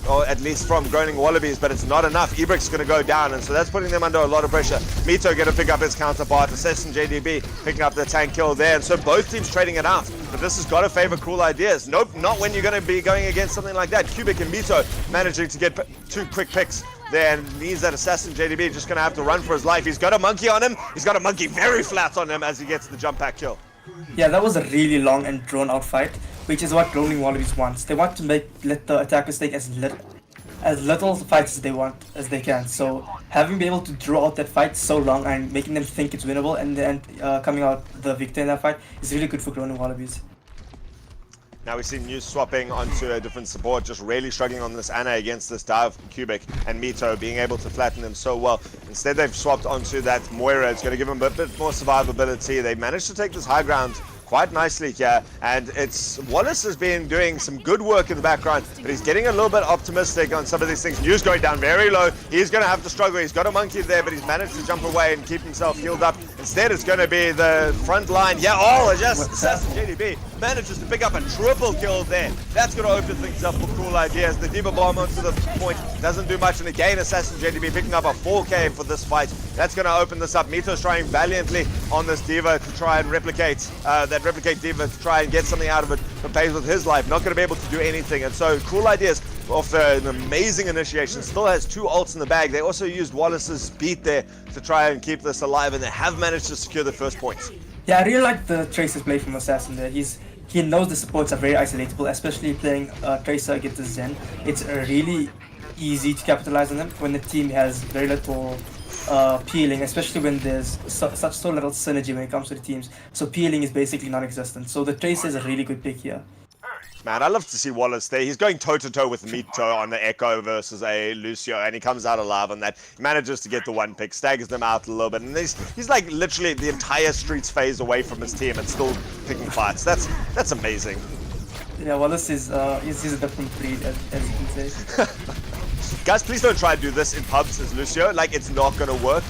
Or at least from Groaning Wallabies, but it's not enough. Ebrick's going to go down, and so that's putting them under a lot of pressure. Mito going to pick up his counterpart. Assassin JDB picking up the tank kill there, and so both teams trading it out. But this has got to favor Cool Ideas. Nope, not when you're going to be going against something like that. Cubic and Mito managing to get two quick picks there, and means that Assassin JDB just going to have to run for his life. He's got a monkey on him. He's got a monkey very flat on him as he gets the jump pack kill. Yeah, that was a really long and drawn out fight, which is what Groaning Wallabies wants. They want to let the attackers take as little fights as they can. So having been able to draw out that fight so long and making them think it's winnable and then coming out the victor in that fight is really good for Groaning Wallabies. Now we see Muse swapping onto a different support, just really struggling on this Ana against this dive Cubic, and Mito being able to flatten them so well. Instead they've swapped onto that Moira. It's going to give them a bit more survivability. They managed to take this high ground quite nicely here, and it's Wallace has been doing some good work in the background, but he's getting a little bit optimistic on some of these things. Muse going down very low. He's going to have to struggle. He's got a monkey there, but he's managed to jump away and keep himself healed up. Instead, it's going to be the front line. Yeah, just Assassin JDB manages to pick up a triple kill there. That's going to open things up for Cool Ideas. The D.Va bomb onto the point doesn't do much, and again, Assassin JDB picking up a 4K for this fight. That's going to open this up. Mito's trying valiantly on this D.Va to try and replicate replicate D.Va to try and get something out of it, but pays with his life. Not going to be able to do anything, and so Cool Ideas, after an amazing initiation, still has two ults in the bag. They also used Wallace's beat there to try and keep this alive, and they have managed to secure the first points. Yeah, I really like the Tracer's play from Assassin there. He knows the supports are very isolatable, especially playing Tracer against the Zen. It's really easy to capitalize on them when the team has very little peeling, especially when there's so little synergy when it comes to the teams. So peeling is basically non-existent. So the Tracer is a really good pick here. Man, I love to see Wallace there. He's going toe-to-toe with Mito on the Echo versus a Lucio, and he comes out alive on that. He manages to get the one pick, staggers them out a little bit, and he's like literally the entire streets phase away from his team and still picking fights. That's amazing. Yeah, Wallace is he's a different breed, as you can say. Guys, please don't try to do this in pubs as Lucio. Like, it's not going to work.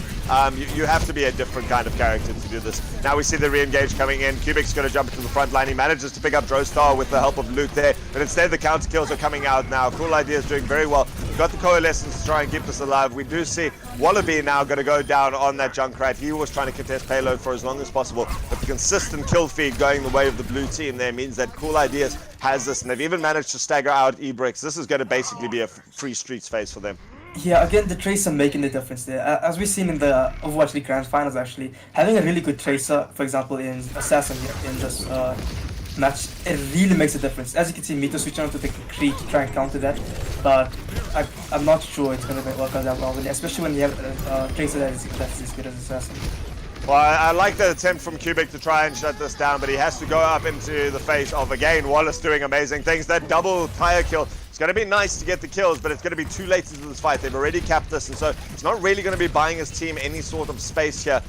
You have to be a different kind of character to do this. Now we see the re-engage coming in. Cubic's going to jump into the front line. He manages to pick up Droestar with the help of Luke there, but instead the counter kills are coming out now. Cool Ideas doing very well. Got the coalescence to try and keep this alive. We do see Wallaby now going to go down on that Junkrat. He was trying to contest payload for as long as possible, but the consistent kill feed going the way of the blue team there means that Cool Ideas has this, and they've even managed to stagger out Ebrix. This is going to basically be a free streets phase for them. Yeah, again, the Tracer making the difference there. As we've seen in the Overwatch League Grand Finals, actually, having a really good Tracer, for example, in Assassin in this match, it really makes a difference. As you can see, Mito switching on to the Kree to try and counter that, but I'm not sure it's going to work out that well, especially when you have a Tracer that's as good as Assassin. Well, I like the attempt from Cubic to try and shut this down, but he has to go up into the face of, again, Wallace doing amazing things. That double tire kill, it's going to be nice to get the kills, but it's going to be too late into this fight. They've already capped this, and so it's not really going to be buying his team any sort of space here.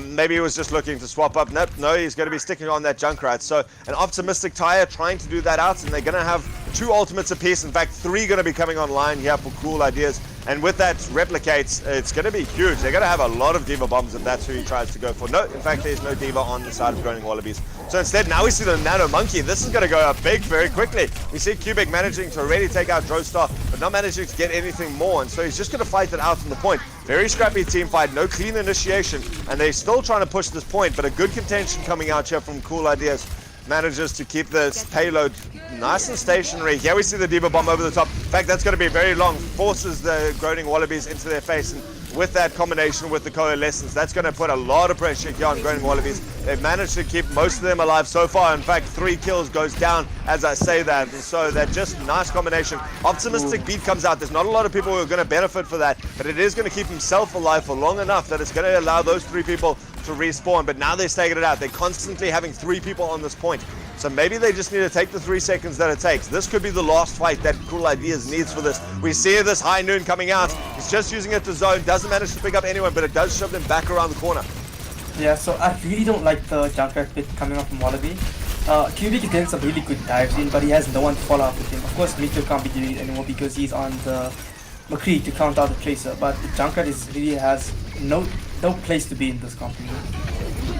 Maybe he was just looking to swap up. Nope, no, he's going to be sticking on that Junkrat. So an optimistic tire trying to do that out, and they're going to have 2 ultimates apiece. In fact, 3 going to be coming online here for Cool Ideas. And with that replicates, it's going to be huge. They're going to have a lot of Diva bombs if that's who he tries to go for. No, in fact, there's no Diva on the side of Groaning Wallabies. So instead, now we see the Nano Monkey. This is going to go up big very quickly. We see Cubic managing to already take out Droestar, but not managing to get anything more. And so he's just going to fight it out from the point. Very scrappy team fight, no clean initiation. And they're still trying to push this point, but a good contention coming out here from Cool Ideas. Manages to keep this payload nice and stationary. Here we see the Diva bomb over the top. In fact, that's going to be very long. Forces the Groaning Wallabies into their face. And with that combination with the Coalescence, that's going to put a lot of pressure here on Groaning Wallabies. They've managed to keep most of them alive so far. In fact, 3 kills goes down as I say that. And so that just nice combination. Optimistic beat comes out. There's not a lot of people who are going to benefit for that, but it is going to keep himself alive for long enough that it's going to allow those 3 people to respawn. But now they're staggering it out. They're constantly having 3 people on this point. So maybe they just need to take the 3 seconds that it takes. This could be the last fight that Cool Ideas needs for this. We see this High Noon coming out. He's just using it to zone. Doesn't manage to pick up anyone, but it does shove them back around the corner. Yeah, so I really don't like the Junkrat pick coming up from Wallaby. Cubic is getting some really good dives in, but he has no one to follow up with him. Of course, Mito can't be doing it anymore because he's on the McCree to count out the Tracer, but the Junkrat really has no place to be in this company.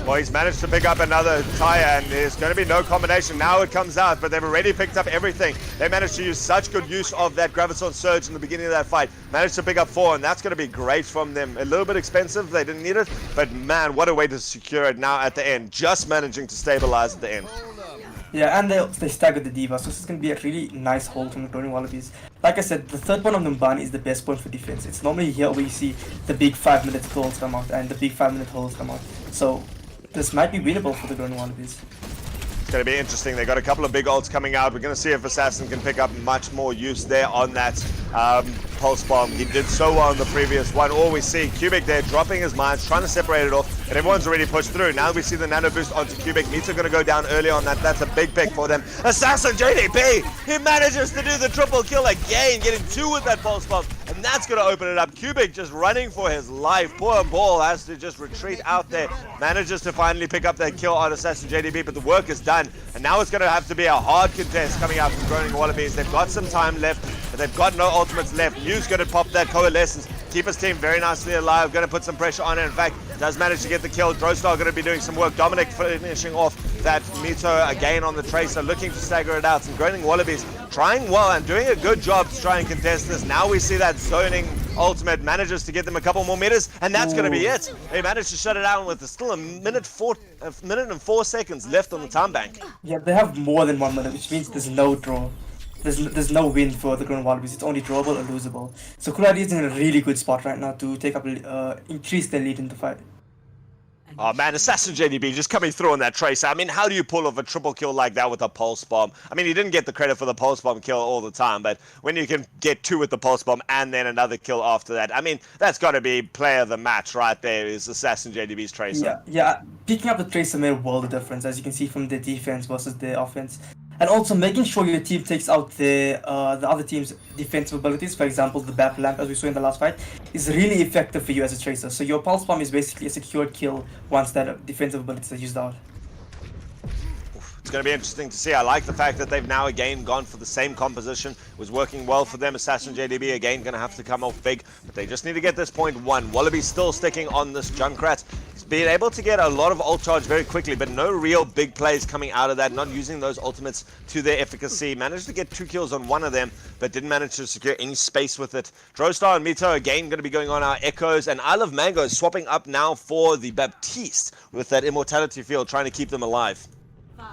Well, he's managed to pick up another tire, and there's going to be no combination. Now it comes out, but they've already picked up everything. They managed to use such good use of that Graviton Surge in the beginning of that fight. Managed to pick up 4, and that's going to be great from them. A little bit expensive, they didn't need it, but man, what a way to secure it now at the end. Just managing to stabilize at the end. Yeah, and they staggered the Diva, so this is going to be a really nice hold from the Groaning Wallabies. Like I said, the third point of Numbani is the best point for defense. It's normally here where you see the big 5-minute calls come out and the big 5-minute holds come out. So this might be winnable for the Groaning Wallabies. It's going to be interesting. They got a couple of big ults coming out. We're going to see if Assassin can pick up much more use there on that Pulse Bomb. He did so well in the previous one. All we see, Cubic there dropping his mines, trying to separate it off, and everyone's already pushed through. Now we see the Nano Boost onto Cubic. Mito going to go down early on that. That's a big pick for them. Assassin JDP, he manages to do the triple kill again, getting 2 with that Pulse Bomb, and that's going to open it up. Cubic just running for his life. Poor Ball has to just retreat out there. Manages to finally pick up that kill on Assassin JDP, but the work is done. And now it's going to have to be a hard contest coming out from Groaning Wallabies. They've got some time left, but they've got no ultimates left. Mew's going to pop that Coalescence, keep his team very nicely alive, going to put some pressure on it. In fact, does manage to get the kill. Droestar going to be doing some work. Dominic finishing off that Mito again on the Tracer, looking to stagger it out. And Groaning Wallabies trying well and doing a good job to try and contest this. Now we see that zoning ultimate manages to get them a couple more meters, and that's going to be it. They managed to shut it down with still a minute and 4 seconds left on the time bank. Yeah, they have more than 1 minute, which means there's no draw. There's no win for the Groaning Wallabies. It's only drawable or losable. So Cool Idea is in a really good spot right now to take up, increase their lead in the fight. Oh man, Assassin JDB just coming through on that Tracer. I mean, how do you pull off a triple kill like that with a Pulse Bomb? I mean, he didn't get the credit for the Pulse Bomb kill all the time, but when you can get 2 with the Pulse Bomb and then another kill after that, I mean, that's got to be player of the match right there, is Assassin JDB's Tracer. Yeah. Picking up the Tracer made a world of difference, as you can see from the defense versus the offense. And also making sure your team takes out the other team's defensive abilities, for example, the Bat Lamp, as we saw in the last fight, is really effective for you as a Tracer. So your Pulse Bomb is basically a secured kill once that defensive abilities are used out. It's going to be interesting to see. I like the fact that they've now again gone for the same composition. It was working well for them. Assassin JDB again going to have to come off big, but they just need to get this point 1. Wallaby still sticking on this Junkrat. He's been able to get a lot of ult charge very quickly, but no real big plays coming out of that, not using those ultimates to their efficacy. Managed to get 2 kills on one of them, but didn't manage to secure any space with it. Droestar and Mito again going to be going on our Echoes, and Isle of Mango is swapping up now for the Baptiste with that Immortality field, trying to keep them alive.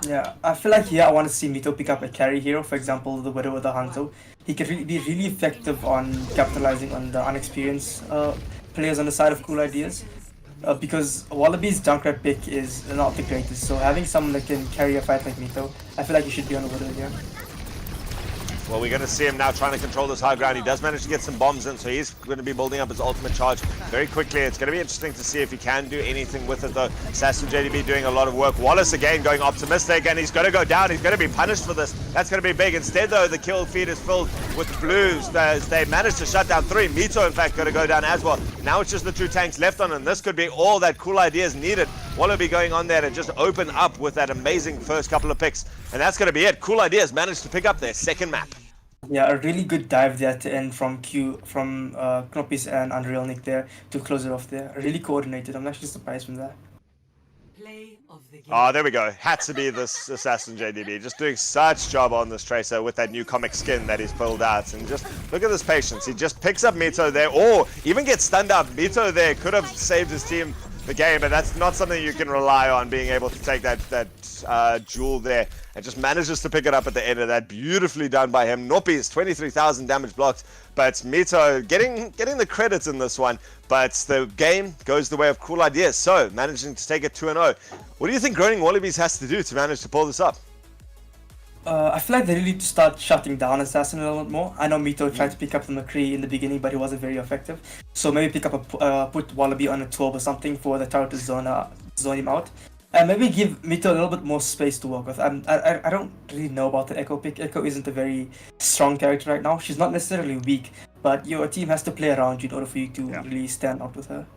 Yeah, I feel like here I want to see Mito pick up a carry hero, for example, the Widow or the Hanzo. He can be really effective on capitalizing on the unexperienced players on the side of Cool Ideas. Because Wallaby's Junkrat pick is not the greatest, so having someone that can carry a fight like Mito, I feel like he should be on the Widow here. Well, we're going to see him now trying to control this high ground. He does manage to get some bombs in, so he's going to be building up his ultimate charge very quickly. It's going to be interesting to see if he can do anything with it, though. Assassin JDB doing a lot of work. Wallace again going optimistic, and he's going to go down. He's going to be punished for this. That's going to be big. Instead, though, the kill feed is filled with blues. They managed to shut down 3. Mito, in fact, going to go down as well. Now it's just the 2 tanks left on, and this could be all that Cool Ideas needed. Wallaby going on there to just open up with that amazing first couple of picks. And that's going to be it. Cool Ideas managed to pick up their second map. Yeah, a really good dive there to end from Knoppis and Unreal Nick there to close it off there. Really coordinated. I'm actually surprised from that. Play of the game. Oh, there we go. Had to be this Assassin JDB. Just doing such job on this Tracer with that new comic skin that he's pulled out. And just look at this patience. He just picks up Mito there, or even gets stunned up. Mito there could have saved his team the game, but that's not something you can rely on, being able to take that jewel there. And just manages to pick it up at the end of that. Beautifully done by him. Noppi's 23,000 damage blocked, but Mito getting the credits in this one. But the game goes the way of Cruel Ideas, so managing to take it 2-0. What do you think Groaning Wallabies has to do to manage to pull this up? I feel like they really need to start shutting down Assassin a little bit more. I know Mito tried to pick up the McCree in the beginning, but he wasn't very effective. So maybe pick up put Wallaby on a 12 or something for the tower to zone him out. And maybe give Mito a little bit more space to work with. I don't really know about the Echo pick. Echo isn't a very strong character right now. She's not necessarily weak, but your team has to play around you in order for you to really stand out with her.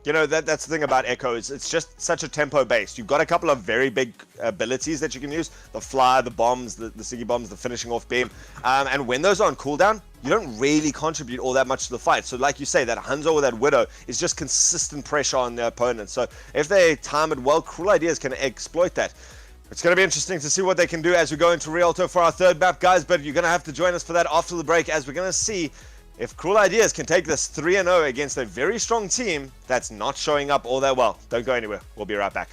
You know, that's the thing about Echo, is it's just such a tempo based. You've got a couple of very big abilities that you can use. The fly, the bombs, the Siggy bombs, the finishing off beam. And when those are on cooldown, you don't really contribute all that much to the fight. So like you say, that Hanzo or that Widow is just consistent pressure on their opponent. So if they time it well, Cruel Ideas can exploit that. It's going to be interesting to see what they can do as we go into Rialto for our third map, guys. But you're going to have to join us for that after the break, as we're going to see if Cruel Ideas can take this 3-0 against a very strong team that's not showing up all that well. Don't go anywhere. We'll be right back.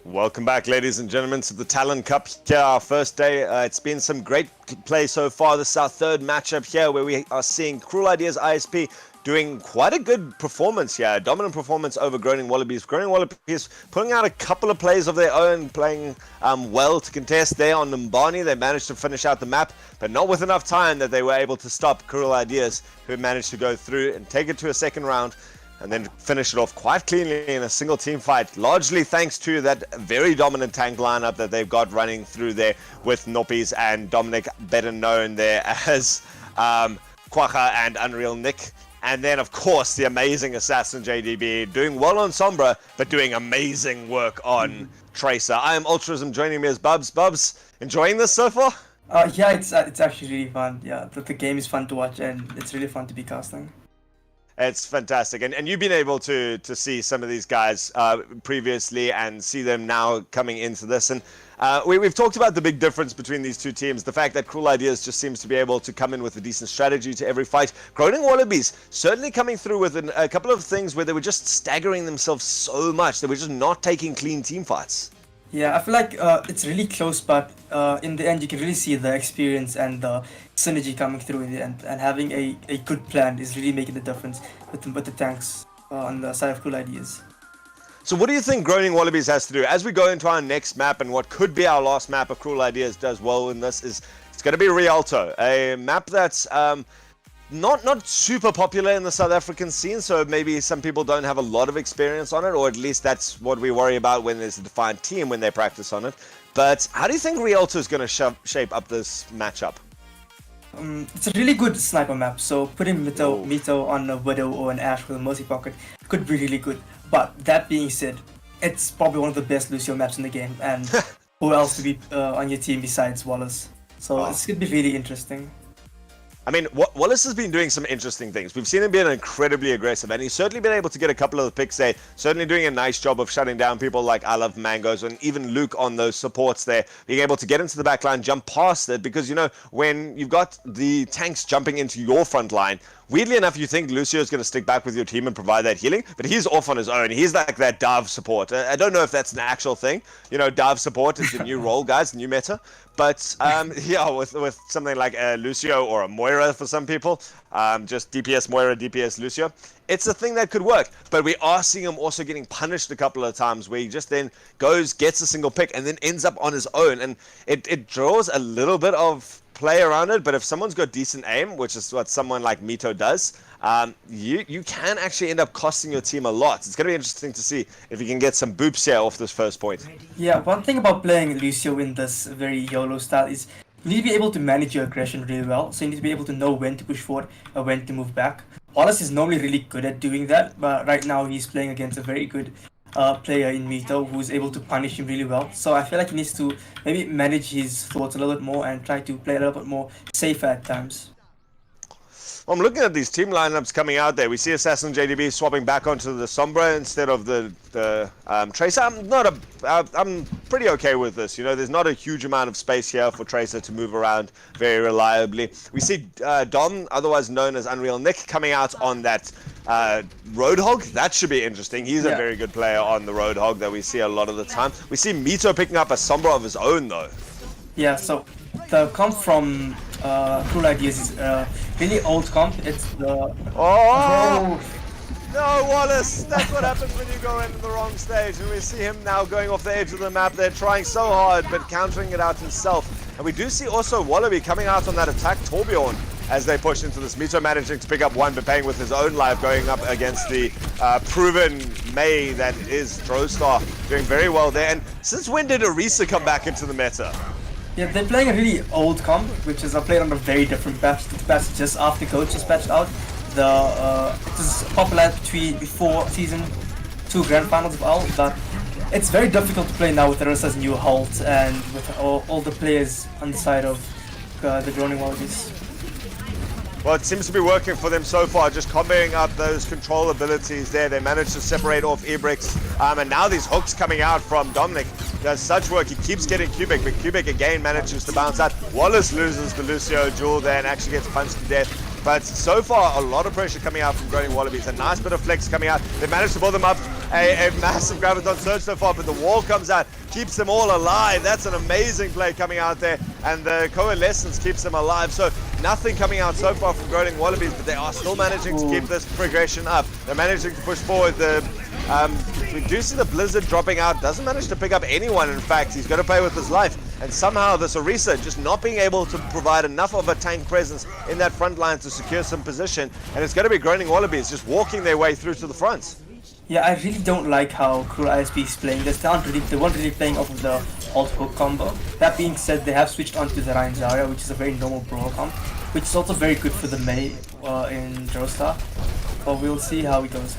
Welcome back, ladies and gentlemen, to the Talon Cup here, our first day. It's been some great play so far. This is our third matchup here where we are seeing Cruel Ideas ISP doing quite a good performance here, a dominant performance over Groaning Wallabies. Groaning Wallabies putting out a couple of plays of their own, playing well to contest there on Mbani. They managed to finish out the map, but not with enough time that they were able to stop Cruel Ideas, who managed to go through and take it to a second round, and then finish it off quite cleanly in a single team fight, largely thanks to that very dominant tank lineup that they've got running through there with Noppies and Dominic, better known there as Quacha and Unreal Nick. And then, of course, the amazing Assassin JDB, doing well on Sombra, but doing amazing work on Tracer. I am Ultrasm, joining me as Bubs. Bubs, enjoying this so far? Yeah, it's actually really fun. Yeah, the game is fun to watch, and it's really fun to be casting. It's fantastic, and you've been able to see some of these guys previously and see them now coming into this, and we've talked about the big difference between these two teams, the fact that Cruel Ideas just seems to be able to come in with a decent strategy to every fight. Groaning Wallabies certainly coming through with a couple of things where they were just staggering themselves so much, they were just not taking clean team fights. Yeah, I feel like it's really close, but in the end you can really see the experience and the synergy coming through in the end, and having a good plan is really making the difference with the tanks on the side of Cruel Ideas. So what do you think Groaning Wallabies has to do? As we go into our next map, and what could be our last map if Cruel Ideas does well in this, is it's going to be Rialto, a map that's not super popular in the South African scene, so maybe some people don't have a lot of experience on it, or at least that's what we worry about when there's a defined team when they practice on it. But how do you think Rialto is going to shape up this matchup? It's a really good sniper map, so putting Mito on a Widow or an Ash with a Mercy Pocket could be really good. But that being said, it's probably one of the best Lucio maps in the game, and who else to be on your team besides Wallace? So it's going to be really interesting. I mean, Wallace has been doing some interesting things. We've seen him being incredibly aggressive, and he's certainly been able to get a couple of the picks there. Certainly doing a nice job of shutting down people like I Love Mangoes and even Luke on those supports there. Being able to get into the back line, jump past it, because, you know, when you've got the tanks jumping into your front line, weirdly enough, you think Lucio is going to stick back with your team and provide that healing, but he's off on his own. He's like that Dove support. I don't know if that's an actual thing. You know, Dove support is the new role, guys, the new meta. But yeah, with something like a Lucio or a Moira for some people, just DPS Moira, DPS Lucio, it's a thing that could work. But we are seeing him also getting punished a couple of times where he just then goes, gets a single pick, and then ends up on his own. And it draws a little bit of play around it, but if someone's got decent aim, which is what someone like Mito does, you can actually end up costing your team a lot. It's going to be interesting to see if you can get some boops here off this first point. Yeah, one thing about playing Lucio in this very YOLO style is you need to be able to manage your aggression really well, so you need to be able to know when to push forward or when to move back. Wallace is normally really good at doing that, but right now he's playing against a very good player in Mito who's able to punish him really well. So I feel like he needs to maybe manage his thoughts a little bit more and try to play a little bit more safer at times. I'm looking at these team lineups coming out there. We see Assassin JDB swapping back onto the Sombra instead of the Tracer. I'm pretty okay with this. You know, there's not a huge amount of space here for Tracer to move around very reliably. We see Dom, otherwise known as Unreal Nick, coming out on that Roadhog. That should be interesting. He's a very good player on the Roadhog that we see a lot of the time. We see Mito picking up a Sombra of his own though. Yeah, so the comp from Cruel Ideas is really old comp. It's the... Oh! No, Wallace! That's what happens when you go into the wrong stage. And we see him now going off the edge of the map. They're trying so hard, but countering it out himself. And we do see also Wallaby coming out on that attack, Torbjorn, as they push into this. Mito managing to pick up one, but paying with his own life, going up against the proven May that is Drostar, doing very well there. And since when did Orisa come back into the meta? Yeah, they're playing a really old comp, which is played on a very different patch. The patch just after Coach was patched out. It was popular before Season 2 Grand Finals of AL, but it's very difficult to play now with Orisa's new halt and with all the players on the side of the Groaning Wallabies. Well, it seems to be working for them so far, just comboing up those control abilities there. They managed to separate off Ebrix, and now these hooks coming out from Dominic does such work. He keeps getting Cubic, but Cubic again manages to bounce out. Wallace loses the Lucio duel there and actually gets punched to death. But so far, a lot of pressure coming out from Groaning Wallabies. A nice bit of flex coming out. They managed to build them up a massive Graviton Surge so far, but the wall comes out, keeps them all alive. That's an amazing play coming out there, and the Coalescence keeps them alive. So nothing coming out so far from Groaning Wallabies, but they are still managing to keep this progression up. They're managing to push forward. We do see the Blizzard dropping out, doesn't manage to pick up anyone. In fact, he's going to play with his life, and somehow this Orisa just not being able to provide enough of a tank presence in that front line to secure some position, and it's going to be Groaning Wallabies just walking their way through to the front. Yeah, I really don't like how Cruel ISP is playing. They weren't really playing off of the alt hook combo. That being said, they have switched onto the Ryan Zarya, which is a very normal brawl comp, which is also very good for the Mei in Joestar. But we'll see how it goes.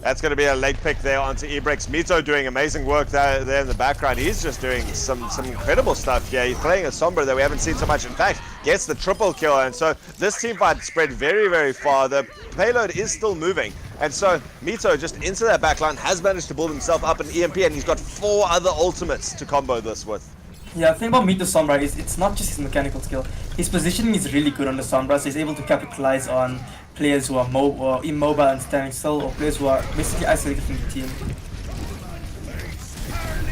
That's going to be a late pick there onto Ebrex. Mito doing amazing work there in the background. He's just doing some incredible stuff here. He's playing a Sombra that we haven't seen so much. In fact, gets the triple kill. And so this team fight spread very, very far. The payload is still moving. And so Mito just into that backline has managed to build himself up an EMP, and he's got 4 other ultimates to combo this with. Yeah, the thing about Mito Sombra is it's not just his mechanical skill. His positioning is really good on the Sombra, so he's able to capitalize on players who are immobile and standing still, or players who are basically isolated from the team.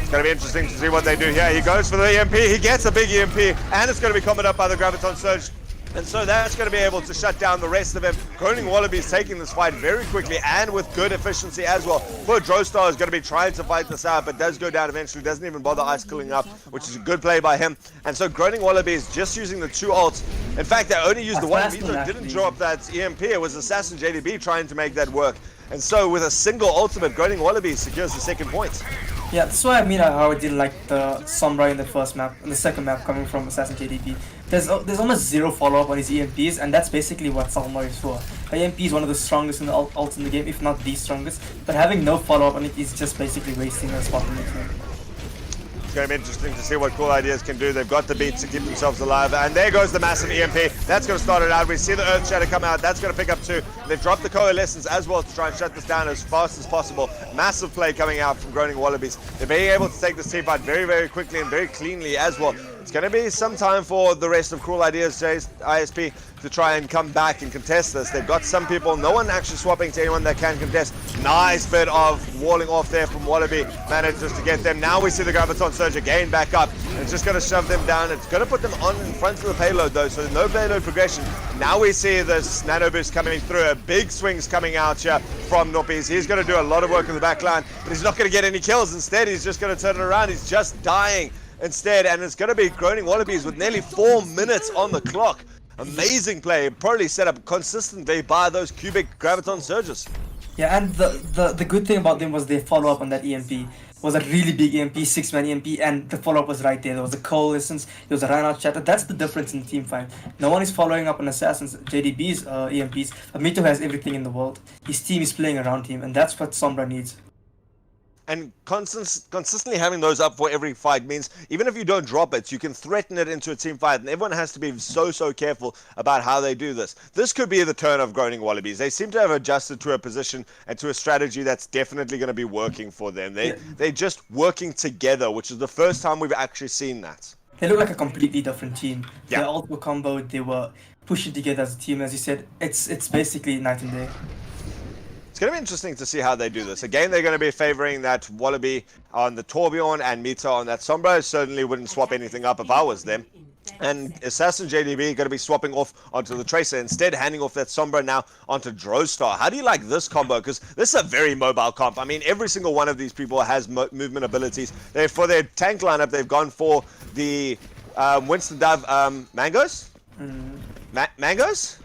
It's going to be interesting to see what they do here. He goes for the EMP, he gets a big EMP, and it's going to be comboed up by the Graviton Surge. And so that's going to be able to shut down the rest of him. Groaning Wallabies taking this fight very quickly and with good efficiency as well. Poor Joestar is going to be trying to fight this out, but does go down eventually. Doesn't even bother ice cooling up, which is a good play by him. And so Groaning Wallabies just using the 2 ults. In fact, they only used the one. Mito didn't drop that EMP. It was Assassin JDB trying to make that work. And so with a single ultimate, Groaning Wallabies secures the 2nd point. Yeah, that's why I mean how I didn't like the Sombra in the first map, and the second map coming from Assassin JDB. There's almost zero follow-up on his EMPs, and that's basically what Sombra is for. EMP is one of the strongest in the ults in the game, if not the strongest, but having no follow-up on it is just basically wasting a spot in the game. It's going to be interesting to see what Cool Ideas can do. They've got the beats to keep themselves alive, and there goes the massive EMP. That's going to start it out. We see the Earth Shatter come out. That's going to pick up 2. They've dropped the Coalescence as well to try and shut this down as fast as possible. Massive play coming out from Groaning Wallabies. They're being able to take this team fight very, very quickly and very cleanly as well. It's going to be some time for the rest of Cruel Ideas ISP to try and come back and contest this. They've got some people, no one actually swapping to anyone that can contest. Nice bit of walling off there from Wallaby, manages to get them. Now we see the Graviton Surge again back up, and it's just going to shove them down. It's going to put them on in front of the payload though, so no payload progression. Now we see this Nano Boost coming through, big swings coming out here from Noppies. He's going to do a lot of work in the back line, but he's not going to get any kills. Instead, he's just going to turn it around. He's just dying instead, and it's going to be Groaning Wallabies with nearly 4 minutes on the clock. Amazing play, probably set up consistently by those cubic Graviton Surges. Yeah, and the good thing about them was their follow-up on that EMP. Was a really big EMP, 6-man EMP, and the follow-up was right there. There was a Coalescence, there was a Reinhardt Shatter. That's the difference in the team fight. No one is following up on Assassin's JDB's EMPs, but Mito has everything in the world. His team is playing around him, and that's what Sombra needs. And consistently having those up for every fight means even if you don't drop it, you can threaten it into a team fight, and everyone has to be so careful about how they do this. This could be the turn of Groaning Wallabies. They seem to have adjusted to a position and to a strategy that's definitely going to be working for them. They're just working together, which is the first time we've actually seen that. They look like a completely different team. Yeah. Their ultimate combo, they were pushing together as a team, as you said. It's basically night and day. It's going to be interesting to see how they do this. Again, they're going to be favoring that Wallaby on the Torbjorn and Mito on that Sombra. I certainly wouldn't swap anything up if I was them. And Assassin JDB going to be swapping off onto the Tracer, instead handing off that Sombra now onto Joestar. How do you like this combo? Because this is a very mobile comp. I mean, every single one of these people has movement abilities. For their tank lineup, they've gone for the Winston Dove Mangoes? Mangoes?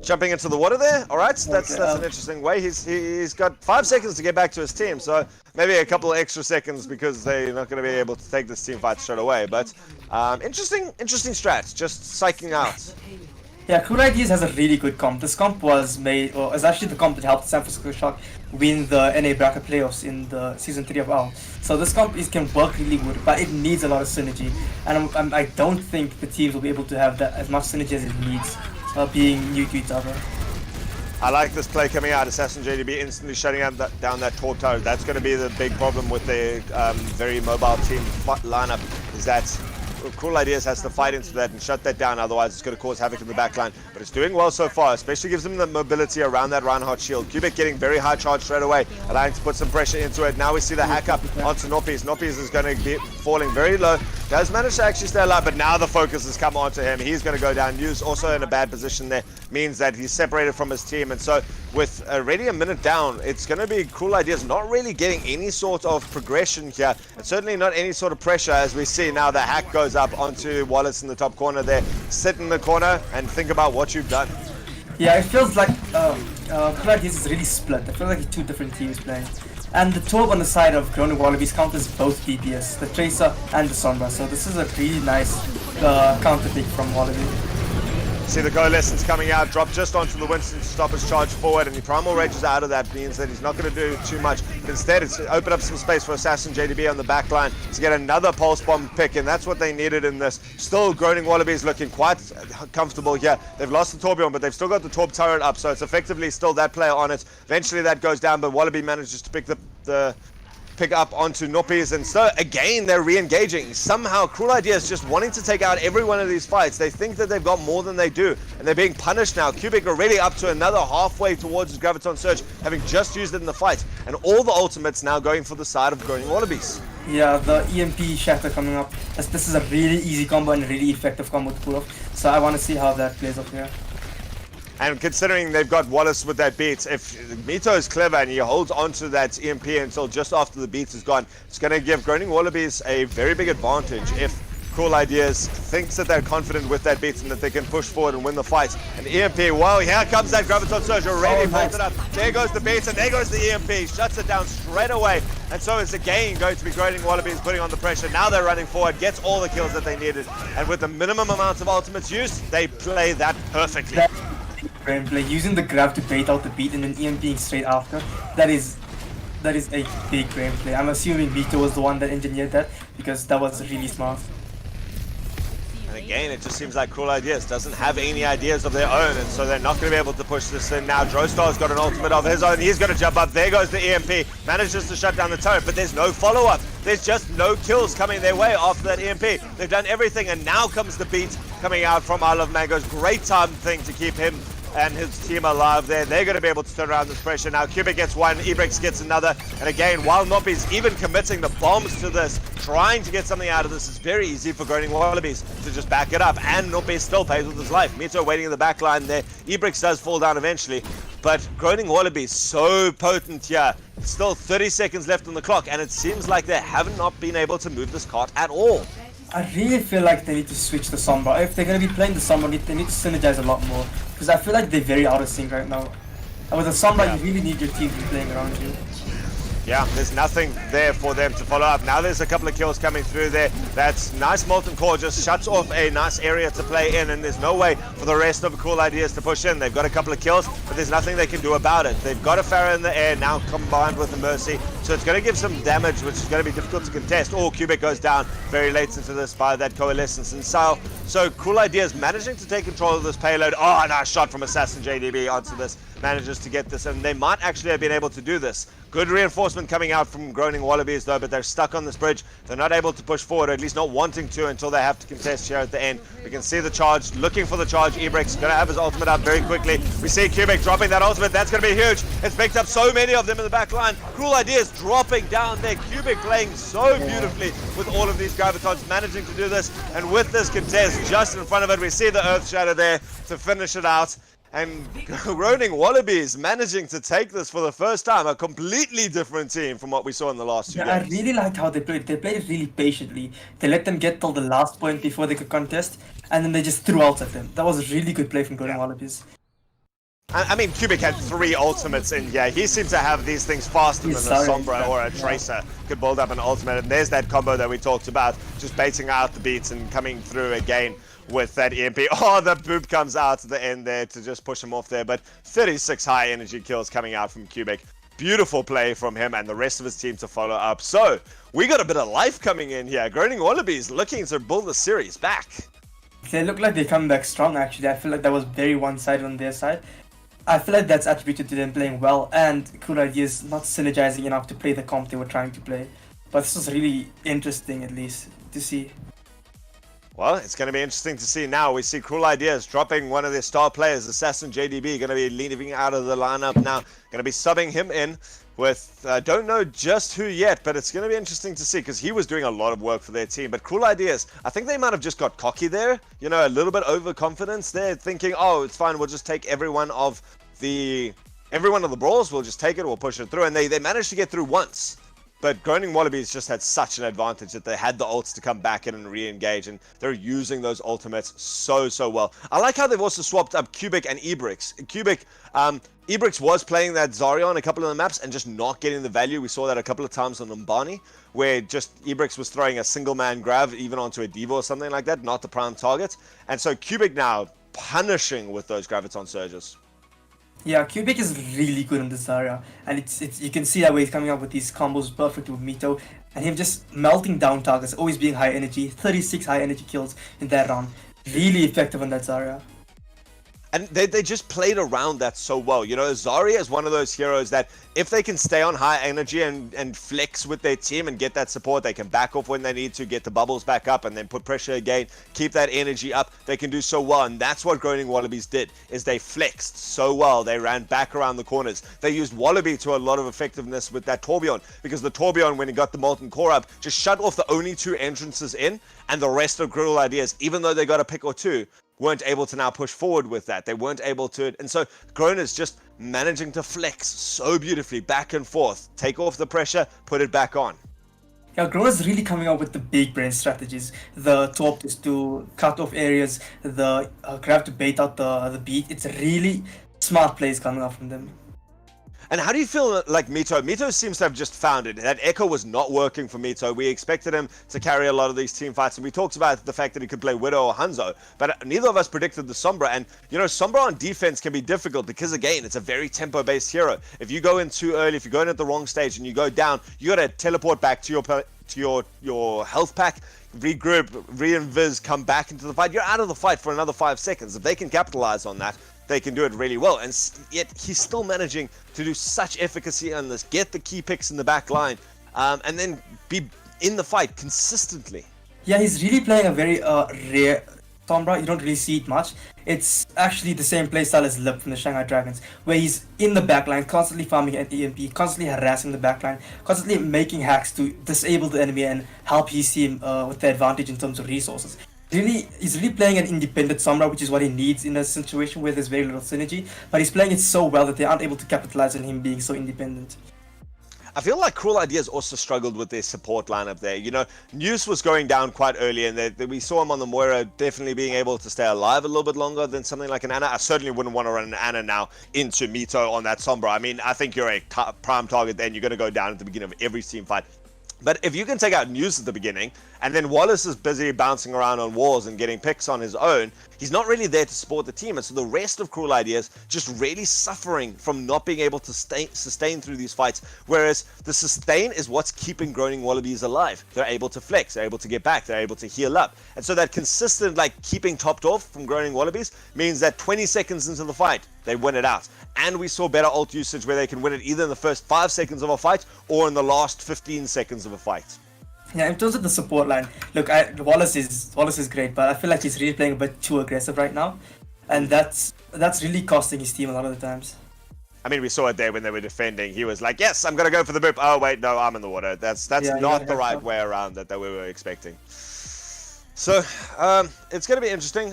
Jumping into the water there. All right, that's an interesting way. He's got 5 seconds to get back to his team, so maybe a couple of extra seconds because they're not going to be able to take this team fight straight away. But interesting strat, just psyching out. Yeah, Cool Ideas has a really good comp. This comp was actually the comp that helped San Francisco Shock win the NA bracket playoffs in the season 3 of OWL. So this comp can work really good, but it needs a lot of synergy, and I don't think the teams will be able to have that as much synergy as it needs. Being new to each other. I like this play coming out. Assassin JDB instantly shutting down that Torp tower. That's going to be the big problem with the very mobile team lineup, is that Cool Ideas has to fight into that and shut that down, otherwise it's going to cause havoc in the backline. But it's doing well so far, especially gives them the mobility around that Reinhardt shield. Cubic getting very high charge straight away, allowing to put some pressure into it. Now we see the hack up onto Noppies. Noppies is going to be falling very low. Does manage to actually stay alive, but now the focus has come onto him. He's going to go down. Yu's also in a bad position there, means that he's separated from his team. And so with already a minute down, it's going to be Cool Ideas not really getting any sort of progression here, and certainly not any sort of pressure, as we see now the hack goes up onto Wallace in the top corner there. Sit in the corner and think about what you've done. Yeah, it feels like Cool Ideas is really split. I feel like it's two different teams playing. And the Torb on the side of Groaning Wallabies counters both DPS, the Tracer and the Sombra. So this is a really nice counter pick from Wallaby. See the Coalescence coming out, drop just onto the Winston to stop his charge forward, and the Primal Rage is out of that, means that he's not going to do too much. But instead, it's open up some space for Assassin JDB on the back line to get another Pulse Bomb pick, and that's what they needed in this. Still, Groaning Wallabies looking quite comfortable here. They've lost the Torbjorn, but they've still got the Torb turret up, so it's effectively still that player on it. Eventually that goes down, but Wallaby manages to pick up onto Noppies, and so again they're re-engaging. Somehow Cruel Ideas just wanting to take out every one of these fights. They think that they've got more than they do, and they're being punished now. Cubic already up to another halfway towards his Graviton Surge, having just used it in the fight, and all the ultimates now going for the side of Groaning Wallabies. Yeah, the EMP Shatter coming up. This is a really easy combo and a really effective combo to pull off, so I want to see how that plays off here. And considering they've got Wallace with that beat, if Mito is clever and he holds onto that EMP until just after the beat is gone, it's going to give Groaning Wallabies a very big advantage. If Cool Ideas thinks that they're confident with that beat and that they can push forward and win the fight. And EMP, wow, here comes that Graviton Surge already bolted up. There goes the beat, and there goes the EMP. Shuts it down straight away. And so it's again going to be Groaning Wallabies putting on the pressure. Now they're running forward, gets all the kills that they needed. And with the minimum amount of ultimates used, they play that perfectly. Gameplay, using the grab to bait out the beat and then EMPing straight after, that is a big gameplay. I'm assuming Vito was the one that engineered that, because that was really smart. And again, it just seems like Cruel Ideas doesn't have any ideas of their own, and so they're not going to be able to push this in. Now Droestar's got an ultimate of his own. He's going to jump up. There goes the EMP. Manages to shut down the turret, but there's no follow-up. There's just no kills coming their way after that EMP. They've done everything, and now comes the beat coming out from Isle of Mango's. Great time thing to keep him and his team alive there. They're going to be able to turn around this pressure. Now Cubic gets one, Ebrex gets another, and again, while Noppies even committing the bombs to this, trying to get something out of this, it's very easy for Groaning Wallabies to just back it up, and Noppies still pays with his life. Mito waiting in the back line there. Ebrex does fall down eventually, but Groaning Wallabies so potent here. It's still 30 seconds left on the clock, and it seems like they have not been able to move this cart at all. I really feel like they need to switch the Sombra. If they're going to be playing the Sombra, they need to synergize a lot more, because I feel like they're very out of sync right now. And with the Sombra, you really need your team to be playing around you. Yeah, there's nothing there for them to follow up. Now there's a couple of kills coming through there. That's nice. Molten Core just shuts off a nice area to play in, and there's no way for the rest of Cool Ideas to push in. They've got a couple of kills, but there's nothing they can do about it. They've got a Pharah in the air now combined with the Mercy, so it's going to give some damage, which is going to be difficult to contest. Oh, Cubic goes down very late into this by that Coalescence and so Cool Ideas managing to take control of this payload. Oh, a nice shot from Assassin JDB onto this. Manages to get this, and they might actually have been able to do this. Good reinforcement coming out from Groaning Wallabies though, but they're stuck on this bridge. They're not able to push forward, or at least not wanting to, until they have to contest here at the end. We can see the charge, looking for the charge. Ebrex going to have his ultimate up very quickly. We see Cubic dropping that ultimate. That's going to be huge. It's picked up so many of them in the back line. Cruel Ideas dropping down there. Cubic playing so beautifully with all of these Gravitons, managing to do this. And with this contest just in front of it, we see the Earth Shatter there to finish it out. And Groaning Wallabies managing to take this for the first time. A completely different team from what we saw in the last 2 games. I really liked how they played. They played it really patiently. They let them get till the last point before they could contest, and then they just threw out at them. That was a really good play from Groaning Wallabies. I mean, Cubic had 3 ultimates in here. He seems to have these things faster than a Sombra or a Tracer could build up an ultimate. And there's that combo that we talked about, just baiting out the beats and coming through again with that EMP. Oh, the boop comes out at the end there to just push him off there. But 36 high energy kills coming out from Cubic. Beautiful play from him and the rest of his team to follow up. So, we got a bit of life coming in here. Groaning Wallabies looking to build the series back. They look like they come back strong, actually. I feel like that was very one-sided on their side. I feel like that's attributed to them playing well and Cool Ideas not synergizing enough to play the comp they were trying to play. But this was really interesting, at least, to see. Well, it's going to be interesting to see now. We see Cruel Ideas dropping one of their star players, Assassin JDB, going to be leaving out of the lineup now. Going to be subbing him in with, don't know just who yet, but it's going to be interesting to see because he was doing a lot of work for their team. But Cruel Ideas, I think they might have just got cocky there. You know, a little bit overconfidence there, thinking, oh, it's fine, we'll just take every one of the brawls, we'll just take it, we'll push it through. And they managed to get through once. But Groaning Wallabies just had such an advantage that they had the ults to come back in and re-engage, and they're using those ultimates so well. I like how they've also swapped up Cubic and Ebrix. Ebrix was playing that Zarya on a couple of the maps and just not getting the value. We saw that a couple of times on Umbani, where just Ebrix was throwing a single man grab even onto a Diva or something like that, not the prime target. And so Cubic now punishing with those Graviton Surges. Yeah, Cubic is really good in this area, and it's you can see that way he's coming up with these combos perfect with Mito, and him just melting down targets, always being high energy, 36 high energy kills in that round. Really effective on that Zarya. And they just played around that so well. You know, Zarya is one of those heroes that if they can stay on high energy and flex with their team and get that support, they can back off when they need to, get the bubbles back up and then put pressure again, keep that energy up. They can do so well, and that's what Groaning Wallabies did, is they flexed so well. They ran back around the corners. They used Wallaby to a lot of effectiveness with that Torbjorn, because the Torbjorn, when he got the Molten Core up, just shut off the only two entrances in, and the rest of Cruel Ideas, even though they got a pick or two, weren't able to now push forward with that. They weren't able to, and so Grona's just managing to flex so beautifully back and forth, take off the pressure, put it back on. Yeah, Grona's really coming up with the big brain strategies. The top is to cut off areas, the grab to bait out the beat. It's really smart plays coming up from them. And how do you feel like Mito? Mito seems to have just found it. That Echo was not working for Mito. We expected him to carry a lot of these team fights, and we talked about the fact that he could play Widow or Hanzo, but neither of us predicted the Sombra. And, you know, Sombra on defense can be difficult because, again, it's a very tempo-based hero. If you go in too early, if you go in at the wrong stage and you go down, you got to teleport back to your health pack, regroup, re-invis, come back into the fight. You're out of the fight for another 5 seconds. If they can capitalize on that, they can do it really well, and yet he's still managing to do such efficacy on this, get the key picks in the back line, and then be in the fight consistently. Yeah, he's really playing a very rare Sombra. You don't really see it much. It's actually the same playstyle as Lip from the Shanghai Dragons, where he's in the backline, constantly farming an EMP, constantly harassing the backline, constantly making hacks to disable the enemy and help his team with the advantage in terms of resources. He's really playing an independent Sombra, which is what he needs in a situation where there's very little synergy, but he's playing it so well that they aren't able to capitalize on him being so independent. I feel like Cruel Ideas also struggled with their support lineup there. You know, News was going down quite early, and we saw him on the Moira definitely being able to stay alive a little bit longer than something like an Ana. I certainly wouldn't want to run an Ana now into Mito on that Sombra. I mean, I think you're a prime target then. You're going to go down at the beginning of every team fight. But if you can take out News at the beginning, and then Wallace is busy bouncing around on walls and getting picks on his own, he's not really there to support the team. And so the rest of Cruel Ideas just really suffering from not being able to sustain through these fights. Whereas the sustain is what's keeping Groaning Wallabies alive. They're able to flex, they're able to get back, they're able to heal up. And so that consistent, like, keeping topped off from Groaning Wallabies means that 20 seconds into the fight, they win it out. And we saw better ult usage where they can win it either in the first 5 seconds of a fight or in the last 15 seconds of a fight. Yeah, in terms of the support line, look, Wallace is great, but I feel like he's really playing a bit too aggressive right now, and that's really costing his team a lot of the times. I mean, we saw it there when they were defending. He was like, "Yes, I'm gonna go for the boop." Oh wait, no, I'm in the water. That's not the right way around that we were expecting. So it's gonna be interesting.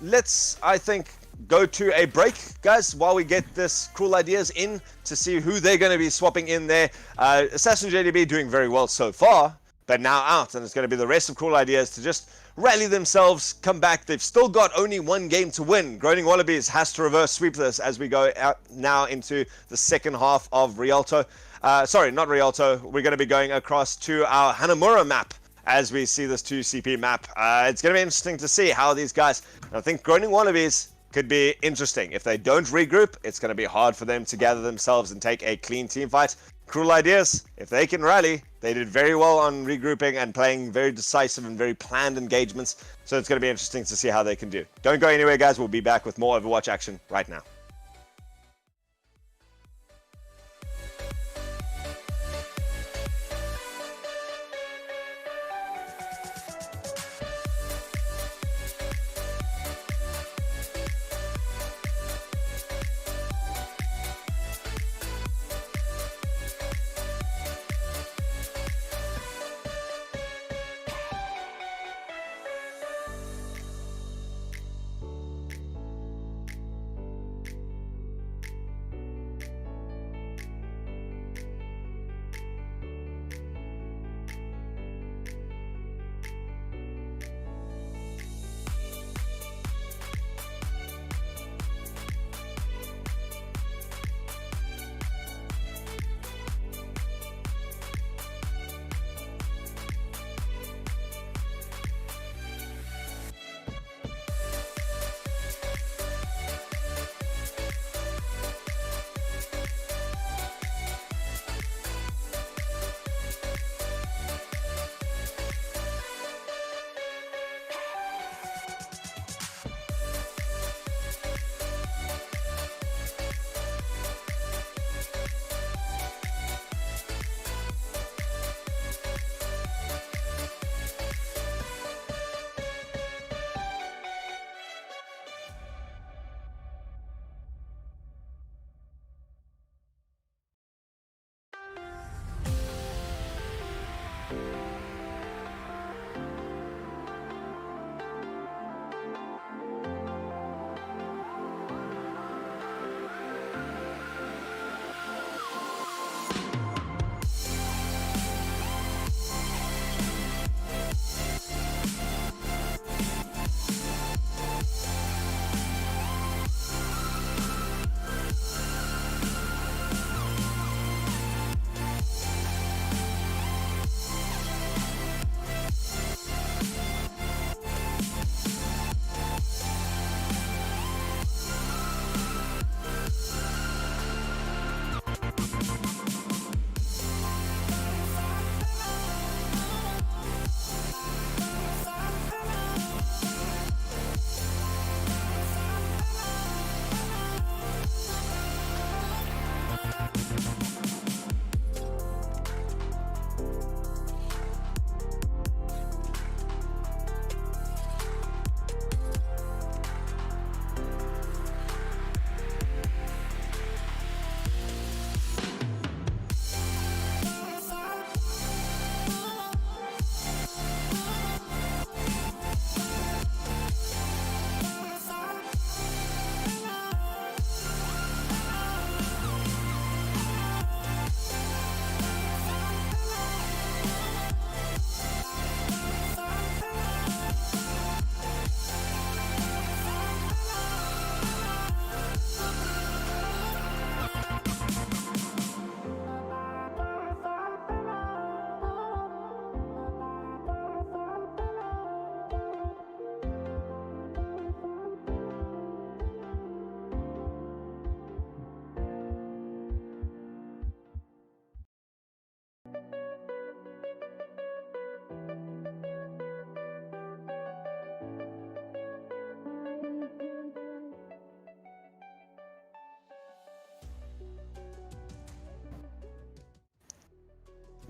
Let's, I think, go to a break, guys, while we get this Cruel Ideas in to see who they're going to be swapping in there. Assassin JDB doing very well so far, but now out, and it's going to be the rest of Cruel Ideas to just rally themselves, come back. They've still got only one game to win. Groaning Wallabies has to reverse sweep this as we go out now into the second half of Rialto. Sorry, not Rialto. We're going to be going across to our Hanamura map as we see this 2CP map. It's going to be interesting to see how these guys, I think Groaning Wallabies could be interesting. If they don't regroup, it's going to be hard for them to gather themselves and take a clean team fight. Cruel Ideas, if they can rally, they did very well on regrouping and playing very decisive and very planned engagements. So it's going to be interesting to see how they can do. Don't go anywhere, guys. We'll be back with more Overwatch action right now.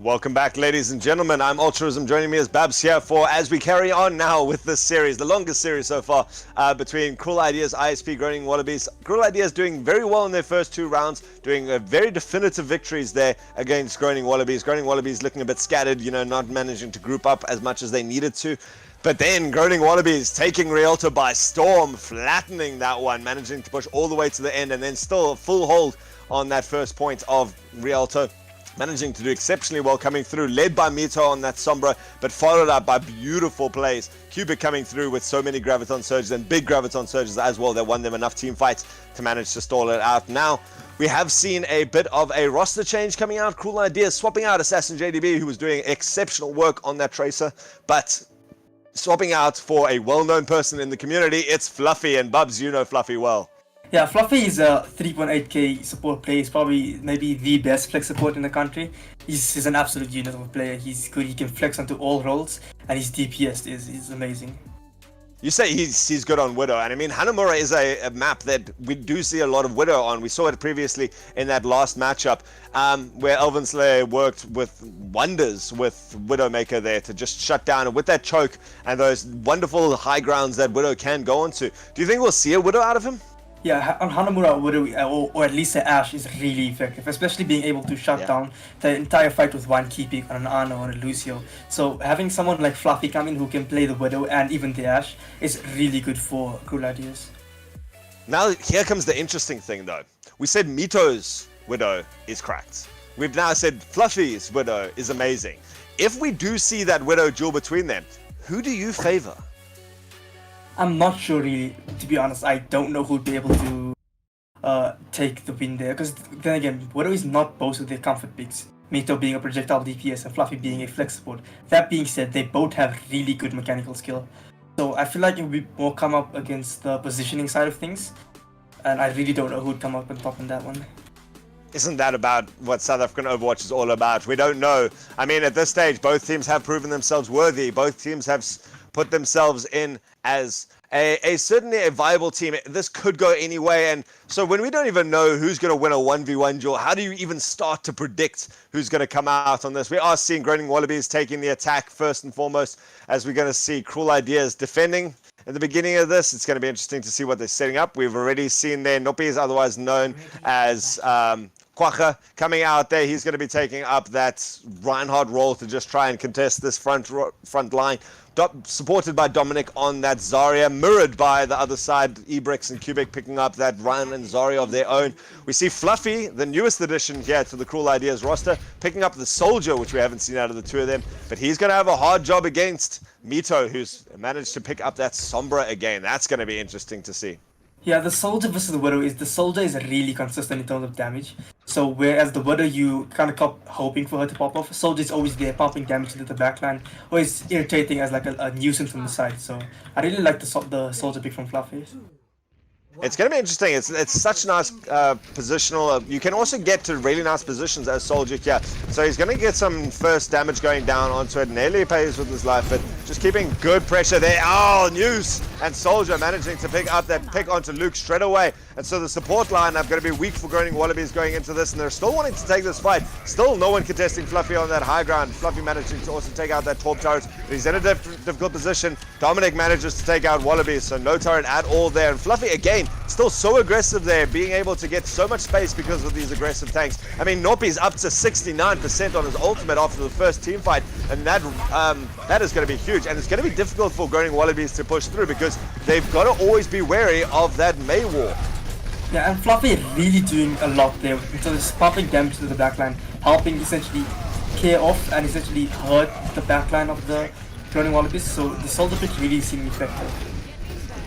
Welcome back, ladies and gentlemen. I'm Ultraism. Joining me is Babs here as we carry on now with this series, the longest series so far, between Cruel Ideas, ISP, Groaning Wallabies. Cruel Ideas doing very well in their first 2 rounds, doing very definitive victories there against Groaning Wallabies. Groaning Wallabies looking a bit scattered, not managing to group up as much as they needed to. But then Groaning Wallabies taking Rialto by storm, flattening that one, managing to push all the way to the end, and then still a full hold on that first point of Rialto. Managing to do exceptionally well, coming through, led by Mito on that Sombra, but followed up by beautiful plays. Cubic coming through with so many Graviton Surges and big Graviton Surges as well that won them enough team fights to manage to stall it out. Now, we have seen a bit of a roster change coming out. Cruel Ideas swapping out Assassin JDB, who was doing exceptional work on that Tracer, but swapping out for a well-known person in the community. It's Fluffy, and Bubs, you know Fluffy well. Yeah, Fluffy is a 3.8k support player. He's probably maybe the best flex support in the country. He's an absolute unit of a player. He's good. He can flex onto all roles, and his DPS is amazing. You say he's good on Widow, and I mean Hanamura is a map that we do see a lot of Widow on. We saw it previously in that last matchup where Elven Slayer worked with wonders with Widowmaker there to just shut down, and with that choke and those wonderful high grounds that Widow can go onto. Do you think we'll see a Widow out of him? Yeah, on Hanamura, Widow, or at least the Ashe is really effective, especially being able to shut down the entire fight with one key pick on an Ana or a Lucio. So having someone like Fluffy come in who can play the Widow and even the Ashe is really good for Cruel Ideas. Now here comes the interesting thing though. We said Mito's Widow is cracked. We've now said Fluffy's Widow is amazing. If we do see that Widow duel between them, who do you favor? I'm not sure really, to be honest. I don't know who'd be able to take the win there, because then again, Widow is not both of their comfort picks. Mito being a projectile DPS and Fluffy being a flex support. That being said, they both have really good mechanical skill. So I feel like it would be more come up against the positioning side of things, and I really don't know who'd come up on top in that one. Isn't that about what South African Overwatch is all about? We don't know. I mean, at this stage, both teams have proven themselves worthy. Both teams have put themselves in as a certainly a viable team. This could go any way, and so when we don't even know who's going to win a 1v1 duel, how do you even start to predict who's going to come out on this? We are seeing Groaning Wallabies taking the attack first and foremost, as we're going to see Cruel Ideas defending at the beginning of this. It's going to be interesting to see what they're setting up. We've already seen there Nopi is otherwise known as Quacha coming out there. He's going to be taking up that Reinhardt role to just try and contest this front line. Supported by Dominic on that Zarya, mirrored by the other side, Ebrix and Cubic picking up that Ryan and Zarya of their own. We see Fluffy, the newest addition here to the Cruel Ideas roster, picking up the Soldier, which we haven't seen out of the two of them, but he's going to have a hard job against Mito, who's managed to pick up that Sombra again. That's going to be interesting to see. Yeah, the Soldier versus the Widow the Soldier is really consistent in terms of damage. So whereas the Widow, you kind of kept hoping for her to pop off, Soldier is always there pumping damage into the backline, or is irritating as like a nuisance on the side. So I really like the Soldier pick from Fluffy. It's going to be interesting. It's such nice positional. You can also get to really nice positions as Soldier here. So he's going to get some first damage going down onto it. Nearly pays with his life, but just keeping good pressure there. Oh, News and Soldier managing to pick up that pick onto Luke straight away. And so the support lineup going to be weak for Groaning Wallabies going into this, and they're still wanting to take this fight. Still no one contesting Fluffy on that high ground. Fluffy managing to also take out that Torp turret. But he's in a difficult position. Dominic manages to take out Wallabies, so no turret at all there. And Fluffy again, still so aggressive there, being able to get so much space because of these aggressive tanks. I mean, Nopi's up to 69% on his ultimate after the first team fight, and that is going to be huge. And it's going to be difficult for Groaning Wallabies to push through because they've got to always be wary of that May War. Yeah, and Fluffy really doing a lot there. So it's pumping damage to the backline, helping essentially clear off and essentially hurt the backline of the Groaning Wallabies. So the Soldier pick really seemed effective.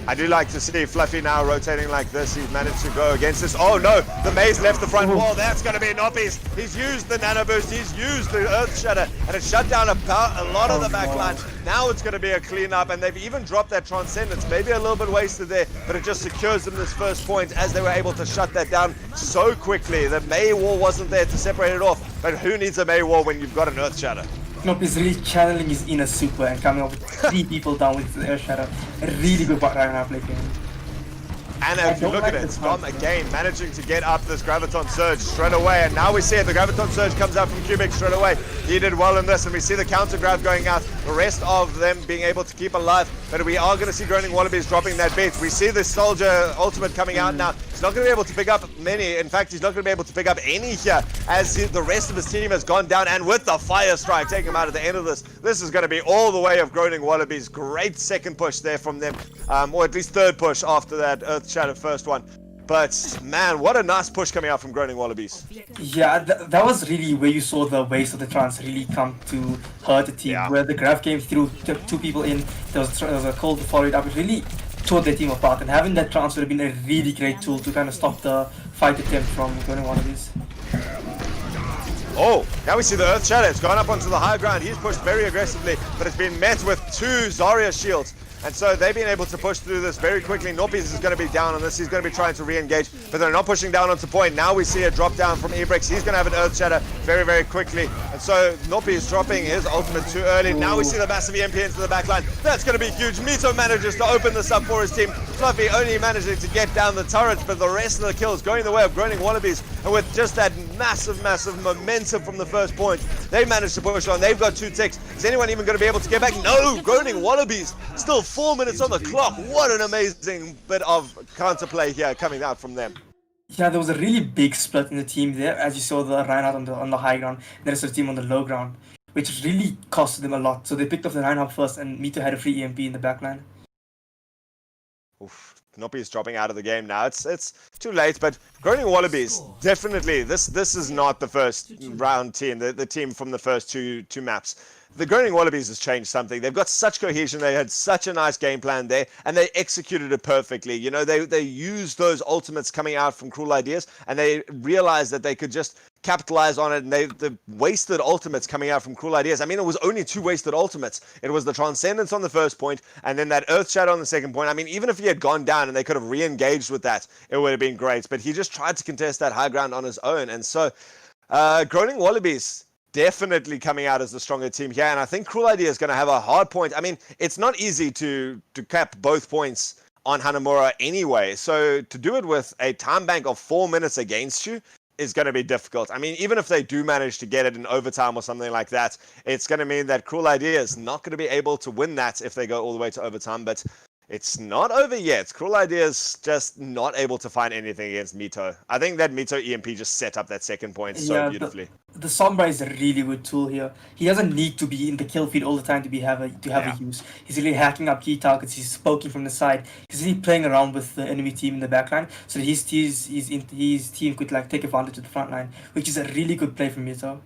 I do like to see Fluffy now rotating like this. He's managed to go against this. Oh no, the Maze left the front wall. That's going to be Nopi's. He's used the Nano Boost. He's used the Earth Shatter, and it shut down a lot of the backline. Now it's going to be a cleanup, and they've even dropped that Transcendence. Maybe a little bit wasted there, but it just secures them this first point as they were able to shut that down so quickly. The May Wall wasn't there to separate it off, but who needs a May Wall when you've got an Earth Shatter? Nope, he's really channeling his inner super and coming up with 3 people down with the Air Shadow. A really good Reinhardt play game. And if you look at it, Dom again managing to get up this Graviton Surge straight away. And now we see it, the Graviton Surge comes out from Cubic straight away. He did well in this, and we see the counter grab going out. The rest of them being able to keep alive. But we are going to see Groaning Wallabies dropping that bait. We see the Soldier ultimate coming out now. He's not going to be able to pick up many. In fact, he's not going to be able to pick up any here, as the rest of his team has gone down. And with the Fire Strike taking him out at the end of this, this is going to be all the way of Groaning Wallabies. Great second push there from them, or at least third push after that Earth Shadow first one. But man, what a nice push coming out from Groaning Wallabies. Yeah, that was really where you saw the waste of the trance really come to hurt the team. Where the grab came through, took two people in, there was a call to follow it up. It really tore their team apart, and having that trance would have been a really great tool to kind of stop the fight attempt from Groaning Wallabies. Oh, now we see the Earth Shadow. It's gone up onto the high ground. He's pushed very aggressively, but it's been met with two Zarya shields. And so they've been able to push through this very quickly. Norpies is going to be down on this. He's going to be trying to re-engage, but they're not pushing down onto point. Now we see a drop down from Ebrex. He's going to have an Earth Shatter very, very quickly. And so Norpi is dropping his ultimate too early. Now we see the massive EMP into the backline. That's going to be huge. Mito manages to open this up for his team. Fluffy only managing to get down the turrets, but the rest of the kills going the way of Groaning Wallabies. And with just that massive, massive momentum from the first point, they managed to push on. They've got 2 ticks. Is anyone even going to be able to get back? No! Groaning Wallabies still 4 minutes on the clock. What an amazing bit of counterplay here coming out from them. Yeah, there was a really big split in the team there, as you saw the Reinhardt on the high ground, and the rest of the team on the low ground, which really costed them a lot. So they picked up the Reinhardt first, and Mito had a free EMP in the backline. Oof. Noppy is dropping out of the game now. It's too late, but Groaning Wallabies, definitely, this is not the first round team, the team from the first two maps. The Groaning Wallabies has changed something. They've got such cohesion. They had such a nice game plan there, and they executed it perfectly. You know, they used those ultimates coming out from Cruel Ideas, and they realized that they could just capitalize on it, and the wasted ultimates coming out from Cruel Ideas. I mean, it was only 2 wasted ultimates. It was the Transcendence on the first point, and then that Earth Shadow on the second point. I mean, even if he had gone down and they could have re-engaged with that, it would have been great. But he just tried to contest that high ground on his own, and so Groaning Wallabies definitely coming out as the stronger team here, and I think Cruel Idea is going to have a hard point. I mean, it's not easy to cap both points on Hanamura anyway, so to do it with a time bank of 4 minutes against you is going to be difficult. I mean, even if they do manage to get it in overtime or something like that, it's going to mean that Cruel Idea is not going to be able to win that if they go all the way to overtime, but it's not over yet. Cruel Idea is just not able to find anything against Mito. I think that Mito EMP just set up that second point so beautifully. The Sombra is a really good tool here. He doesn't need to be in the kill feed all the time to have a use. He's really hacking up key targets. He's poking from the side. He's really playing around with the enemy team in the backline, so that his team could like take advantage of the front line, which is a really good play from Mito.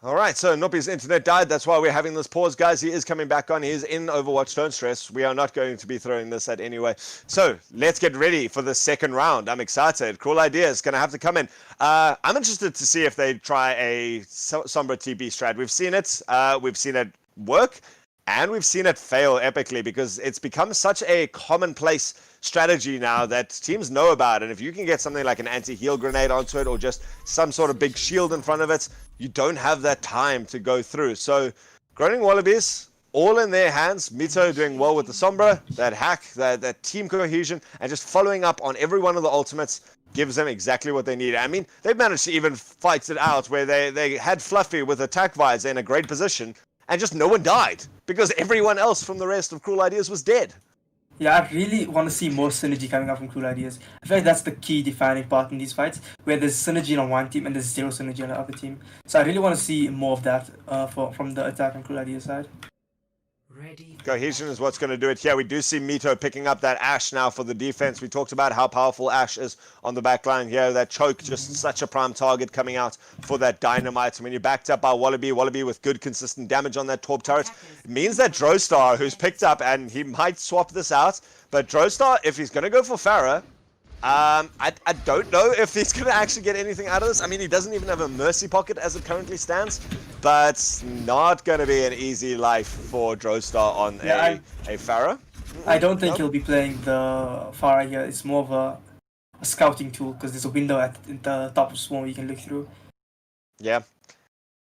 Alright, so Noppy's internet died. That's why we're having this pause, guys. He is coming back on. He is in Overwatch. Don't stress. We are not going to be throwing this at anyway. So, let's get ready for the second round. I'm excited. Cruel Idea is going to have to come in. I'm interested to see if they try a Sombra TP strat. We've seen it work, and we've seen it fail epically, because it's become such a commonplace strategy now that teams know about. And if you can get something like an anti-heal grenade onto it, or just some sort of big shield in front of it, you don't have that time to go through. So Groaning Wallabies, all in their hands. Mito doing well with the Sombra, that hack, that team cohesion, and just following up on every one of the ultimates gives them exactly what they need. I mean, they've managed to even fight it out where they had Fluffy with attack visor in a great position, and just no one died, because everyone else from the rest of Cruel Ideas was dead. Yeah, I really want to see more synergy coming up from Cruel Ideas. I feel like that's the key defining part in these fights, where there's synergy on one team and there's zero synergy on the other team. So I really want to see more of that from the attack on Cruel Ideas side. Cohesion is what's going to do it here. We do see Mito picking up that Ashe now for the defense. We talked about how powerful Ashe is on the back line here. That choke, just such a prime target coming out for that dynamite. And when you're backed up by Wallaby with good consistent damage on that Torp turret, it means that Drostar, who's picked up, and he might swap this out, but Drostar, if he's going to go for Pharah, I don't know if he's going to actually get anything out of this. I mean, he doesn't even have a Mercy Pocket as it currently stands, but not going to be an easy life for Drostar on a Pharah. I don't think he'll be playing the Pharah here. It's more of a scouting tool, because there's a window at the top of Swarm you can look through. Yeah.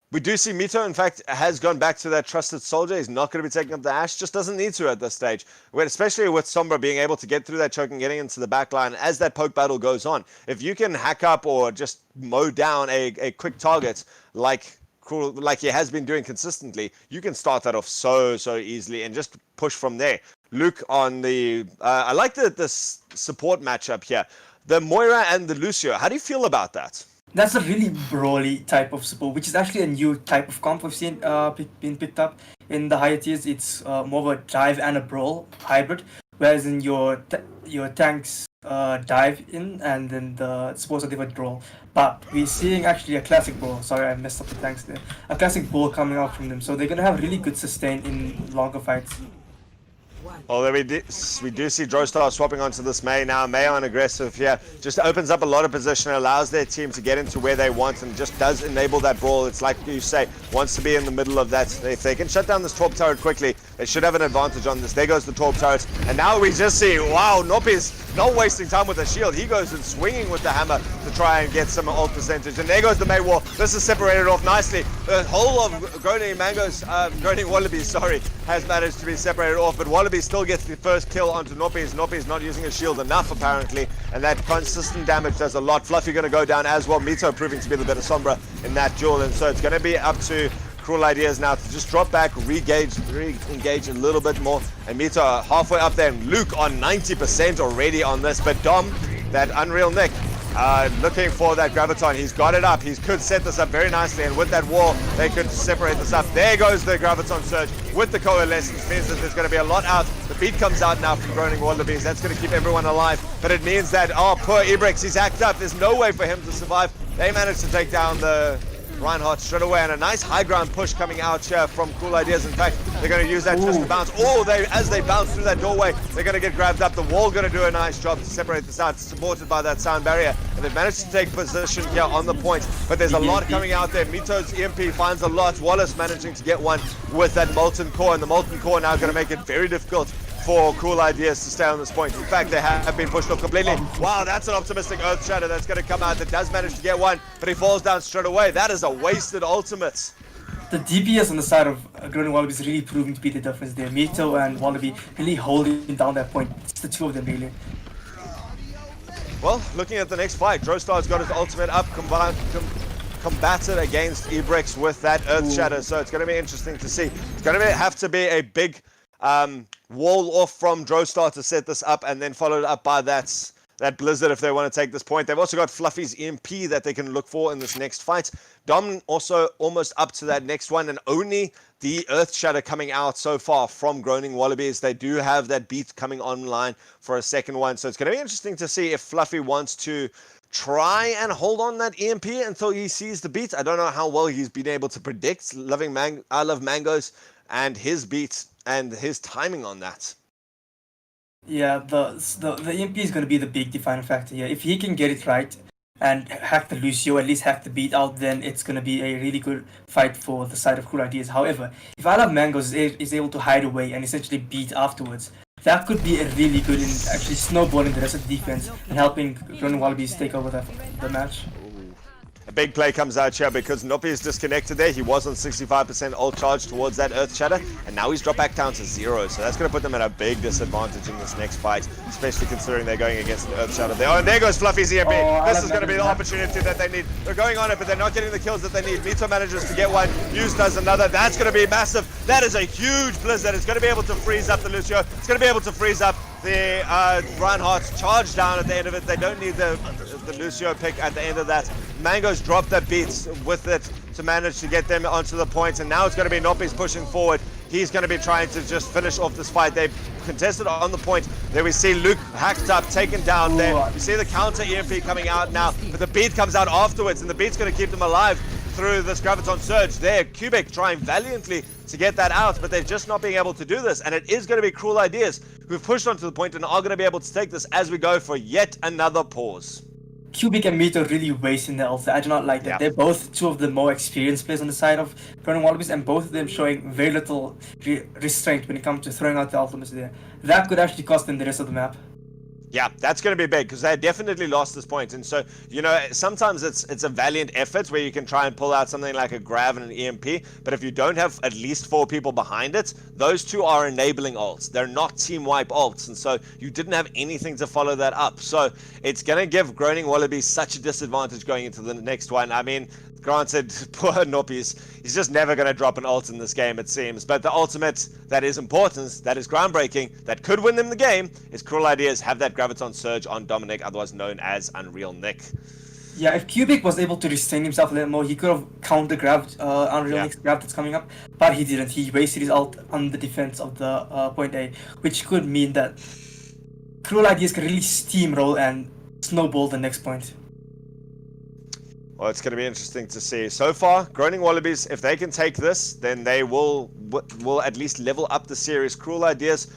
We do see Mito, in fact, has gone back to that trusted soldier. He's not going to be taking up the Ashe, just doesn't need to at this stage. Especially with Sombra being able to get through that choke and getting into the back line as that poke battle goes on. If you can hack up or just mow down a quick target like he has been doing consistently, you can start that off so easily and just push from there. Luke on the... I like this support matchup here. The Moira and the Lucio. How do you feel about that? That's a really brawly type of support, which is actually a new type of comp we've seen being picked up. In the higher tiers, it's more of a dive and a brawl hybrid, whereas in your tanks dive in and then the supports are different brawl. But we're seeing actually a classic brawl. Sorry, I messed up the tanks there. A classic brawl coming out from them, so they're gonna have really good sustain in longer fights. Although we do see Droestar swapping onto this Mei now. Mei on aggressive here. Just opens up a lot of position, allows their team to get into where they want and just does enable that brawl. It's like you say, wants to be in the middle of that. If they can shut down this Torp turret quickly, they should have an advantage on this. There goes the Torp turret. And now we just see, wow, Nopi's not wasting time with the shield. He goes and swinging with the hammer to try and get some ult percentage. And there goes the Mei wall. This is separated off nicely. The whole of Groaning Wallabies, has managed to be separated off. But Wallaby still gets the first kill onto Nopi's. Nopi's not using his shield enough, apparently. And that consistent damage does a lot. Fluffy going to go down as well. Mito proving to be the better Sombra in that duel. And so it's going to be up to Cruel Ideas now to just drop back, re-engage a little bit more. And Mito halfway up there. And Luke on 90% already on this. But Dom, that Unreal Nick, looking for that Graviton. He's got it up. He could set this up very nicely. And with that wall, they could separate this up. There goes the Graviton Surge with the Coalescence. Means that there's going to be a lot out. The beat comes out now from Groaning Wallabies. That's going to keep everyone alive. But it means that, oh, poor Ibrex, he's hacked up. There's no way for him to survive. They managed to take down the Reinhardt straight away, and a nice high ground push coming out here from Cool Ideas. In fact, they're going to use that just to bounce. Oh, as they bounce through that doorway, they're going to get grabbed up. The wall going to do a nice job to separate this out, supported by that sound barrier. And they've managed to take position here on the point. But there's a lot coming out there. Mito's EMP finds a lot. Wallace managing to get one with that Molten Core, and the Molten Core now going to make it very difficult for Cool Ideas to stay on this point. In fact, they have been pushed off completely. Wow, that's an optimistic Earth Shatter that's going to come out. That does manage to get one, but he falls down straight away. That is a wasted ultimate. The DPS on the side of Groaning Wallaby is really proving to be the difference there. Mito and Wallaby really holding down that point. It's the two of them really. Well, looking at the next fight, Droestar's got his ultimate up, combated against Ibrex with that Earth Shatter. So it's going to be interesting to see. It's going to have to be a big wall off from Droestar to set this up, and then followed up by that Blizzard if they want to take this point. They've also got Fluffy's EMP that they can look for in this next fight. Dom also almost up to that next one, and only the Earth Shatter coming out so far from Groaning Wallabies. They do have that beat coming online for a second one, so it's going to be interesting to see if Fluffy wants to try and hold on that EMP until he sees the beat. I don't know how well he's been able to predict I Love Mangoes and his beat and his timing on that. Yeah, the EMP is going to be the big defining factor here. If he can get it right and hack the Lucio, at least hack the beat out, then it's going to be a really good fight for the side of Cool Ideas. However, if I Love Mangoes is able to hide away and essentially beat afterwards, that could be a really good in actually snowballing the rest of the defense and helping Groaning Wallabies take over the match. A big play comes out here because Nopi is disconnected there. He was on 65% ult charge towards that Earth Shatter, and now he's dropped back down to 0. So that's going to put them at a big disadvantage in this next fight, especially considering they're going against an Earth Shatter there. Oh, and there goes Fluffy's EMP. This is going to be the opportunity that they need. They're going on it, but they're not getting the kills that they need. Mito manages to get one. Hughes does another. That's going to be massive. That is a huge Blizzard. It's going to be able to freeze up the Lucio. It's going to be able to freeze up the Reinhardt charge down at the end of it. They don't need the Lucio pick at the end of that. Mango's dropped that beat with it to manage to get them onto the point, and now it's going to be Nopi's pushing forward. He's going to be trying to just finish off this fight. They contested on the point. There we see Luke hacked up, taken down there. You see the counter EMP coming out now, but the beat comes out afterwards, and the beat's going to keep them alive through this Graviton Surge there. Cubic trying valiantly to get that out, but they're just not being able to do this, and it is going to be Cruel Ideas who've pushed onto the point and are going to be able to take this as we go for yet another pause. Cubic and Mito really wasting their ults. I do not like that. Yeah. They're both two of the more experienced players on the side of Groaning Wallabies, and both of them showing very little restraint when it comes to throwing out the ultimates there. That could actually cost them the rest of the map. Yeah, that's going to be big because they definitely lost this point. And so, you know, sometimes it's a valiant effort where you can try and pull out something like a Grav and an EMP. But if you don't have at least 4 people behind it, those two are enabling ults. They're not team wipe ults. And so you didn't have anything to follow that up. So it's going to give Groaning Wallaby such a disadvantage going into the next one. I mean, granted, poor Noppies, he's just never going to drop an ult in this game, it seems. But the ultimate that is important, that is groundbreaking, that could win them the game, is Cruel Ideas have that Graviton Surge on Dominic, otherwise known as Unreal Nick. Yeah, if Cubic was able to restrain himself a little more, he could have counter-grabbed Unreal Nick's grab that's coming up, but he didn't. He wasted his ult on the defense of the point A, which could mean that Cruel Ideas can really steamroll and snowball the next point. Well, it's going to be interesting to see. So far, Groaning Wallabies, if they can take this, then they will at least level up the series. Cruel Ideas,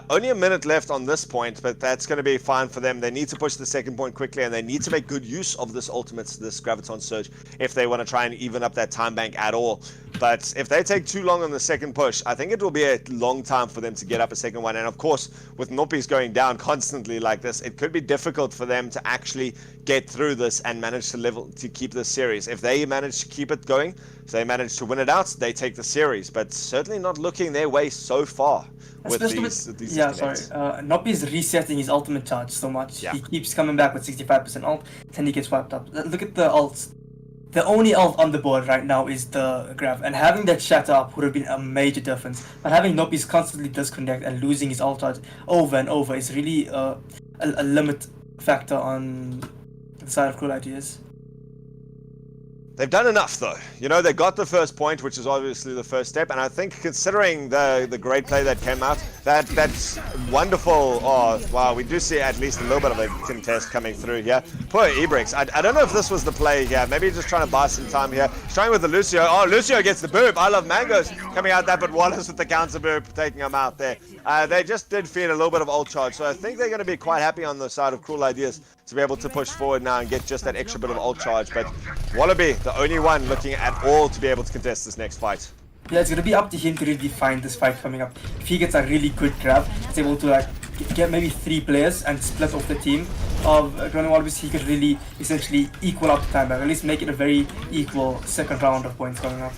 only a minute left on this point, but that's going to be fine for them. They need to push the second point quickly, and they need to make good use of this ultimate, this Graviton Surge, if they want to try and even up that time bank at all. But if they take too long on the second push, I think it will be a long time for them to get up a second one. And of course, with Noppies going down constantly like this, it could be difficult for them to actually get through this and manage to keep this series. If they manage to keep it going, if they manage to win it out, they take the series. But certainly not looking their way so far with these yeah, sorry. Noppy is resetting his ultimate charge so much. Yeah. He keeps coming back with 65% ult, then he gets wiped up. Look at the ults. The only ult on the board right now is the Grav, and having that shatter up would have been a major difference. But having Noppy's constantly disconnect and losing his ult charge over and over is really a limit factor on the side of Cruel Ideas. They've done enough, though. You know, they got the first point, which is obviously the first step. And I think, considering the great play that came out, that's wonderful. Oh, wow, we do see at least a little bit of a contest coming through here. Poor Ebrix. I don't know if this was the play here. Maybe he's just trying to buy some time here. He's trying with the Lucio. Oh, Lucio gets the boop. I love Mangoes coming out that, but Wallace with the counter boop, taking him out there. They just did feed a little bit of ult charge. So I think they're going to be quite happy on the side of Cruel Ideas to be able to push forward now and get just that extra bit of ult charge. But Wallaby, the only one looking at all to be able to contest this next fight. Yeah, it's gonna be up to him to really define this fight coming up. If he gets a really good grab, he's able to like get maybe 3 players and split off the team of Groaning Wallabies, he could really essentially equal up the time back, at least make it a very equal second round of points coming up.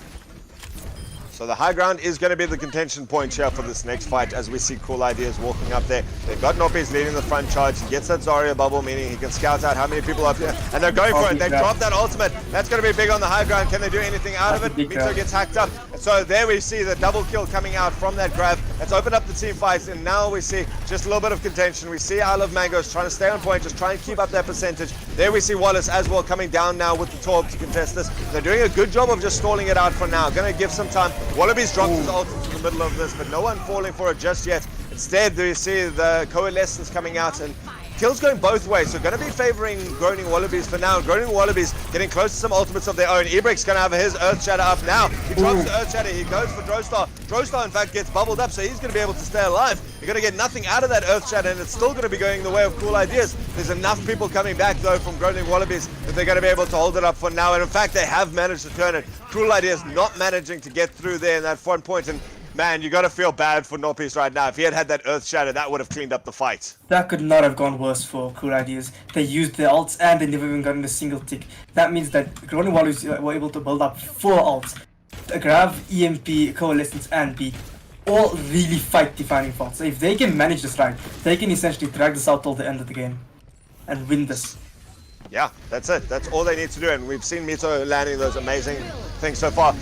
So the high ground is going to be the contention point here for this next fight as we see Cruel Ideas walking up there. They've got Noppies leading the front charge. He gets that Zarya bubble, meaning he can scout out how many people are up here. And they're going for it. They've dropped that ultimate. That's going to be big on the high ground. Can they do anything out of it? Mito gets hacked up. And so there we see the double kill coming out from that grab. Let's open up the team fights. And now we see just a little bit of contention. We see I Love Mangoes trying to stay on point, just try and keep up that percentage. There we see Wallace as well coming down now with the Torb to contest this. They're doing a good job of just stalling it out for now. Going to give some time. Wallabies dropped his ult into the middle of this, but no one falling for it just yet. Instead, we see the Coalescence coming out and kills going both ways, so going to be favoring Groaning Wallabies for now. Groaning Wallabies getting close to some ultimates of their own. Ebrix going to have his Earth Shatter up now. He drops the Earth Shatter, he goes for Drostar. Drostar, in fact, gets bubbled up, so he's going to be able to stay alive. You're going to get nothing out of that Earth Shatter, and it's still going to be going the way of Cruel Ideas. There's enough people coming back, though, from Groaning Wallabies that they're going to be able to hold it up for now. And in fact, they have managed to turn it. Cruel Ideas not managing to get through there in that front point, and man, you got to feel bad for Noppies right now. If he had had that Earth Shatter, that would have cleaned up the fight. That could not have gone worse for Cruel Ideas. They used their ults and they never even gotten a single tick. That means that Groaning Wallabies were able to build up 4 ults. Grav, EMP, Coalescence and Beat. All really fight-defining faults. So if they can manage this right, they can essentially drag this out till the end of the game and win this. Yeah, that's it. That's all they need to do, and we've seen Mito landing those amazing things so far.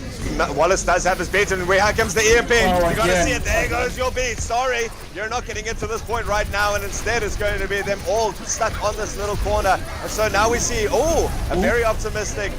Wallace does have his beat, and here comes the EMP. You gotta see it. There goes your beat. Sorry, you're not getting into this point right now, and instead it's going to be them all stuck on this little corner. And so now we see, a very optimistic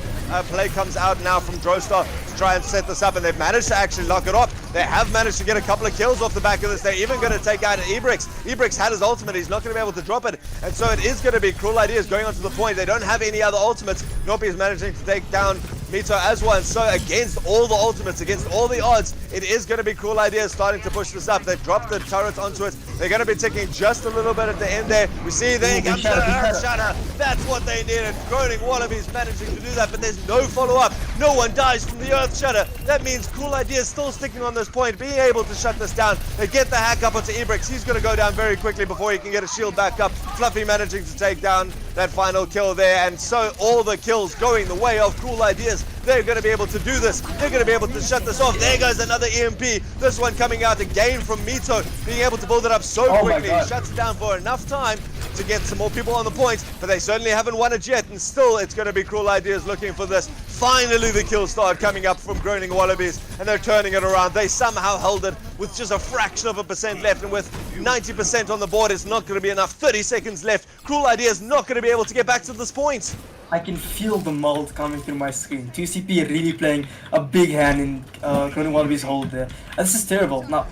play comes out now from Drostar to try and set this up, and they've managed to actually lock it off. They have managed to get a couple of kills off the back of this. They're even going to take out Ebrix. Ebrix had his ultimate. He's not going to be able to drop it, and so it is going to be Cruel Ideas going on to the point. They don't have any other ultimates. Nopi is managing to take down Mito as well, and so against all the ultimates, against all the odds, it is going to be Cruel Ideas starting to push this up. They've dropped the turret onto it. They're going to be ticking just a little bit at the end there. We see there comes the Earth Shatter. That's what they needed. Groaning Wallabies managing to do that, but there's no follow-up. No one dies from the Earth Shatter. That means Cruel Ideas still sticking on this point, being able to shut this down. They get the hack up onto Ebrix. He's going to go down very quickly before he can get a shield back up. Fluffy managing to take down that final kill there, and so all the kills going the way of Cruel Ideas. They're going to be able to do this. They're going to be able to shut this off. There goes another EMP. This one coming out again from Mito, being able to build it up so Oh my quickly. God. Shuts it down for enough time to get some more people on the point, but they certainly haven't won it yet, and still it's going to be Cruel Ideas looking for this. Finally the kills start coming up from Groaning Wallabies, and they're turning it around. They somehow held it with just a fraction of a percent left, and with 90% on the board, it's not going to be enough. 30 seconds left. Cruel Ideas not going to be able to get back to this point. I can feel the mold coming through my screen. 2CP really playing a big hand in Groaning Wallabies' hold there. And this is terrible. Now,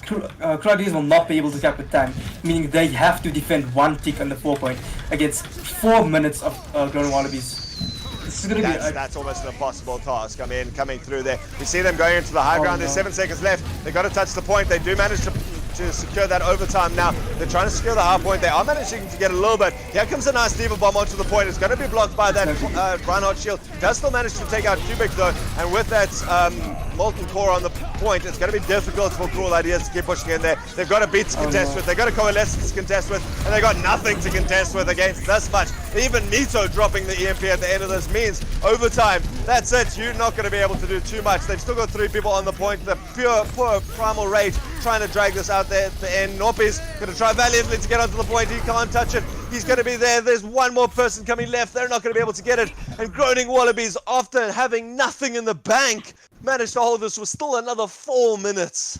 Cruel Ideas will not be able to cap with time, meaning they have to defend one tick on the 4 point against 4 minutes of Groaning Wallabies. This is going to be That's almost an impossible task. I mean, coming through there. We see them going into the high ground. There's 7 seconds left. They got to touch the point. They do manage to secure that overtime now. They're trying to secure the high point. They are managing to get a little bit. Here comes a nice Diva Bomb onto the point. It's going to be blocked by that Reinhardt shield. Does still manage to take out Cubic though. And with that Molten Core on the point, it's going to be difficult for Cruel Ideas to keep pushing in there. They've got a beat to contest with. They've got a Coalescence to contest with. And they've got nothing to contest with against this much. Even Mito dropping the EMP at the end of this means overtime. That's it. You're not going to be able to do too much. They've still got 3 people on the point. The poor Primal Rage trying to drag this out there at the end. Norpy's going to try valiantly to get onto the point. He can't touch it. He's going to be there. There's one more person coming left. They're not going to be able to get it. And Groaning Wallabies, after having nothing in the bank, managed to hold this for still another 4 minutes.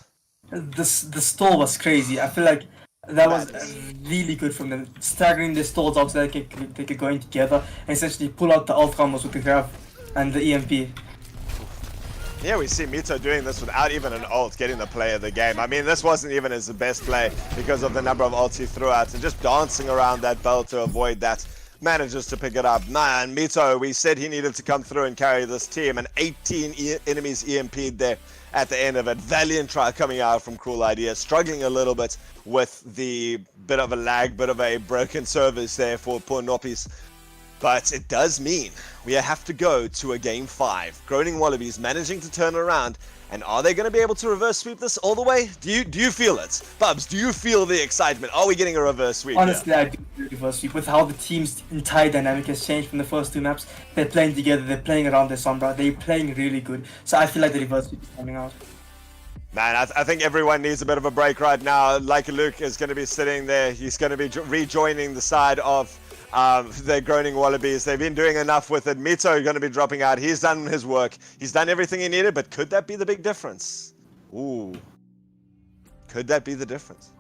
the stall was crazy. I feel like that was really good from them, staggering the stalls out so they could go in together and essentially pull out the ult combos with the grab and the EMP. Yeah, we see Mito doing this without even an ult, getting the play of the game. I mean, this wasn't even his best play because of the number of ults he threw out, and just dancing around that bell to avoid that. Manages to pick it up. Man, Mito, we said he needed to come through and carry this team, and 18 enemies EMP'd there at the end of it. Valiant try coming out from Cruel Ideas, struggling a little bit with the bit of a lag, bit of a broken service there for poor Noppies. But it does mean we have to go to a game 5. Groaning Wallabies managing to turn around, and are they going to be able to reverse sweep this all the way? Do you feel it? Bubs, do you feel the excitement? Are we getting a reverse sweep? Honestly, I do feel reverse sweep with how the team's entire dynamic has changed from the first 2 maps. They're playing together, they're playing around their Sombra, they're playing really good. So I feel like the reverse sweep is coming out. Man, I think everyone needs a bit of a break right now. Like Luke is going to be sitting there. He's going to be rejoining the side of the Groaning Wallabies. They've been doing enough with it. Mito going to be dropping out. He's done his work. He's done everything he needed, but could that be the big difference? Ooh. Could that be the difference?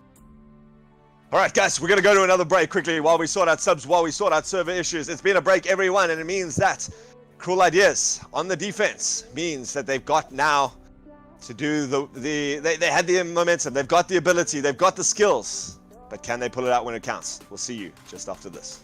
All right, guys, we're going to go to another break quickly while we sort out subs, while we sort out server issues. It's been a break, everyone, and it means that Cruel Ideas on the defense means that they've got now to do they had the momentum, they've got the ability, they've got the skills, but can they pull it out when it counts? We'll see you just after this.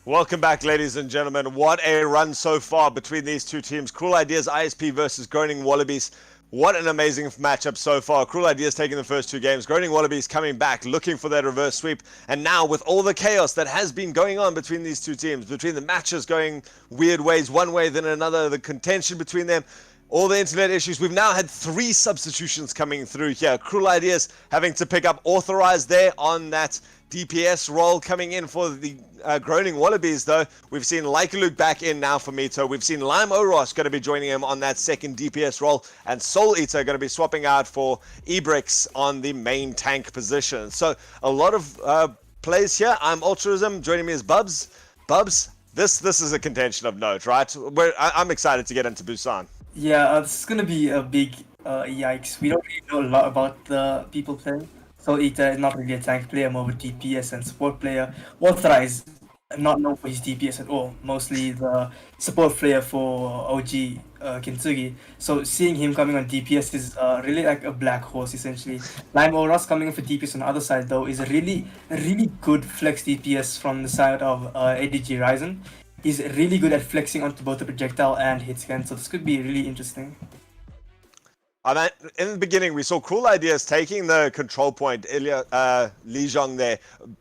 Welcome back, ladies and gentlemen. What a run so far between these two teams. Cruel Ideas ISP versus Groaning Wallabies. What an amazing matchup so far. Cruel Ideas taking the first two games. Groaning Wallabies coming back, looking for that reverse sweep. And now with all the chaos that has been going on between these two teams, between the matches going weird ways, one way then another, the contention between them, all the internet issues, we've now had 3 substitutions coming through here. Cruel Ideas having to pick up Authorized there on that DPS role coming in for the Groaning Wallabies, though. We've seen Luke back in now for Mito. We've seen Lime Oros going to be joining him on that second DPS role, and Soul Eater going to be swapping out for Ebrix on the main tank position. So a lot of plays here. I'm Altruism. Joining me is Bubs. Bubs, this is a contention of note, right? I'm excited to get into Busan. Yeah, this is gonna be a big yikes. We don't really know a lot about the people playing. So Ita is not really a tank player, more of a DPS and support player. Waltra is not known for his DPS at all. Mostly the support player for OG Kintsugi. So seeing him coming on DPS is really like a black horse essentially. Lime Oros coming in for DPS on the other side though is a really good flex DPS from the side of ADG Ryzen. He's really good at flexing onto both the projectile and hit scan, so this could be really interesting. In the beginning, we saw Cruel Ideas taking the control point, Li Zhong there,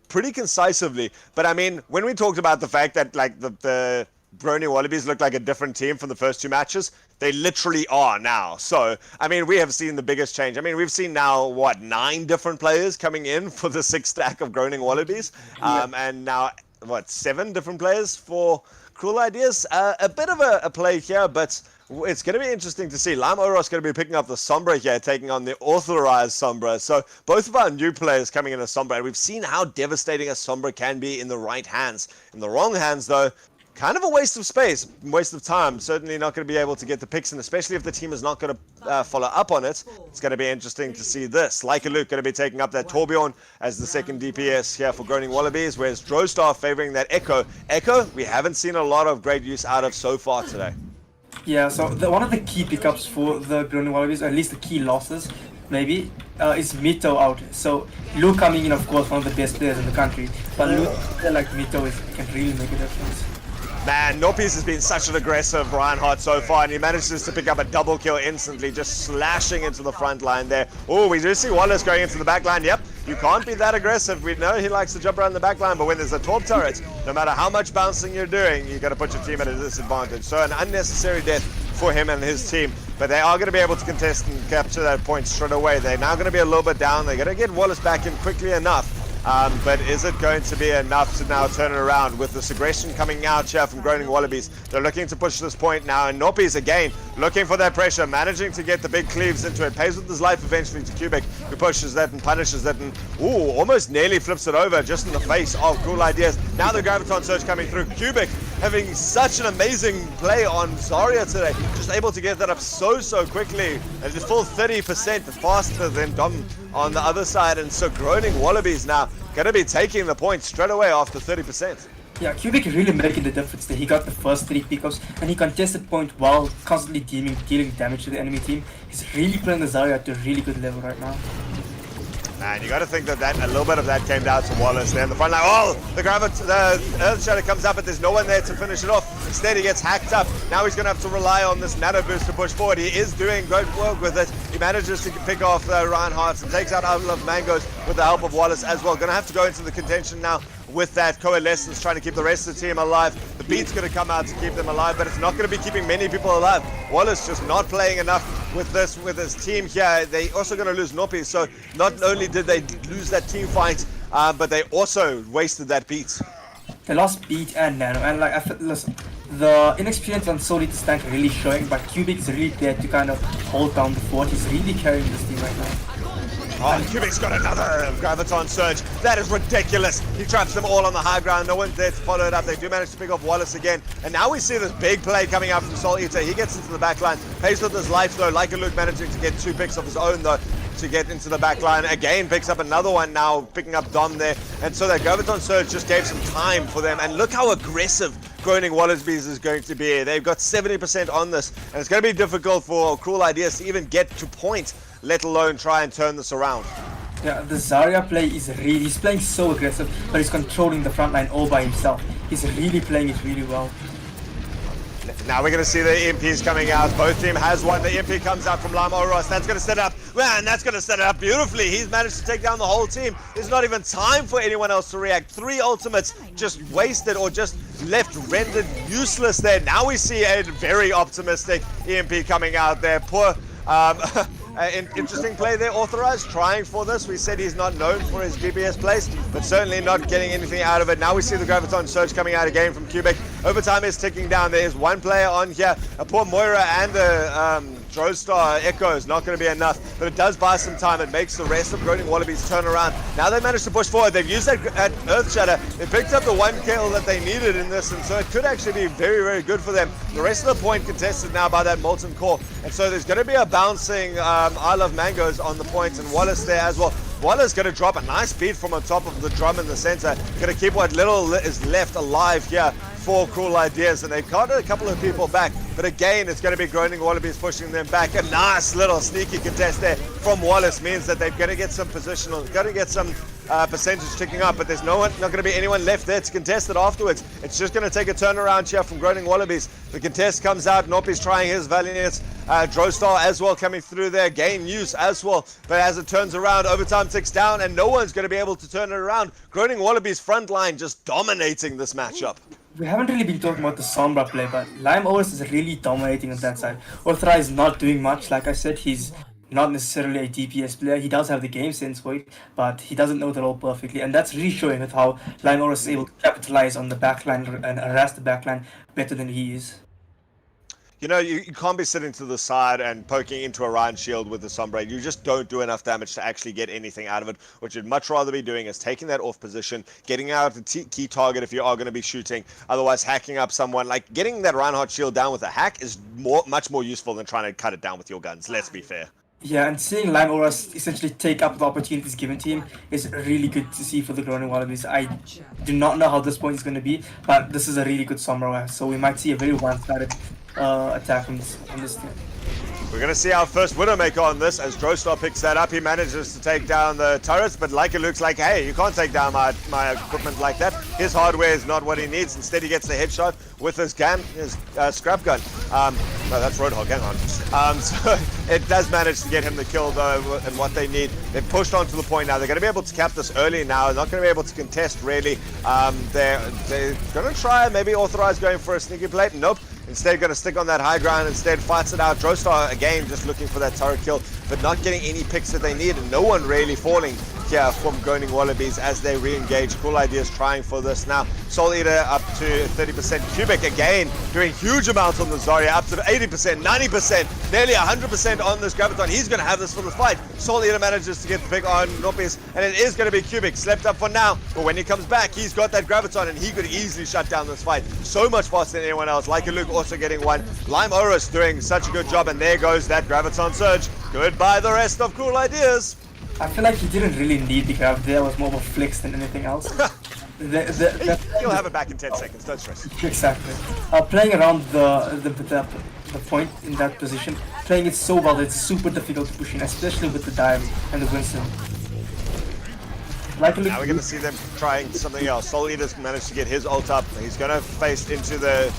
pretty concisively. But I mean, when we talked about the fact that like the Groaning Wallabies look like a different team from the first 2 matches, they literally are now. So, I mean, we have seen the biggest change. I mean, we've seen now, what, 9 different players coming in for the 6 stack of Groaning Wallabies. And now, what, 7 different players for Cruel Ideas? A bit of a play here, but it's going to be interesting to see. Lime Oros going to be picking up the Sombra here, taking on the Authorized Sombra. So both of our new players coming in as Sombra, and we've seen how devastating a Sombra can be in the right hands. In the wrong hands, though, kind of a waste of space, waste of time. Certainly not going to be able to get the picks in, especially if the team is not going to follow up on it. It's going to be interesting to see this. Luke going to be taking up that Torbjorn as the second DPS here for Groaning Wallabies, whereas Drostar favoring that Echo. Echo, we haven't seen a lot of great use out of so far today. Yeah, so one of the key pickups for the Groaning Wallabies, or at least the key losses, maybe, is Mito out. So Luke coming in, of course, one of the best players in the country, but Luke like Mito can really make a difference. Man, Norpies has been such an aggressive Reinhardt so far, and he manages to pick up a double kill instantly, just slashing into the front line there. Oh, we do see Wallace going into the back line. Yep, you can't be that aggressive. We know he likes to jump around the back line, but when there's a Torp turret, no matter how much bouncing you're doing, you got to put your team at a disadvantage. So an unnecessary death for him and his team, but they are going to be able to contest and capture that point straight away. They're now going to be a little bit down. They're going to get Wallace back in quickly enough. But is it going to be enough to now turn it around with this aggression coming out here from Groaning Wallabies? They're looking to push this point now, and Norpies again looking for that pressure, managing to get the big cleaves into it. Pays with his life eventually to Cubic, who pushes that and punishes that, and almost nearly flips it over just in the face of Cruel Ideas. Now the Graviton Surge coming through. Cubic having such an amazing play on Zarya today, just able to get that up so quickly, and just full 30% faster than Dom on the other side. And so Groaning Wallabies now going to be taking the point straight away after 30%. Yeah, Cubic really making the difference there. He got the first 3 pickups and he contested point while constantly dealing damage to the enemy team. He's really playing the Zarya at a really good level right now. Man, you got to think that a little bit of that came down to Wallace there in the front line. Oh, the Earth Shadow comes up, but there's no one there to finish it off. Instead, he gets hacked up. Now he's going to have to rely on this nano boost to push forward. He is doing great work with it. He manages to pick off Reinhardt and takes out Outlaw Mangoes with the help of Wallace as well. Going to have to go into the contention now with that Coalescence, trying to keep the rest of the team alive. The beat's going to come out to keep them alive, but it's not going to be keeping many people alive. Wallace just not playing enough with his team here. They also going to lose Nopi, so not only did they lose that team fight, but they also wasted that beat. They lost beat and nano, and listen, the inexperience on Soul Eater's tank really showing, but Cubic is really there to kind of hold down the fort. He's really carrying this team right now. Oh, Cubic's got another Graviton Surge. That is ridiculous. He traps them all on the high ground. No one's there to follow it up. They do manage to pick off Wallace again. And now we see this big play coming out from Soul Eater. He gets into the back line. Pays with his life, though. Like a Luke managing to get 2 picks of his own, though, to get into the back line. Again, picks up another one now, picking up Dom there. And so that Graviton Surge just gave some time for them. And look how aggressive Groaning Wallabies is going to be. They've got 70% on this. And it's going to be difficult for Cruel Ideas to even get to point, let alone try and turn this around. Yeah, the Zarya play is he's playing so aggressive, but he's controlling the front line all by himself. He's really playing it really well. Now we're going to see the EMPs coming out. Both team has one. The EMP comes out from Lama Oros. That's going to set up. Man, that's going to set it up beautifully. He's managed to take down the whole team. There's not even time for anyone else to react. 3 ultimates just wasted or just left rendered useless there. Now we see a very optimistic EMP coming out there. Poor... interesting play there, Authorized, trying for this. We said he's not known for his DPS plays, but certainly not getting anything out of it. Now we see the Graviton Surge coming out again from Cubic. Overtime is ticking down. There is one player on here. A poor Moira and the Drostar Echo is not going to be enough, but it does buy some time. It makes the rest of Groaning Wallabies turn around. Now they managed to push forward. They've used that Earth Shatter. They picked up the 1 kill that they needed in this, and so it could actually be very, very good for them. The rest of the point contested now by that Molten Core, and so there's going to be a bouncing I Love Mangoes on the point, and Wallace there as well. Wallace going to drop a nice beat from on top of the drum in the center. Going to keep what little is left alive here for Cruel Ideas, and they've got a couple of people back, but again it's going to be Groaning Wallabies pushing them back. A nice little sneaky contest there from Wallace means that they're going to get some positional, going to get some percentage ticking up, but there's not going to be anyone left there to contest it afterwards. It's just going to take a turnaround here from Groaning Wallabies. The contest comes out, Nopi's trying his valiant, Drostar as well coming through there, gain use as well, but as it turns around, overtime ticks down and no one's going to be able to turn it around. Groaning Wallabies front line just dominating this matchup. We haven't really been talking about the Sombra play, but Lime Oris is really dominating on that side. Orthra is not doing much. Like I said, he's not necessarily a DPS player. He does have the game sense for it, but he doesn't know the role perfectly. And that's really showing with how Lime Oris is able to capitalize on the backline and harass the backline better than he is. You know, you can't be sitting to the side and poking into a Ryan shield with the Sombra. You just don't do enough damage to actually get anything out of it. What you'd much rather be doing is taking that off position, getting out a key target if you are going to be shooting, otherwise hacking up someone. Like, getting that Reinhardt shield down with a hack is much more useful than trying to cut it down with your guns, let's be fair. Yeah, and seeing Lime Oras essentially take up the opportunities given to him is really good to see for the Groaning Wallabies. I do not know how this point is going to be, but this is a really good Sombra, so we might see a very one-sided attack on this team. We're going to see our first Widowmaker on this as Drostar picks that up. He manages to take down the turrets, but like it looks like, hey, you can't take down my equipment like that. His hardware is not what he needs. Instead, he gets the headshot with his scrap gun. No, that's Roadhog, hang on. So it does manage to get him the kill, though, and what they need. They've pushed on to the point now. They're going to be able to cap this early now. They're not going to be able to contest, really. They're going to try maybe Authorize going for a sneaky plate. Nope. Instead, going to stick on that high ground. Instead, fights it out. Drostar, again, just looking for that turret kill, but not getting any picks that they need, and no one really falling here from Groaning Wallabies as they re-engage. Cool Ideas trying for this now. Soul Eater up to 30%. Cubic, again, doing huge amounts on the Zarya, up to 80%, 90%, nearly 100% on this Graviton. He's going to have this for the fight. Soul Eater manages to get the pick on Nopis, and it is going to be Cubic. Slept up for now, but when he comes back, he's got that Graviton, and he could easily shut down this fight so much faster than anyone else. Like a Luke also getting one. Lime Oris doing such a good job, and there goes that Graviton Surge. Goodbye the rest of Cool Ideas. I feel like he didn't really need the grab there. It was more of a flex than anything else. He'll have it back in 10 seconds, don't stress. Exactly. Playing around the point in that position, playing it so well that it's super difficult to push in, especially with the dive and the Winston. Now we're going to see them trying something else. Soul Eater's managed to get his ult up. He's going to face into the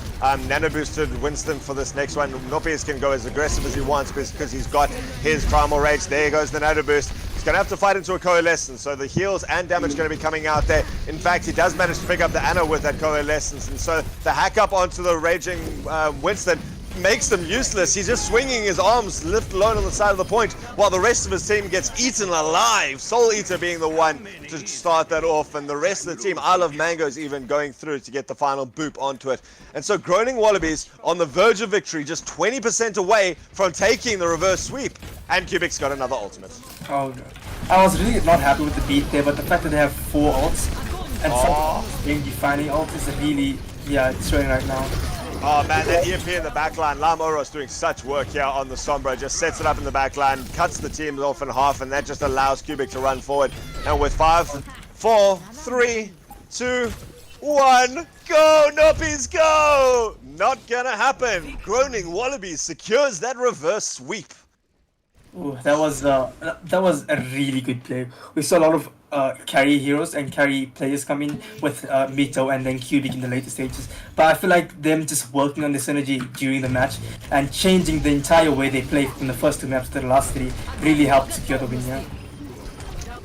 nano-boosted Winston for this next one. Nopius can go as aggressive as he wants because he's got his Primal Rage. There goes the nano-boost. He's going to have to fight into a Coalescence, so the heals and damage going to be coming out there. In fact, he does manage to pick up the Anna with that Coalescence, and so the hack up onto the Raging Winston makes them useless. He's just swinging his arms left alone on the side of the point while the rest of his team gets eaten alive. Soul Eater being the one to start that off, and the rest of the team, I Love Mangoes, even going through to get the final boop onto it. And so Groaning Wallabies on the verge of victory, just 20% away from taking the reverse sweep. And Cubic's got another ultimate. Oh, I was really not happy with the beat there, but the fact that they have 4 ults and some game-defining ult is really, it's showing right now. Oh man, that EMP in the backline. Lam Oros doing such work here on the Sombra. Just sets it up in the backline, cuts the team off in half, and that just allows Cubic to run forward. And with 5, 4, 3, 2, 1, go! Noppies, go! Not gonna happen. Groaning Wallabies secures that reverse sweep. Ooh, that was a really good play. We saw a lot of carry heroes and carry players come in with Mito and then Cubic in the later stages. But I feel like them just working on the synergy during the match and changing the entire way they play from the first two maps to the last three really helped secure the win. Yeah.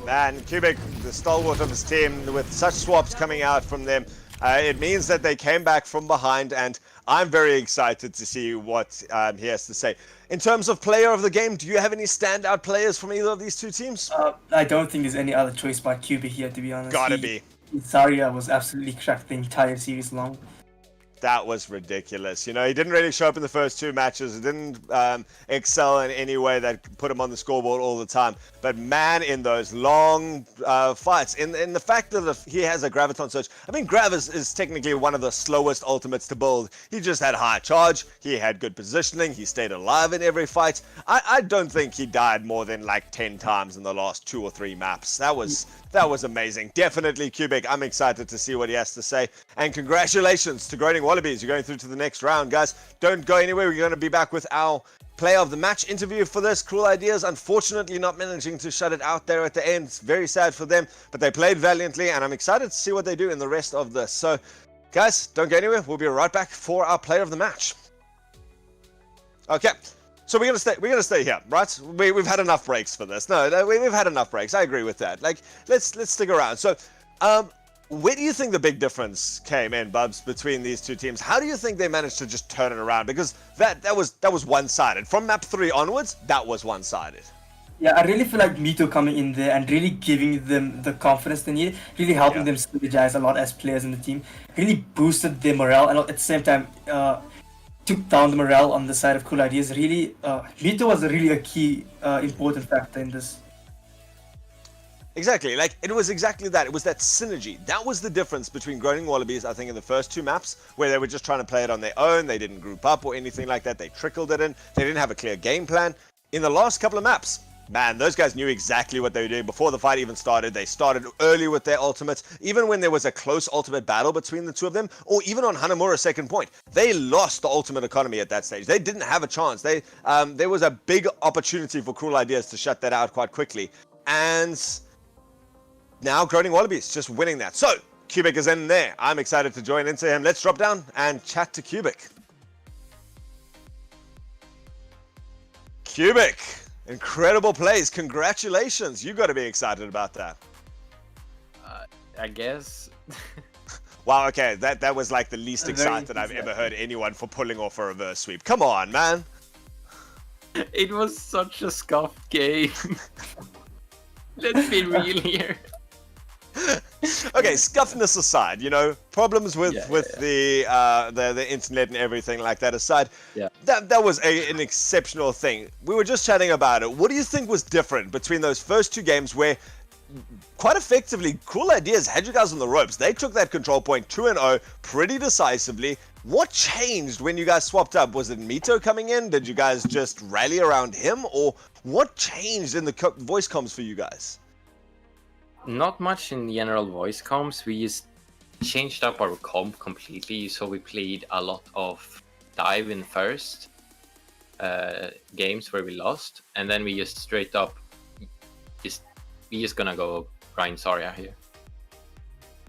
Man, Cubic, the stalwart of his team, with such swaps coming out from them, it means that they came back from behind, and I'm very excited to see what he has to say. In terms of player of the game, do you have any standout players from either of these two teams? I don't think there's any other choice but Cubic here, to be honest. Gotta be. Zarya was absolutely cracked the entire series long. That was ridiculous. You know, he didn't really show up in the first two matches. He didn't excel in any way that put him on the scoreboard all the time. But man, in those long fights, in the fact that he has a Graviton Surge, I mean, Grav is technically one of the slowest ultimates to build. He just had high charge. He had good positioning. He stayed alive in every fight. I don't think he died more than like 10 times in the last 2 or 3 maps. That was amazing. Definitely Cubic. I'm excited to see what he has to say. And congratulations to Groaning Wallabies. You're going through to the next round, guys. Don't go anywhere. We're going to be back with our player of the match interview for this. Cruel Ideas, unfortunately, not managing to shut it out there at the end. It's very sad for them, but they played valiantly, and I'm excited to see what they do in the rest of this. So, guys, don't go anywhere. We'll be right back for our player of the match. Okay. So we're gonna stay here, right? We've had enough breaks for this. No, we've had enough breaks. I agree with that. Like, let's stick around. So, where do you think the big difference came in, Bubs, between these two teams? How do you think they managed to just turn it around? Because that was one-sided. From map 3 onwards, that was one-sided. Yeah, I really feel like Mito coming in there and really giving them the confidence they need, really helping them synergize a lot as players in the team, really boosted their morale, and at the same time, took down the morale on the side of Cool Ideas. Really, Mito was really a key, important factor in this. Exactly, like, it was exactly that. It was that synergy. That was the difference between Groaning Wallabies, I think, in the first 2 maps, where they were just trying to play it on their own. They didn't group up or anything like that. They trickled it in. They didn't have a clear game plan. In the last couple of maps, man, those guys knew exactly what they were doing before the fight even started. They started early with their ultimates. Even when there was a close ultimate battle between the two of them, or even on Hanamura's second point, they lost the ultimate economy at that stage. They didn't have a chance. There was a big opportunity for Cruel Ideas to shut that out quite quickly. And now Groaning Wallabies just winning that. So, Cubic is in there. I'm excited to join into him. Let's drop down and chat to Cubic. Cubic, incredible plays. Congratulations. You got to be excited about that. I guess. Wow, okay. That was like the least excited I've ever heard anyone for pulling off a reverse sweep. Come on, man. It was such a scuffed game. Let's be real here. Okay, scuffness aside, you know, problems with the internet and everything like that aside, that was an exceptional thing. We were just chatting about it. What do you think was different between those first 2 games where quite effectively Cool Ideas had you guys on the ropes? They took that control point 2-0 pretty decisively. What changed when you guys swapped up? Was it Mito coming in? Did you guys just rally around him? Or what changed in the voice comms for you guys? Not much in general voice comms. We just changed up our comp completely. So we played a lot of dive in first games where we lost, and then we just straight up we just gonna go grind Zarya here.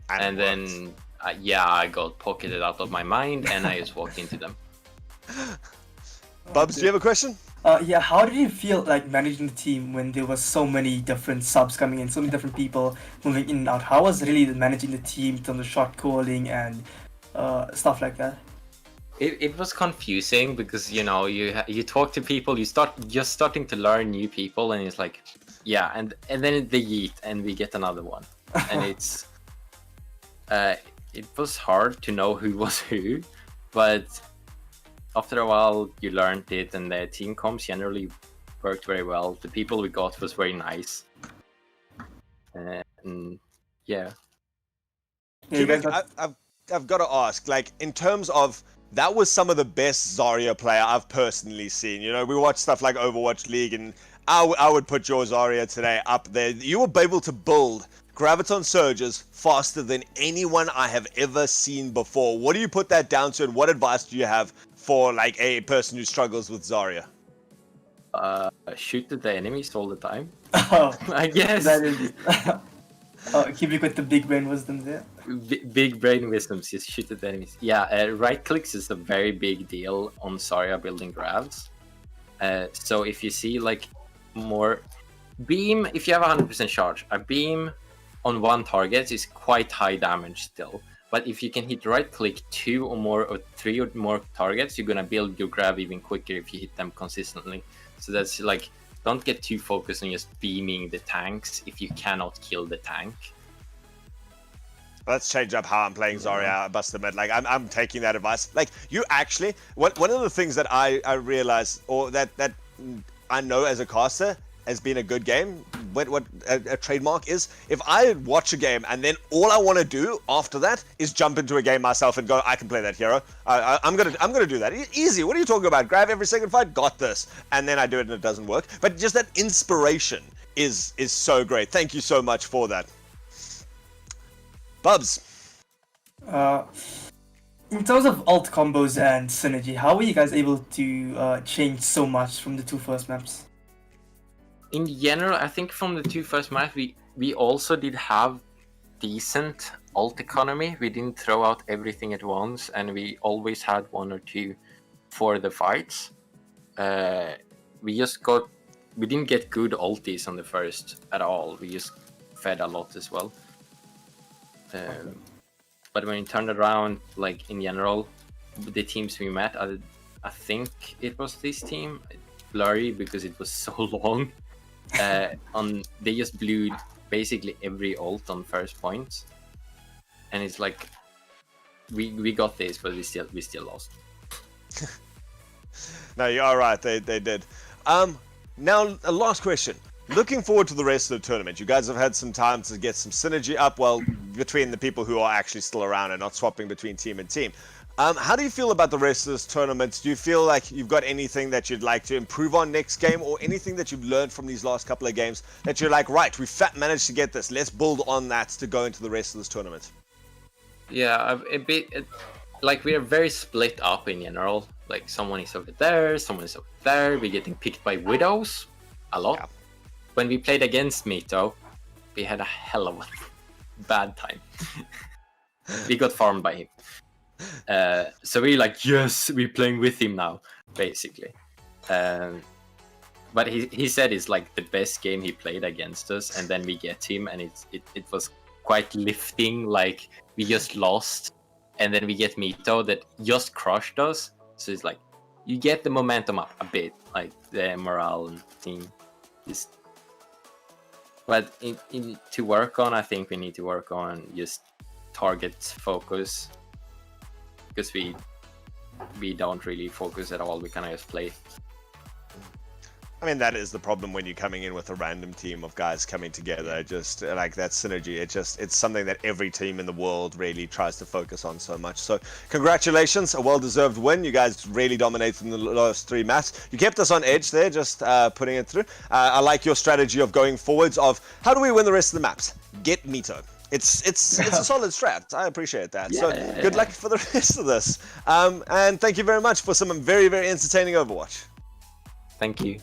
And then I got pocketed out of my mind, and I just walked into them. Bubs, do you have a question? Yeah, how did you feel like managing the team when there was so many different subs coming in, so many different people moving in and out? How was really managing the team in terms of shot calling and stuff like that? It was confusing because, you know, you talk to people, you're starting to learn new people, and it's like, yeah, and then they yeet and we get another one, and it's it was hard to know who was who, but after a while you learned it, and the team comms generally worked very well. The people we got was very nice, and yeah. Cubic, I've got to ask, like, in terms of, that was some of the best Zarya player I've personally seen. You know, we watch stuff like Overwatch League, and I would put your Zarya today up there. You were able to build Graviton Surges faster than anyone I have ever seen before. What do you put that down to, and what advice do you have for, like, a person who struggles with Zarya? Shoot at the enemies all the time. Oh, I guess. that is... Keep it with the big brain wisdom there. Big brain wisdoms, just shoot at enemies. Yeah, right clicks is a very big deal on Zarya building grabs. So if you see like more beam, if you have 100% charge, a beam on one target is quite high damage still. But if you can hit right click 2 or more or 3 or more targets, you're gonna build your grab even quicker if you hit them consistently. So that's like, don't get too focused on just beaming the tanks if you cannot kill the tank. Let's change up how I'm playing Zarya, I must admit. Like, I'm taking that advice. Like, you actually, one of the things that I realize, or that I know as a caster has been a good game, what a trademark is, if I watch a game and then all I want to do after that is jump into a game myself and go, I can play that hero. I'm gonna do that. Easy. What are you talking about? Grab every second fight, got this. And then I do it and it doesn't work. But just that inspiration is so great. Thank you so much for that. Bubs. In terms of alt combos and synergy, how were you guys able to change so much from the 2 first maps? In general, I think from the 2 first maps, we also did have decent alt economy. We didn't throw out everything at once, and we always had 1 or 2 for the fights. We didn't get good ultis on the first at all. We just fed a lot as well. But when you turned around, like in general, the teams we met, I think it was this team, blurry because it was so long. They just blew basically every ult on first point, and it's like we got this, but we still lost. No, you're all right. They did. Now a last question. Looking forward to the rest of the tournament. You guys have had some time to get some synergy up, well, between the people who are actually still around and not swapping between team and team. How do you feel about the rest of this tournament? Do you feel like you've got anything that you'd like to improve on next game, or anything that you've learned from these last couple of games that you're like, right, we've managed to get this, let's build on that to go into the rest of this tournament? Yeah, like we are very split up in general. Like someone is over there, someone is over there. We're getting picked by widows a lot. Yeah. When we played against Mito, we had a hell of a bad time. We got farmed by him. So we're like, yes, we're playing with him now, basically. But he said it's like the best game he played against us, and then we get him, and it was quite lifting. Like we just lost, and then we get Mito that just crushed us. So it's like you get the momentum up a bit, like the morale and team is. But to work on, I think we need to work on just target focus, because we don't really focus at all. We kind of just play. I mean, that is the problem when you're coming in with a random team of guys coming together. Just like that synergy, it's something that every team in the world really tries to focus on so much. So congratulations, a well-deserved win. You guys really dominated in the last 3 maps. You kept us on edge there, just putting it through. I like your strategy of going forwards of how do we win the rest of the maps? Get Mito. It's a solid strat. I appreciate that. Yeah. So good luck for the rest of this. And thank you very much for some very, very entertaining Overwatch. Thank you.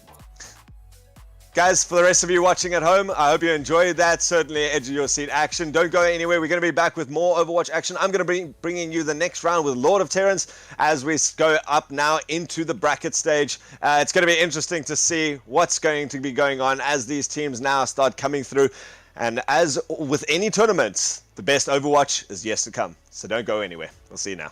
Guys, for the rest of you watching at home, I hope you enjoyed that. Certainly edge of your seat action. Don't go anywhere. We're going to be back with more Overwatch action. I'm going to be bringing you the next round with Lord of Terrans as we go up now into the bracket stage. It's going to be interesting to see what's going to be going on as these teams now start coming through. And as with any tournaments, the best Overwatch is yet to come. So don't go anywhere. We'll see you now.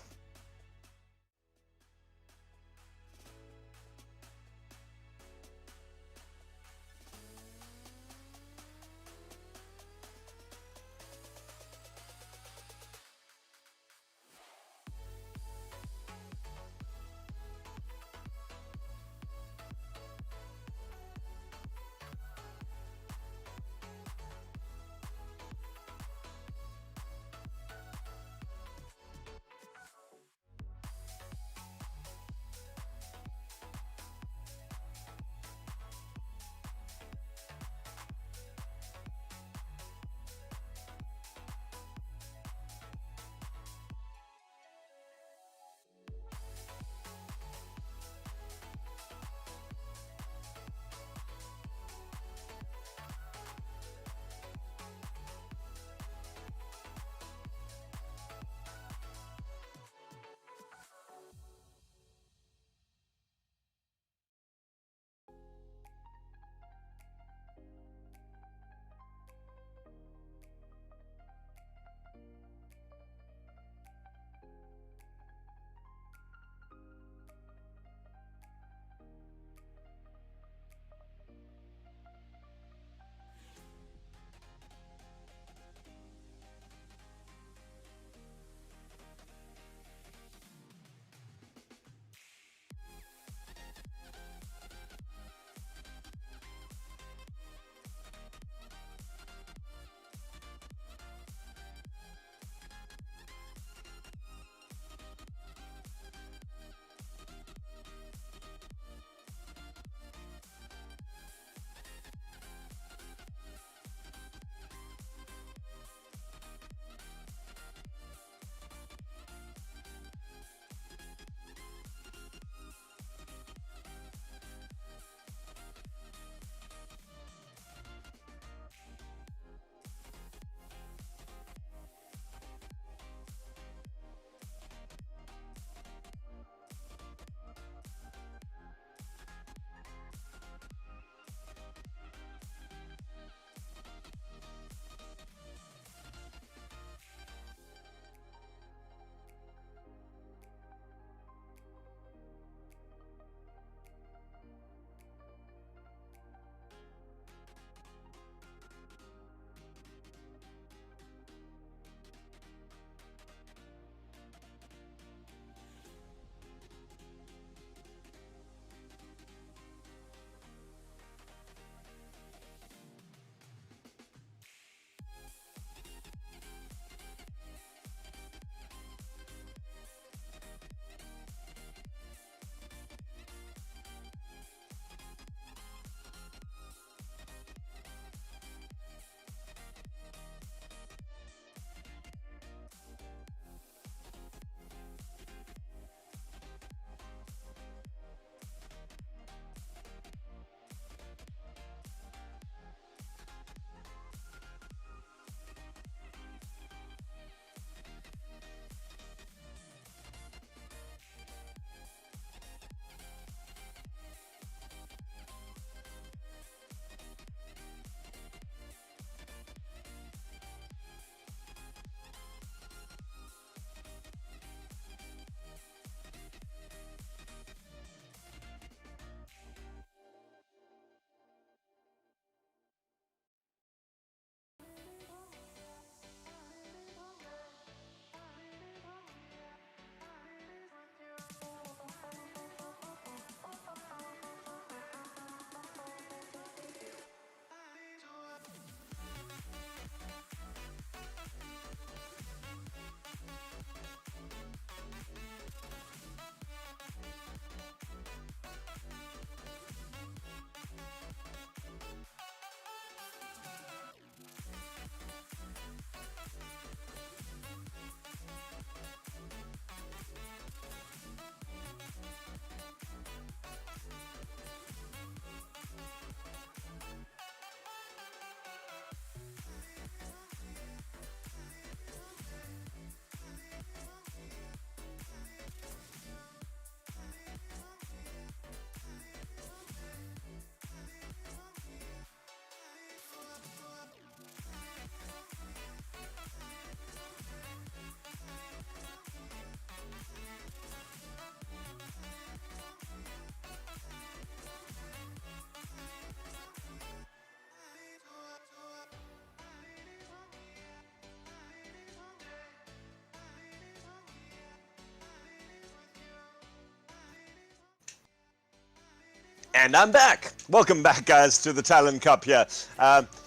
And I'm back. Welcome back, guys, to the Talon Cup here.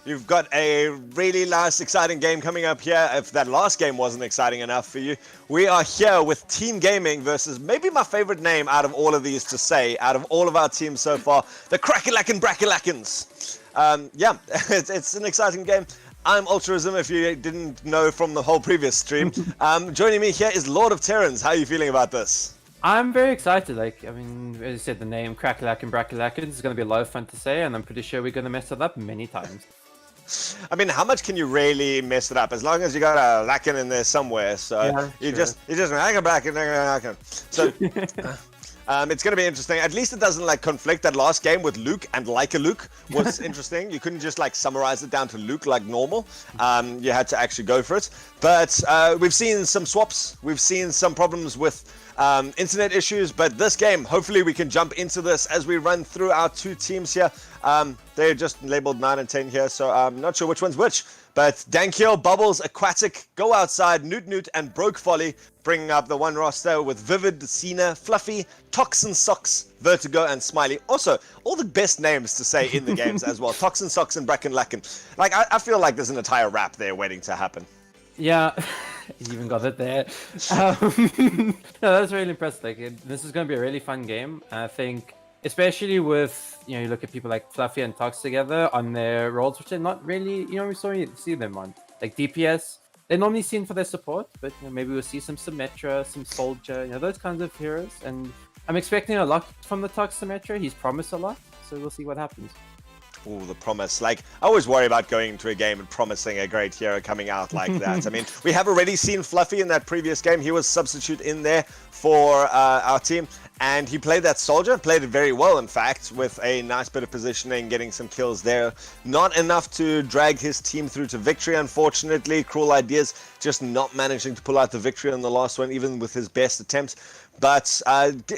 You've got a really nice, exciting game coming up here. If that last game wasn't exciting enough for you, we are here with Team Gaming versus maybe my favorite name out of all of these to say, out of all of our teams so far, the Crackalacken Brackalackens. Yeah, it's an exciting game. I'm Ultraism, if you didn't know from the whole previous stream. Joining me here is Lord of Terrans. How are you feeling about this? I'm very excited. Like, I mean, as you said, the name Crackalack and Brackalack is going to be a lot of fun to say, and I'm pretty sure we're going to mess it up many times. I mean, how much can you really mess it up? As long as you got a Lacken in there somewhere, so Yeah, you sure. just Lacken. So it's going to be interesting. At least it doesn't like conflict. That last game with Luke and like a Luke was interesting. You couldn't just like summarize it down to Luke like normal. You had to actually go for it. But we've seen some swaps. We've seen some problems with internet issues, but this game, hopefully we can jump into this as we run through our two teams here. They're just labeled 9 and 10 here, so I'm not sure which one's which. But Dankyo, Bubbles, Aquatic, Go Outside, Newt, and Broke Folly, bringing up the one roster with Vivid, Cena, Fluffy, Toxin Socks, Vertigo, and Smiley. Also, all the best names to say in the games as well. Toxin Socks and Bracken Lacken. Like, I feel like there's an entire rap there waiting to happen. Yeah, you even got it there. No, that's really impressive. Like, this is going to be a really fun game. And I think, especially with, you look at people like Fluffy and Tox together on their roles, which are not really, we see them on. Like DPS, they're normally seen for their support, but maybe we'll see some Symmetra, some Soldier, those kinds of heroes. And I'm expecting a lot from the Tox Symmetra. He's promised a lot, so we'll see what happens. Ooh, the promise. Like, I always worry about going into a game and promising a great hero coming out like that. I mean, we have already seen Fluffy in that previous game. He was substitute in there for our team, and he played that soldier, played it very well, in fact, with a nice bit of positioning, getting some kills there. Not enough to drag his team through to victory, unfortunately. Cruel Ideas just not managing to pull out the victory on the last one, even with his best attempts. But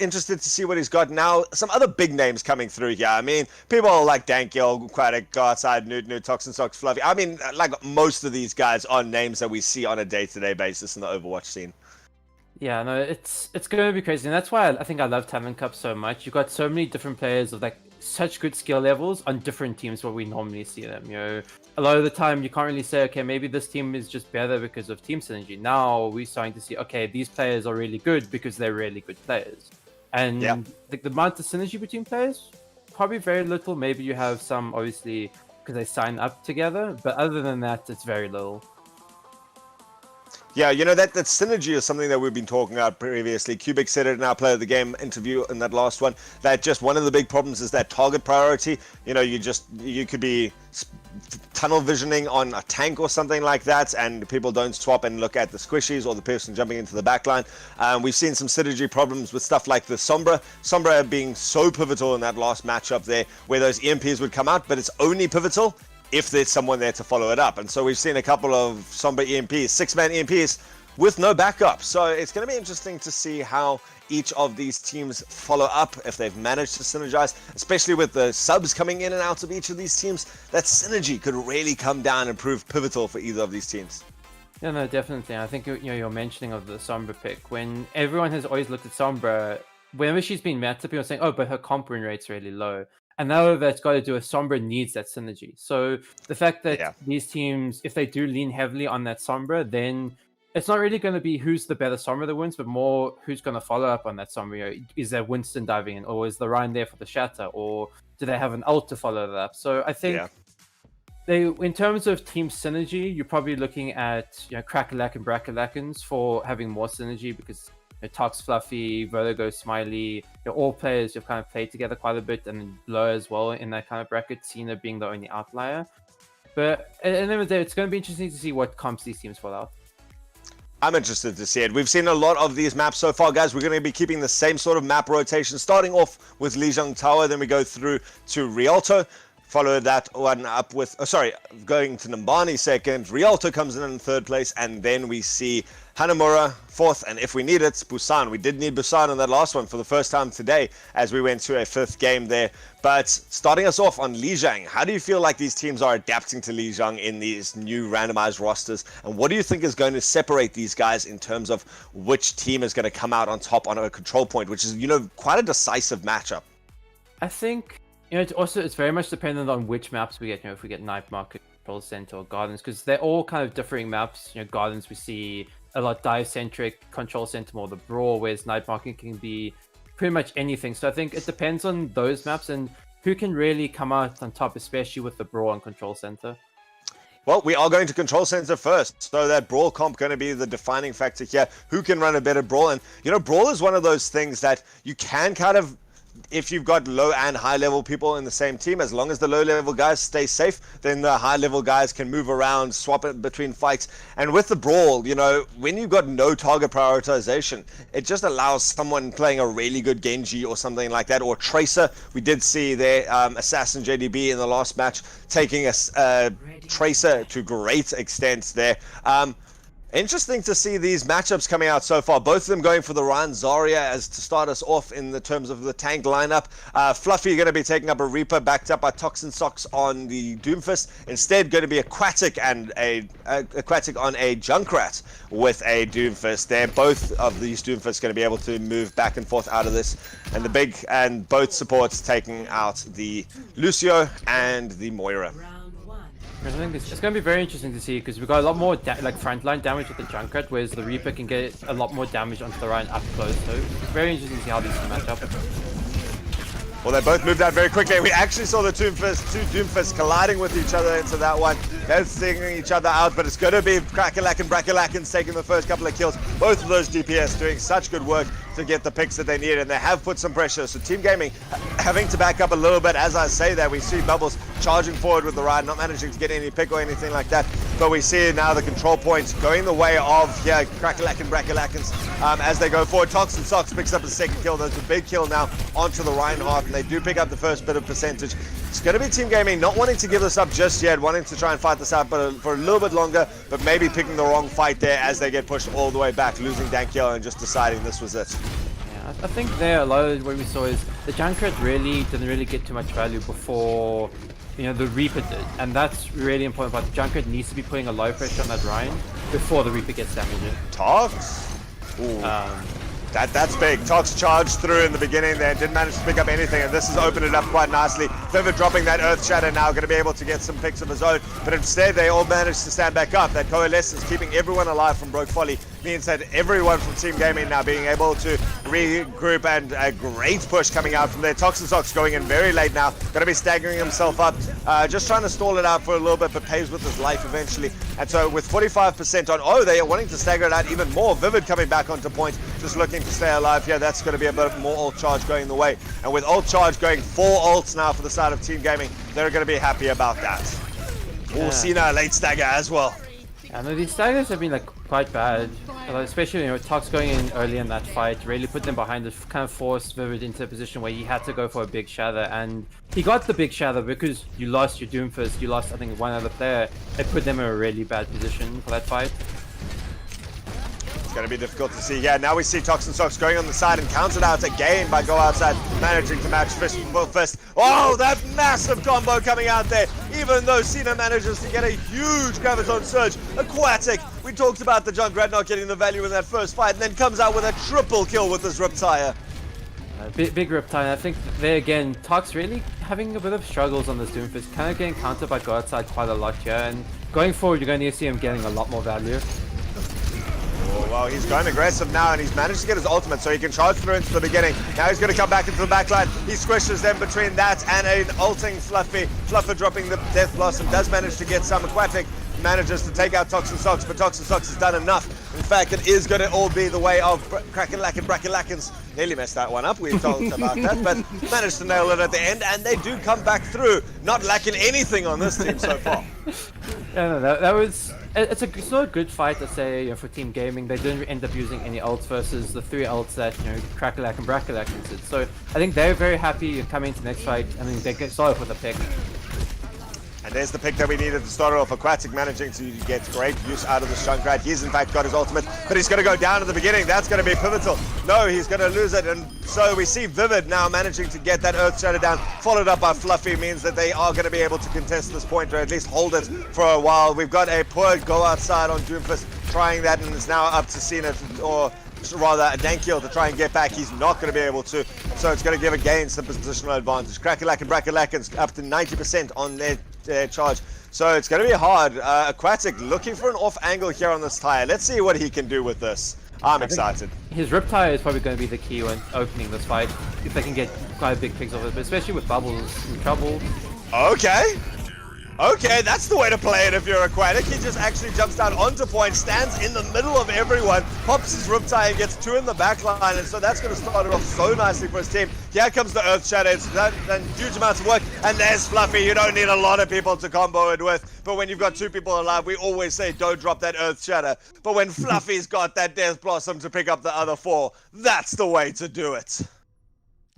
interested to see what he's got now. Some other big names coming through here. I mean, people like Dankyo, Aquatic, Go Outside, Newt, Toxin Socks, Fluffy. I mean, like most of these guys are names that we see on a day-to-day basis in the Overwatch scene. Yeah, no, it's going to be crazy, and that's why I think I love Talon Cup so much. You've got so many different players of like such good skill levels on different teams where we normally see them. A lot of the time you can't really say, okay, maybe this team is just better because of team synergy. Now we're starting to see, okay, these players are really good because they're really good players, and the amount of synergy between players, probably very little. Maybe you have some, obviously, because they sign up together, but other than that, it's very little. Yeah, that synergy is something that we've been talking about previously. Cubic said it in our Player of the Game interview in that last one, that just one of the big problems is that target priority. You could be tunnel visioning on a tank or something like that, and people don't swap and look at the squishies or the person jumping into the backline. We've seen some synergy problems with stuff like the Sombra being so pivotal in that last matchup there, where those EMPs would come out, but it's only pivotal if there's someone there to follow it up. And so we've seen a couple of Sombra EMPs, 6-man EMPs with no backup. So it's going to be interesting to see how each of these teams follow up, if they've managed to synergize, especially with the subs coming in and out of each of these teams. That synergy could really come down and prove pivotal for either of these teams. Yeah, no, definitely. I think you're mentioning of the Sombra pick, when everyone has always looked at Sombra, whenever she's been mapped, people are saying, oh, but her comp win rate's really low. And now that's got to do with Sombra needs that synergy. So the fact that these teams, if they do lean heavily on that Sombra, then it's not really going to be who's the better Sombra that wins, but more who's going to follow up on that Sombra. Is there Winston diving in, or is the Ryan there for the shatter, or do they have an ult to follow that up? So I think in terms of team synergy, you're probably looking at Crackalack and Brackalackens for having more synergy, because Tox, Fluffy, Vertigo, Smiley, all players who've kind of played together quite a bit, and Blur as well in that kind of bracket, Cena being the only outlier. But at the end of the day, it's going to be interesting to see what comps these teams fall out. I'm interested to see it. We've seen a lot of these maps so far, guys. We're going to be keeping the same sort of map rotation, starting off with Lijiang Tower, then we go through to Rialto. Follow that one up with, going to Nambani second. Rialto comes in third place, and then we see Hanamura fourth, and if we need it, Busan. We did need Busan on that last one for the first time today as we went to a fifth game there. But starting us off on Lijiang, how do you feel like these teams are adapting to Lijiang in these new randomized rosters? And what do you think is going to separate these guys in terms of which team is going to come out on top on a control point, which is, quite a decisive matchup? I think You know, it's very much dependent on which maps we get. You know, if we get Night Market, Control Center, or Gardens, because they're all kind of differing maps. You know, Gardens we see a lot dive centric, Control Center more the brawl, whereas Night Market can be pretty much anything. So I think it depends on those maps and who can really come out on top, especially with the brawl and Control Center. Well, we are going to Control Center first, so that Brawl comp going to be the defining factor here. Who can run a better Brawl? And, you know, Brawl is one of those things that you can kind of, if you've got low and high level people in the same team, as long as the low level guys stay safe, then the high level guys can move around, swap it between fights. And with the Brawl, you know, when you've got no target prioritization, it just allows someone playing a really good Genji or something like that, or Tracer. We did see their Assassin JDB in the last match taking a Tracer to great extent there. Interesting to see these matchups coming out so far. Both of them going for the Ryan Zarya as to start us off in the terms of the tank lineup. Fluffy going to be taking up a Reaper, backed up by Toxin Socks on the Doomfist. Instead, going to be Aquatic and Aquatic on a Junkrat with a Doomfist. There, both of these Doomfists going to be able to move back and forth out of this. And both supports taking out the Lucio and the Moira. I think it's going to be very interesting to see because we've got a lot more frontline damage with the Junkrat, whereas the Reaper can get a lot more damage onto the Ryan up close. So it's very interesting to see how these two match up. Well, they both moved out very quickly. We actually saw the two Doomfists colliding with each other into that one. They're stinging each other out, but it's going to be Crackalack and Brackalackins taking the first couple of kills. Both of those DPS doing such good work to get the picks that they need, and they have put some pressure. So Team Gaming having to back up a little bit. As I say that, we see Bubbles charging forward with the ride, not managing to get any pick or anything like that. But we see now the control points going the way of Crackalack and Brackalackins as they go forward. Toxin Socks picks up a second kill. There's a big kill now onto the Reinhardt, and they do pick up the first bit of percentage. It's going to be Team Gaming not wanting to give this up just yet, wanting to try and fight this out for a little bit longer, but maybe picking the wrong fight there as they get pushed all the way back, losing Dankyo and just deciding this was it. Yeah, I think there a lot of what we saw is the Junkrat didn't really get too much value before, you know, the Reaper did, and that's really important. But the Junkrat needs to be putting a low pressure on that Ryan before the Reaper gets damaged. Tox? Ooh. That's big. Tox charged through in the beginning there, didn't manage to pick up anything, and this has opened it up quite nicely. Vivid dropping that Earth Shatter now, going to be able to get some picks of his own, but instead they all managed to stand back up. That coalescence keeping everyone alive from Broke Folly means that everyone from Team Gaming now being able to regroup, and a great push coming out from there. Toxin Socks going in very late now, going to be staggering himself up, just trying to stall it out for a little bit, but pays with his life eventually. And so with 45% on, they are wanting to stagger it out even more. Vivid coming back onto point, just looking to stay alive here. That's going to be a bit more ult charge going the way. And with ult charge going 4 ults now for the side of Team Gaming, they're going to be happy about that. Cena late stagger as well. Yeah, no, these staggers have been quite bad, especially, you know, Tox going in early in that fight really put them behind. It kind of forced Vivid into a position where he had to go for a big shatter, and he got the big shatter because you lost your Doomfist, you lost I think one other player. It put them in a really bad position for that fight. Going to be difficult to see. Yeah, now we see Toxin Socks going on the side and counted out again by Go Outside, managing to match fist with fist. Oh, that massive combo coming out there. Even though Cena manages to get a huge Graviton Surge. Aquatic, we talked about the Junkrat not getting the value in that first fight, and then comes out with a triple kill with this Riptire. Big Riptire. I think there again, Tox really having a bit of struggles on this Doomfist, kind of getting countered by Go Outside quite a lot here, and going forward you're going to see him getting a lot more value. Oh, well, he's going aggressive now, and he's managed to get his ultimate, so he can charge through into the beginning. Now he's going to come back into the backline. He squishes them between that and an ulting Fluffy. Fluffer dropping the Death Blossom, does manage to get some. Aquatic manages to take out Toxin Socks, but Toxin Socks has done enough. In fact, it is going to all be the way of Crackalack and Brackalackins. Nearly messed that one up, we've talked about that, but managed to nail it at the end, and they do come back through, not lacking anything on this team so far. Yeah, no, that was... It's not a good fight, to say, you know, for Team Gaming. They didn't end up using any ults versus the 3 ults that, you know, Crackalack and Brackalack did. So I think they're very happy coming into the next fight. I mean, they get started with a pick. And there's the pick that we needed to start off. Aquatic managing to get great use out of the Junkrat. He's in fact got his ultimate, but he's going to go down at the beginning. That's going to be pivotal. No, he's going to lose it. And so we see Vivid now managing to get that Earth Shatter down, followed up by Fluffy, means that they are going to be able to contest this point, or at least hold it for a while. We've got a poor Go Outside on Doomfist trying that, and it's now up to Cena or rather Dankiel to try and get back. He's not going to be able to, so it's going to give again some positional advantage. Crackalack and Brackalackin's up to 90% on their charge, so it's going to be hard. Aquatic looking for an off angle here on this tire. Let's see what he can do with this. I'm excited. His Riptide is probably going to be the key when opening this fight, if they can get quite big picks off it, but especially with Bubbles in trouble. Okay, that's the way to play it if you're Aquatic. He just actually jumps down onto point, stands in the middle of everyone, pops his Riptide and gets 2 in the back line, and so that's going to start it off so nicely for his team. Here comes the Earth Shadow. It's done huge amounts of work, and there's Fluffy. You don't need a lot of people to combo it with, but when you've got 2 people alive, we always say don't drop that Earth Shadow. But when Fluffy's got that Death Blossom to pick up the other 4, that's the way to do it.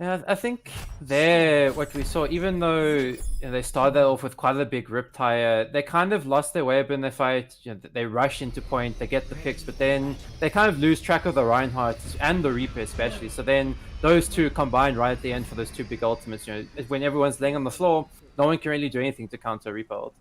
Yeah, I think there, what we saw, even though they started off with quite a big rip tire, they kind of lost their way up in the fight. They rush into point, they get the picks, but then they kind of lose track of the Reinhardt and the Reaper especially. So then those 2 combined right at the end for those 2 big ultimates. When everyone's laying on the floor, no one can really do anything to counter Reaper ult.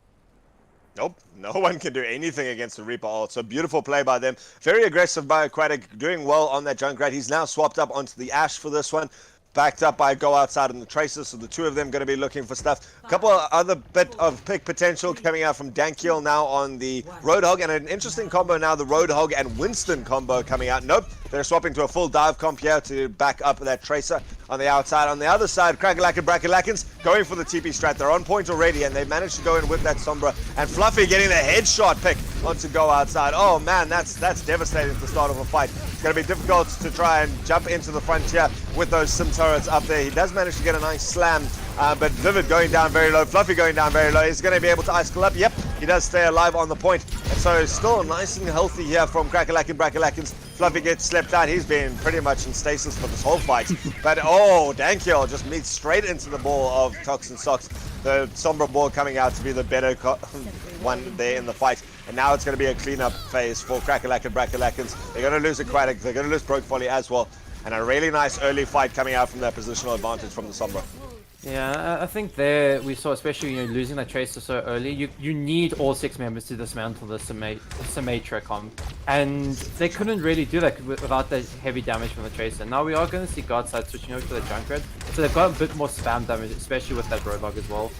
Nope, no one can do anything against the Reaper ult. So beautiful play by them. Very aggressive by Aquatic, doing well on that Junkrat. He's now swapped up onto the Ashe for this one. Backed up by Go Outside and the Tracer, so the 2 of them going to be looking for stuff. A couple of other bit of pick potential coming out from Dankiel now on the Roadhog, and an interesting combo now, the Roadhog and Winston combo coming out. Nope, they're swapping to a full dive comp here to back up that Tracer on the outside. On the other side, Crackalack and Brackalackins going for the TP strat. They're on point already, and they managed to go in with that Sombra. And Fluffy getting the headshot pick onto Go Outside. Oh man, that's devastating at the start of a fight. It's going to be difficult to try and jump into the frontier with those Sim turrets up there. He does manage to get a nice slam, but Vivid going down very low, Fluffy going down very low. He's going to be able to icicle up. Yep, he does stay alive on the point. And so still nice and healthy here from Crackalack and Brackalackins. Fluffy gets slept out. He's been pretty much in stasis for this whole fight. But oh, Dankiel just meets straight into the ball of Toxin Socks. The Sombra ball coming out to be the better one there in the fight. And now it's going to be a cleanup phase for Crackalack and Brackalackins. They're going to lose Aquatic. They're going to lose Broke Folly as well. And a really nice early fight coming out from that positional advantage from the Sombra. Yeah, I think there we saw, especially losing that Tracer so early, you need all 6 members to dismantle the Symmetra comp, and they couldn't really do that without the heavy damage from the Tracer. Now we are going to see Godside switching over to the Junkrat, so they've got a bit more spam damage, especially with that Roadhog as well.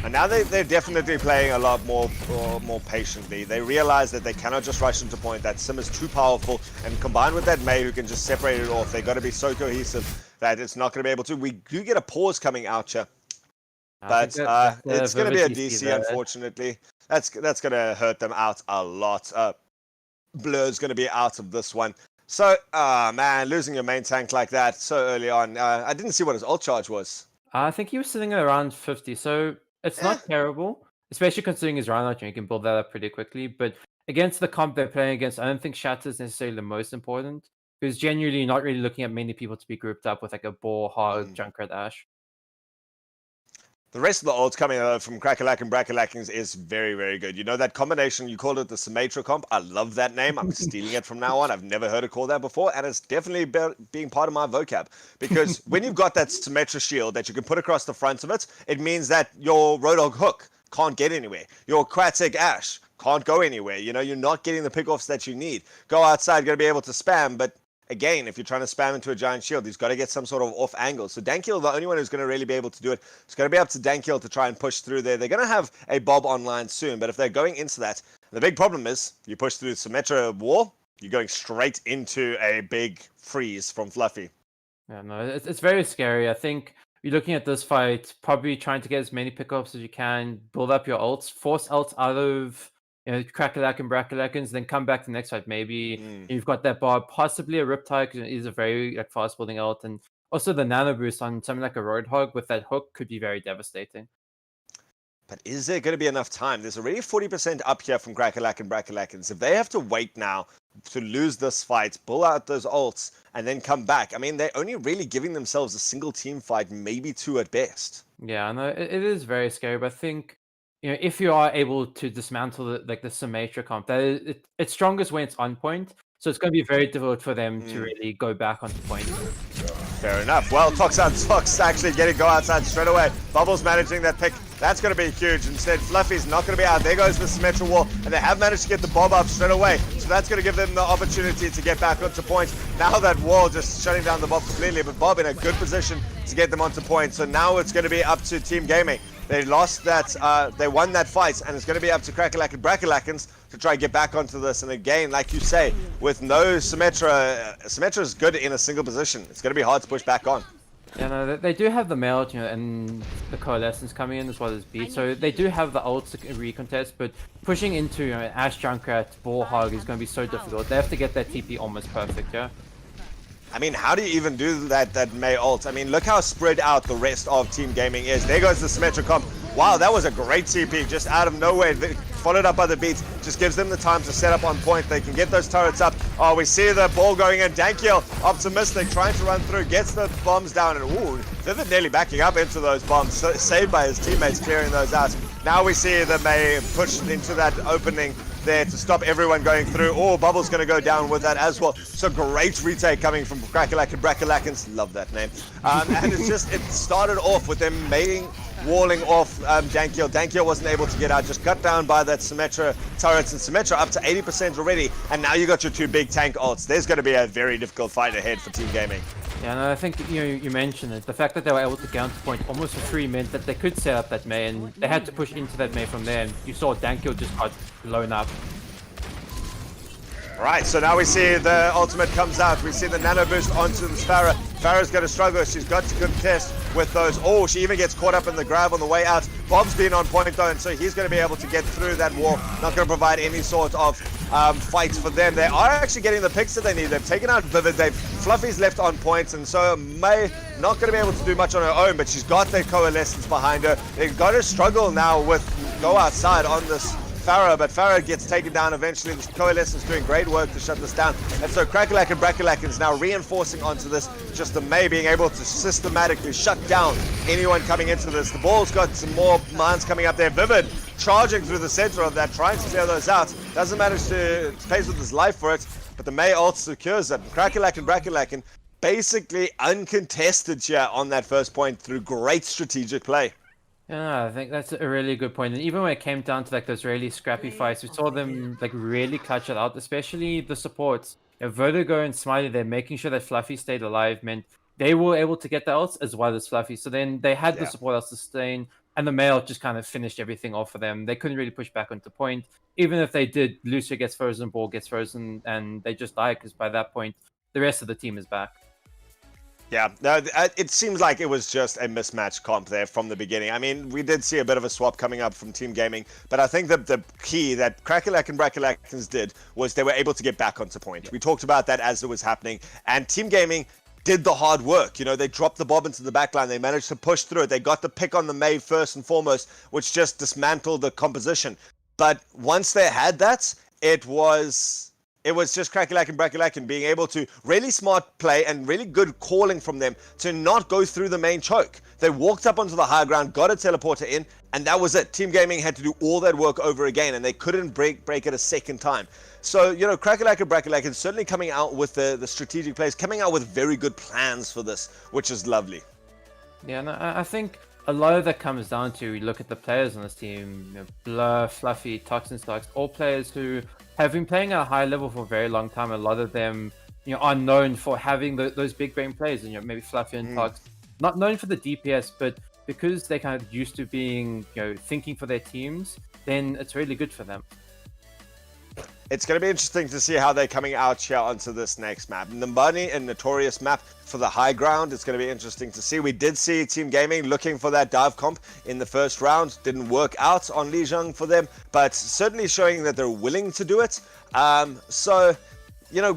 And now they're definitely playing a lot more patiently. They realize that they cannot just rush into point. That Sim is too powerful, and combined with that Mei who can just separate it off, they've got to be so cohesive that it's not going to be able to. We do get a pause coming out here, but it's going to be a DC, unfortunately. That's going to hurt them out a lot. Blur's going to be out of this one. So, man, losing your main tank like that so early on. I didn't see what his ult charge was. I think he was sitting at around 50, so it's not terrible, especially considering his Reinhardt. You can build that up pretty quickly, but against the comp they're playing against, I don't think Shatter is necessarily the most important, because genuinely not really looking at many people to be grouped up with like a Boar, Hog, Junkrat, Ashe. The rest of the ults coming out from Crackalack and Brackalackings is very, very good. You know that combination, you called it the Symmetra comp. I love that name. I'm stealing it from now on. I've never heard it called that before, and it's definitely being part of my vocab. Because when you've got that Symmetra shield that you can put across the front of it, it means that your Roadhog hook can't get anywhere. Your Aquatic Ashe can't go anywhere. You know, you're not getting the pickoffs that you need. Go outside, going to be able to spam, but again, if you're trying to spam into a giant shield, he's got to get some sort of off angle. So Dankiel, the only one who's going to really be able to do it, it's going to be up to Dankiel to try and push through there. They're going to have a Bob online soon, but if they're going into that, the big problem is you push through the Symmetra wall, you're going straight into a big freeze from Fluffy. Yeah, no, it's very scary. I think you're looking at this fight, probably trying to get as many pickups as you can, build up your ults, force ults out of Crackalack and Brackalackins, then come back the next fight. Maybe you've got that bar, possibly a Riptide, because it is a very fast building ult, and also the nano boost on something like a Roadhog with that hook could be very devastating. But is there going to be enough time? There's already 40% up here from Crackalack and Brackalackins. If they have to wait now to lose this fight, pull out those ults, and then come back, I mean, they're only really giving themselves a single team fight, maybe 2 at best. Yeah, I know it is very scary, but I think if you are able to dismantle the Symmetra comp, it's strongest when it's on point. So it's going to be very difficult for them to really go back onto point. Fair enough. Well, Tox actually getting Go Outside straight away. Bubbles managing that pick. That's going to be huge. Instead, Fluffy's not going to be out. There goes the Symmetra wall, and they have managed to get the Bob up straight away. So that's going to give them the opportunity to get back onto point. Now that wall just shutting down the Bob completely, but Bob in a good position to get them onto point. So now it's going to be up to Team Gaming. They lost that, they won that fight, and it's going to be up to Crackalack and Brackalakans to try and get back onto this. And again, like you say, with no Symmetra, Symmetra is good in a single position. It's going to be hard to push back on. Yeah, no, they do have the meld, and the coalescence coming in as well as beat, so they do have the ults to recontest, but pushing into Ash Junkrat, Ballhog is going to be so difficult. They have to get that TP almost perfect, yeah? I mean, how do you even do that Mei ult? I mean, look how spread out the rest of Team Gaming is. There goes the Symmetra comp. Wow, that was a great TP, just out of nowhere. Followed up by the beats, just gives them the time to set up on point. They can get those turrets up. Oh, we see the ball going in. Dankiel, optimistic, trying to run through, gets the bombs down, and ooh, Vivid nearly backing up into those bombs, saved by his teammates clearing those out. Now we see the Mei push into that opening there to stop everyone going through. Oh, Bubble's going to go down with that as well. So great retake coming from Crackalack and Brackalakans. Love that name. And it's just, it started off with them walling off Dankiel. Dankiel wasn't able to get out, just cut down by that Symmetra turrets, and Symmetra up to 80% already. And now you got your two big tank ults. There's going to be a very difficult fight ahead for Team Gaming. Yeah, no, I think you mentioned it. The fact that they were able to counter point almost for free meant that they could set up that Mei, and they had to push into that Mei from there, and you saw Dankiel just got blown up. Right, so now we see the ultimate comes out. We see the nano boost onto the Pharah. Pharah's going to struggle. She's got to contest with those. Oh, she even gets caught up in the grab on the way out. Bob's been on point though, and so he's going to be able to get through that wall. Not going to provide any sort of fight for them. They are actually getting the picks that they need. They've taken out Vivid. Fluffy's left on point, and so Mei not going to be able to do much on her own, but she's got their coalescence behind her. They've got to struggle now with go outside on this Pharah, but Pharah gets taken down eventually. The Coalescence doing great work to shut this down. And so Crackalack and Brackalak is now reinforcing onto this. Just the Mei being able to systematically shut down anyone coming into this. The ball's got some more mines coming up there. Vivid charging through the center of that, trying to clear those out. Doesn't manage to pays with his life for it, but the Mei ult secures that. Crackalack and Brackalak basically uncontested here on that first point through great strategic play. Yeah, I think that's a really good point. And even when it came down to like those really scrappy fights, we saw them like really clutch it out, especially the supports. Vertigo and Smiley, they're making sure that Fluffy stayed alive, meant they were able to get the ults as well as Fluffy. So then they had the support ult sustain, and the Male just kind of finished everything off for them. They couldn't really push back onto point. Even if they did, Lucia gets frozen, Ball gets frozen, and they just die because by that point, the rest of the team is back. Yeah, no, it seems like it was just a mismatched comp there from the beginning. I mean, we did see a bit of a swap coming up from Team Gaming, but I think that the key that Crackalack and Brackalakans did was they were able to get back onto point. We talked about that as it was happening, and Team Gaming did the hard work. You know, they dropped the Bob into the backline. They managed to push through it. They got the pick on the Mei first and foremost, which just dismantled the composition. But once they had that, it was just Crackalack and Brackalak and being able to really smart play and really good calling from them to not go through the main choke. They walked up onto the high ground, got a teleporter in, and that was it. Team Gaming had to do all that work over again, and they couldn't break it a second time. So, you know, Crackalack and Brackalak is certainly coming out with the strategic plays, coming out with very good plans for this, which is lovely. Yeah, and I think a lot of that comes down to, you look at the players on this team, Blur, Fluffy, Toxin Stocks, all players who have been playing at a high level for a very long time. A lot of them, are known for having those big brain plays, and maybe Fluffy and Tox, not known for the DPS, but because they kind of used to being, thinking for their teams, then it's really good for them. It's going to be interesting to see how they're coming out here onto this next map. Numbani and Notorious map for the high ground. It's going to be interesting to see. We did see Team Gaming looking for that dive comp in the first round. Didn't work out on Lijiang for them, but certainly showing that they're willing to do it. So,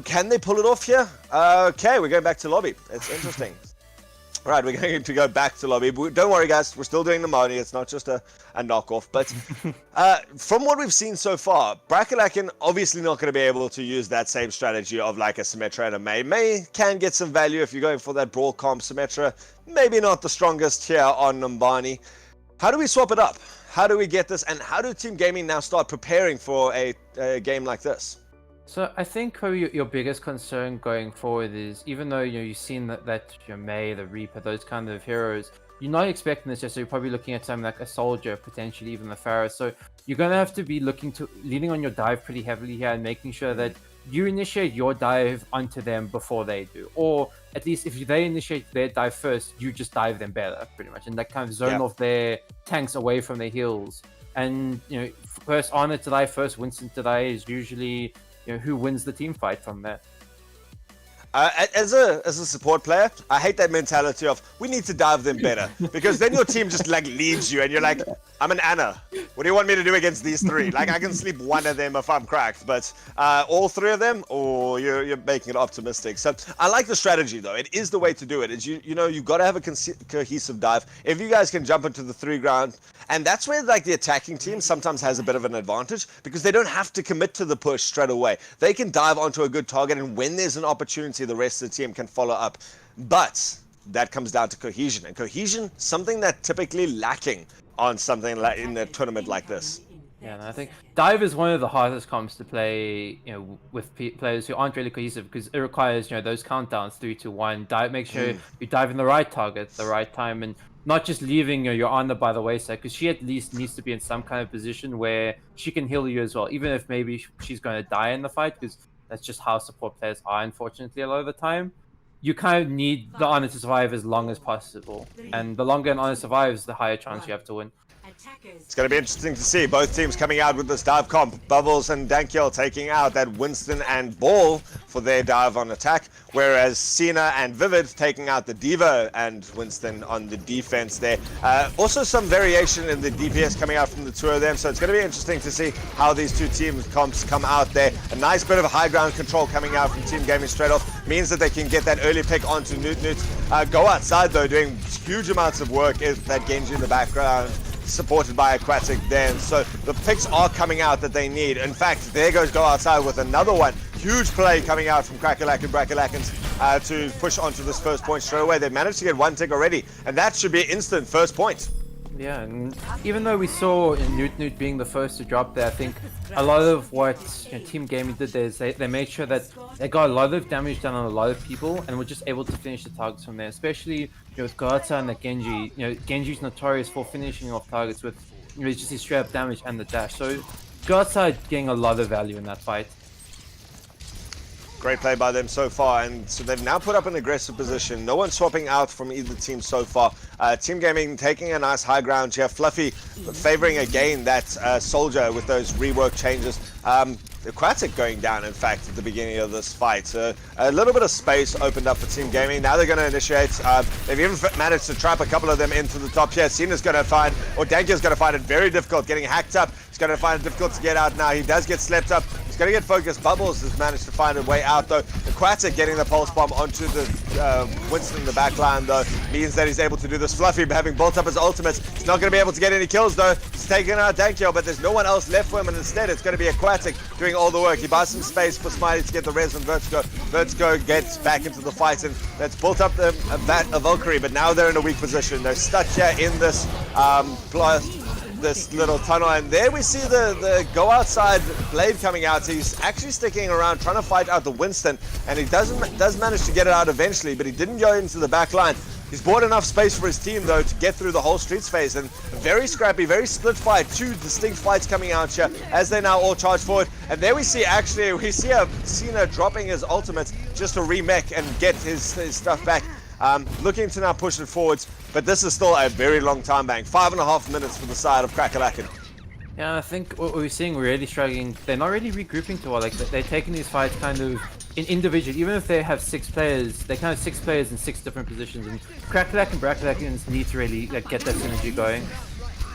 can they pull it off here? Okay, we're going back to lobby. It's interesting. Right, we're going to go back to lobby. But don't worry, guys. We're still doing the Moni. It's not just a knockoff. But from what we've seen so far, Brackalak obviously not going to be able to use that same strategy of like a Symmetra and a Mei. Mei can get some value if you're going for that brawl comp. Symmetra, maybe not the strongest here on Numbani. How do we swap it up? How do we get this? And how do Team Gaming now start preparing for a game like this? So I think probably your biggest concern going forward is, even though you've seen that May, the Reaper, those kind of heroes, you're not expecting this. So you're probably looking at something like a soldier, potentially even the Pharaoh. So you're gonna have to be leaning on your dive pretty heavily here and making sure that you initiate your dive onto them before they do, or at least if they initiate their dive first, you just dive them better, pretty much, and that kind of zone off their tanks away from their heals. And first Arna to die, first Winston to die is usually who wins the team fight from that. As a support player, I hate that mentality of we need to dive them better, because then your team just like leaves you and you're like, I'm an Anna. What do you want me to do against these three? Like I can sleep one of them if I'm cracked, but all three of them, or you're making it optimistic. So I like the strategy though. It is the way to do it. It's you got to have a cohesive dive. If you guys can jump into the 3 ground, and that's where like the attacking team sometimes has a bit of an advantage, because they don't have to commit to the push straight away. They can dive onto a good target, and when there's an opportunity, the rest of the team can follow up. But that comes down to cohesion, and cohesion, something that typically lacking on something like in a tournament like this. Yeah, and I think dive is one of the hardest comps to play, with players who aren't really cohesive, because it requires, those countdowns 3, 2, 1. Dive, make sure you dive in the right target, the right time, and not just leaving your Arna by the wayside, because she at least needs to be in some kind of position where she can heal you as well, even if maybe she's going to die in the fight, because that's just how support players are, unfortunately, a lot of the time. You kind of need the Arna to survive as long as possible, and the longer an Arna survives, the higher chance you have to win. It's going to be interesting to see both teams coming out with this dive comp. Bubbles and Dankiel taking out that Winston and Ball for their dive on attack, whereas Cena and Vivid taking out the Diva and Winston on the defense there. Also some variation in the DPS coming out from the two of them, so it's going to be interesting to see how these two team comps come out there. A nice bit of high ground control coming out from Team Gaming straight off means that they can get that early pick onto Newt. Go outside though, doing huge amounts of work is that Genji in the background, supported by Aquatic then. So the picks are coming out that they need. In fact, there goes Go Outside with another one. Huge play coming out from Crackalack and Brackalakans to push onto this first point straight away. They've managed to get one tick already, and that should be instant first point. Yeah, and even though we saw Newt being the first to drop there, I think a lot of what Team Gaming did there is they made sure that they got a lot of damage done on a lot of people and were just able to finish the targets from there. Especially with Garza and the Genji. Genji's notorious for finishing off targets with just his straight up damage and the dash. So Garza getting a lot of value in that fight. Great play by them so far, and so they've now put up an aggressive position. No one swapping out from either team so far. Team Gaming taking a nice high ground here. Fluffy favoring again that soldier with those rework changes. Aquatic going down, in fact, at the beginning of this fight. A little bit of space opened up for Team Gaming. Now they're going to initiate. They've even managed to trap a couple of them into the top here. Cena's going to find, or Dankiel's going to find it very difficult, getting hacked up. He's going to find it difficult to get out now. He does get slept up. He's going to get focused. Bubbles has managed to find a way out, though. Aquatic getting the pulse bomb onto the Winston in the back line, though, means that he's able to do this. Fluffy, having built up his ultimates, he's not going to be able to get any kills, though. He's taking out Dankiel, but there's no one else left for him, and instead it's going to be Aquatic doing all the work. He buys some space for Smiley to get the res on Vertigo. Vertigo gets back into the fight, and that's built up a Valkyrie, but now they're in a weak position. They're stuck here in this this little tunnel, and there we see the Go Outside blade coming out. He's actually sticking around trying to fight out the Winston, and he does manage to get it out eventually, but he didn't go into the back line. He's bought enough space for his team, though, to get through the whole streets phase, and very scrappy, very split fight. Two distinct fights coming out here as they now all charge forward. And there we see Cena dropping his ultimate just to remech and get his stuff back. Looking to now push it forwards, but this is still a very long time bank. 5.5 minutes for the side of Crackalacken. Yeah, I think what we're seeing, we're really struggling. They're not really regrouping too well. Like, they're taking these fights kind of in individual. Even if they have 6 players, they kind of 6 players in 6 different positions. And Crackalack and Brackalakans need to really get that synergy going.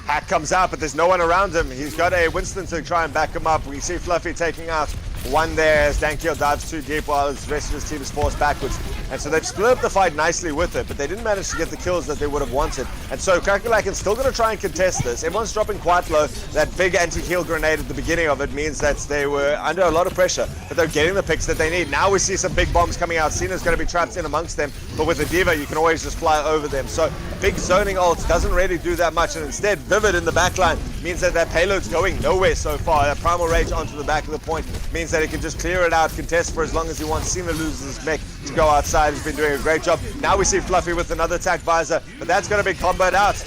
Hack comes out, but there's no one around him. He's got a Winston to try and back him up. We see Fluffy taking out one there as Dankiel dives too deep while the rest of his team is forced backwards. And so they've split up the fight nicely with it, but they didn't manage to get the kills that they would have wanted. And so Crackalakin's still going to try and contest this. Everyone's dropping quite low. That big anti-heal grenade at the beginning of it means that they were under a lot of pressure, but they're getting the picks that they need. Now we see some big bombs coming out. Cena's going to be trapped in amongst them, but with the D.Va, you can always just fly over them. So big zoning ult doesn't really do that much, and instead Vivid in the backline means that payload's going nowhere so far. That Primal Rage onto the back of the point means that he can just clear it out, contest for as long as he wants. Cena loses his mech to go outside. He's been doing a great job. Now we see Fluffy with another attack visor, but that's going to be comboed out.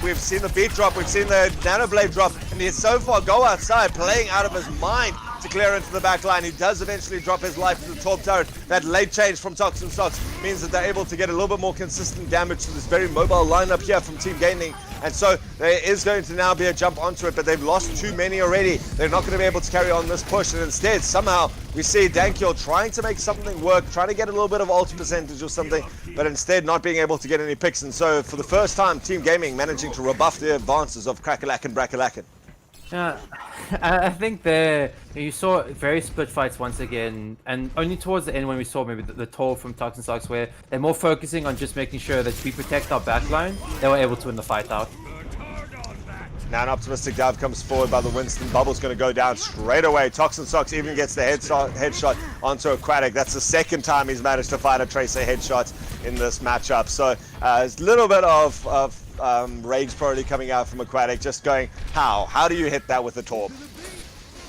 We've seen the beat drop, we've seen the Nanoblade drop, and he's so far go outside, playing out of his mind to clear into the back line. He does eventually drop his life to the top turret. That late change from Toxin Socks means that they're able to get a little bit more consistent damage to this very mobile lineup here from Team Gaming. And so there is going to now be a jump onto it, but they've lost too many already. They're not going to be able to carry on this push, and instead somehow we see Dankiel trying to make something work, trying to get a little bit of ult percentage or something, but instead not being able to get any picks. And so for the first time, Team Gaming managing to rebuff the advances of Crackalack and Brackalacken. Yeah, I think there you saw very split fights once again, and only towards the end when we saw maybe the toll from Toxin Socks, where they're more focusing on just making sure that we protect our backline, they were able to win the fight out. Now an optimistic dive comes forward by the Winston. Bubble's going to go down straight away. Toxin Socks even gets the headshot onto Aquatic. That's the second time he's managed to find a Tracer headshot in this matchup. So a little bit of rage probably coming out from Aquatic, just going, how do you hit that with a torp?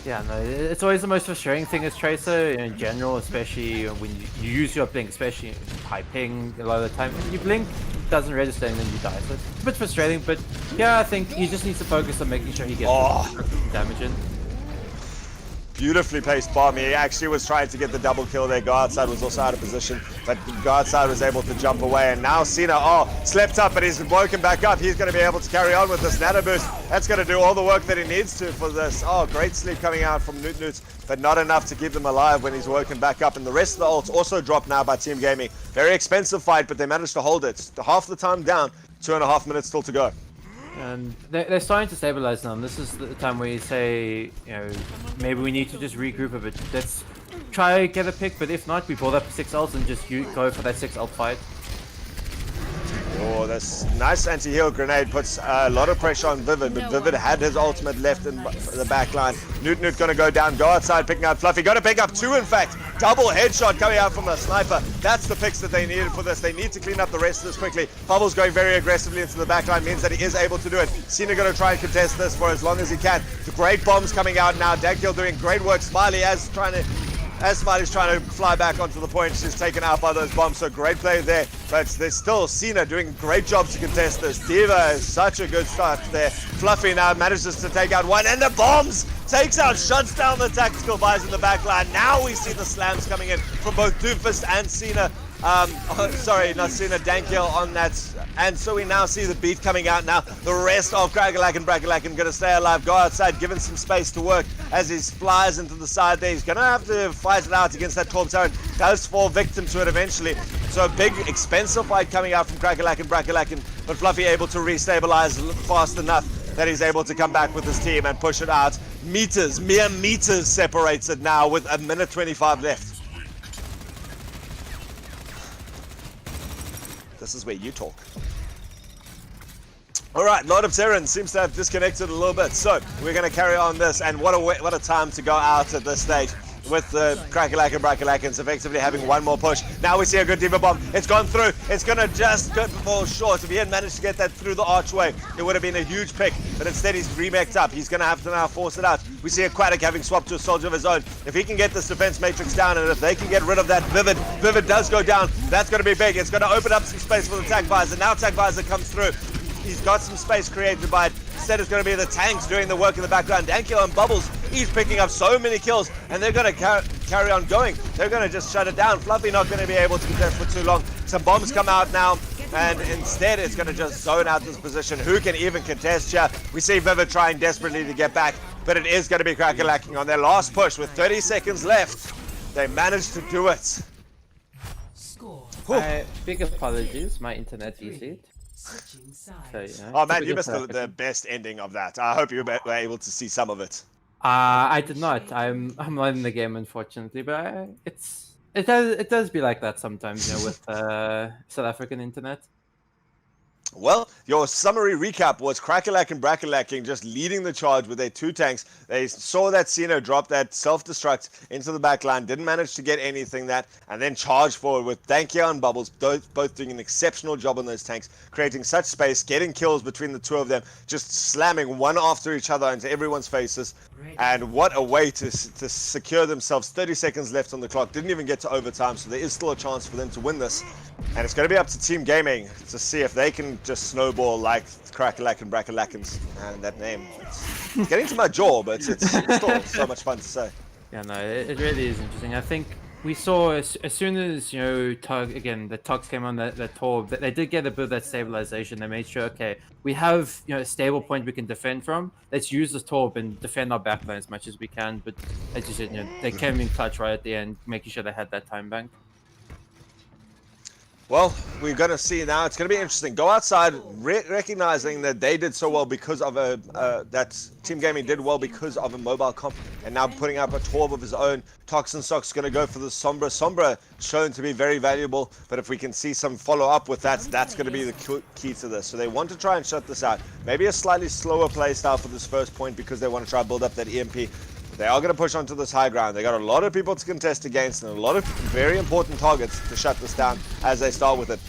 Yeah, no, it's always the most frustrating thing as Tracer in general, especially when you use your blink, especially high ping a lot of the time. You blink, it doesn't register, and then you die. So it's a bit frustrating, but yeah, I think he just needs to focus on making sure he gets damage in. Beautifully placed bomb. He actually was trying to get the double kill there. Go outside was also out of position, but Go outside was able to jump away. And now Cena, slept up, but he's woken back up. He's going to be able to carry on with this nano boost. That's going to do all the work that he needs to for this. Great sleep coming out from Newt, but not enough to keep them alive when he's woken back up. And the rest of the ults also dropped now by Team Gaming. Very expensive fight, but they managed to hold it. Half the time down, 2.5 minutes still to go. And they're starting to stabilize now, and this is the time where you say, maybe we need to just regroup a bit. Let's try get a pick, but if not, we build up 6 ults and just go for that 6 ult fight. This nice anti-heal grenade puts a lot of pressure on Vivid, but Vivid had his ultimate left in the back line. Newt gonna go down, go outside, picking out Fluffy. Gotta pick up 2, in fact. Double headshot coming out from the sniper. That's the picks that they needed for this. They need to clean up the rest of this quickly. Bubbles going very aggressively into the back line means that he is able to do it. Cena gonna try and contest this for as long as he can. The great bombs coming out now. Dankiel doing great work. Smiley as Smiley's trying to fly back onto the point, she's taken out by those bombs, so great play there. But there's still Cena doing a great job to contest this. D.Va is such a good start there. Fluffy now manages to take out one, and the bombs takes out, shuts down the tactical buys in the back line. Now we see the slams coming in from both Doomfist and Cena. Sorry, not Cena, Dankiel on that. And so we now see the beat coming out now. The rest of Crackalack and Brackalack going to stay alive, go outside, given some space to work as he flies into the side there. He's going to have to fight it out against that Torp turret. Does fall victim to it eventually. So a big, expensive fight coming out from Crackalack and Brackalack, but Fluffy able to restabilize fast enough that he's able to come back with his team and push it out. Mere meters separates it now with 1:25 left. This is where you talk. All right, Lord of Terran seems to have disconnected a little bit, so we're going to carry on this, and what a time to go out at this stage with the Crackalack and Brackalackans effectively having one more push. Now we see a good D.Va bomb. It's gone through. It's going to just fall short. If he had managed to get that through the archway, it would have been a huge pick, but instead he's remeked up. He's going to have to now force it out. We see Aquatic having swapped to a soldier of his own. If he can get this defense matrix down, and if they can get rid of that Vivid does go down, that's going to be big. It's going to open up some space for the Tag Visor. Now Tag Visor comes through. He's got some space created by it. Instead, it's going to be the tanks doing the work in the background. Dankiel and Bubbles, he's picking up so many kills, and they're going to carry on going. They're going to just shut it down. Fluffy not going to be able to contest for too long. Some bombs come out now, and instead it's going to just zone out this position. Who can even contest here? We see Vivid trying desperately to get back, but it is going to be Crackalacking on their last push with 30 seconds left. They managed to do it. Score. Big apologies, my internet is Switching sides. so, yeah, Oh man, typical you missed South the best ending of that. I hope you were able to see some of it. I did not. I'm not in the game, unfortunately, but It does be like that sometimes, with South African internet. Well, your summary recap was Crackalack and Brackalacking just leading the charge with their 2 tanks. They saw that Sino drop that self-destruct into the back line, didn't manage to get anything that, and then charged forward with Dankia and Bubbles, both doing an exceptional job on those tanks, creating such space, getting kills between the 2 of them, just slamming one after each other into everyone's faces. And what a way to secure themselves. 30 seconds left on the clock, didn't even get to overtime, so there is still a chance for them to win this. And it's going to be up to Team Gaming to see if they can just snowball like Crackalack and Brackalackins. And that name, it's getting to my jaw, but it's still so much fun to say. Yeah, no, it really is interesting. I think we saw as soon as Tug again, the Tugs came on the Torb, they did get a bit of that stabilization. They made sure, okay, we have a stable point we can defend from. Let's use this Torb and defend our backline as much as we can. But as you said, they came in clutch right at the end, making sure they had that time bank. Well, we're going to see now. It's going to be interesting. Go outside, recognizing that they did so well because of that Team Gaming did well because of a mobile comp, and now putting up a Torb of his own. Toxin Sock's going to go for the Sombra. Sombra shown to be very valuable, but if we can see some follow up with that, that's going to be the key to this. So they want to try and shut this out. Maybe a slightly slower play style for this first point because they want to try and build up that EMP. They are going to push onto this high ground. They got a lot of people to contest against and a lot of very important targets to shut this down as they start with it.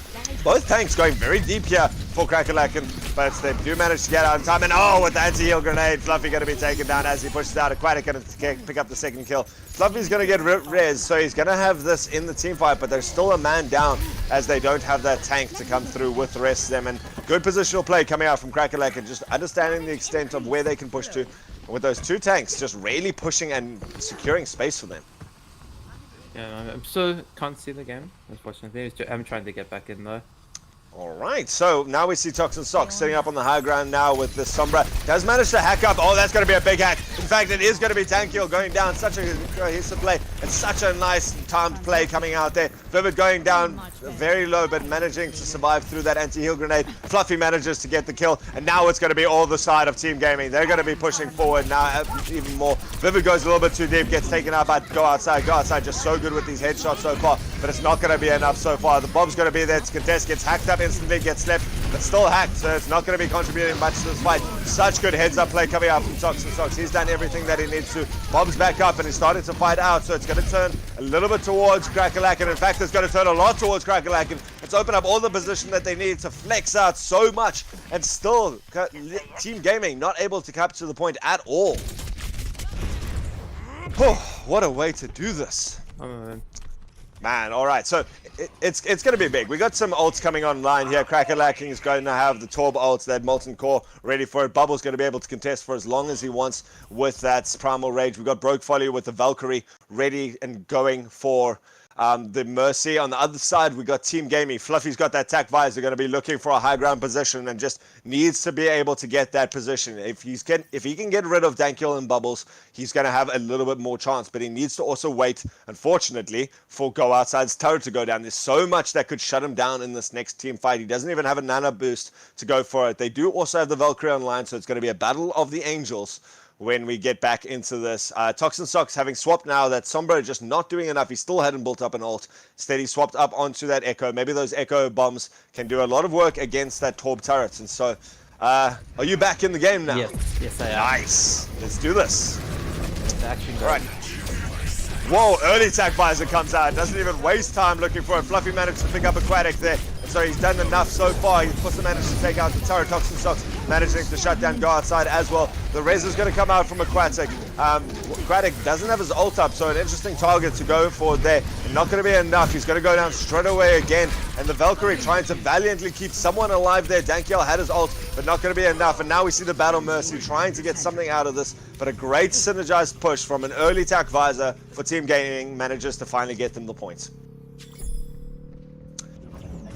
Both tanks going very deep here for Crackalacken, but they do manage to get out in time. And with the anti-heal grenade, Fluffy going to be taken down as he pushes out. Aquatic going to pick up the second kill. Fluffy's going to get res, so he's going to have this in the team fight, but there's still a man down as they don't have that tank to come through with the rest of them. And good positional play coming out from Crackalacken, just understanding the extent of where they can push to. With those 2 tanks just really pushing and securing space for them. Yeah, I still can't see the game, unfortunately. I'm trying to get back in though. Alright, so now we see Toxin Sock sitting up on the high ground now with the Sombra. Does manage to hack up. Oh, that's going to be a big hack. In fact, it is going to be Tankiel going down. Such a cohesive play. And such a nice timed play coming out there. Vivid going down very low, but managing to survive through that anti-heal grenade. Fluffy manages to get the kill. And now it's going to be all the side of Team Gaming. They're going to be pushing forward now even more. Vivid goes a little bit too deep, gets taken out by Go Outside. Go Outside just so good with these headshots so far. But it's not going to be enough so far. The Bob's going to be there to contest. Gets hacked up instantly, gets slept, but still hacked, so it's not going to be contributing much to this fight. Such good heads-up play coming out from Toxin Socks. He's done everything that he needs to. Bob's back up, and he's starting to fight out, so it's going to turn a little bit towards Crackalacken. In fact, it's going to turn a lot towards Crackalacken. It's opened up all the position that they need to flex out so much, and still, Team Gaming not able to capture the point at all. Oh, what a way to do this. Man, all right, so it's going to be big. We got some ults coming online here. Crackalacking is going to have the Torb ults, that Molten Core ready for it. Bubble's going to be able to contest for as long as he wants with that Primal Rage. We've got Broke Folly with the Valkyrie ready and going for the Mercy. On the other side, we got Team Gaming. Fluffy's got that attack visor, going to be looking for a high ground position and just needs to be able to get that position. If he can get rid of Dankiel and Bubbles, he's going to have a little bit more chance, but he needs to also wait, unfortunately, for Go Outside's turret to go down. There's so much that could shut him down in this next team fight. He doesn't even have a nano boost to go for it. They do also have the Valkyrie online, so it's going to be a battle of the angels when we get back into this. Toxin Socks having swapped now, that Sombra just not doing enough. He still hadn't built up an ult. Instead, he swapped up onto that Echo. Maybe those Echo bombs can do a lot of work against that Torb turret. And so, are you back in the game now? Yes, I am. Nice. Let's do this. Action. All right. Whoa, early attack visor comes out. Doesn't even waste time looking for it. Fluffy managed to pick up Aquatic there. And so he's done enough so far. He's also managed to take out the turret. Toxin Socks managing to shut down Go Outside as well. The res is going to come out from Aquatic. Aquatic doesn't have his ult up, so an interesting target to go for there. Not going to be enough. He's going to go down straight away again. And the Valkyrie trying to valiantly keep someone alive there. Dankiel had his ult, but not going to be enough. And now we see the Battle Mercy trying to get something out of this. But a great synergized push from an early attack visor for Team Gaming manages to finally get them the points.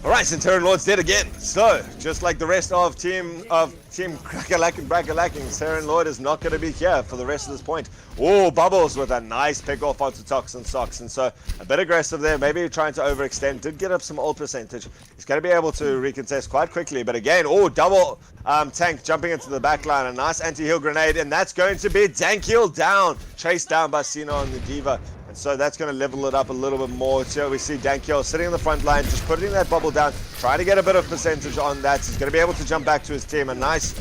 Alright, Centurion Lord's dead again. So, just like the rest of Team Crackalack and Brackalacking, Centurion Lord is not going to be here for the rest of this point. Oh, Bubbles with a nice pick off onto Toxin Socks. And so, a bit aggressive there, maybe trying to overextend. Did get up some ult percentage. He's going to be able to recontest quite quickly. But again, double tank jumping into the back line. A nice anti-heal grenade. And that's going to be Dankiel down. Chased down by Sino and the Diva. And so that's going to level it up a little bit more. So we see Dankiel sitting in the front line, just putting that bubble down, trying to get a bit of percentage on that. He's going to be able to jump back to his team. A nice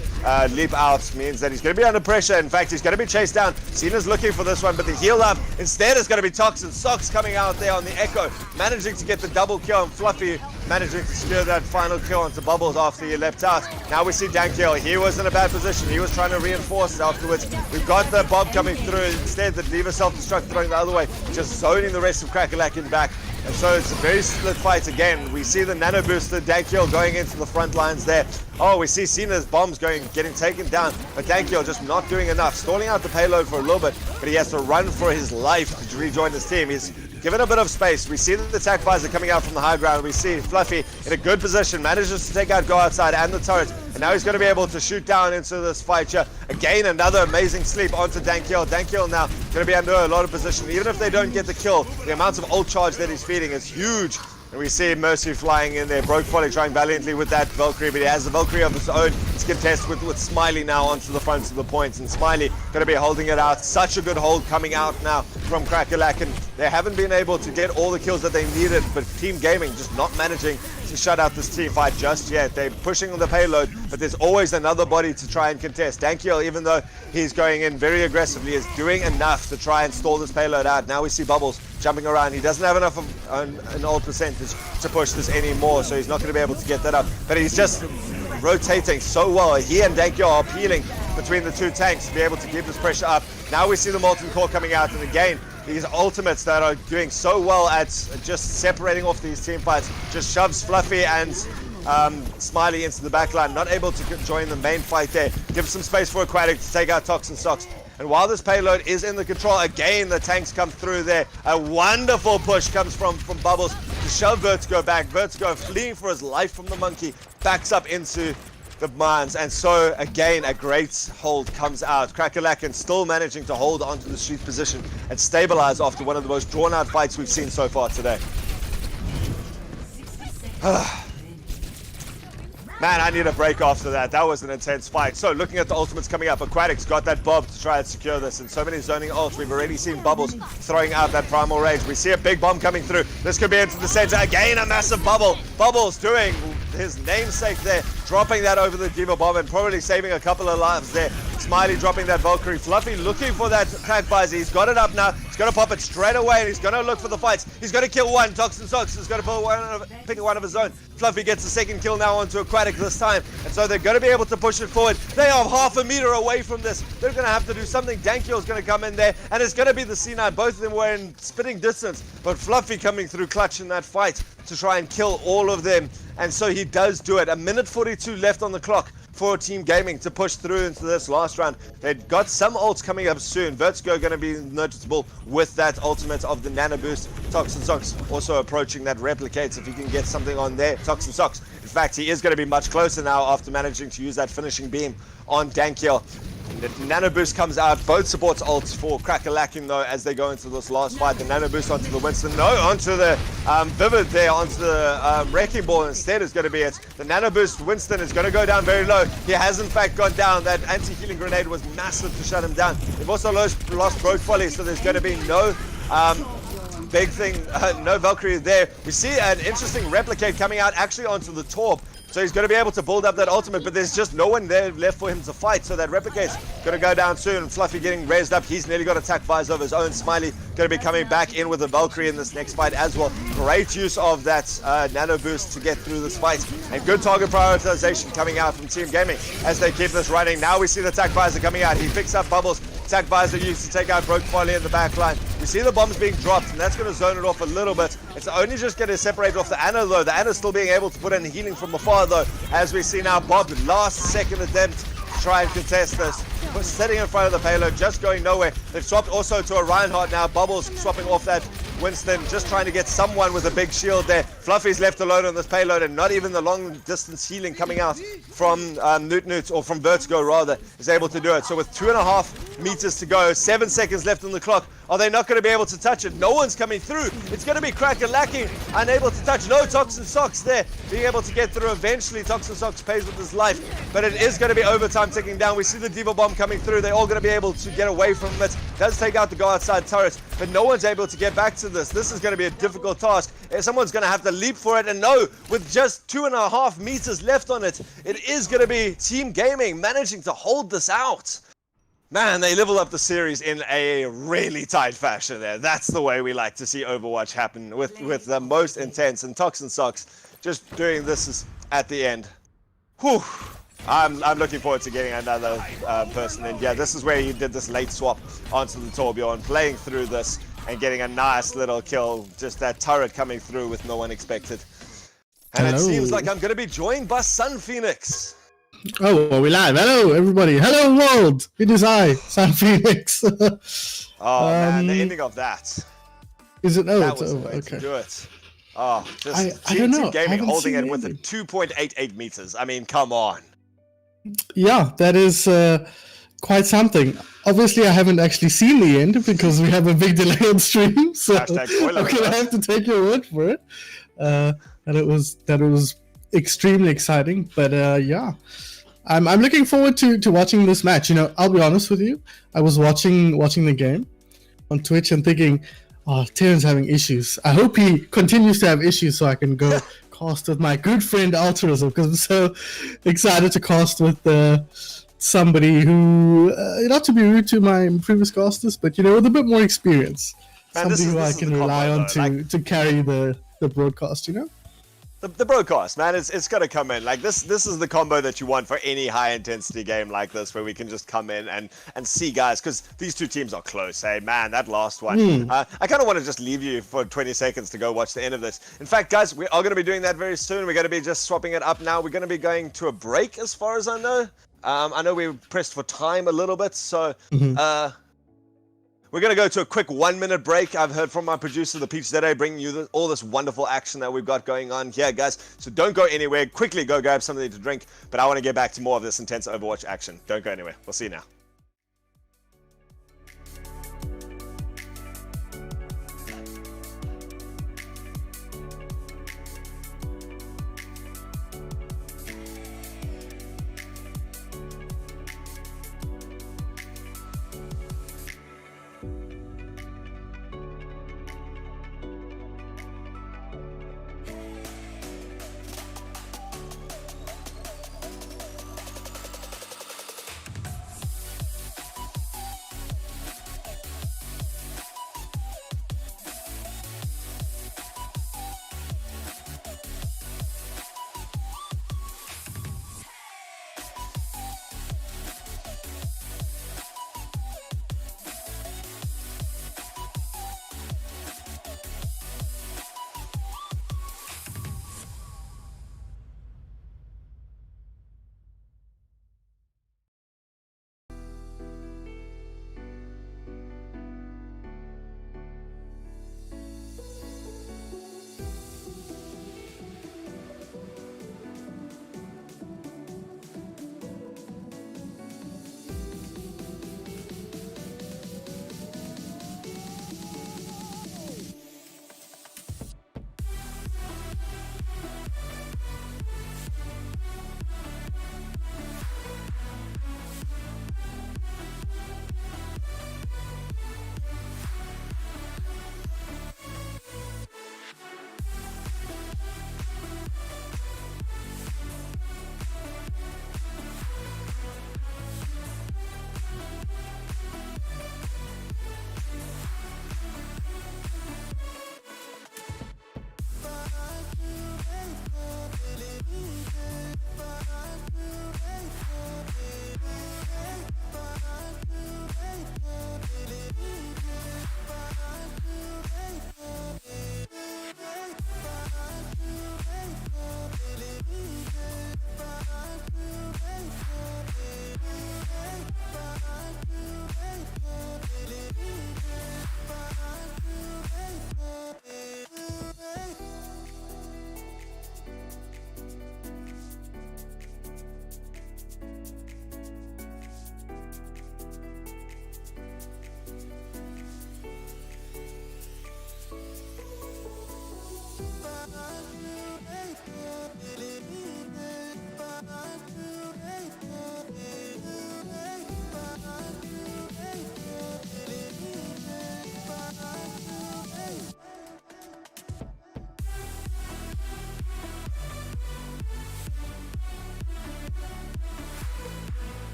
leap out means that he's going to be under pressure. In fact, he's going to be chased down. Cena's looking for this one, but the heal up instead is going to be Toxin. Socks coming out there on the Echo, managing to get the double kill, and Fluffy managing to secure that final kill onto Bubbles after he leapt out. Now we see Dankiel. He was in a bad position. He was trying to reinforce it afterwards. We've got the bomb coming through. Instead, the Diva self-destruct throwing the other way, just zoning the rest of Crackalakin back. And so it's a very split fight again. We see the nano booster Dankiel going into the front lines there. Oh, we see Cena's bombs getting taken down, but Dankiel just not doing enough, stalling out the payload for a little bit, but he has to run for his life to rejoin his team. He's given a bit of space. We see the attack visor coming out from the high ground. We see Fluffy in a good position, manages to take out Go Outside and the turret, and now he's going to be able to shoot down into this fight here. Again, another amazing sleep onto Dankiel. Dankiel now going to be under a lot of position. Even if they don't get the kill, the amount of ult charge that he's feeding is huge. And we see Mercy flying in there. Broke Folly trying valiantly with that Valkyrie, but he has the Valkyrie of his own. He's contest with Smiley now onto the front of the points, and Smiley going to be holding it out. Such a good hold coming out now from Crackalakin. They haven't been able to get all the kills that they needed, but Team Gaming just not managing to shut out this team fight just yet. They're pushing on the payload, but there's always another body to try and contest. Dankiel, even though he's going in very aggressively, is doing enough to try and stall this payload out. Now we see Bubbles jumping around. He doesn't have enough of an ult percentage to push this anymore, so he's not going to be able to get that up. But he's just rotating so well. He and Dankiel are peeling between the two tanks to be able to keep this pressure up. Now we see the Molten Core coming out, and again, these ultimates that are doing so well at just separating off these team fights just shoves Fluffy and Smiley into the back line, not able to join the main fight there. Gives some space for Aquatic to take out Toxin Socks. And while this payload is in the control, again the tanks come through there. A wonderful push comes from Bubbles to shove Vertigo back. Vertigo fleeing for his life from the monkey, backs up into the mines, and so again a great hold comes out. Crackalakin still managing to hold onto the street position and stabilize after one of the most drawn out fights we've seen so far today. Man, I need a break after that. That was an intense fight. So looking at the ultimates coming up, Aquatic's got that bob to try and secure this, and so many zoning ults. We've already seen Bubbles throwing out that primal rage. We see a big bomb coming through. This could be into the center. Again, a massive bubble. Bubbles doing his namesake there, dropping that over the Diva bomb and probably saving a couple of lives there. Smiley dropping that Valkyrie. Fluffy looking for that attack visor. He's got it up now. He's going to pop it straight away, and he's going to look for the fights. He's going to kill one. Toxin Socks is going to pick one of his own. Fluffy gets the second kill now onto Aquatic this time, and so they're going to be able to push it forward. They are half a meter away from this. They're going to have to do something. Dankiel's going to come in there, and it's going to be the C9. Both of them were in spitting distance, but Fluffy coming through clutch in that fight to try and kill all of them, and so he does do it. 1:42 left on the clock for Team Gaming to push through into this last round. They've got some ults coming up soon. Vertigo going to be noticeable with that ultimate of the Nano Boost. Toxin Socks also approaching that replicates if he can get something on there. Toxin Socks, in fact, he is going to be much closer now after managing to use that finishing beam on Dankiel. The Nano Boost comes out. Both supports ults for Crackalakin though as they go into this last fight. The Nano Boost onto the Winston. No, onto the Vivid there, onto the Wrecking Ball instead is going to be it. The Nano Boost Winston is going to go down very low. He has in fact gone down. That anti-healing grenade was massive to shut him down. They've also lost Broke Folly, so there's going to be no big thing, no Valkyrie there. We see an interesting replicate coming out actually onto the Torp. So he's going to be able to build up that ultimate, but there's just no one there left for him to fight. So that replicate's going to go down soon. Fluffy getting raised up. He's nearly got attack visor of his own. Smiley going to be coming back in with a Valkyrie in this next fight as well. Great use of that nano boost to get through this fight. And good target prioritization coming out from Team Gaming as they keep this running. Now we see the attack visor coming out. He picks up Bubbles. Attack visor used to take out Broke Folly in the back line. We see the bombs being dropped, and that's going to zone it off a little bit. It's only just going to separate off the Ana, though. The Ana still being able to put in healing from afar, though, as we see now Bob, last second attempt to try and contest this. Sitting in front of the payload, just going nowhere. They've swapped also to a Reinhardt now. Bubbles swapping off that Winston, just trying to get someone with a big shield there. Fluffy's left alone on this payload, and not even the long distance healing coming out from Newt, or from Vertigo rather, is able to do it. So with 2.5 meters to go. 7 seconds left on the clock. Are they not going to be able to touch it? No one's coming through. It's going to be Cracker lacking, unable to touch. No Toxin Socks there, being able to get through eventually. Toxin Socks pays with his life, but it is going to be overtime ticking down. We see the Diva Bomb coming through. They're all going to be able to get away from it. Does take out the go outside turret, but no one's able to get back to this. This is going to be a difficult task. Someone's going to have to leap for it, and no, with just 2.5 meters left on it, it is going to be Team Gaming managing to hold this out. Man, they level up the series in a really tight fashion there. That's the way we like to see Overwatch happen, with the most intense, and Toxin Socks just doing this at the end. Whew. I'm looking forward to getting another person in. Yeah, this is where he did this late swap onto the Torbjorn, playing through this and getting a nice little kill. Just that turret coming through with no one expected. And It seems like I'm going to be joined by Sun Phoenix. Oh, are we live? Hello, everybody. Hello, world. It is I, Sun Phoenix. Oh, man, the ending of that. Is it? Oh, That it's was the over. way Okay. to do it. Oh, just I don't know. Team Gaming haven't holding seen it with a any. 2.88 meters. I mean, come on. Yeah, that is quite something. Obviously, I haven't actually seen the end because we have a big delay on stream, so Hashtag spoiler I'm gonna alert. have to take your word for it. That it was extremely exciting, but yeah, I'm looking forward to watching this match. You know, I'll be honest with you. I was watching the game on Twitch and thinking, oh, Terran's having issues. I hope he continues to have issues so I can go cast with my good friend Altruism, because I'm so excited to cast with somebody who, not to be rude to my previous casters, but you know, with a bit more experience. Man, Somebody this who I is can the rely combo, on though. Like, to carry the broadcast, you know? the broadcast, man, it's got to come in. Like, this is the combo that you want for any high-intensity game like this, where we can just come in and see guys, because these two teams are close. Hey, man, that last one. I kind of want to just leave you for 20 seconds to go watch the end of this. In fact, guys, we are going to be doing that very soon. We're going to be just swapping it up now. We're going to be going to a break, as far as I know. I know we pressed for time a little bit, so... We're going to go to a quick 1-minute break. I've heard from my producer, the Peach Zede, bringing you all this wonderful action that we've got going on here, guys. So don't go anywhere. Quickly go grab something to drink. But I want to get back to more of this intense Overwatch action. Don't go anywhere. We'll see you now.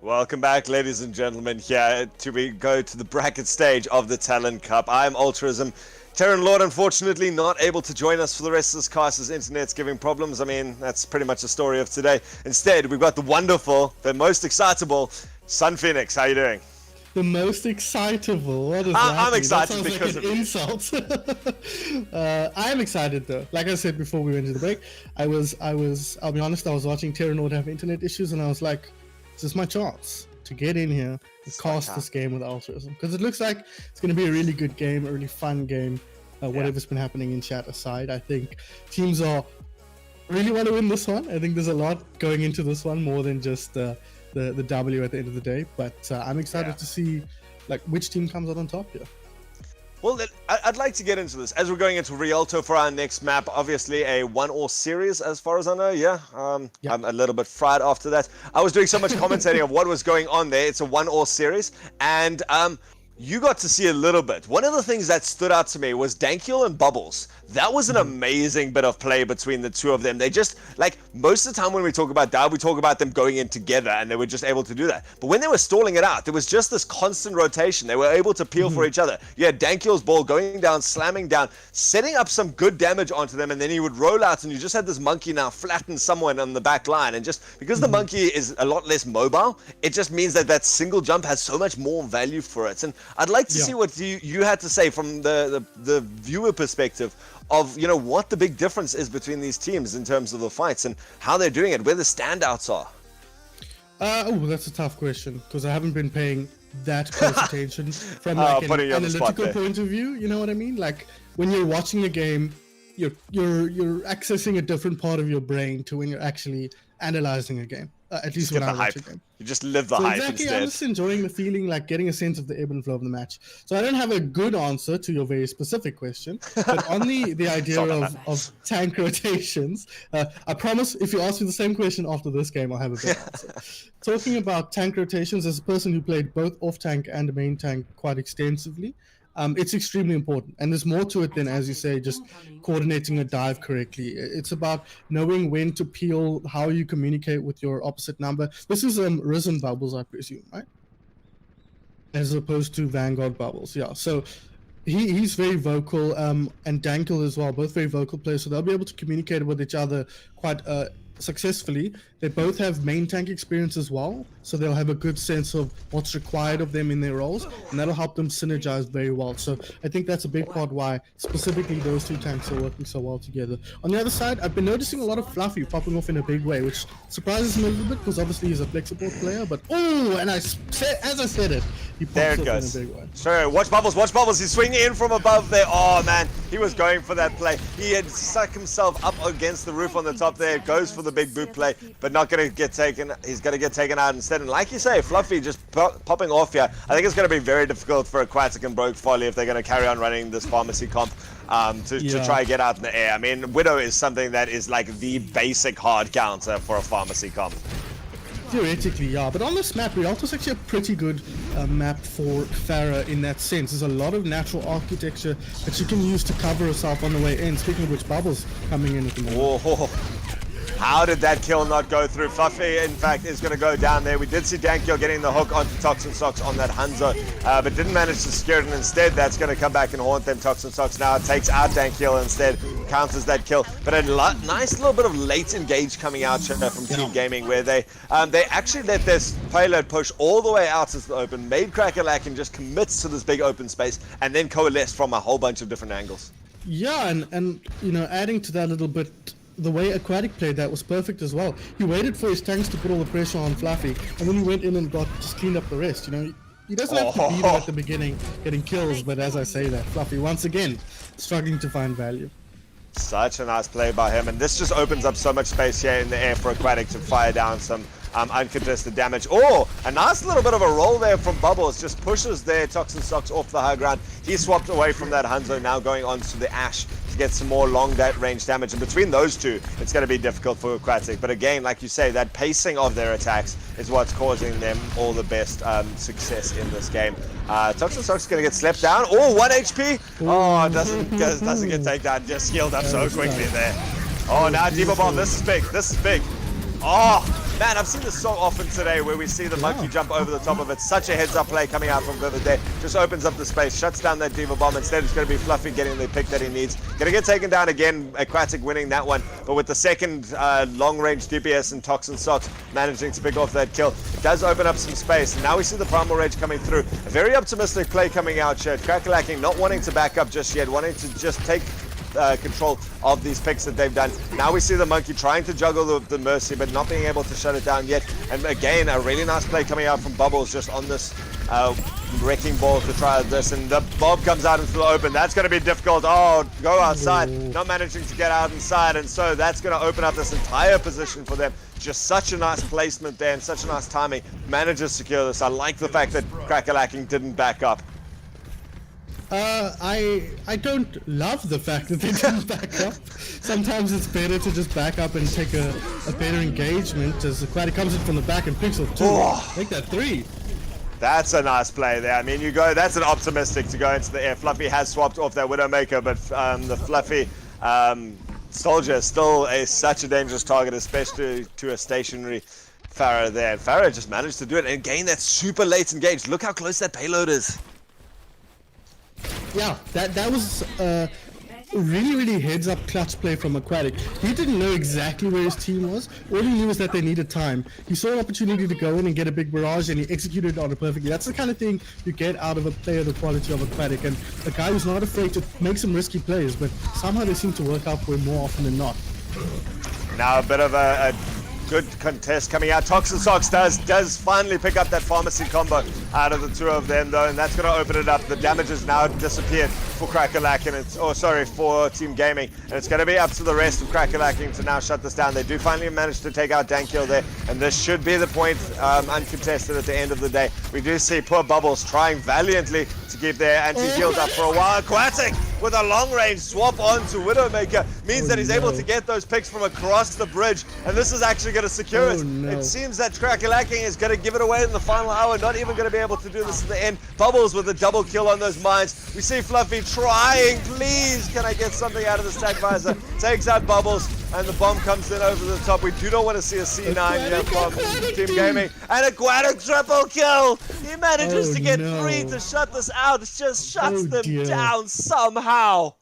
Welcome back, ladies and gentlemen, here we go to the bracket stage of the Talon Cup. I'm Ultraism. Terran Lord, unfortunately, not able to join us for the rest of this cast. His internet's giving problems. I mean, that's pretty much the story of today. Instead, we've got the wonderful, the most excitable Sun Phoenix. How you doing? The most excitable. What does that I'm mean? excited That sounds because like an insult. I am excited though. Like I said before we went to the break, I'll be honest, I was watching Terran Lord have internet issues and I was like, this is my chance to get in here and cast this game with Altruism. Because it looks like it's going to be a really good game, a really fun game. Whatever's been happening in chat aside, I think teams are really want to win this one. I think there's a lot going into this one more than just the W at the end of the day. But I'm excited to see like which team comes out on top here. Well, I'd like to get into this as we're going into Rialto for our next map. Obviously, a 1-all series, as far as I know. Yeah, I'm a little bit fried after that. I was doing so much commentating of what was going on there. It's a 1-all series, and you got to see a little bit. One of the things that stood out to me was Dankiel and Bubbles. That was an amazing bit of play between the two of them. They just, like, most of the time when we talk about Dab, we talk about them going in together, and they were just able to do that. But when they were stalling it out, there was just this constant rotation. They were able to peel for each other. You had Dankiel's ball going down, slamming down, setting up some good damage onto them, and then he would roll out, and you just had this monkey now flatten someone on the back line. And just because the monkey is a lot less mobile, it just means that that single jump has so much more value for it. And I'd like to see what you had to say from the viewer perspective of, you know, what the big difference is between these teams in terms of the fights and how they're doing it, where the standouts are. Oh, that's a tough question because I haven't been paying that close attention from like an analytical point of view. You know what I mean? Like when you're watching a game, you're accessing a different part of your brain to when you're actually analyzing a game. At least when I watch a game. You just live the hype exactly, instead. I'm just enjoying the feeling, like getting a sense of the ebb and flow of the match. So I don't have a good answer to your very specific question, but on the idea of tank rotations, I promise if you ask me the same question after this game, I'll have a better answer. Talking about tank rotations, as a person who played both off tank and main tank quite extensively, it's extremely important, and there's more to it than, as you say, just coordinating a dive correctly. It's about knowing when to peel, how you communicate with your opposite number. This is Risen Bubbles, I presume, right? As opposed to Vanguard Bubbles, yeah. So he's very vocal, and Dankel as well, both very vocal players, so they'll be able to communicate with each other quite successfully. They both have main tank experience as well, so they'll have a good sense of what's required of them in their roles, and that'll help them synergize very well. So I think that's a big part why specifically those two tanks are working so well together. On the other side, I've been noticing a lot of Fluffy popping off in a big way, which surprises me a little bit because obviously he's a flex support player, but and as I said it, he pops off in a big way. Sure, watch Bubbles, he's swinging in from above there. Oh man, he was going for that play. He had stuck himself up against the roof on the top there. It goes for the big boot play, but not going to get taken. He's going to get taken out instead. And like you say, Fluffy just popping off here. I think it's going to be very difficult for Aquatic and Broke Folly if they're going to carry on running this pharmacy comp to try and get out in the air. I mean, Widow is something that is like the basic hard counter for a pharmacy comp. Theoretically, yeah, but on this map, Rialto's actually a pretty good map for Pharah in that sense. There's a lot of natural architecture that you can use to cover herself on the way in. Speaking of which, Bubbles coming in at the moment. Whoa. How did that kill not go through? Fluffy, in fact, is going to go down there. We did see Dankiel getting the hook onto Toxin Socks on that Hanzo, but didn't manage to secure it, and instead that's going to come back and haunt them. Toxin Socks now takes out Dankiel instead, counters that kill. But a nice little bit of late engage coming out from Team Gaming, where they actually let this payload push all the way out into the open, made Crackalack and just commits to this big open space, and then coalesced from a whole bunch of different angles. Yeah, and you know, adding to that a little bit, the way Aquatic played that was perfect as well. He waited for his tanks to put all the pressure on Fluffy, and then he went in and just cleaned up the rest. You know, he doesn't have to be there at the beginning getting kills, but as I say that, Fluffy once again struggling to find value. Such a nice play by him, and this just opens up so much space here in the air for Aquatic to fire down some uncontested damage. Oh, a nice little bit of a roll there from Bubbles, just pushes their Toxin Socks off the high ground. He swapped away from that Hanzo, now going on to the Ash to get some more long range damage, and between those two it's going to be difficult for Aquatic. But again, like you say, that pacing of their attacks is what's causing them all the best success in this game. Toxin Socks is going to get slept down. Oh, 1 HP. Oh, doesn't get taken down, just healed up so quickly there. Oh, now Deeper Bomb, this is big. Oh, Man, I've seen this so often today where we see the monkey jump over the top of it. Such a heads-up play coming out from Vivid there. Just opens up the space, shuts down that Diva Bomb. Instead, it's going to be Fluffy getting the pick that he needs. Going to get taken down again, Aquatic winning that one. But with the second long-range DPS and Toxin Socks managing to pick off that kill, it does open up some space. And now we see the Primal Rage coming through. A very optimistic play coming out here. Crackalaking not wanting to back up just yet, wanting to just take control of these picks that they've done. Now we see the monkey trying to juggle the Mercy, but not being able to shut it down yet. And again, a really nice play coming out from Bubbles just on this wrecking ball to try this. And the bomb comes out into the open. That's going to be difficult. Oh, go outside. Not managing to get out inside. And so that's going to open up this entire position for them. Just such a nice placement there and such a nice timing. Manages to secure this. I like the fact that Crackalaking didn't back up. I don't love the fact that they didn't back up. Sometimes it's better to just back up and take a better engagement as Aquatic comes in from the back and picks off 2. Make that 3. That's a nice play there. I mean, that's an optimistic to go into the air. Fluffy has swapped off that Widowmaker, but the Fluffy Soldier is still such a dangerous target, especially to a stationary Pharah there. And Pharah just managed to do it. And again, that super late engage. Look how close that payload is. Yeah, that was really heads up clutch play from Aquatic. He didn't know exactly where his team was. All he knew was that they needed time. He saw an opportunity to go in and get a big barrage, and he executed on it perfectly. That's the kind of thing you get out of a player the quality of Aquatic, and a guy who's not afraid to make some risky plays, but somehow they seem to work out for him more often than not. Now a bit of a good contest coming out. Toxin Socks does finally pick up that pharmacy combo out of the 2 of them though, and that's going to open it up. The damage has now disappeared for Crackalack, and for Team Gaming, and it's going to be up to the rest of Crackalacking to now shut this down. They do finally manage to take out Dankiel there, and this should be the point uncontested at the end of the day. We do see poor Bubbles trying valiantly to keep their anti-heals up for a while. Aquatic with a long-range swap onto Widowmaker means that he's able to get those picks from across the bridge, and this is actually going to secure it. It seems that Crackalacking is going to give it away in the final hour, not even going to be able to do this in the end. Bubbles with a double kill on those mines. We see Fluffy trying, please, can I get something out of this tag visor? Takes out Bubbles, and the bomb comes in over the top. We do not want to see a C9 here from Team Gaming. And Aquatic triple kill! He manages to get 3 to shut this out. It just shuts them down somehow.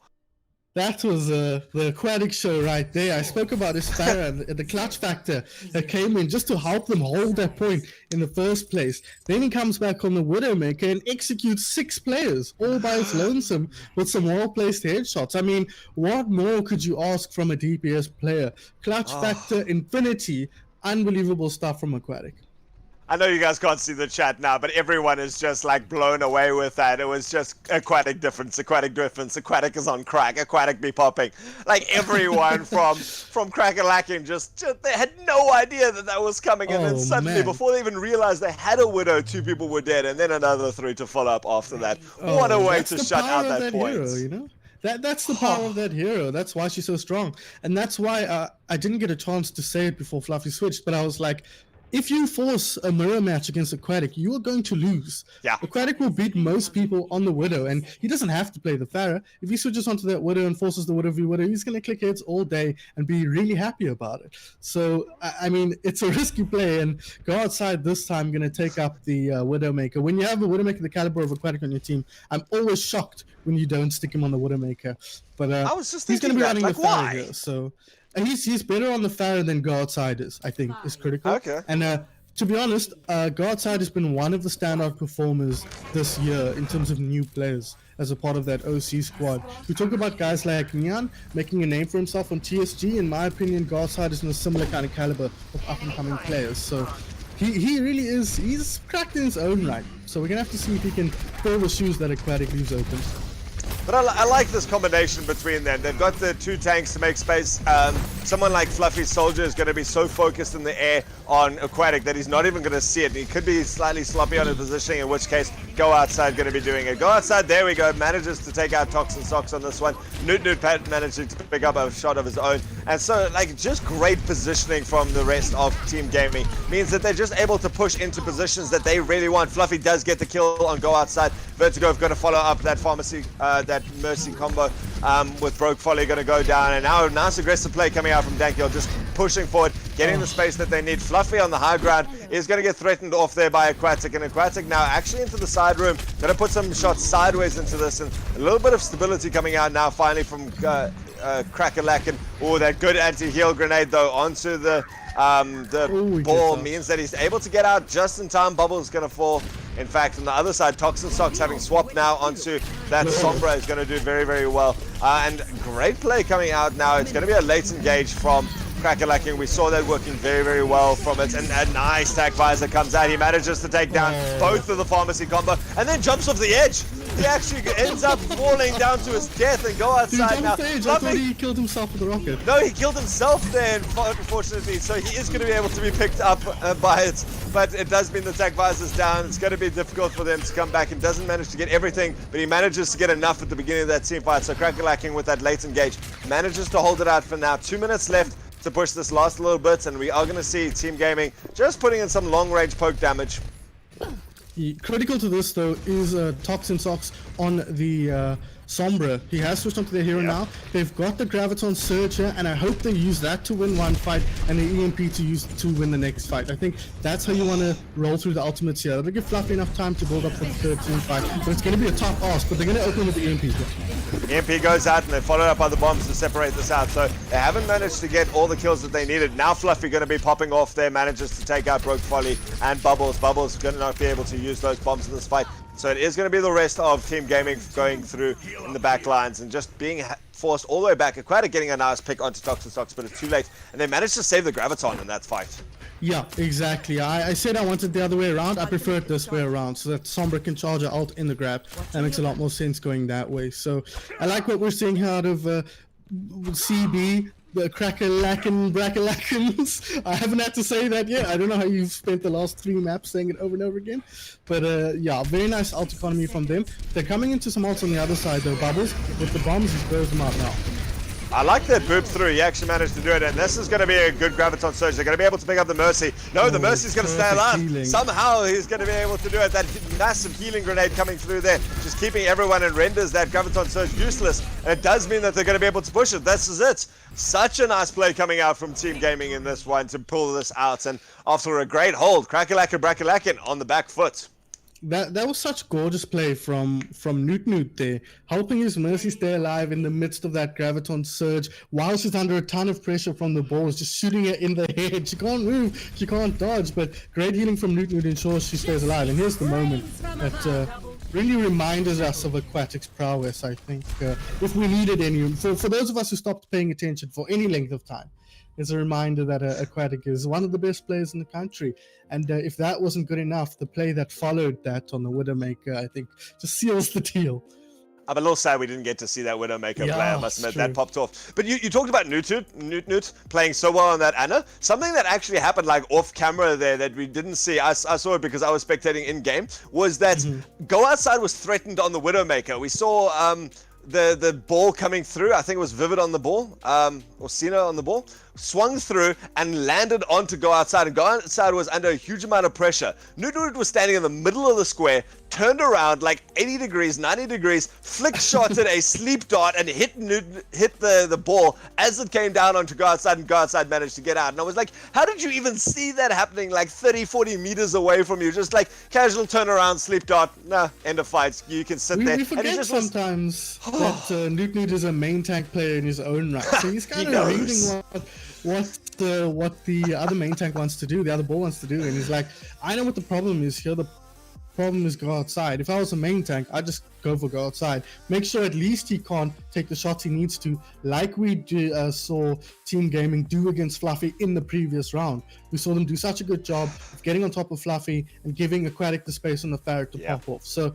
That was the Aquatic show right there. I spoke about his Pharah and the clutch factor that came in just to help them hold that point in the first place. Then he comes back on the Widowmaker and executes 6 players all by his lonesome with some well-placed headshots. I mean, what more could you ask from a DPS player? Clutch factor, infinity, unbelievable stuff from Aquatic. I know you guys can't see the chat now, but everyone is just like blown away with that. It was just Aquatic difference, Aquatic is on crack, Aquatic be popping. Like everyone from Crackalacking just they had no idea that was coming. And then suddenly, before they even realized they had a Widow, 2 people were dead, and then another 3 to follow up after that. What a way to shut out that point. Hero, you know? That's the power of that hero. That's why she's so strong. And that's why I didn't get a chance to say it before Fluffy switched, but I was like, if you force a mirror match against Aquatic, you are going to lose. Yeah. Aquatic will beat most people on the Widow, and he doesn't have to play the Pharah. If he switches onto that Widow and forces the Widow v Widow, he's going to click heads all day and be really happy about it. So, I mean, it's a risky play, and go outside this time, going to take up the Widowmaker. When you have a Widowmaker the caliber of Aquatic on your team, I'm always shocked when you don't stick him on the Widowmaker. But I was just he's going to be running like, the Pharah here, so... And he's better on the Pharah than Go Outside is, I think, is critical. Okay. And to be honest, Go Outside has been one of the standout performers this year in terms of new players as a part of that OC squad. We talk about guys like Neon making a name for himself on TSG. In my opinion, Go Outside is in a similar kind of caliber of up-and-coming players. So he really is, he's cracked in his own right. So we're going to have to see if he can fill the shoes that Aquatic leaves open. But I like this combination between them. They've got the 2 tanks to make space. Someone like Fluffy Soldier is going to be so focused in the air on Aquatic that he's not even going to see it. He could be slightly sloppy on his positioning, in which case Go Outside going to be doing it. Go Outside, there we go, manages to take out Toxin Socks on this one. Newt Pat managing to pick up a shot of his own. And so, like, just great positioning from the rest of Team Gaming means that they're just able to push into positions that they really want. Fluffy does get the kill on Go Outside. Vertigo have got to follow up that pharmacy, that Mercy combo with Broke Folly going to go down. And now nice aggressive play coming out from Dankiel, just pushing forward, getting the space that they need. Fluffy on the high ground is going to get threatened off there by Aquatic, and Aquatic now actually into the side room. Going to put some shots sideways into this, and a little bit of stability coming out now finally from Crackalakin. Oh, that good anti-heal grenade though onto the ball means that he's able to get out just in time. Bubble's going to fall. In fact, on the other side, Toxin Socks having swapped now onto that Sombra is going to do very, very well. And great play coming out now. It's going to be a late engage from Crackalakin. We saw that working very, very well from it. And a nice Tac Visor comes out. He manages to take down both of the Pharmacy combo and then jumps off the edge. He actually ends up falling down to his death and go outside now. I thought he killed himself with a rocket. No, he killed himself there, unfortunately. So he is going to be able to be picked up by it. But it does mean the Tac Visor's down. It's going to be difficult for them to come back. And doesn't manage to get everything, but he manages to get enough at the beginning of that team fight. So Crackalakin with that late engage manages to hold it out for now. 2 minutes left to push this last little bit, and we are going to see Team Gaming just putting in some long-range poke damage. Critical to this though is Toxin Socks on the Sombra. He has switched onto their hero now. They've got the Graviton Surge here, and I hope they use that to win one fight and the EMP to use to win the next fight. I think that's how you want to roll through the ultimates here. They'll give Fluffy enough time to build up for the third team fight, but it's going to be a tough ask, but they're going to open with the EMP. EMP goes out, and they're followed up by the bombs to separate this out, so they haven't managed to get all the kills that they needed. Now Fluffy going to be popping off there, manages to take out Broke Folly and Bubbles. Bubbles going to not be able to use those bombs in this fight. So it is going to be the rest of Team Gaming going through in the back lines and just being forced all the way back. Aquatic getting a nice pick onto Toxin Socks, but it's too late. And they managed to save the Graviton in that fight. Yeah, exactly. I said I wanted the other way around. I prefer it this way around so that Sombra can charge her ult in the grab. That makes a lot more sense going that way. So I like what we're seeing here out of CB. The Crackalackins. I haven't had to say that yet. I don't know how you've spent the last 3 maps saying it over and over again. But yeah, very nice ult economy from them. They're coming into some ults on the other side though. Bubbles, with the bombs, he throws them out now. I like that boop through. He actually managed to do it, and this is going to be a good Graviton Surge. They're going to be able to pick up the Mercy. No, the Mercy's going to stay alive. Healing. Somehow he's going to be able to do it. That massive healing grenade coming through there, just keeping everyone and renders that Graviton Surge useless. And it does mean that they're going to be able to push it. This is it. Such a nice play coming out from Team Gaming in this one to pull this out. And after a great hold, Crackalakin on the back foot. That was such gorgeous play from Newt there, helping his Mercy stay alive in the midst of that Graviton Surge while she's under a ton of pressure from the balls, just shooting her in the head. She can't move, she can't dodge, but great healing from Newt ensures she stays alive. And here's the moment that really reminds us of Aquatic's prowess, I think, if we needed any. For those of us who stopped paying attention for any length of time, it's a reminder that Aquatic is one of the best players in the country. And if that wasn't good enough, the play that followed that on the Widowmaker, I think, just seals the deal. I'm a little sad we didn't get to see that Widowmaker play, I must admit. That popped off. But you talked about Newt playing so well on that Anna. Something that actually happened like off camera there that we didn't see, I saw it because I was spectating in game, was that Go Outside was threatened on the Widowmaker. We saw the ball coming through. I think it was Vivid on the ball, or Cena on the ball, swung through and landed onto Go Outside, and Go Outside was under a huge amount of pressure. Newt was standing in the middle of the square, turned around like 80 degrees, 90 degrees, flick shotted a sleep dart and hit the ball as it came down onto Go Outside, and Go Outside managed to get out. And I was like, how did you even see that happening like 30, 40 meters away from you? Just like casual turnaround, sleep dart, nah, end of fights. You can sit there. We forget sometimes that Newt is a main tank player in his own right. So he's kind of reading what the other main tank wants to do, the other ball wants to do, and he's like, I know what the problem is here. The problem is Go Outside. If I was a main tank, I'd just go for Go Outside. Make sure at least he can't take the shots he needs to, like we saw Team Gaming do against Fluffy in the previous round. We saw them do such a good job of getting on top of Fluffy and giving Aquatic the space on the ferret to pop off. So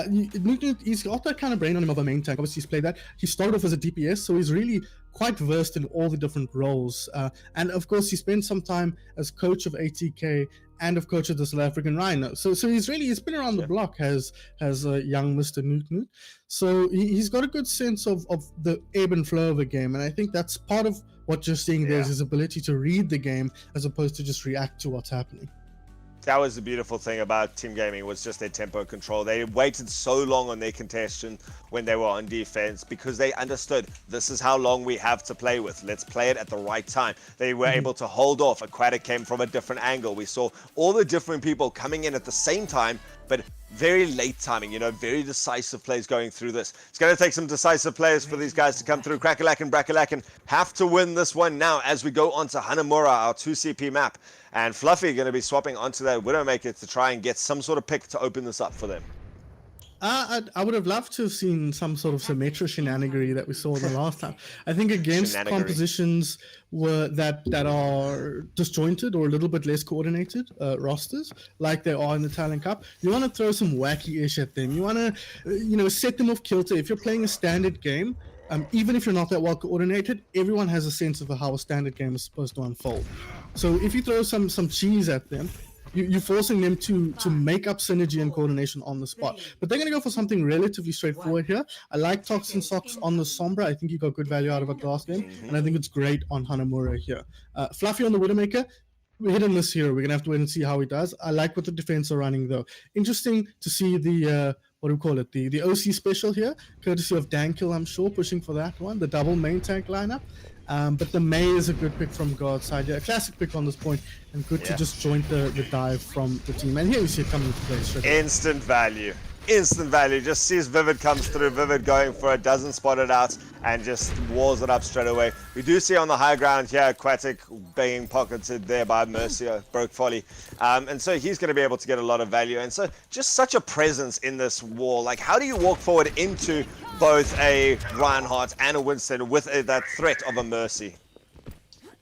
he's got that kind of brain on him of a main tank. Obviously, he's played that. He started off as a DPS, so he's really quite versed in all the different roles. And of course, he spent some time as coach of ATK and of coach of the South African Rhino. So he's been around the block as young Mr. Newt. So he's got a good sense of the ebb and flow of a game, and I think that's part of what you're seeing there is his ability to read the game as opposed to just react to what's happening. That was the beautiful thing about Team Gaming, was just their tempo control. They waited so long on their contestation when they were on defense because they understood this is how long we have to play with. Let's play it at the right time. They were able to hold off. Aquatic came from a different angle. We saw all the different people coming in at the same time, but very late timing, you know, very decisive plays going through this. It's going to take some decisive players for these guys to come through. Crackalack and Brackalacken have to win this one now as we go on to Hanamura, our 2CP map. And Fluffy going to be swapping onto that Widowmaker to try and get some sort of pick to open this up for them. I would have loved to have seen some sort of Symmetra shenanigery that we saw the last time. I think against compositions that are disjointed or a little bit less coordinated rosters, like they are in the Talon Cup, you want to throw some wacky ish at them. You want to, set them off kilter. If you're playing a standard game, even if you're not that well coordinated, everyone has a sense of how a standard game is supposed to unfold. So if you throw some cheese at them, you're forcing them to make up synergy and coordination on the spot. But they're going to go for something relatively straightforward here. I like Toxin Socks on the Sombra. I think he got good value out of it last game, and I think it's great on Hanamura here. Fluffy on the Widowmaker. We hit and miss here. We're going to have to wait and see how he does. I like what the defense are running, though. Interesting to see the, what do we call it, the OC special here, courtesy of Dankil, I'm sure, pushing for that one, the double main tank lineup. But the May is a good pick from God's side. Yeah, a classic pick on this point, and good to just joint the dive from the team. And here we see it coming into play straight away. Instant value. Instant value. Just sees Vivid comes through. Vivid going for it, doesn't spot it out, and just walls it up straight away. We do see on the high ground here, Aquatic being pocketed there by Mercia, Broke Folly. And so he's going to be able to get a lot of value. And so just such a presence in this wall. Like, how do you walk forward into both a Reinhardt and a Winston with that threat of a Mercy?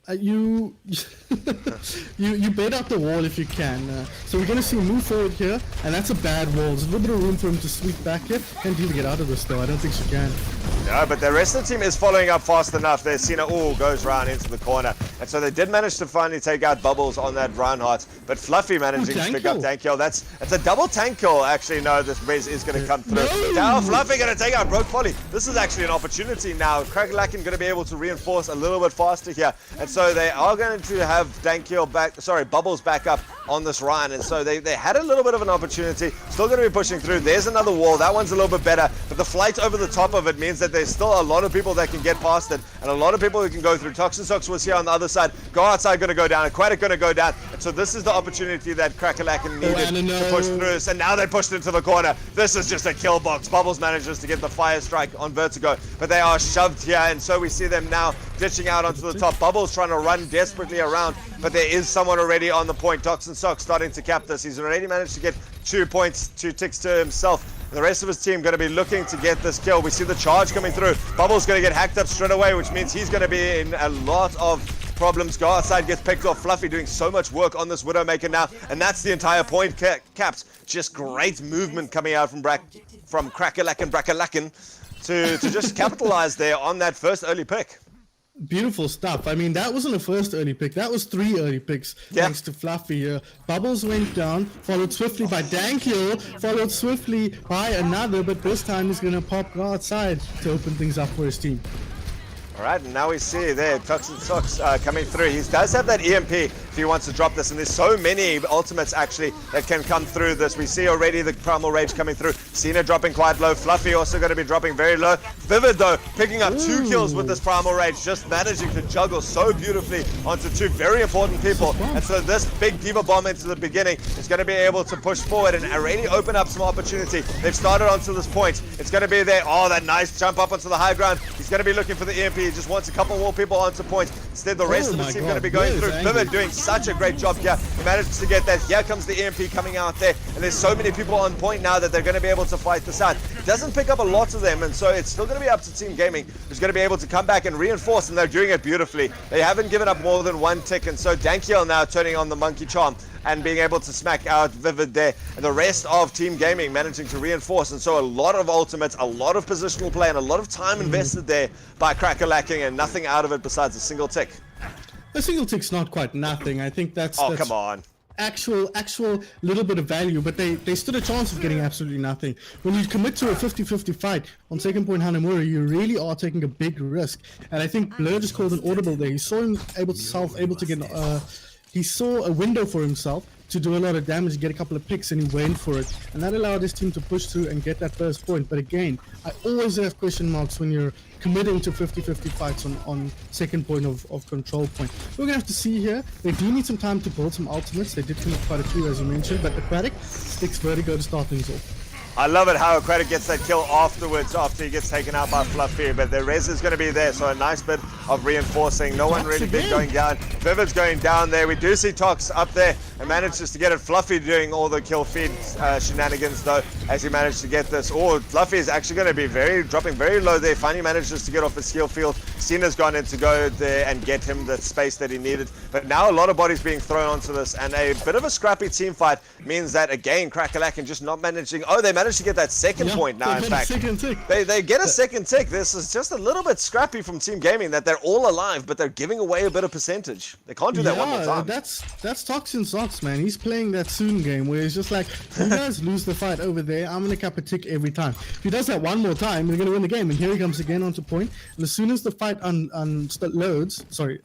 You bait out the wall if you can. So we're going to see him move forward here, and that's a bad wall. There's a little bit of room for him to sweep back here. Can't even get out of this, though. I don't think she can. No, but the rest of the team is following up fast enough. They've seen it all goes round into the corner. And so they did manage to finally take out Bubbles on that Reinhardt. But Fluffy managing to pick up tank kill. That's a double tank kill. Actually, no, this Rez is going to come through. No. Now Fluffy going to take out Broke Folly. This is actually an opportunity now. Crackalacken going to be able to reinforce a little bit faster here. And so they are going to have Bubbles back up on this Ryan. And so they had a little bit of an opportunity. Still going to be pushing through. There's another wall. That one's a little bit better. But the flight over the top of it means that there's still a lot of people that can get past it, and a lot of people who can go through. Toxin Socks was here on the other side. Go outside going to go down. Aquatic going to go down. And so this is the opportunity that Crackalacken needed to push through. And now they pushed into the corner. This is just a kill box. Bubbles manages to get the fire strike on Vertigo, but they are shoved here, and so we see them now ditching out onto the top. Bubbles trying to run desperately around, but there is someone already on the point. Toxin Socks starting to cap this. He's already managed to get 2 points, 2 ticks to himself. The rest of his team going to be looking to get this kill. We see the charge coming through. Bubbles going to get hacked up straight away, which means he's going to be in a lot of problems. Go outside, gets picked off. Fluffy doing so much work on this Widowmaker now, and that's the entire point capped. Just great movement coming out from Crackalack and Brackalacken to just capitalize there on that first early pick. Beautiful stuff. I mean, that wasn't a first early pick. That was 3 early picks, thanks to Fluffy. Bubbles went down, followed swiftly by Dankil, followed swiftly by another, but this time he's going to go outside to open things up for his team. All right, and now we see there Toxin Socks coming through. He does have that EMP if he wants to drop this, and there's so many ultimates actually that can come through this. We see already the Primal Rage coming through. Cena dropping quite low. Fluffy also going to be dropping very low. Vivid though, picking up 2 kills with this Primal Rage, just managing to juggle so beautifully onto 2 very important people. And so this big Diva Bomb into the beginning is going to be able to push forward and already open up some opportunity. They've started onto this point. It's going to be there. Oh, that nice jump up onto the high ground. He's going to be looking for the EMP. He just wants a couple more people onto point. Instead, the rest of the team going to be going through. Vivid doing such a great job here. He managed to get that. Here comes the EMP coming out there. And there's so many people on point now that they're going to be able to fight this out. Doesn't pick up a lot of them, and so it's still going to be up to Team Gaming, who's going to be able to come back and reinforce, and they're doing it beautifully. They haven't given up more than 1 tick, and so Dankiel now turning on the Monkey Charm and being able to smack out Vivid there, and the rest of Team Gaming managing to reinforce. And so a lot of ultimates, a lot of positional play, and a lot of time invested there by Crackalacken, and nothing out of it besides a single tick. A single tick's not quite nothing. I think that's come on. Actual little bit of value, but they stood a chance of getting absolutely nothing. When you commit to a 50-50 fight on second point Hanamura, you really are taking a big risk. And I think Blur just called an audible there. He saw him able to get he saw a window for himself to do a lot of damage, get a couple of picks, and he went for it. And that allowed his team to push through and get that first point. But again, I always have question marks when you're committing to 50-50 fights on second point of control point. We're going to have to see here. They do need some time to build some ultimates. They did commit quite a few, as you mentioned, but Aquatic sticks Vertigo to start things off. I love it how Aquatic gets that kill afterwards after he gets taken out by Fluffy, but the res is going to be there, so a nice bit of reinforcing. No one really big going down. Vivid's going down there. We do see Tox up there and manages to get it. Fluffy doing all the kill feed shenanigans though, as he managed to get this. Oh, Fluffy is actually going to be dropping very low there. Finally manages to get off his skill field. Cena's gone in to go there and get him the space that he needed. But now a lot of bodies being thrown onto this, and a bit of a scrappy team fight means that again, Crackalack and just not managing. Oh, they managed to get that second point now. In fact, they get a second tick. This is just a little bit scrappy from Team Gaming that they're all alive, but they're giving away a bit of percentage. They can't do that one more time. That's Toxin Socks, man. He's playing that soon game where he's just like, you guys lose the fight over there, I'm gonna cap a tick every time. If he does that one more time, we're gonna win the game. And here he comes again onto point. And as soon as the fight as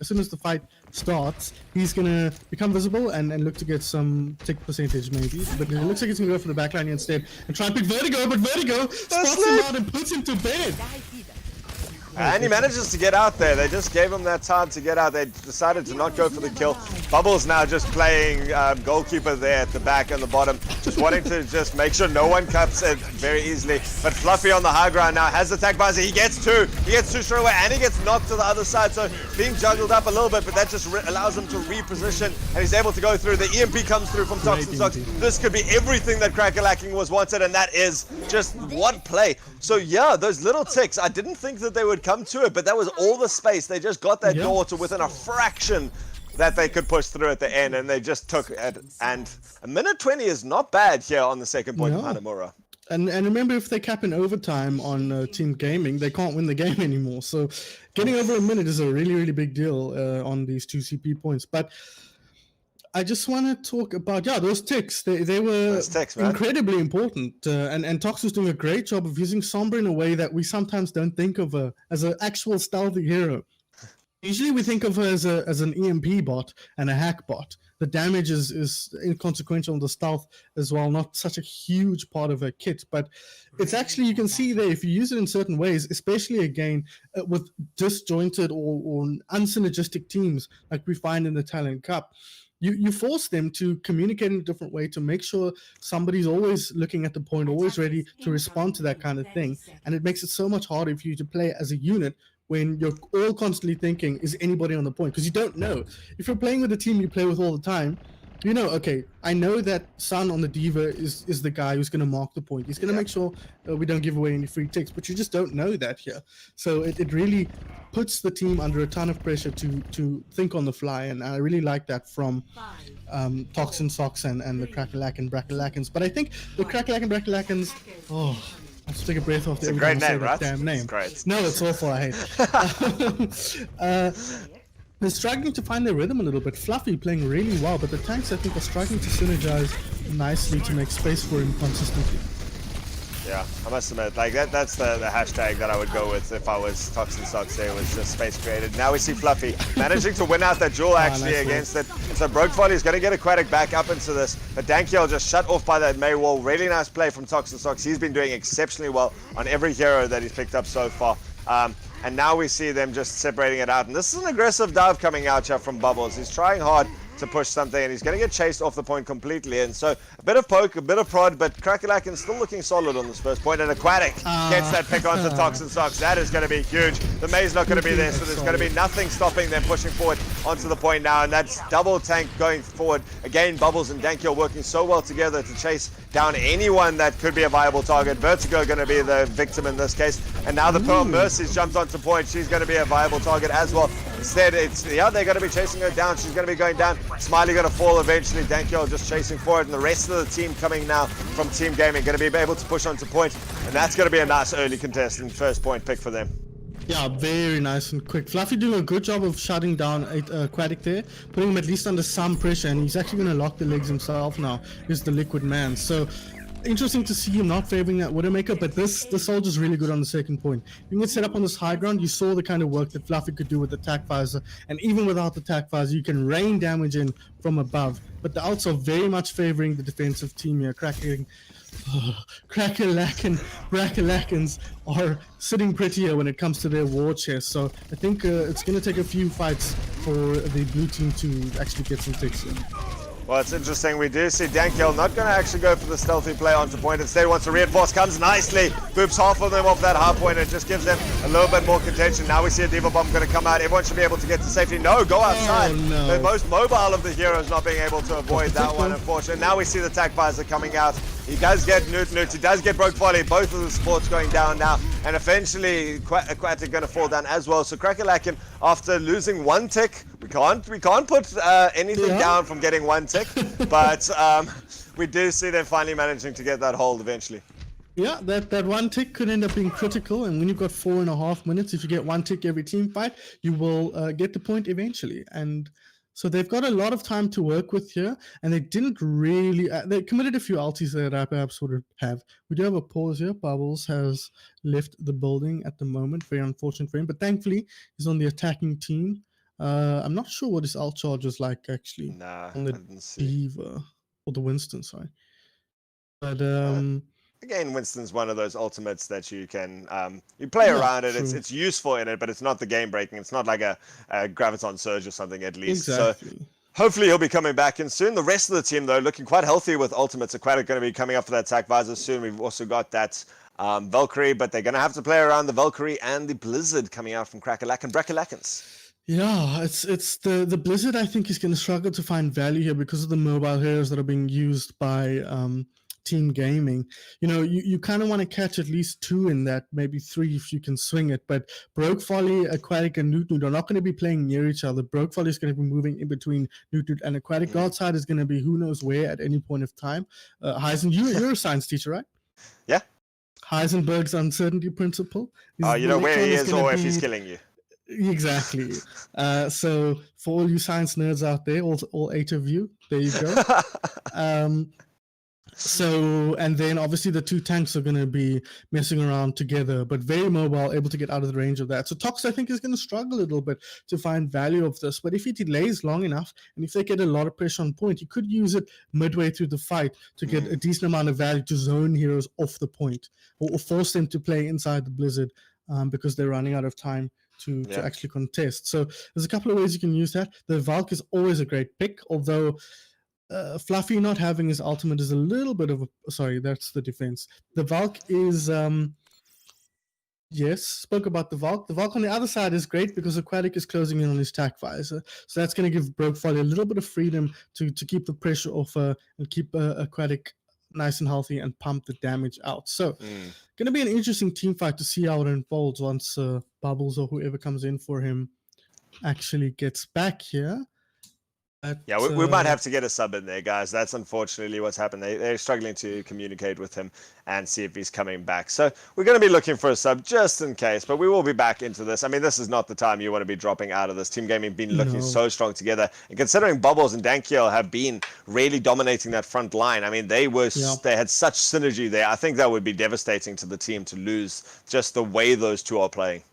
soon as the fight starts, he's gonna become visible and look to get some tick percentage maybe. But it looks like he's gonna go for the backline instead and try and pick Vertigo, but Vertigo spots him out and puts him to bed. And he manages to get out there. They just gave him that time to get out. They decided to not go for the kill. Bubbles now just playing goalkeeper there at the back and the bottom, just wanting to just make sure no one cups it very easily. But Fluffy on the high ground now has the attack visor. He gets two straight away, and he gets knocked to the other side. So being juggled up a little bit, but that just allows him to reposition, and he's able to go through. The EMP comes through from Toxin Socks. This could be everything that Crackalacking was wanted, and that is just one play. So yeah, those little ticks, I didn't think that they would come to it, but that was all the space. They just got that door to within a fraction that they could push through at the end, and they just took it. And a minute 20 is not bad here on the second point of Hanamura. And remember, if they cap in overtime on Team Gaming, they can't win the game anymore. So getting over a minute is a really, really big deal on these 2 CP points. But I just want to talk about, those ticks. They were incredibly important. And Tox was doing a great job of using Sombra in a way that we sometimes don't think of her as an actual stealthy hero. Usually we think of her as an EMP bot and a hack bot. The damage is inconsequential, and the stealth as well, not such a huge part of her kit. But it's actually, you can see there, if you use it in certain ways, especially again with disjointed or unsynergistic teams like we find in the Talon Cup, you force them to communicate in a different way to make sure somebody's always looking at the point, always ready to respond to that kind of thing. And it makes it so much harder for you to play as a unit when you're all constantly thinking, is anybody on the point? Because you don't know. If you're playing with a team you play with all the time, you know, okay, I know that Sun on the Diva is the guy who's going to mark the point. He's going to make sure we don't give away any free ticks, but you just don't know that here. So it really puts the team under a ton of pressure to think on the fly, and I really like that from Toxin Socks and the Crackalack and Brackalackans. But I think the Crackalack and Brackalackans, I have to take a breath off. It's a great name, right? Damn name. It's great. No, it's awful. I hate. They're struggling to find their rhythm a little bit. Fluffy playing really well, but the tanks I think are struggling to synergize nicely to make space for him consistently. Yeah, I must admit, like that's the hashtag that I would go with if I was Toxin Socks. There was just space created. Now we see Fluffy managing to win out that duel actually against it. So Broke Folly is going to get Aquatic back up into this, but Dankiel just shut off by that May wall. Really nice play from Toxin Socks. He's been doing exceptionally well on every hero that he's picked up so far. And now we see them just separating it out. And this is an aggressive dive coming out here from Bubbles. He's trying hard to push something, and he's going to get chased off the point completely. And so a bit of poke, a bit of prod, but Crackalack still looking solid on this first point. And Aquatic gets that pick onto Toxin Socks. That is going to be huge. The May's not going to be there, so there's going to be nothing stopping them pushing forward onto the point now. And that's double tank going forward. Again, Bubbles and Dankiel working so well together to chase down anyone that could be a viable target. Vertigo going to be the victim in this case. And now the Pearl Mercy's jumped onto point. She's going to be a viable target as well. Instead, they're going to be chasing her down. She's going to be going down. Smiley going to fall eventually. Dankiel just chasing forward, and the rest of the team coming now from Team Gaming going to be able to push onto point, and that's going to be a nice early contest and first point pick for them. Yeah, very nice and quick. Fluffy doing a good job of shutting down Aquatic there, putting him at least under some pressure, and he's actually going to lock the legs himself now. He's the liquid man. So interesting to see him not favoring that Widowmaker, but the soldier's really good on the second point. You can get set up on this high ground. You saw the kind of work that Fluffy could do with the attack visor, and even without the attack visor, you can rain damage in from above. But the ults are very much favoring the defensive team here. Crackalackans are sitting prettier when it comes to their war chest. So I think it's going to take a few fights for the blue team to actually get some ticks in. Well, it's interesting. We do see Dankiel not going to actually go for the stealthy play onto point. Instead, once the reinforce comes nicely, boops half of them off that hard point. It just gives them a little bit more contention. Now we see a Diva Bomb going to come out. Everyone should be able to get to safety. No, go outside. Oh, no. The most mobile of the heroes not being able to avoid that one, unfortunately. Now we see the attack visor coming out. He does get Newt. He does get Broke Volley. Both of the supports going down now. And eventually, Aquatic going to fall down as well. So Crackalakin, after losing one tick, we can't put anything down from getting one tick. But we do see them finally managing to get that hold eventually. Yeah, that one tick could end up being critical, and when you've got 4.5 minutes, if you get one tick every team fight, you will get the point eventually. And so they've got a lot of time to work with here, and they didn't really... they committed a few ultis that I perhaps would have. We do have a pause here. Bubbles has left the building at the moment. Very unfortunate for him, but thankfully he's on the attacking team. I'm not sure what his ult charge is like, actually. Nah, on the I didn't see. Diva, or the Winston, sorry. But... Again, Winston's one of those ultimates that you can you play around it. It's useful in it, but it's not the game breaking. It's not like a Graviton Surge or something at least. Exactly. So hopefully he'll be coming back in soon. The rest of the team though looking quite healthy with ultimates. Aquatic going to be coming up for that attack visor soon. We've also got that Valkyrie, but they're going to have to play around the Valkyrie and the Blizzard coming out from Crackalack and Brackalakans. Yeah, it's the Blizzard. I think is going to struggle to find value here because of the mobile heroes that are being used by Team Gaming. You know, you kind of want to catch at least 2 in that, maybe 3 if you can swing it. But Broke Volley, Aquatic, and Newt are not going to be playing near each other. Broke Volley is going to be moving in between Newt and Aquatic. Outside is going to be who knows where at any point of time. Heisen, you're a science teacher, right? Yeah. Heisenberg's uncertainty principle. You know where he is or if he's killing you. Exactly. So for all you science nerds out there, all 8 of you, there you go. So, and then obviously the 2 tanks are going to be messing around together, but very mobile, able to get out of the range of that. So Tox, I think, is going to struggle a little bit to find value of this. But if he delays long enough, and if they get a lot of pressure on point, he could use it midway through the fight to get a decent amount of value to zone heroes off the point, or force them to play inside the Blizzard because they're running out of time to actually contest. So there's a couple of ways you can use that. The Valk is always a great pick, although... Fluffy not having his ultimate is a little bit of a... Sorry, that's the defense. The Valk is... Yes, spoke about the Valk. The Valk on the other side is great because Aquatic is closing in on his attack visor. So that's going to give Broke Volley a little bit of freedom to keep the pressure off and keep Aquatic nice and healthy and pump the damage out. So going to be an interesting team fight to see how it unfolds once Bubbles or whoever comes in for him actually gets back here. Yeah, we might have to get a sub in there, guys. That's unfortunately what's happened. They're struggling to communicate with him and see if he's coming back. So we're going to be looking for a sub just in case, but we will be back into this. I mean, this is not the time you want to be dropping out of this. Team Gaming been looking so strong together. And considering Bubbles and Dankiel have been really dominating that front line, I mean, they had such synergy there. I think that would be devastating to the team to lose just the way those two are playing.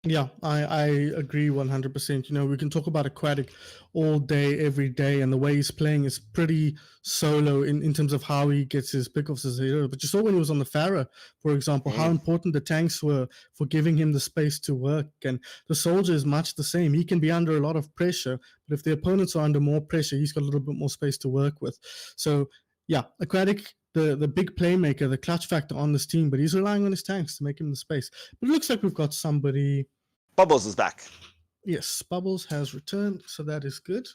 Yeah, I agree 100%. You know, we can talk about Aquatic all day, every day, and the way he's playing is pretty solo in terms of how he gets his pickoffs as a hero. But you saw when he was on the Pharah, for example, how important the tanks were for giving him the space to work. And the soldier is much the same. He can be under a lot of pressure, but if the opponents are under more pressure, he's got a little bit more space to work with. So, yeah, Aquatic... The big playmaker, the clutch factor on this team, but he's relying on his tanks to make him the space. But it looks like we've got somebody... Bubbles is back. Yes, Bubbles has returned, so that is good.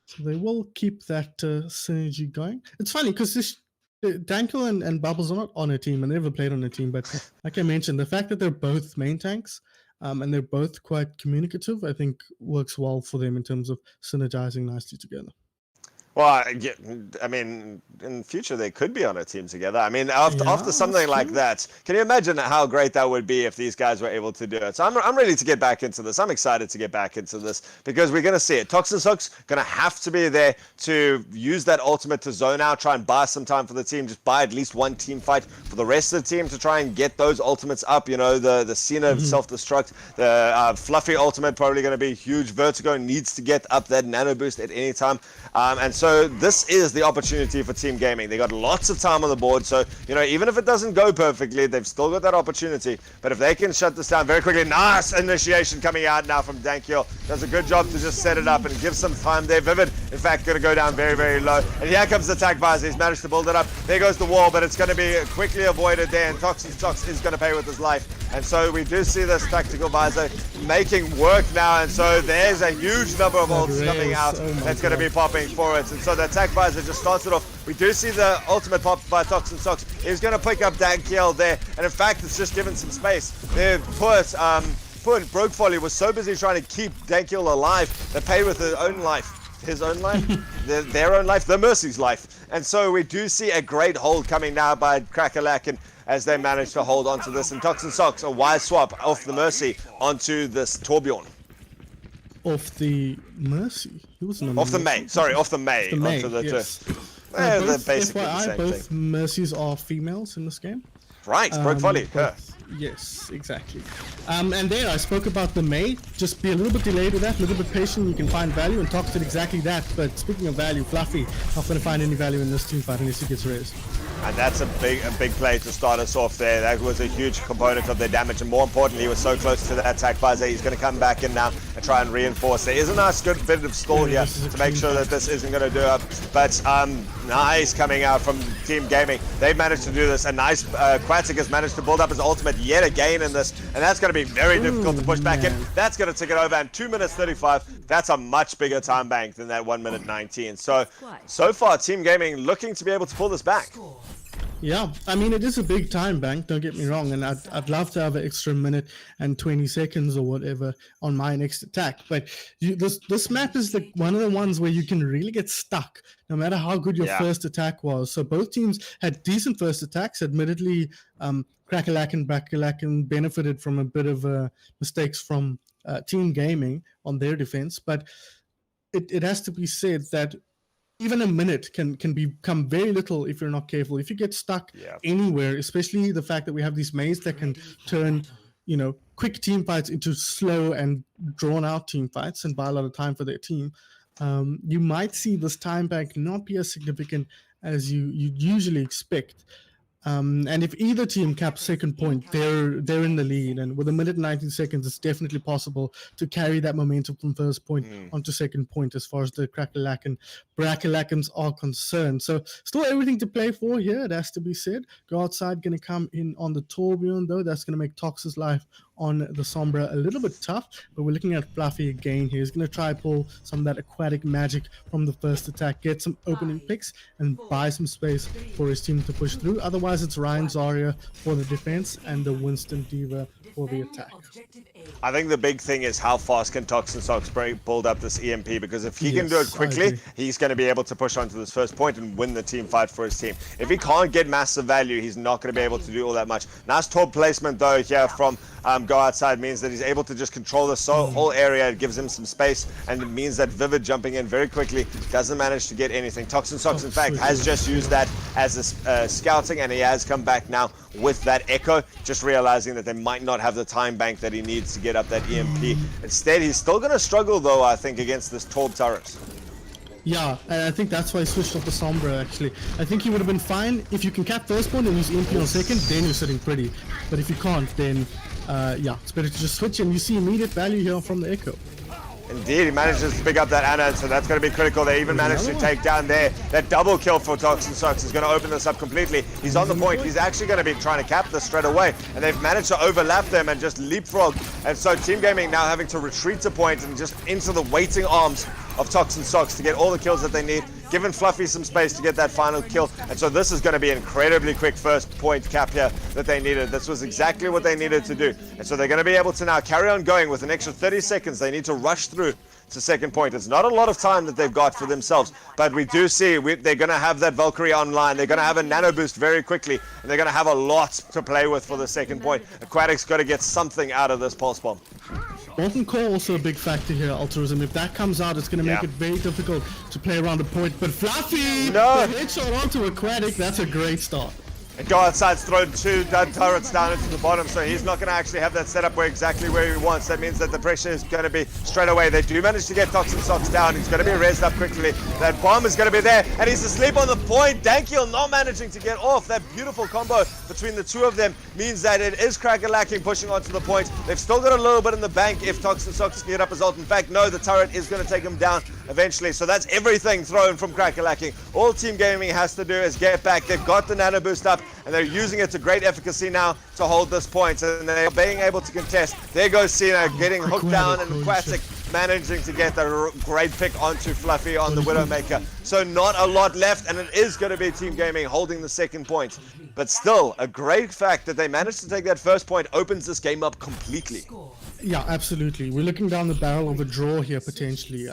So they will keep that synergy going. It's funny, because Dankel and Bubbles are not on a team, and they never played on a team, but like I mentioned, the fact that they're both main tanks, and they're both quite communicative, I think works well for them in terms of synergizing nicely together. Well, I mean, in the future they could be on a team together. I mean, after something like that, can you imagine how great that would be if these guys were able to do it? So I'm ready to get back into this. I'm excited to get back into this because we're going to see it. Toxin Sox going to have to be there to use that ultimate to zone out, try and buy some time for the team, just buy at least one team fight for the rest of the team to try and get those ultimates up. You know, the Cena self-destruct, the Fluffy ultimate probably going to be huge. Vertigo needs to get up that nano boost at any time. And so this is the opportunity for Team Gaming. They got lots of time on the board, so you know, even if it doesn't go perfectly, they've still got that opportunity. But if they can shut this down very quickly, nice initiation coming out now from Dankiel. Does a good job to just set it up and give some time there. Vivid, in fact, going to go down very, very low. And here comes the attack visor. He's managed to build it up. There goes the wall, but it's going to be quickly avoided there, and Toxin Sox is going to pay with his life. And so we do see this tactical visor making work now, and so there's a huge number of ults coming out that's going to be popping for it. And so the attack visor just starts it off. We do see the ultimate pop by Toxin Sox. He's going to pick up Dankiel there, and in fact it's just given some space. They've put Broke Folly was so busy trying to keep Dankiel alive that paid with his own life. His own life, their own life, the Mercy's life. And so we do see a great hold coming now by Crackalack, as they manage to hold onto this. And Toxin Sox, a wise swap off the Mercy onto this Torbjorn. Off the Mercy? He wasn't on off the May. Sorry, off the May. Onto the yes. they're basically FYI, the same both thing. Mercies are females in this game. Right, Broke Folly. Yes, exactly. And there, I spoke about the May. Just be a little bit delayed with that, a little bit patient. You can find value, and Tox did exactly that. But speaking of value, Fluffy not going to find any value in this team fight unless he gets raised. And that's a big play to start us off there. That was a huge component of their damage, and more importantly, he was so close to that attack visor. He's going to come back in now and try and reinforce. There is a nice good bit of stall here to make sure that this isn't going to do up. But nice coming out from Team Gaming. They've managed to do this. A nice Quatic has managed to build up his ultimate yet again in this, and that's going to be very difficult to push back in. That's going to take it over, and 2 minutes 35. That's a much bigger time bank than that 1 minute 19. So far, Team Gaming looking to be able to pull this back. Yeah, I mean, it is a big time bank, don't get me wrong, and I'd love to have an extra minute and 20 seconds or whatever on my next attack, but this map is like one of the ones where you can really get stuck, no matter how good your first attack was. So both teams had decent first attacks. Admittedly, Crackalack and Backalack benefited from a bit of mistakes from Team Gaming on their defense, but it has to be said that even a minute can become very little if you're not careful. If you get stuck anywhere, especially the fact that we have these mazes that can turn, you know, quick team fights into slow and drawn out team fights and buy a lot of time for their team, you might see this time bank not be as significant as you usually expect. And if either team caps second point, they're in the lead, and with a minute and 19 seconds, it's definitely possible to carry that momentum from first point onto second point as far as the Crackalack and Brackalackans are concerned. So still everything to play for here, it has to be said. Go outside, going to come in on the Torbjorn, though. That's going to make Tox's life on the Sombra a little bit tough, but we're looking at Fluffy again here. He's going to try pull some of that aquatic magic from the first attack, get some opening picks, and buy some space for his team to push through. Otherwise, it's Ryan Zarya for the defense and the Winston Diva for the attack. I think the big thing is how fast can Toxin Sox build up this EMP, because if he can do it quickly, he's going to be able to push onto this first point and win the team fight for his team. If he can't get massive value, he's not going to be able to do all that much. Nice top placement though here from Go Outside means that he's able to just control this whole area. It gives him some space, and it means that Vivid jumping in very quickly doesn't manage to get anything. Toxin Sox, in fact, has just used that as a scouting, and he has come back now with that Echo, just realizing that they might not have the time bank that he needs to get up that EMP. Instead, he's still going to struggle, though, I think, against this Torb turret. Yeah, and I think that's why he switched off the Sombra, actually. I think he would have been fine if you can cap first point and use EMP on second, then you're sitting pretty. But if you can't, then yeah, it's better to just switch, and you see immediate value here from the Echo. Indeed, he manages to pick up that Anna, so that's going to be critical. They even managed to take down there. That double kill for Toxin Sox is going to open this up completely. He's on the point. He's actually going to be trying to cap this straight away, and they've managed to overlap them and just leapfrog. And so Team Gaming now having to retreat to point and just into the waiting arms of Toxin Sox to get all the kills that they need. giving Fluffy some space to get that final kill. And so this is going to be incredibly quick first point cap here that they needed. This was exactly what they needed to do. And so they're going to be able to now carry on going with an extra 30 seconds. They need to rush through to second point. It's not a lot of time that they've got for themselves, but we do see they're going to have that Valkyrie online. They're going to have a nano boost very quickly, and they're going to have a lot to play with for the second point. Aquatic's got to get something out of this pulse bomb. Molten Core also a big factor here, Altruism. If that comes out, it's going to make it very difficult to play around the point. But Fluffy, no, the headshot onto Aquatic, that's a great start. And Go Outside's thrown 2 dud turrets down into the bottom, so he's not going to actually have that set up exactly where he wants. That means that the pressure is going to be straight away. They do manage to get Toxin Socks down. He's going to be raised up quickly. That bomb is going to be there, and he's asleep on the point. Dankeel not managing to get off. That beautiful combo between the two of them means that it is Cracker-Lacking pushing onto the point. They've still got a little bit in the bank if Toxin Socks can get up his ult. In fact, no, the turret is going to take him down eventually. So that's everything thrown from Cracker-Lacking. All Team Gaming has to do is get back. They've got the nano boost up, and they're using it to great efficacy now to hold this point, and they're being able to contest. There goes Cena getting hooked down, and Aquatic managing to get the great pick onto Fluffy on the Widowmaker. So not a lot left, and it is going to be Team Gaming holding the second point. But still, a great fact that they managed to take that first point opens this game up completely. Yeah, absolutely. We're looking down the barrel of a draw here potentially.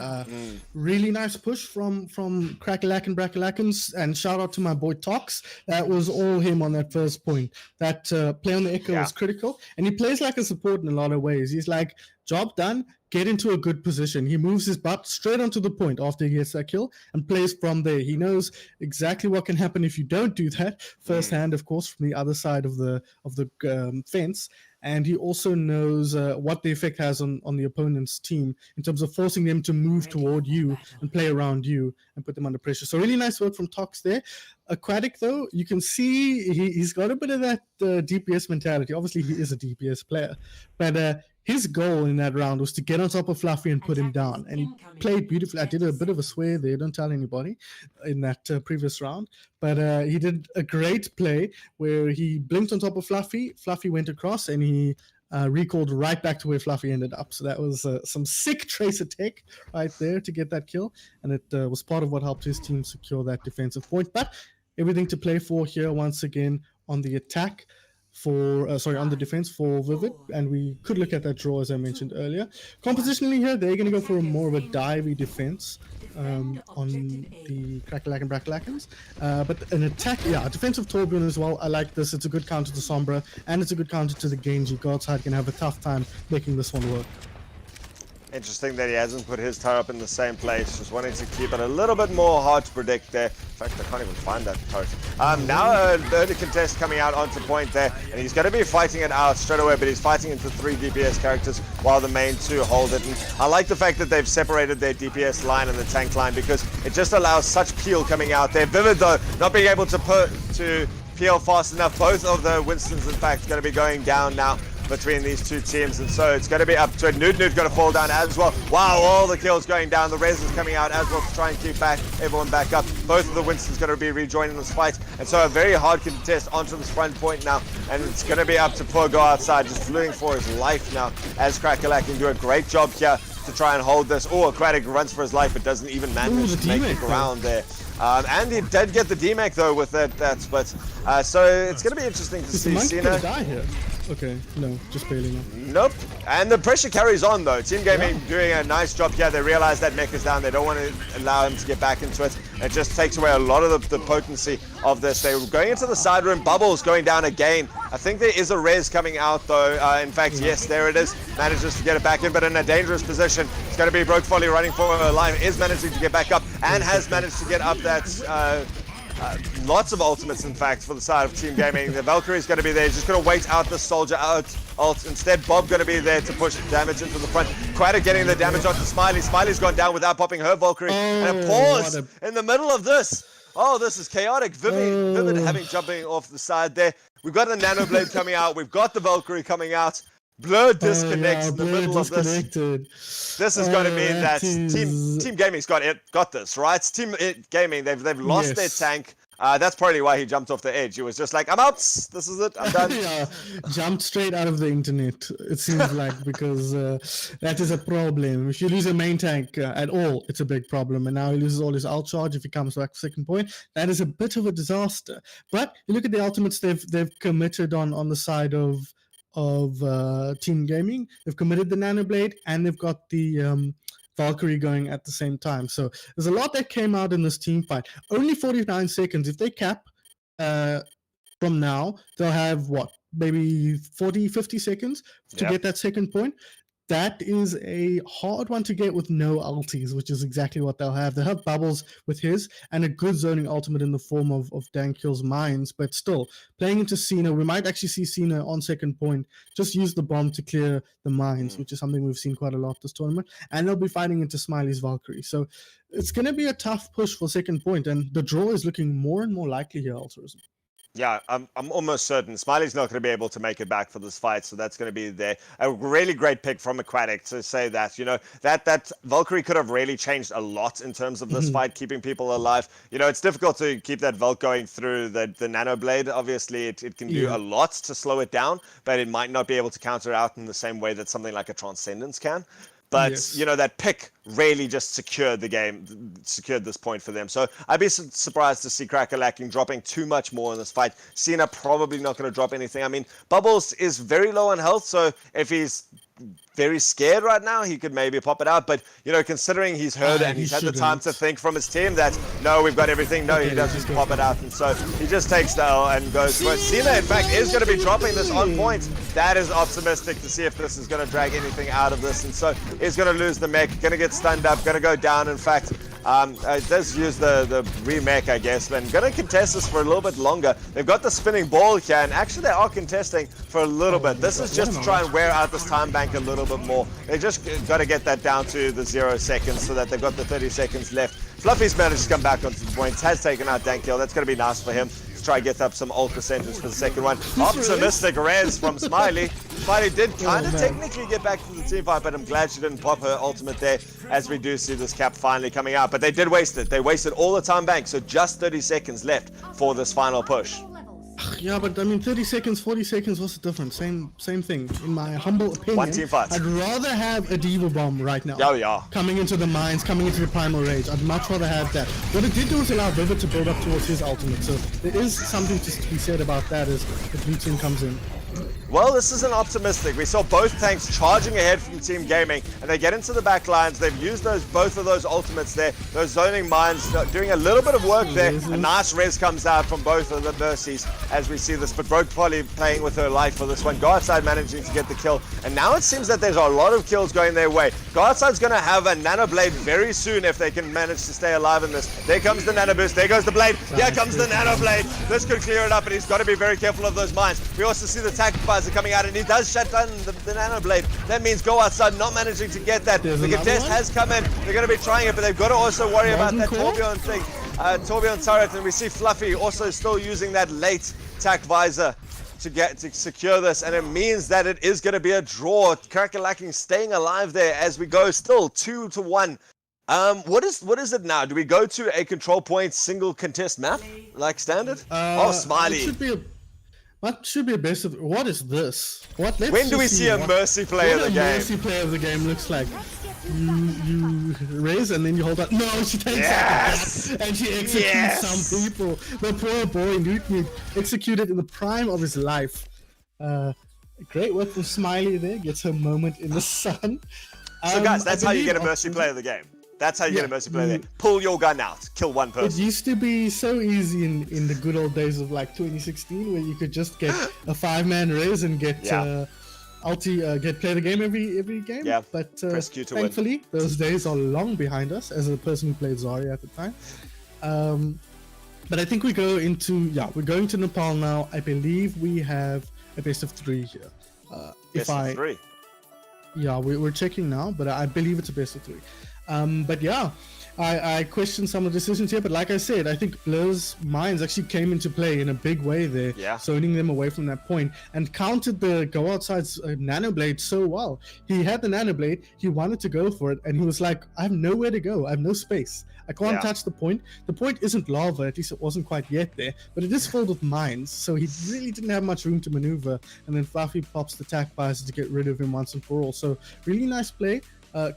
Really nice push from Crackalack and Brackalackins, and shout out to my boy Tox. That was all him on that first point. That play on the Echo was critical, and he plays like a support in a lot of ways. He's like, job done, get into a good position. He moves his butt straight onto the point after he gets that kill and plays from there. He knows exactly what can happen if you don't do that firsthand, of course, from the other side of the fence. And he also knows what the effect has on the opponent's team in terms of forcing them to move toward you and play around you and put them under pressure. So really nice work from Tox there. Aquatic, though, you can see he's got a bit of that DPS mentality. Obviously, he is a DPS player. But his goal in that round was to get on top of Fluffy and put him down. And he played beautifully. I did a bit of a swear there. Don't tell anybody in that previous round. But he did a great play where he blinked on top of Fluffy. Fluffy went across and he recalled right back to where Fluffy ended up. So that was some sick Tracer tech right there to get that kill. And it was part of what helped his team secure that defensive point. But everything to play for here once again on the attack. On the defense for Vivid, and we could look at that draw as I mentioned earlier. Compositionally here, they're going to go for more of a divey defense on the Crackalack and Brackalackins. But an attack, a defensive Torbjorn as well. I like this. It's a good counter to Sombra, and it's a good counter to the Genji. Godside can have a tough time making this one work. Interesting that he hasn't put his turret up in the same place. Just wanting to keep it a little bit more hard to predict there. In fact, I can't even find that turret. Now an early contest coming out onto point there, and he's going to be fighting it out straight away, but he's fighting into 3 DPS characters while the main 2 hold it. And I like the fact that they've separated their DPS line and the tank line, because it just allows such peel coming out there. Vivid, though, not being able to peel fast enough. Both of the Winstons, in fact, going to be going down now between these two teams, and so it's going to be up to it. Nude's going to fall down as well. Wow, all the kills going down. The res is coming out as well to try and keep everyone back up. Both of the Winstons going to be rejoining this fight, and so a very hard contest onto this front point now, and it's going to be up to poor Go Outside, just fleeing for his life now, as Crackalack can do a great job here to try and hold this. Oh, Aquatic runs for his life, but doesn't even manage to make the ground there. And he did get the DMAC though with that but so it's going to be interesting to see Cena. Die here. Okay, no, just barely no. Nope. And the pressure carries on though. Team Gaming doing a nice job here. They realize that mech is down. They don't want to allow him to get back into it. It just takes away a lot of the potency of this. They were going into the side room. Bubbles going down again. I think there is a res coming out though. In fact, yes, there it is. Manages to get it back in, but in a dangerous position. It's going to be Broke Folly running for her life. Is managing to get back up and has managed to get up that lots of ultimates, in fact, for the side of Team Gaming. The Valkyrie is going to be there. He's just going to wait out the soldier out ult. Instead, Bob going to be there to push damage into the front. Quatter getting the damage onto Smiley. Smiley's gone down without popping her Valkyrie. And a pause in the middle of this. Oh, this is chaotic. Vivid having jumping off the side there. We've got the Nano Blade coming out. We've got the Valkyrie coming out. Blur disconnects in the middle of this. This is going to mean that Team Gaming's got this, right? Team Gaming, they've lost their tank. That's probably why he jumped off the edge. He was just like, I'm out. This is it. I'm done. Yeah, jumped straight out of the internet. It seems like because that is a problem. If you lose a main tank at all, it's a big problem. And now he loses all his alt charge if he comes back second point. That is a bit of a disaster. But you look at the ultimates they've committed on the side of Team Gaming. They've committed the Nanoblade and they've got the Valkyrie going at the same time. So there's a lot that came out in this team fight. Only 49 seconds. If they cap from now, they'll have what? Maybe 40, 50 seconds to get that second point. That is a hard one to get with no ultis, which is exactly what they'll have. They'll have bubbles with his and a good zoning ultimate in the form of Dankill's mines, but still, playing into Cena, we might actually see Cena on second point, just use the bomb to clear the mines, which is something we've seen quite a lot this tournament, and they'll be fighting into Smiley's Valkyrie. So it's going to be a tough push for second point, and the draw is looking more and more likely here, Altruism. Yeah, I'm almost certain Smiley's not going to be able to make it back for this fight, so that's going to be there. A really great pick from Aquatic to say that, that Valkyrie could have really changed a lot in terms of this fight, keeping people alive. It's difficult to keep that Valk going through the Nanoblade. Obviously, it can do a lot to slow it down, but it might not be able to counter out in the same way that something like a Transcendence can. But, that pick really just secured the game, secured this point for them. So I'd be surprised to see Cracker-Lacking dropping too much more in this fight. Cena probably not going to drop anything. I mean, Bubbles is very low on health, so if he's very scared right now, he could maybe pop it out. But, considering he's heard and he's had the time to think from his team that, no, we've got everything. No, he doesn't pop it out. And so he just takes the L and goes for it. Cena, in fact, is going to be dropping this on point. That is optimistic to see if this is going to drag anything out of this. And so he's going to lose the mech, going to get stunned up, going to go down. In fact, it does use the remake, I guess, and going to contest this for a little bit longer. They've got the spinning ball here, and actually they are contesting for a little bit. This is just to try and wear out this time bank a little bit more. They just got to get that down to the 0 seconds so that they've got the 30 seconds left. Fluffy's managed to come back onto the points, has taken out Dankill. That's going to be nice for him to try and get up some ult percentage for the second one. Optimistic res from Smiley. Smiley did kind of technically get back to the team fight, but I'm glad she didn't pop her ultimate there, as we do see this cap finally coming out. But they did waste it. They wasted all the time bank, so just 30 seconds left for this final push. Yeah, but I mean, 30 seconds, 40 seconds, what's the difference? Same thing. In my humble opinion, one team fight. I'd rather have a Diva Bomb right now. Oh, yeah. Coming into the mines, coming into the Primal Rage. I'd much rather have that. What it did do was allow Vivid to build up towards his ultimate, so there is something to be said about that as the blue team comes in. Well, this isn't optimistic. We saw both tanks charging ahead from Team Gaming, and they get into the back lines. They've used both of those ultimates there, those zoning mines, doing a little bit of work there. A nice res comes out from both of the Mercies as we see this, but Broke Polly playing with her life for this one. Guardside managing to get the kill, and now it seems that there's a lot of kills going their way. Guardside's going to have a Nanoblade very soon if they can manage to stay alive in this. There comes the Nanoboost, there goes the Blade, here comes the Nanoblade. This could clear it up, and he's got to be very careful of those mines. We also see the tactical are coming out, and he does shut down the Nanoblade. That means Go Outside not managing to get that. The contest has come in. They're going to be trying it, but they've got to also worry about that Torbjorn thing. Torbjorn turret, and we see Fluffy also still using that late tac visor to secure this, and it means that it is going to be a draw. Cracker-Lacking staying alive there as we go still 2-1. What is it now? Do we go to a control point single contest map like standard? Smiley. What should be a best of? What is this? When do we see a Mercy play of the game? Mercy play of the game looks like. You raise and then you hold up. No, she takes out and she executes some people. The poor boy Newton executed in the prime of his life. Great work from Smiley there. Gets her moment in the sun. So guys, that's how you get a Mercy play of the game. That's how you get a Mercy play there. Pull your gun out, kill one person. It used to be so easy in the good old days of like 2016, where you could just get a 5-man res and get play the game every game. Yeah. But press Q to thankfully, those days are long behind us. As a person who played Zarya at the time, but I think we're going to Nepal now. I believe we have a best of 3 here. Best of 3. Yeah, we're checking now, but I believe it's a best of 3. But yeah, I question some of the decisions here, but like I said, I think Blur's minds actually came into play in a big way there, zoning them away from that point, and countered the go outside's Nano Blade so well. He had the Nano Blade, he wanted to go for it, and he was like, I have nowhere to go, I have no space. I can't touch the point. The point isn't lava, at least it wasn't quite yet there, but it is filled with mines, so he really didn't have much room to maneuver, and then Fluffy pops the tack bias to get rid of him once and for all. So really nice play.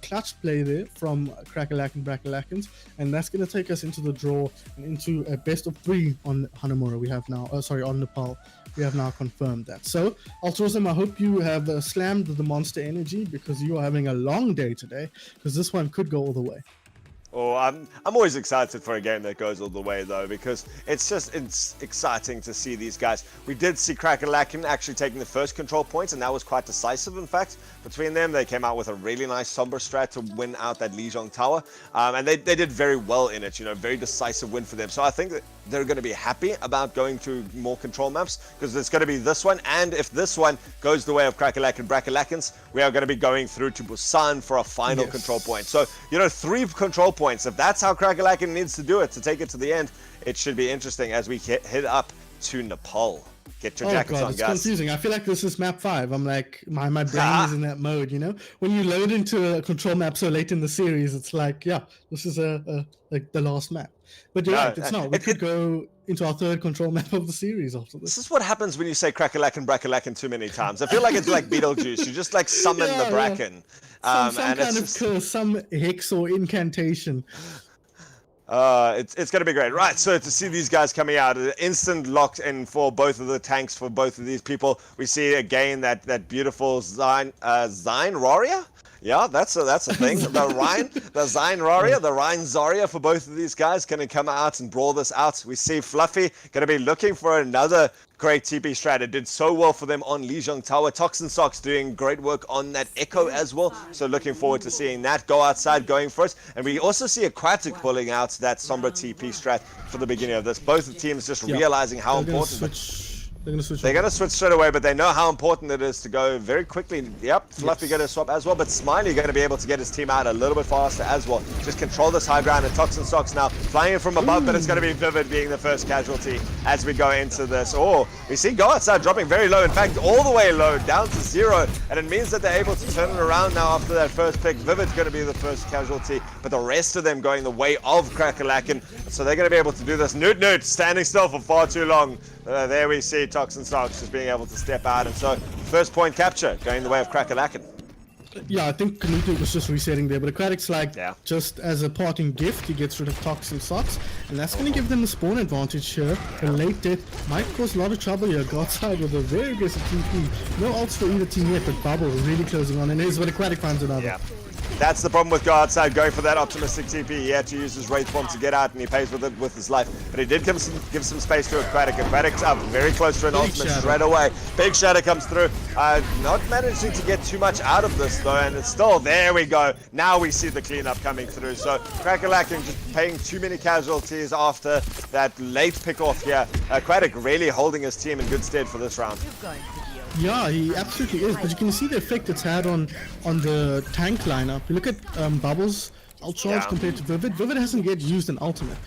Clutch play there from Crackerlack and Brackerlackins, and that's going to take us into the draw and into a best of 3 on Hanamura. We have now, on Nepal. We have now confirmed that. So, Altruism, I hope you have slammed the Monster Energy, because you are having a long day today, because this one could go all the way. Oh, I'm always excited for a game that goes all the way, though, because it's exciting to see these guys. We did see Crackerlacken actually taking the first control points, and that was quite decisive, in fact. Between them, they came out with a really nice Sombra strat to win out that Lijiang Tower, and they did very well in it, very decisive win for them. So I think that they're going to be happy about going to more control maps, because it's going to be this one, and if this one goes the way of Crackerlack and Brackerlackins, we are going to be going through to Busan for a final control point. So, 3 control points. If that's how Crackerlacken needs to do it to take it to the end, it should be interesting as we head up to Nepal. Get your jackets on, it's guys. confusing. I feel like this is map 5. I'm like, my brain is in that mode, When you load into a control map so late in the series, it's like, this is like the last map. But you're right, it's not. We could go into our 3rd control map of the series after this. This is what happens when you say Crackerlack and Brackerlacken too many times. I feel like it's like Beetlejuice. You just like summon the Bracken. Some kind of curse, some hex or incantation. It's going to be great. Right, so to see these guys coming out, instant locked in for both of the tanks, for both of these people. We see again that beautiful Zine Roria? Yeah, that's a thing. The Zine Roria, the Rhine Zarya for both of these guys going to come out and brawl this out. We see Fluffy going to be looking for another great TP strat. It did so well for them on Lijiang Tower. Toxin Socks doing great work on that Echo as well. So looking forward to seeing that go outside, going first. And we also see Aquatic pulling out that Sombra TP strat for the beginning of this. Both the teams just realizing how important. They're going to switch straight away, but they know how important it is to go very quickly. Yep, Fluffy going to swap as well, but Smiley going to be able to get his team out a little bit faster as well. Just control this high ground, and Toxin Socks now flying in from above, but it's going to be Vivid being the first casualty as we go into this. Oh, we see Go Outside dropping very low, in fact, all the way low, down to 0, and it means that they're able to turn it around now after that first pick. Vivid's going to be the first casualty, but the rest of them going the way of Crackerlacken, so they're going to be able to do this. Newt standing still for far too long. There we see Toxin Socks just being able to step out, and so first point capture going the way of Crackerlacken. Yeah, I think Knut was just resetting there, but Aquatic's like, just as a parting gift, he gets rid of Toxin Socks, and that's going to give them the spawn advantage here. A late death might cause a lot of trouble here. Godside with a very aggressive TP. No ults for either team yet, but Bubble really closing on, and here's where Aquatic finds another. Yeah. That's the problem with Go Outside going for that optimistic TP. He had to use his Wraith Form to get out, and he pays with it with his life. But he did give some space to Aquatic. Aquatic's up very close to an ultimate straight away. Big Shadow comes through. Not managing to get too much out of this, though, and it's still, there we go. Now we see the cleanup coming through. So Crackerlacken just paying too many casualties after that late pick-off here. Aquatic really holding his team in good stead for this round. Yeah, he absolutely is, but you can see the effect it's had on the tank lineup. You look at Bubbles' ult charge compared to Vivid. Vivid hasn't yet used an ultimate.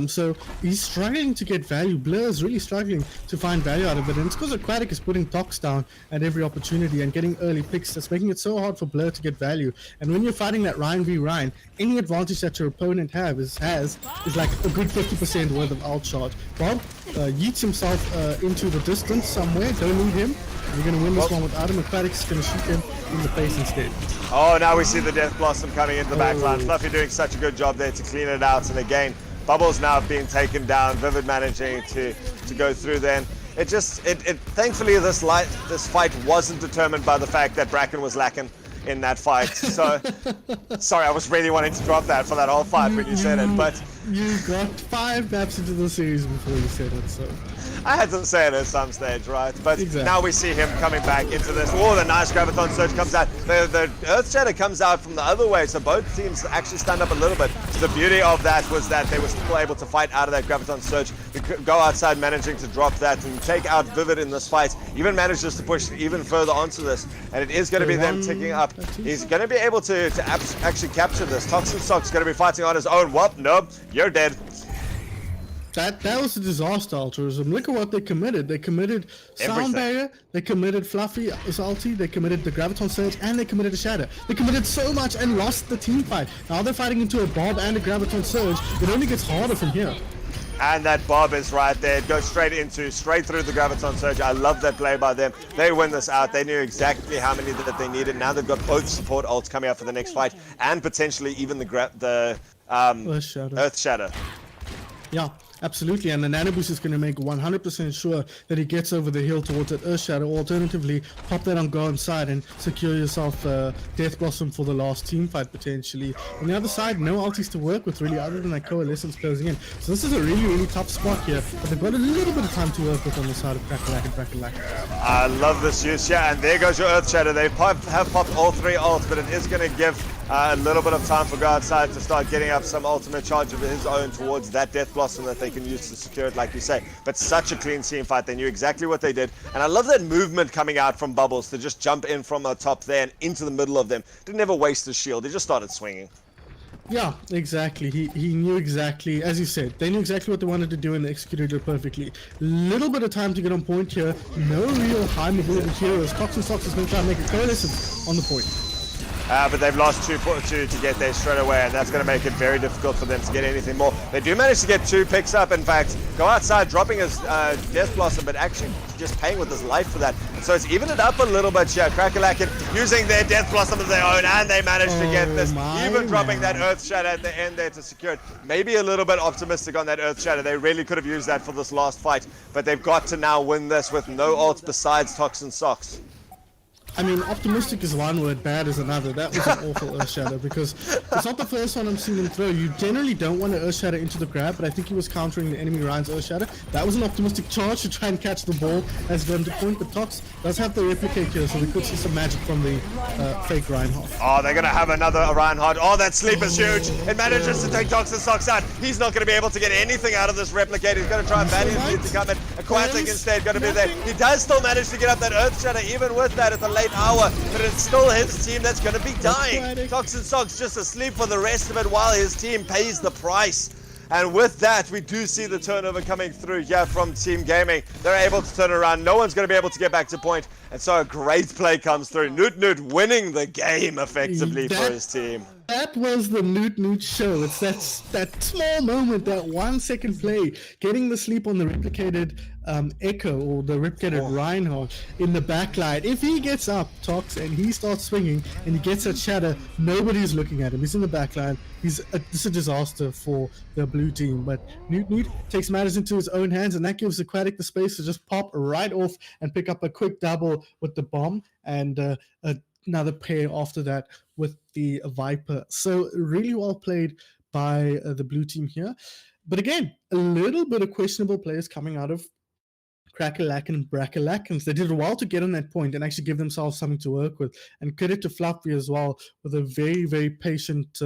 So he's struggling to get value. Blur is really struggling to find value out of it, and it's because Aquatic is putting Tox down at every opportunity and getting early picks. That's making it so hard for Blur to get value. And when you're fighting that Ryan v Ryan, any advantage that your opponent has is like a good 50% worth of ult charge. Bob yeets himself into the distance somewhere. Don't need him. We're going to win this one without him. Aquatic's going to shoot him in the face instead. Oh, now we see the Death Blossom coming into the backline. Fluffy doing such a good job there to clean it out. And again, Bubbles now being taken down. Vivid managing to go through then. Thankfully this fight wasn't determined by the fact that Bracken was lacking in that fight. So, sorry, I was really wanting to drop that for that whole fight when you said it, but... You got 5 maps into the series before you said it, so... I had to say it at some stage, right? But now we see him coming back into this. Oh, the nice Graviton Surge comes out. The Earth Shatter comes out from the other way, so both teams actually stand up a little bit. The beauty of that was that they were still able to fight out of that Graviton Surge. Go Outside managing to drop that and take out Vivid in this fight. Even manages to push even further onto this. And it is going to be them ticking up He's going to be able to actually capture this. Toxic Sock's going to be fighting on his own. Well, nope, you're dead. That was a disaster, Altruism. Look at what they committed. They committed Sound Barrier, they committed Fluffy Salty, they committed the Graviton Surge, and they committed a Shadow. They committed so much and lost the team fight. Now they're fighting into a Bob and a Graviton Surge. It only gets harder from here. And that Bob is right there. It goes straight through the Graviton Surge. I love that play by them. They win this out. They knew exactly how many that they needed. Now they've got both support ults coming up for the next fight, and potentially even the Earth Shatter. Yeah, absolutely. And the Nano Boost is going to make 100% sure that he gets over the hill towards that Earth Shadow. Or alternatively, pop that on Garden's side and secure yourself Death Blossom for the last team fight potentially. On the other side, no ultis to work with really other than that Coalescence closing in. So this is a really, really tough spot here. But they've got a little bit of time to work with on the side of Crackalack and Crackalack. I love this use, yeah. And there goes your Earth Shadow. They have popped all 3 ults, but it is going to give a little bit of time for Guardside to start getting up some ultimate charge of his own towards that Death Blossom that they can use to secure it, like you say. But such a clean team fight. They knew exactly what they did. And I love that movement coming out from Bubbles to just jump in from the top there and into the middle of them. Didn't ever waste his shield. He just started swinging. Yeah, exactly. He knew exactly, as you said, they knew exactly what they wanted to do and they executed it perfectly. Little bit of time to get on point here. No real high mobility heroes. Toxin Socks is going to try and make a coalescence on the point. But they've lost 2 to get there straight away, and that's going to make it very difficult for them to get anything more. They do manage to get 2 picks up, in fact. Go outside, dropping his Death Blossom, but actually just paying with his life for that. And so it's evened it up a little bit here. Crackalack using their Death Blossom of their own, and they managed to get this. Even dropping that Earth Shatter at the end there to secure it. Maybe a little bit optimistic on that Earth Shatter. They really could have used that for this last fight, but they've got to now win this with no ults besides Toxin Socks. I mean, optimistic is one word, bad is another. That was an awful Earth Shatter because it's not the first one I'm seeing him throw. You generally don't want to Earth Shatter into the grab, but I think he was countering the enemy Ryan's Earth Shatter. That was an optimistic charge to try and catch the ball as going to point, but Tox does have the replicate here, so we could see some magic from the fake Reinhardt. Oh, they're going to have another Reinhardt. Oh, that sleep is huge. It manages to take Toxin Socks out. He's not going to be able to get anything out of this replicate. He's going to try and valiantly to come in. Aquatic instead going to be there. He does still manage to get up that Earth Shatter, even with that at the late hour, but it's still his team that's going to be dying. Toxin Socks just asleep for the rest of it while his team pays the price. And with that, we do see the turnover coming through here from Team Gaming. They're able to turn around. No one's going to be able to get back to point. And so a great play comes through. Newt winning the game effectively for his team. That was the Newt show. It's that small moment, that 1 second play, getting the sleep on the replicated Echo or the replicated Reinhardt in the backline. If he gets up, Tox, and he starts swinging and he gets that shatter, nobody's looking at him. He's in the backline. This is a disaster for the blue team. But Newt takes matters into his own hands, and that gives Aquatic the space to just pop right off and pick up a quick double with the bomb and another pair after that with the Viper. So really well played by the blue team here. But again, a little bit of questionable players coming out of Crackalack and Brackalackans. They did well to get on that point and actually give themselves something to work with. And credit to Fluffy as well with a very, very patient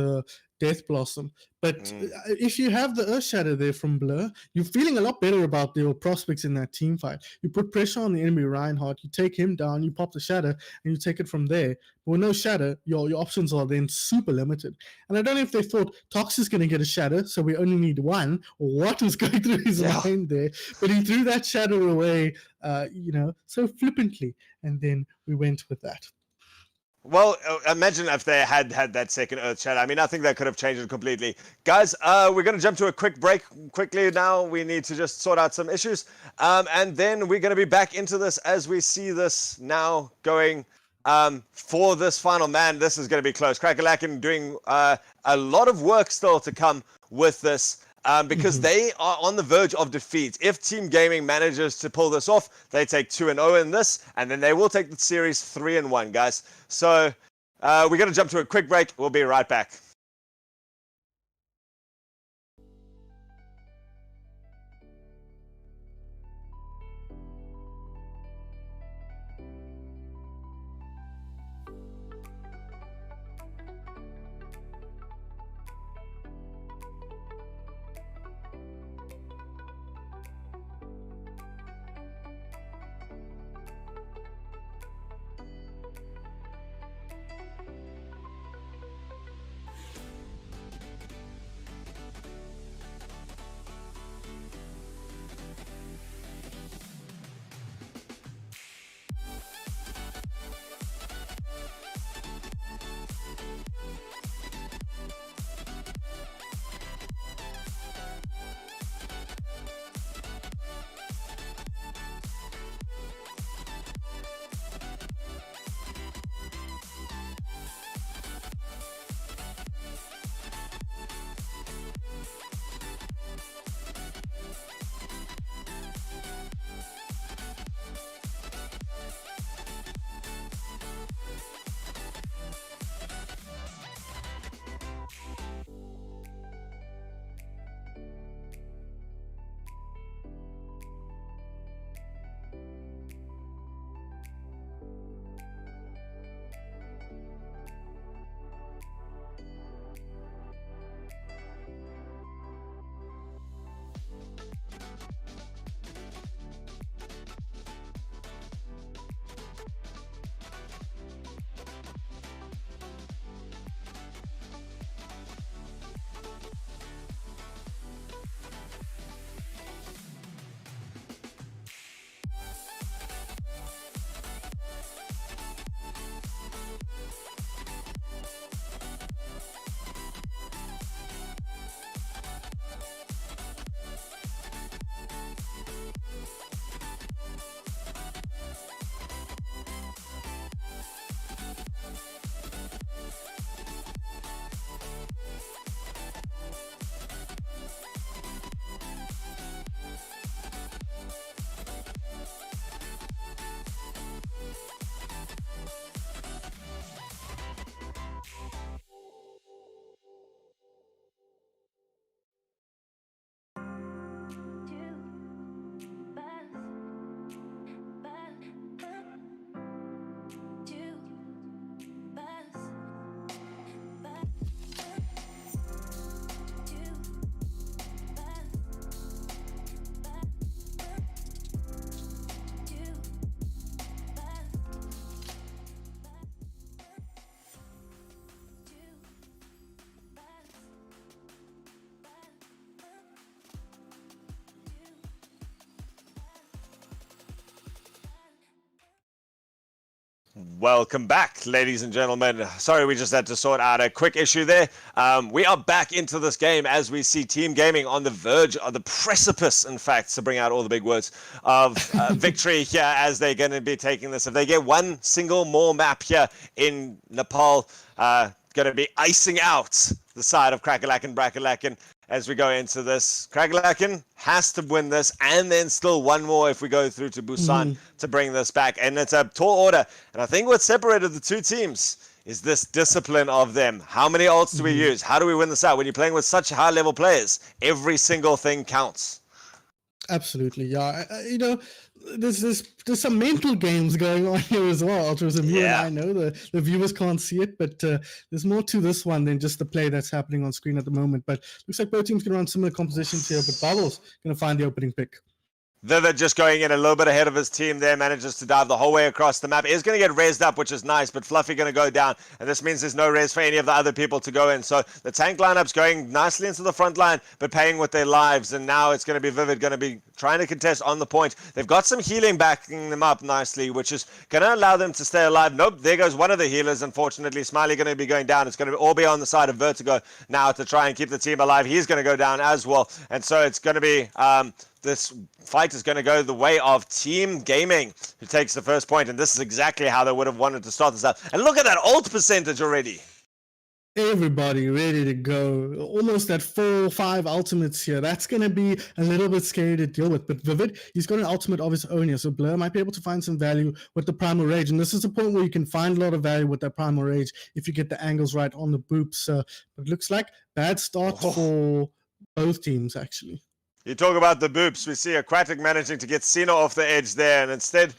Death Blossom. But if you have the Earth Shatter there from Blur, you're feeling a lot better about your prospects in that team fight. You put pressure on the enemy Reinhardt, you take him down, you pop the Shatter, and you take it from there. But with no Shatter, your options are then super limited. And I don't know if they thought Tox is going to get a Shatter, so we only need one, or what was going through his mind there. But he threw that Shatter away, so flippantly, and then we went with that. Well, imagine if they had that second Earth Shatter. I mean, I think that could have changed it completely. Guys, we're going to jump to a quick break quickly now. We need to just sort out some issues. And then we're going to be back into this as we see this now going for this final man. This is going to be close. Crackalack doing a lot of work still to come with this. Because they are on the verge of defeat. If Team Gaming manages to pull this off, they take 2-0 in this, and then they will take the series 3-1, guys. So we're going to jump to a quick break. We'll be right back. Welcome back, ladies and gentlemen. Sorry, we just had to sort out a quick issue there. We are back into this game as we see Team Gaming on the verge, of the precipice, in fact, to bring out all the big words, of victory here as they're going to be taking this. If they get one single more map here in Nepal, going to be icing out the side of Crackalakin Brackalakin as we go into this. Crackalakin has to win this, and then still one more if we go through to Busan to bring this back. And it's a tall order. And I think what separated the two teams is this discipline of them. How many ults do we use? How do we win this out? When you're playing with such high-level players, every single thing counts. Absolutely, yeah. You know, there's some mental games going on here as well. Altruism, you and I know the viewers can't see it, but there's more to this one than just the play that's happening on screen at the moment. But looks like both teams can run similar compositions here, but Bubbles going to find the opening pick. Vivid just going in a little bit ahead of his team there, manages to dive the whole way across the map. Is going to get rezzed up, which is nice, but Fluffy going to go down, and this means there's no res for any of the other people to go in. So the tank lineup's going nicely into the front line, but paying with their lives, and now it's going to be Vivid going to be trying to contest on the point. They've got some healing backing them up nicely, which is going to allow them to stay alive. Nope, there goes one of the healers, unfortunately. Smiley going to be going down. It's going to all be on the side of Vertigo now to try and keep the team alive. He's going to go down as well, and so it's going to be... this fight is going to go the way of Team Gaming, who takes the first point, and this is exactly how they would have wanted to start this out. And look at that ult percentage already. Everybody ready to go. Almost at 4 or 5 ultimates here. That's going to be a little bit scary to deal with. But Vivid, he's got an ultimate of his own here, so Blur might be able to find some value with the Primal Rage. And this is a point where you can find a lot of value with that Primal Rage if you get the angles right on the boops. But it looks like bad start for both teams, actually. You talk about the boops. We see Aquatic managing to get Cena off the edge there, and instead,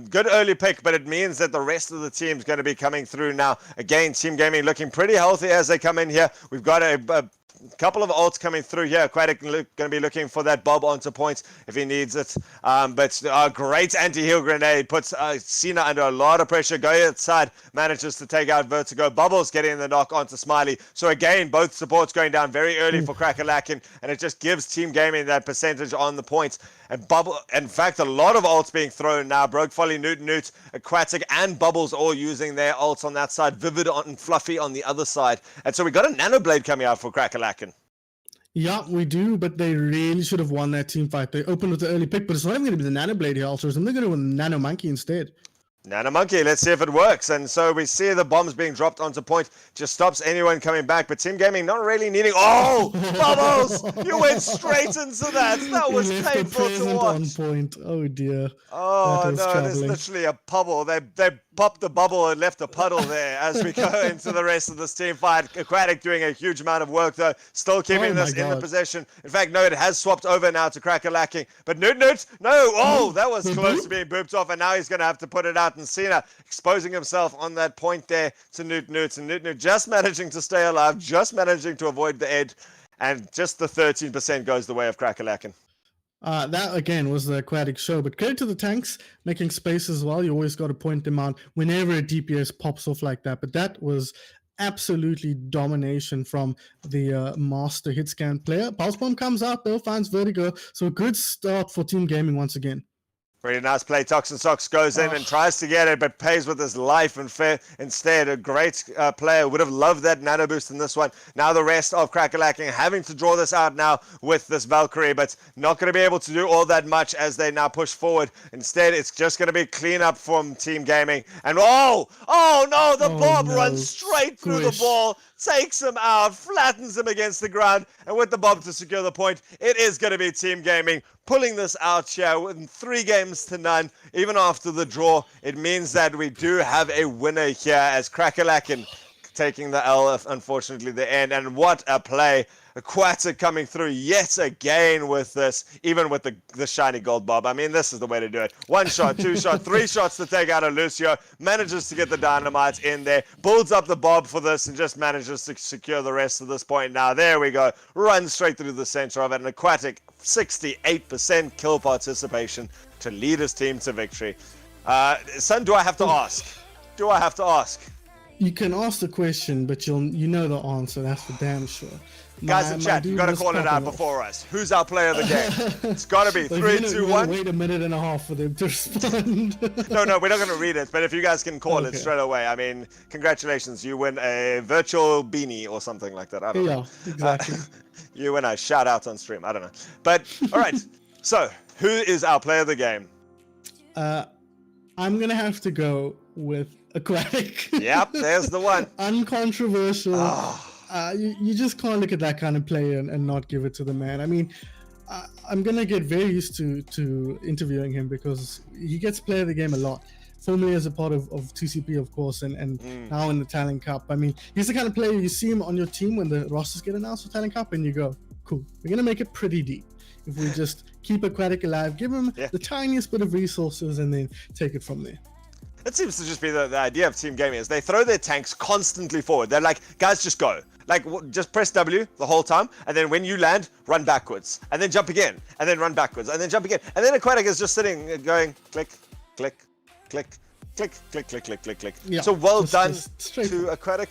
good early pick, but it means that the rest of the team's going to be coming through now. Again, Team Gaming looking pretty healthy as they come in here. We've got a couple of ults coming through here. Aquatic going to be looking for that bob onto points if he needs it. But a great anti-heal grenade puts Cena under a lot of pressure. Going outside, manages to take out Vertigo. Bubbles getting the knock onto Smiley. So again, both supports going down very early for Crackalakin, and it just gives Team Gaming that percentage on the points. And in fact, a lot of ults being thrown now. Broke Folly, Newt, Aquatic, and Bubbles all using their ults on that side. Vivid and Fluffy on the other side. And so we got a Nano Blade coming out for Crackalakin. Yeah, we do, but they really should have won that team fight. They opened with the early pick, but it's not even going to be the Nano Blade here, Altruism. They're going to win the Nano Monkey instead. Nano Monkey, let's see if it works. And so we see the bombs being dropped onto point. Just stops anyone coming back. But Team Gaming not really needing... Oh! Bubbles! You went straight into that. That was painful to watch. On point. Oh, dear. Oh, no, there's literally a bubble. They popped the bubble and left a puddle there as we go into the rest of this team fight. Aquatic doing a huge amount of work, though. Still keeping this in the possession. In fact, no, it has swapped over now to Crackalacking. But Newt, no! Oh, that was close to being booped off, and now he's going to have to put it out. And Cena exposing himself on that point there to Newt. And Newt just managing to stay alive, just managing to avoid the edge. And just the 13% goes the way of Crackalacking. That again was the Aquatic show, but credit to the tanks making space as well. You always got to point them out whenever a DPS pops off like that. But that was absolutely domination from the master hit scan player. Pulse Bomb comes out though, finds Vertigo. So a good start for Team Gaming once again. Pretty nice play. Toxin Socks goes in and tries to get it, but pays with his life instead. A great player. Would have loved that nano boost in this one. Now the rest of Crackalacking having to draw this out now with this Valkyrie, but not going to be able to do all that much as they now push forward. Instead, it's just going to be cleanup from Team Gaming. And oh no, the bomb runs straight through the ball, takes him out, flattens him against the ground, and with the bomb to secure the point, it is going to be Team Gaming pulling this out here in 3 games to none. Even after the draw, it means that we do have a winner here as Crackalackin taking the L, unfortunately, the end. And what a play. Aquatic coming through yet again with this, even with the shiny gold bob. I mean, this is the way to do it. 1 shot, 2 shot, 3 shots to take out a Lucio. Manages to get the dynamite in there. Builds up the bob for this and just manages to secure the rest of this point. Now, there we go. Runs straight through the center of it. And Aquatic, 68% kill participation to lead his team to victory. Son, do I have to ask? You can ask the question, but you know the answer. That's for damn sure. Guys in chat, you got to call it out before us. Who's our player of the game? It's got to be 3, 2, 1. Wait a minute and a half for them to respond. No, we're not going to read it, but if you guys can call it Okay. straight away, I mean, congratulations. You win a virtual beanie or something like that. I don't know. Yeah, exactly. You win a shout out on stream. I don't know. But, all right. So, who is our player of the game? I'm going to have to go with Aquatic. Yep, there's the one. Uncontroversial. You just can't look at that kind of player and not give it to the man. I mean, I'm gonna get very used to interviewing him because he gets player of the game a lot. Formerly as a part of 2CP, of course, and now in the Talon Cup. I mean, he's the kind of player you see him on your team when the rosters get announced for Talon Cup, and you go, cool, we're gonna make it pretty deep. If we just keep Aquatic alive, give him the tiniest bit of resources, and then take it from there. It seems to just be the idea of team gaming is they throw their tanks constantly forward. They're like, guys, just go. Like, just press W the whole time, and then when you land, run backwards, and then jump again, and then run backwards, and then jump again. And then Aquatic is just sitting going, click, click, click, click, click, click, click, click, click. Yeah, so well done just to Aquatic.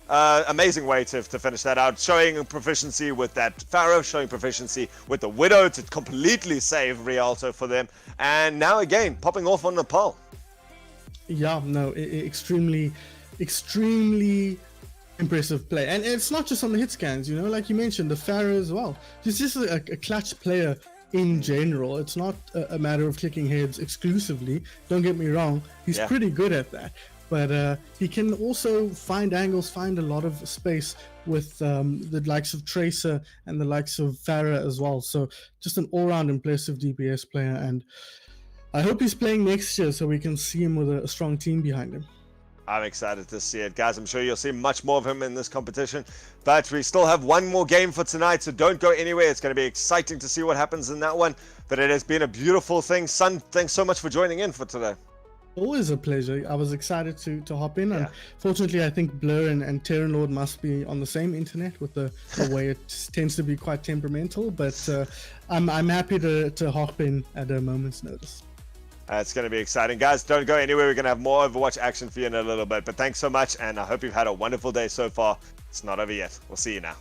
Amazing way to finish that out, showing proficiency with that Pharaoh, showing proficiency with the Widow to completely save Rialto for them, and now again, popping off on Nepal. Yeah, no, extremely impressive play. And it's not just on the hit scans, you know, like you mentioned, the Pharaoh as well. He's just a clutch player in general. It's not a matter of clicking heads exclusively. Don't get me wrong, he's pretty good at that. But he can also find angles, find a lot of space with the likes of Tracer and the likes of Farah as well. So just an all-round impressive DPS player, and I hope he's playing next year so we can see him with a strong team behind him. I'm excited to see it, guys. I'm sure you'll see much more of him in this competition. But we still have one more game for tonight, so don't go anywhere. It's going to be exciting to see what happens in that one. But it has been a beautiful thing. Sun, thanks so much for joining in for today. Always a pleasure. I was excited to hop in. Unfortunately, I think Blur and Terran Lord must be on the same internet with the way it tends to be quite temperamental. But I'm happy to hop in at a moment's notice. It's going to be exciting. Guys, don't go anywhere. We're going to have more Overwatch action for you in a little bit. But thanks so much, and I hope you've had a wonderful day so far. It's not over yet. We'll see you now.